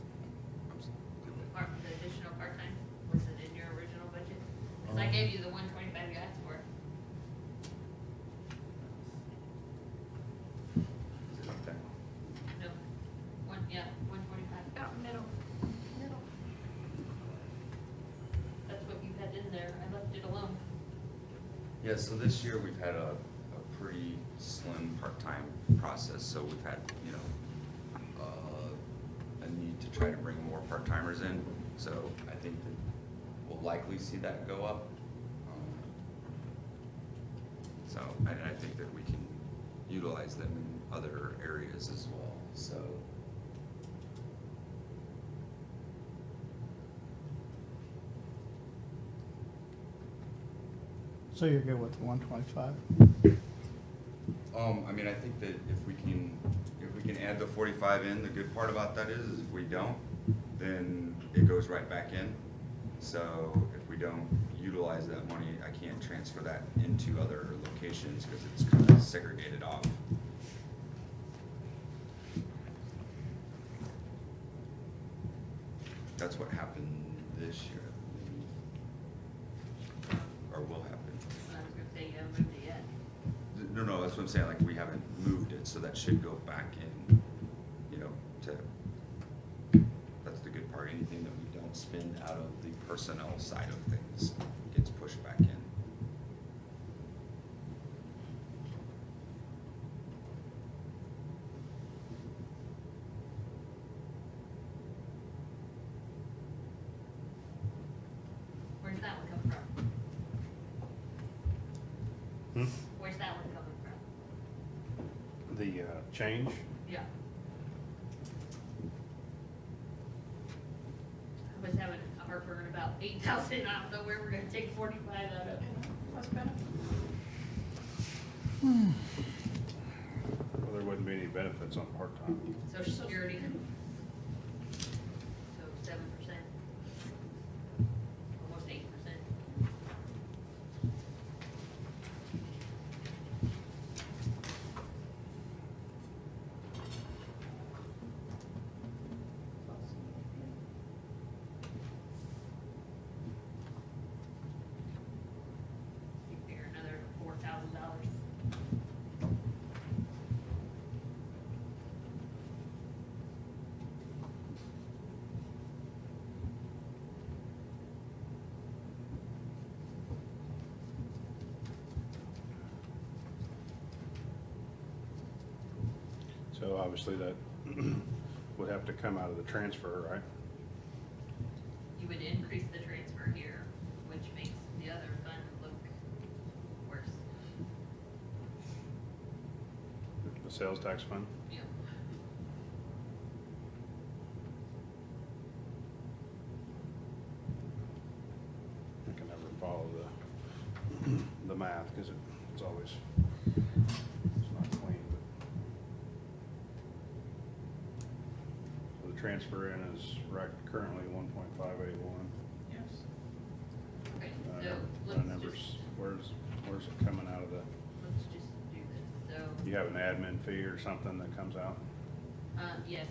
The additional part-time, was it in your original budget? Cause I gave you the 125 you asked for. No, yeah, 125. Out middle. That's what you had in there, I left it alone. Yeah, so this year we've had a pretty slim part-time process, so we've had, you know, a need to try to bring more part-timers in, so I think that we'll likely see that go up. So, and I think that we can utilize them in other areas as well, so. So you're good with the 125? I mean, I think that if we can add the 45 in, the good part about that is if we don't, then it goes right back in. So if we don't utilize that money, I can't transfer that into other locations because it's kind of segregated off. That's what happened this year, I believe. Or will happen. I was gonna say, you haven't moved it yet. No, that's what I'm saying, like, we haven't moved it, so that should go back in, you know, that's the good part, anything that we don't spend out of the personnel side of things gets pushed back in. Where's that one come from? Hmm? Where's that one coming from? The change, Yeah. I was having a heartburn about 8,000, I don't know where we're gonna take 45 out of. What's benefit? well, there wouldn't be any benefits on part-time. Social Security. So 7%. Almost 8%. You figure another $4,000. So obviously that would have to come out of the transfer, right? You would increase the transfer here, which makes the other fund look worse. The sales tax fund? Yep. I can never follow the math because it's always, it's not clean, but. So the transfer in is right currently 1.581. Yes. Okay, Uh, so the let's numbers, just, where's it coming out of the, let's just do this, so. you have an admin fee or something that comes out? Yes,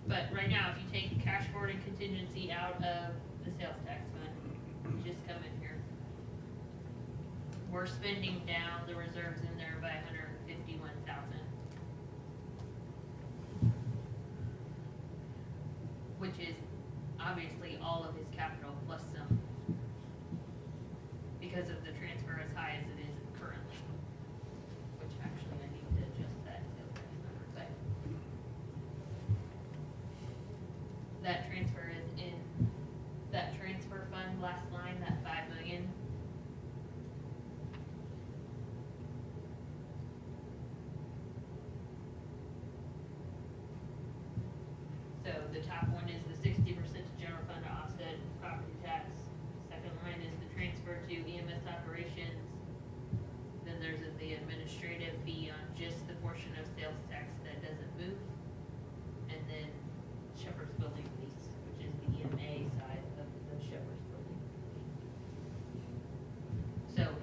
but right now, if you take cash forward and contingency out of the sales tax fund, just come in here. We're spending down the reserves in there by 151,000. Which is obviously all of his capital plus some. Because of the transfer as high as it is currently. Which actually I need to adjust that sales tax number, but. That transfer is in, that transfer fund last line, that 5 million. So the top one is the 60% to general fund to offset property tax. Second line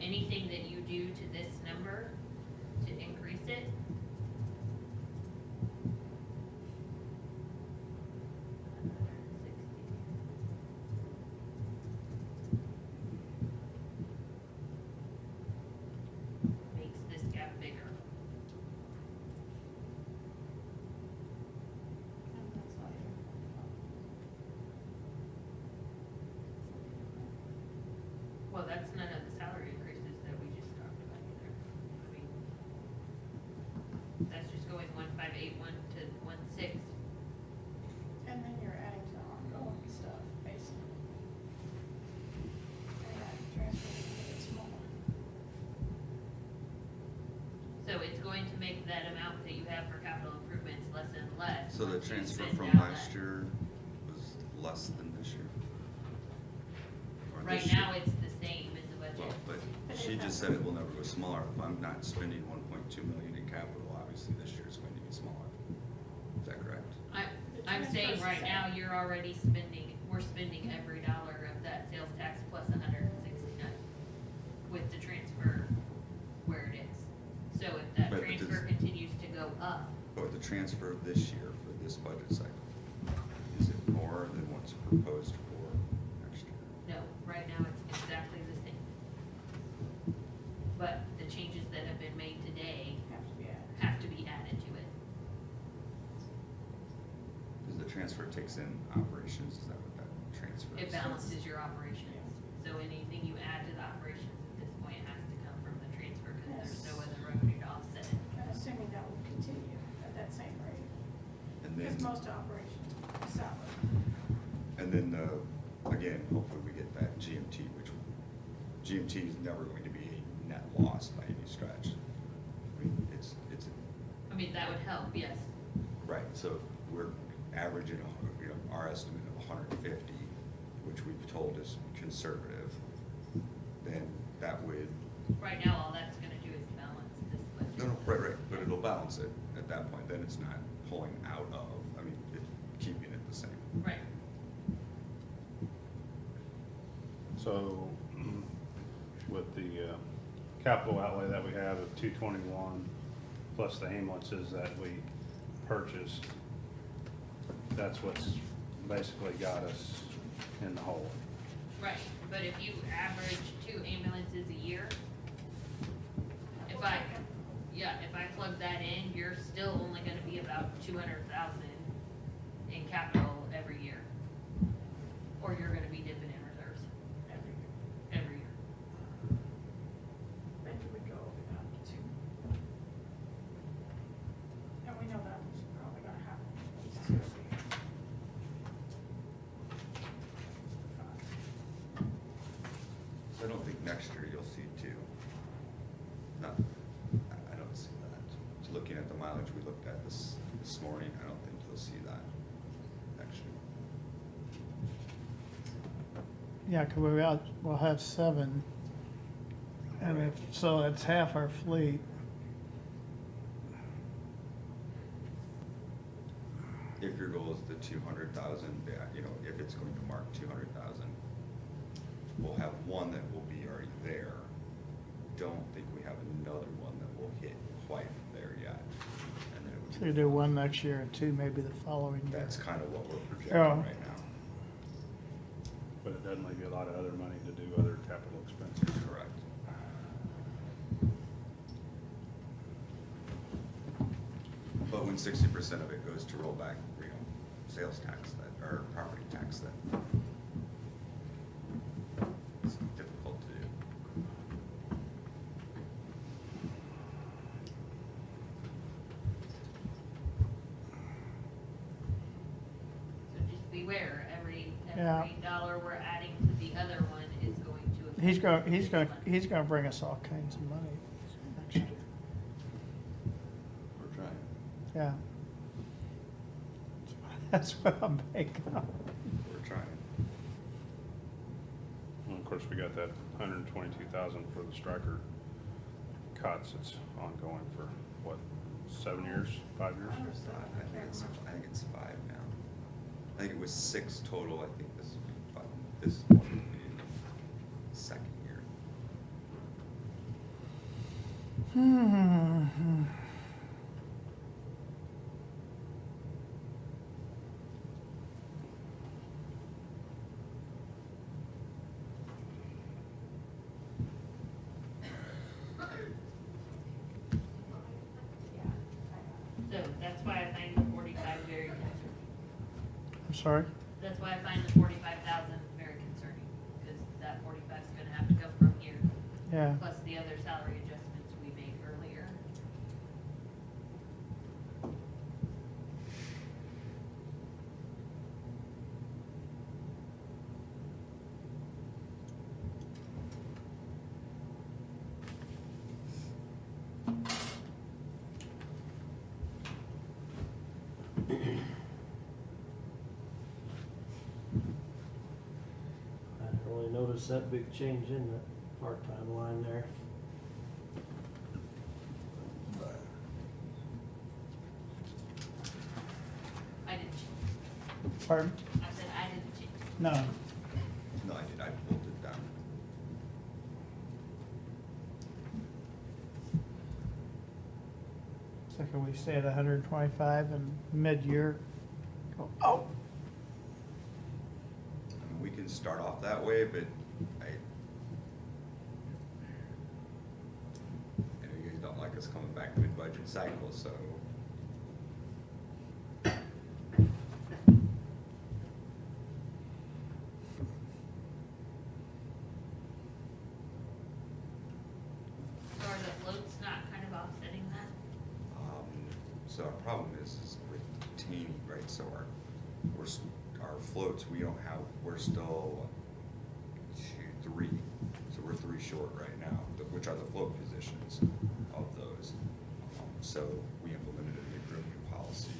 anything that you do to this number to increase it. Makes this gap bigger. Well, that's none of the salary increases that we just talked about either. I mean, that's just going 1581 to 16. And then you're adding to ongoing stuff, basically. And that transfer is smaller. So it's going to make that amount that you have for capital improvements less and less. So the once you transfer spend from down last that. year was less than this year? Or Right this year? now, it's the same in the budget. Well, but she just said it will never go smaller. If I'm not spending 1.2 million in capital, obviously this year is going to be smaller. Is that correct? I'm saying right now, you're already spending, we're spending every dollar of that sales tax plus 169 with the transfer where it is. So if that Right, but transfer does- continues to go up, But the transfer this year for this budget cycle, is it more than what's proposed for next year? no, right now it's exactly the same. But the changes that have been made today have to be added to it. Because the transfer takes in operations, is that what that transfer is? It balances your operations. So anything you add to the operations at this point has to come from the transfer because there's no other revenue to offset it. And assuming that will continue at that same rate. And Because then, most operations are salary. and then, again, hopefully we get that GMT, which GMT is never going to be a net loss by any stretch. I mean, it's, I mean, that would help, yes. right, so if we're averaging, our estimate of 150, which we've told is conservative, then that would, Right now, all that's gonna do is balance this budget. no, right, but it'll balance it at that point, then it's not pulling out of, I mean, keeping it the same. Right. So with the capital outlay that we have of 221, plus the ambulances that we purchased, that's what's basically got us in the hole. Right, but if you average 2 ambulances a year, if I plug that in, you're still only gonna be about 200,000 in capital every year. Or you're gonna be dipping in reserves every year. Then you would go down to 2. And we know that was probably gonna happen. It's 2 every year. So I don't think next year you'll see two. No, I don't see that. So looking at the mileage we looked at this morning, I don't think you'll see that next year. Yeah, 'cause we'll have 7. And if, so it's half our fleet. If your goal is the 200,000, if it's going to mark 200,000, we'll have one that will be already there. Don't think we have another one that will hit quite there yet. And then it would So be you do 1 next year and 2 maybe the following year. That's kind of what we're projecting Yeah. right now. But it doesn't leave you a lot of other money to do other capital expenses. Correct. But when 60% of it goes to roll back, sales tax or property tax, that it's difficult to do. So just beware, every Yeah. dollar we're adding to the other one is going to affect. He's gonna bring us all kinds of money next year. We're trying. Yeah. That's what I'm making up. We're trying. And of course, we got that 122,000 for the striker cots. It's ongoing for, what, 7 years, 5 years? I think it's 5 now. I think it was 6 total. I think this will be 5. This one will be in the second year. So that's why I find the 45 very concerning. I'm sorry? That's why I find the 45,000 very concerning, because that 45 is gonna have to come from here. Yeah. Plus the other salary adjustments we made earlier. I didn't really notice that big change in the part-time line there. I didn't change. Pardon? I said I didn't change. No. No, I did, I pulled it down. So can we stay at 125 and mid-year? Go, oh, I mean, we can start off that way, but I know you guys don't like us coming back mid-budget cycle, so. So are the floats not kind of offsetting that? So our problem is with retaining, right, so our floats, we don't have, we're still 3, so we're 3 short right now, which are the float positions of those. So we implemented a new grooming policy,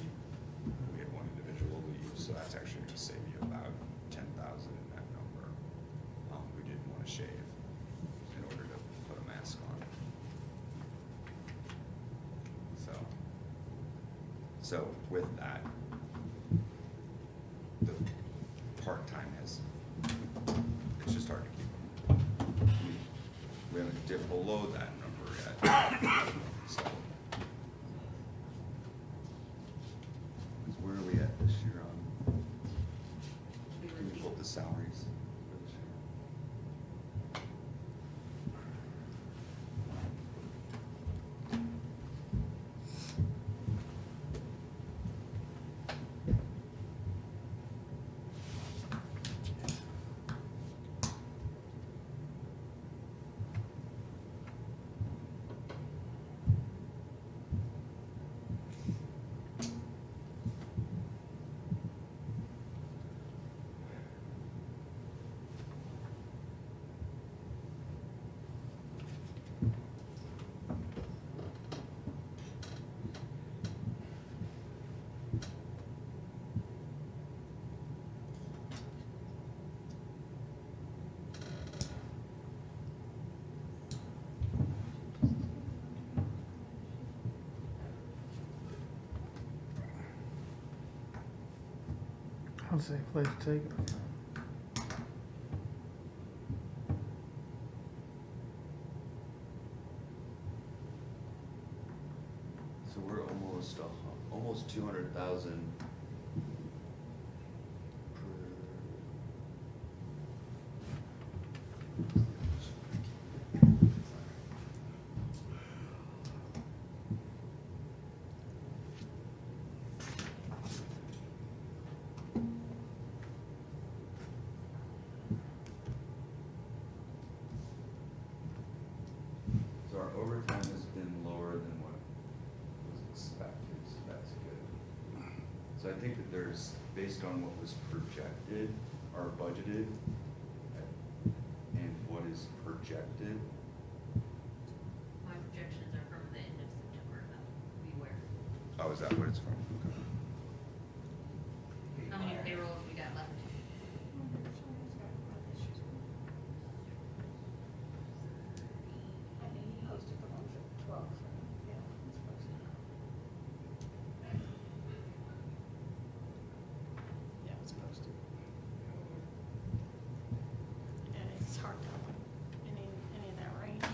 we had 1 individual leave, so that's actually gonna save you about 10,000 in that number. We didn't wanna shave in order to put a mask on. So with that, the part-time it's just hard to keep. We haven't dipped below that number yet. So where are we at this year on? Can we pull the salaries for this year? I'll say place to take it. So we're almost 200,000 So our overtime has been lower than what was expected, so that's good. So I think that there's, based on what was projected or budgeted, and what is projected, My projections are from the end of September, though. Beware. oh, is that what it's from? How many payrolls we got left? I think he posted the one for 12, yeah, it's posted. Yeah, it's posted. And it's hard to, any of that range.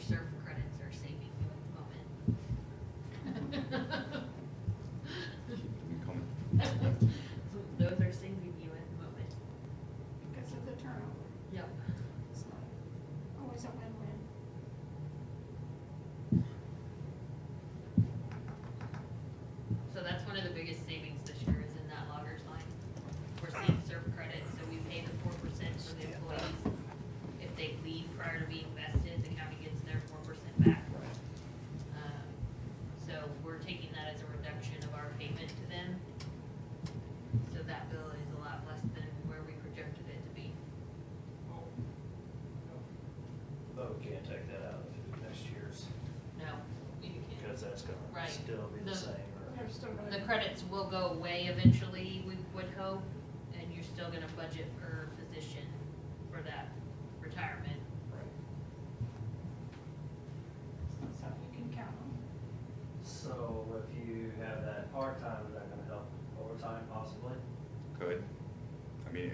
surf credits are saving you at the moment. Those are saving you at the moment. Because of the turnover. Yep. It's not always a win-win. So that's one of the biggest savings this year is in that loggers line. We're seeing surf credits, so we pay the 4% for the employees. If they leave prior to being vested, the county gets their 4% back. So we're taking that as a reduction of our payment to them. So that bill is a lot less than where we projected it to be. But we can't take that out of next year's, No, you can't. because that's gonna Right. still be the same. They're still gonna. The credits will go away eventually, we would hope, and you're still gonna budget per position for that retirement. So you can count them. So if you have that part-time, is that gonna help overtime possibly? Could. I mean,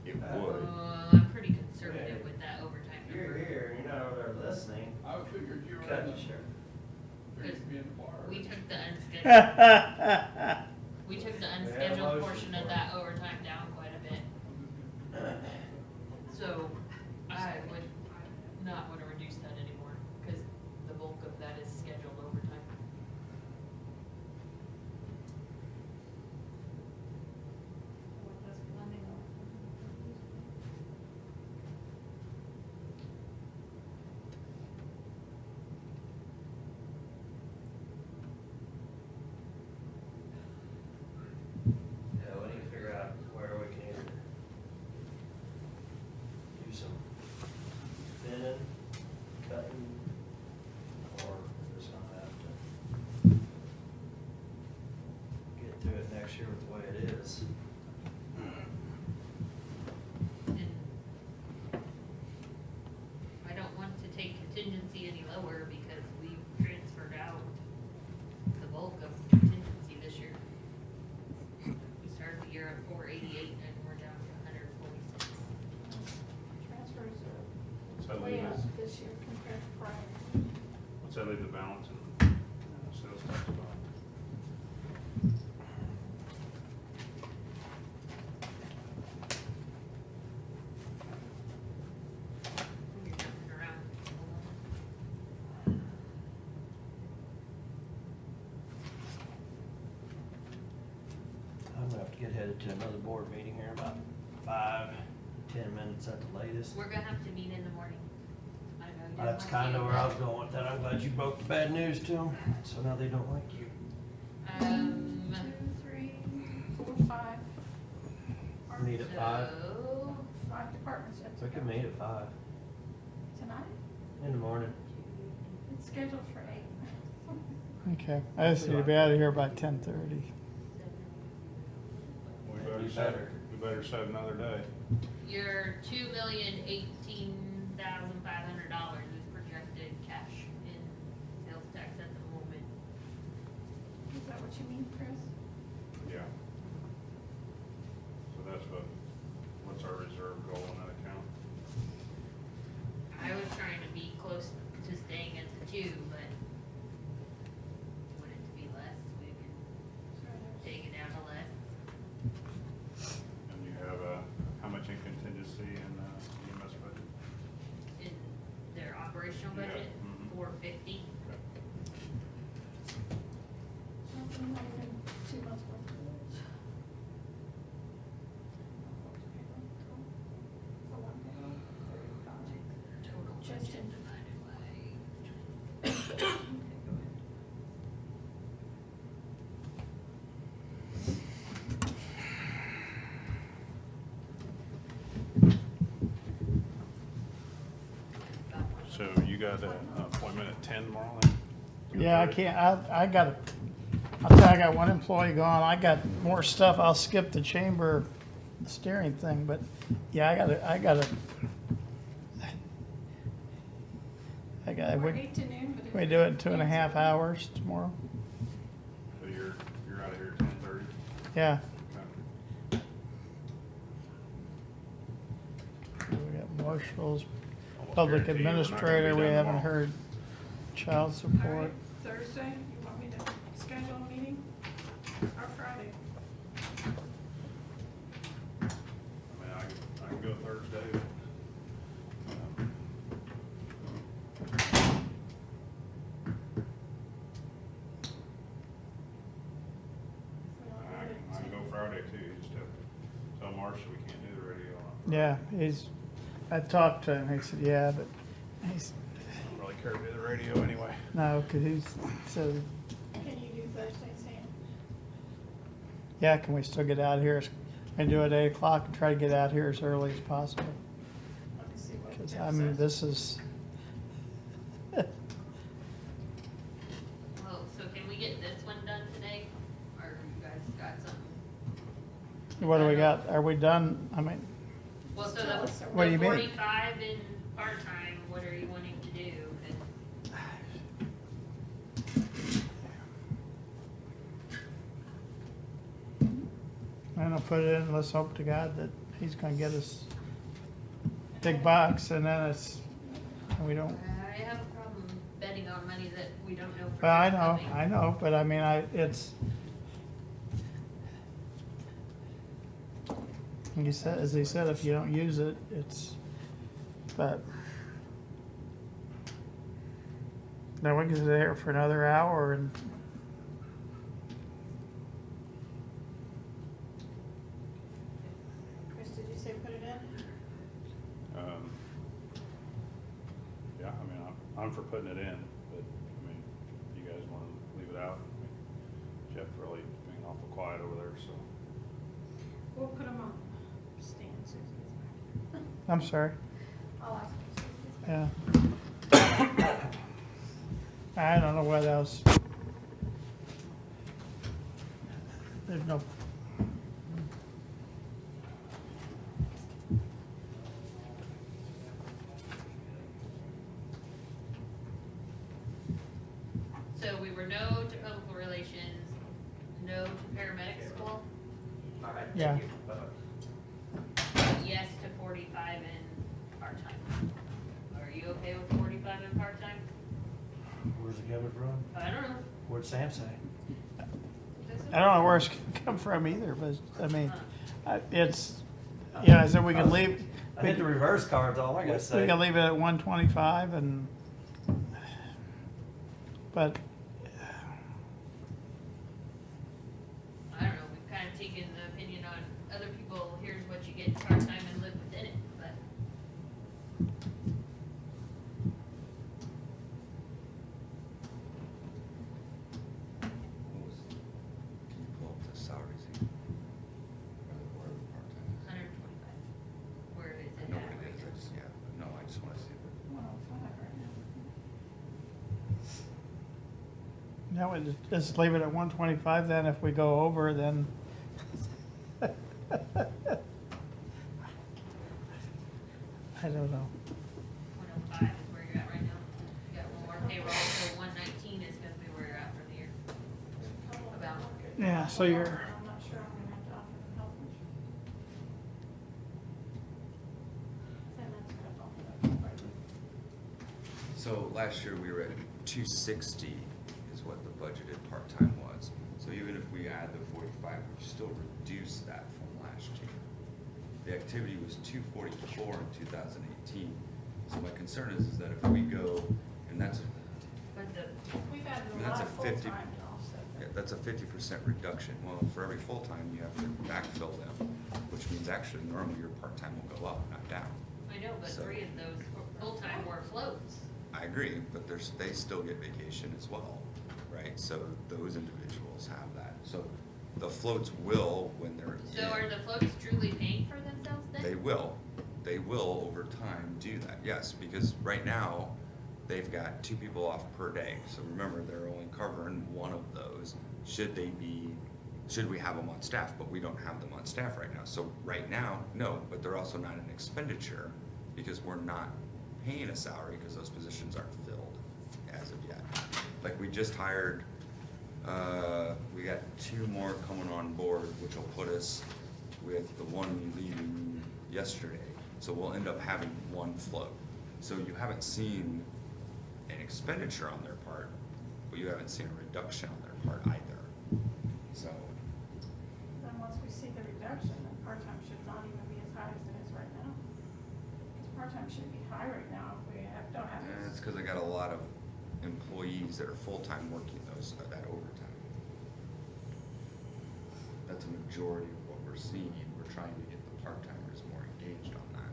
it would. I'm pretty conservative with that overtime You're number. here, you're not over there listening. I figured you were Cut in the the, sheriff. figured you'd be in the bar. We took the unscheduled, we took the We have a unscheduled motion portion of for it. that overtime down quite a bit. So I would not wanna reduce that anymore, cause the bulk of that is scheduled overtime. What does blending on? Yeah, we need to figure out where we can either do some thinning, cutting, or we're just gonna have to get through it next year with the way it is. And I don't want to take contingency any lower because we've transferred out the bulk of contingency this year. We started the year at 488 and we're down to 146. Transfers So are way leave up us- this year compared to prior. What's that leave the balance in sales tax fund? You're jumping around. I'm gonna have to get headed to another board meeting here in about 5-10 minutes at the latest. We're gonna have to meet in the morning. I know you don't That's like kinda it, where I was but, going with that. I'm glad you broke the bad news to them, so now they don't like you. 2, 3, 4, 5. Meet at 5. So, 5 departments yet to We go. can meet at 5 Tonight, in the morning. it's scheduled for 8. Okay, I just need to be out of here by 10:30. We better set another day. your $2,018,500 is projected cash in sales tax at the moment. Is that what you mean, Chris? Yeah. So that's what's our reserve goal in that account? I was trying to be close to staying at the 2, but want it to be less, we can take it down to less. And you have, how much in contingency in EMS budget? In their operational Yeah, budget, mhm. 450. Something more than 2 months worth of this. For one payroll, for your project. Total Just budget in- divided by. So you got an appointment at 10 tomorrow then? Yeah, I can't, I got, I'll tell you, I got one employee gone, I got more stuff, I'll skip the chamber steering thing, but, yeah, I gotta, Or 8 to noon, but if. we do it in 2.5 hours tomorrow? So you're out of here at 10:30? Yeah. Okay. We got Marshall's, Public guarantee you we're not gonna be administrator, we done haven't tomorrow. heard. Child All support. right, Thursday, you want me to schedule a meeting? Or Friday? I mean, I can go Thursday. but, I can go Friday too, you just have to tell Marcia we can't do the radio on. Yeah, I talked to him, he said, yeah, but he's, I don't really care to do the radio anyway. no, cause so, Can you do Thursday, Sam? yeah, can we still get out here and do it 8 o'clock and try to get out here as early as possible? Let me see what Cause Jeff I mean, says. this is, Well, so can we get this one done today, or you guys got something? what do we got? Are we done? I mean, Well, so Tell us, the, What do you the mean? 45 in part-time, what are you wanting to do? I'm gonna put it in, let's hope to God that he's gonna get us big bucks and then we don't, I have a problem betting on money that we don't know for well, sure coming. I know, but I mean, it's, he said, as he said, if you don't use it, it's, but. Now we can sit here for another hour and, Chris, did you say put it in? Yeah, I mean, I'm for putting it in, but, I mean, you guys wanna leave it out? I mean, Jeff really being awful quiet over there, so. We'll put them on. Stan, Susie is back. I'm sorry, I'll ask Susie. yeah. I don't know what else. There's no. So we were no to public relations, no to paramedic school, Yeah, but yes to 45 in part-time. Are you okay with 45 in part-time? Where's it coming from? I don't know. What'd Sam say? I don't know where it's gonna come from either, but I mean, it's, yeah, I said we can leave. I hit the reverse cards, all I gotta We say. can leave it at 125 and, but, I don't know, we've kind of taken the opinion on other people, here's what you get part-time and live within it, but. What was, can you pull up the salaries again? Where the part-time is? 125, where is I it know at what it right is, I now? just, yeah, no, I just wanna see what. 105 right now. now we just leave it at 125 then. If we go over, then. I don't know. 105 is where you're at right now. You got one more payroll, so 119 is gonna be where you're at for the year. About. Yeah, so you're, I'm not sure I'm gonna have to offer them health insurance. Then that's gonna bump it up quite a bit. So last year we were at 260 is what the budgeted part-time was. So even if we add the 45, we still reduce that from last year. The activity was 244 in 2018. So my concern is that if we go, and that's, But the, We've added and a that's lot a of 50, full-time to offset yeah, that. that's a 50% reduction. Well, for every full-time, you have to backfill them, which means actually normally your part-time will go up, not down. I know, but So- 3 of those full-time were floats. I agree, but they still get vacation as well, right? So those individuals have that. So the floats will, when they're So are the floats truly paying for themselves then? They will over time do that, yes, because right now, they've got 2 people off per day. So remember, they're only covering one of those. Should we have them on staff, but we don't have them on staff right now. So right now, no, but they're also not an expenditure because we're not paying a salary because those positions aren't filled as of yet. Like we just hired, we got 2 more coming on board, which will put us with the one leaving yesterday. So we'll end up having 1 float. So you haven't seen an expenditure on their part, but you haven't seen a reduction on their part either. So, Then once we see the reduction, then part-time should not even be as high as it is right now. Because part-time should be high right now if we don't have and this. it's because I got a lot of employees that are full-time working that overtime. That's a majority of what we're seeing. We're trying to get the part-timers more engaged on that.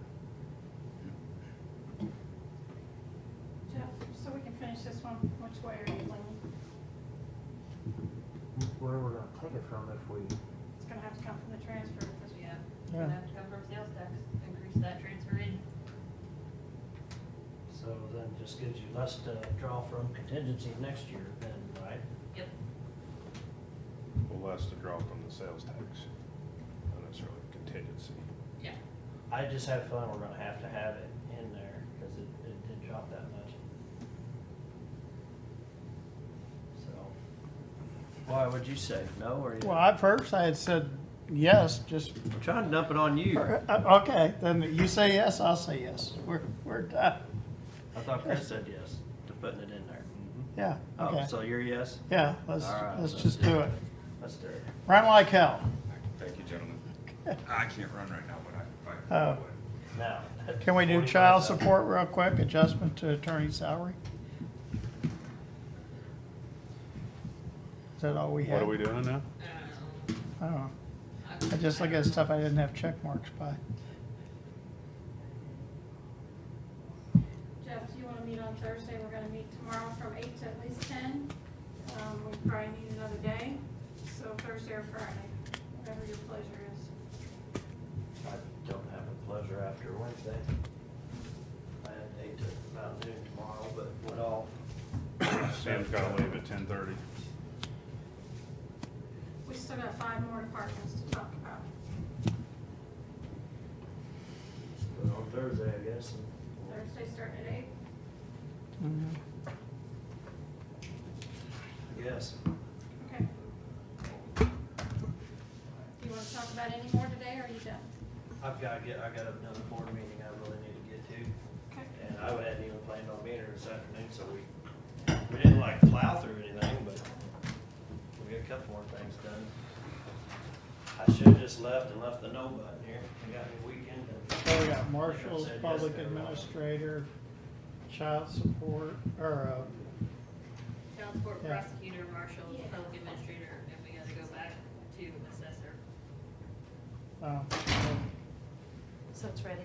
Jeff, so we can finish this one, which way are you leaning? Where we're gonna take it from if we, It's gonna have to come from the transfer, because we have. Gonna have to come from sales tax, increase that transfer in. so then just gives you less to draw from contingency next year then, right? Yep. Well, less to draw from the sales tax, not necessarily contingency. Yeah. I just have fun, we're gonna have to have it in there, cause it did drop that much. So, why would you say no, or you? Well, at first I had said yes, just. I'm trying to dump it on you. Okay, then you say yes, I'll say yes. We're done. I thought Chris said yes to putting it in there. Yeah, Oh, okay. so you're yes? Yeah, let's All right, just do it. Let's do it. Run like hell. Thank you, gentlemen. I can't run right now, but I Uh, Now. Can we do child support real quick, adjustment to attorney salary? Is that all we have? What are we doing now? I don't know. I just look at stuff I didn't have check marks by. Jeff, do you wanna meet on Thursday? We're gonna meet tomorrow from 8 to at least 10. We probably need another day, so Thursday or Friday, whatever your pleasure is. I don't have a pleasure after Wednesday. I had 8 to about noon tomorrow, but what all? Sam's gotta leave at 10:30. We still got 5 more departments to talk about. But on Thursday, I guess. Thursday starting at 8. I guess. Okay. Do you wanna talk about any more today, or are you done? I got another board meeting I really need to get to. Okay. And I hadn't even planned on being here this afternoon, so we didn't like plow through anything, but we got a couple more things done. I should've just left the no button here. I got any weekend. So we got marshals, Like I said public yesterday, administrator, child support, or, Child support, Yeah. prosecutor, marshal, public administrator, and we gotta go back to assessor. So it's ready.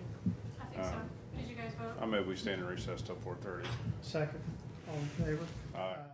I think so. Did you guys vote? I move we stand in recess till 4:30. second, all in favor? Aye.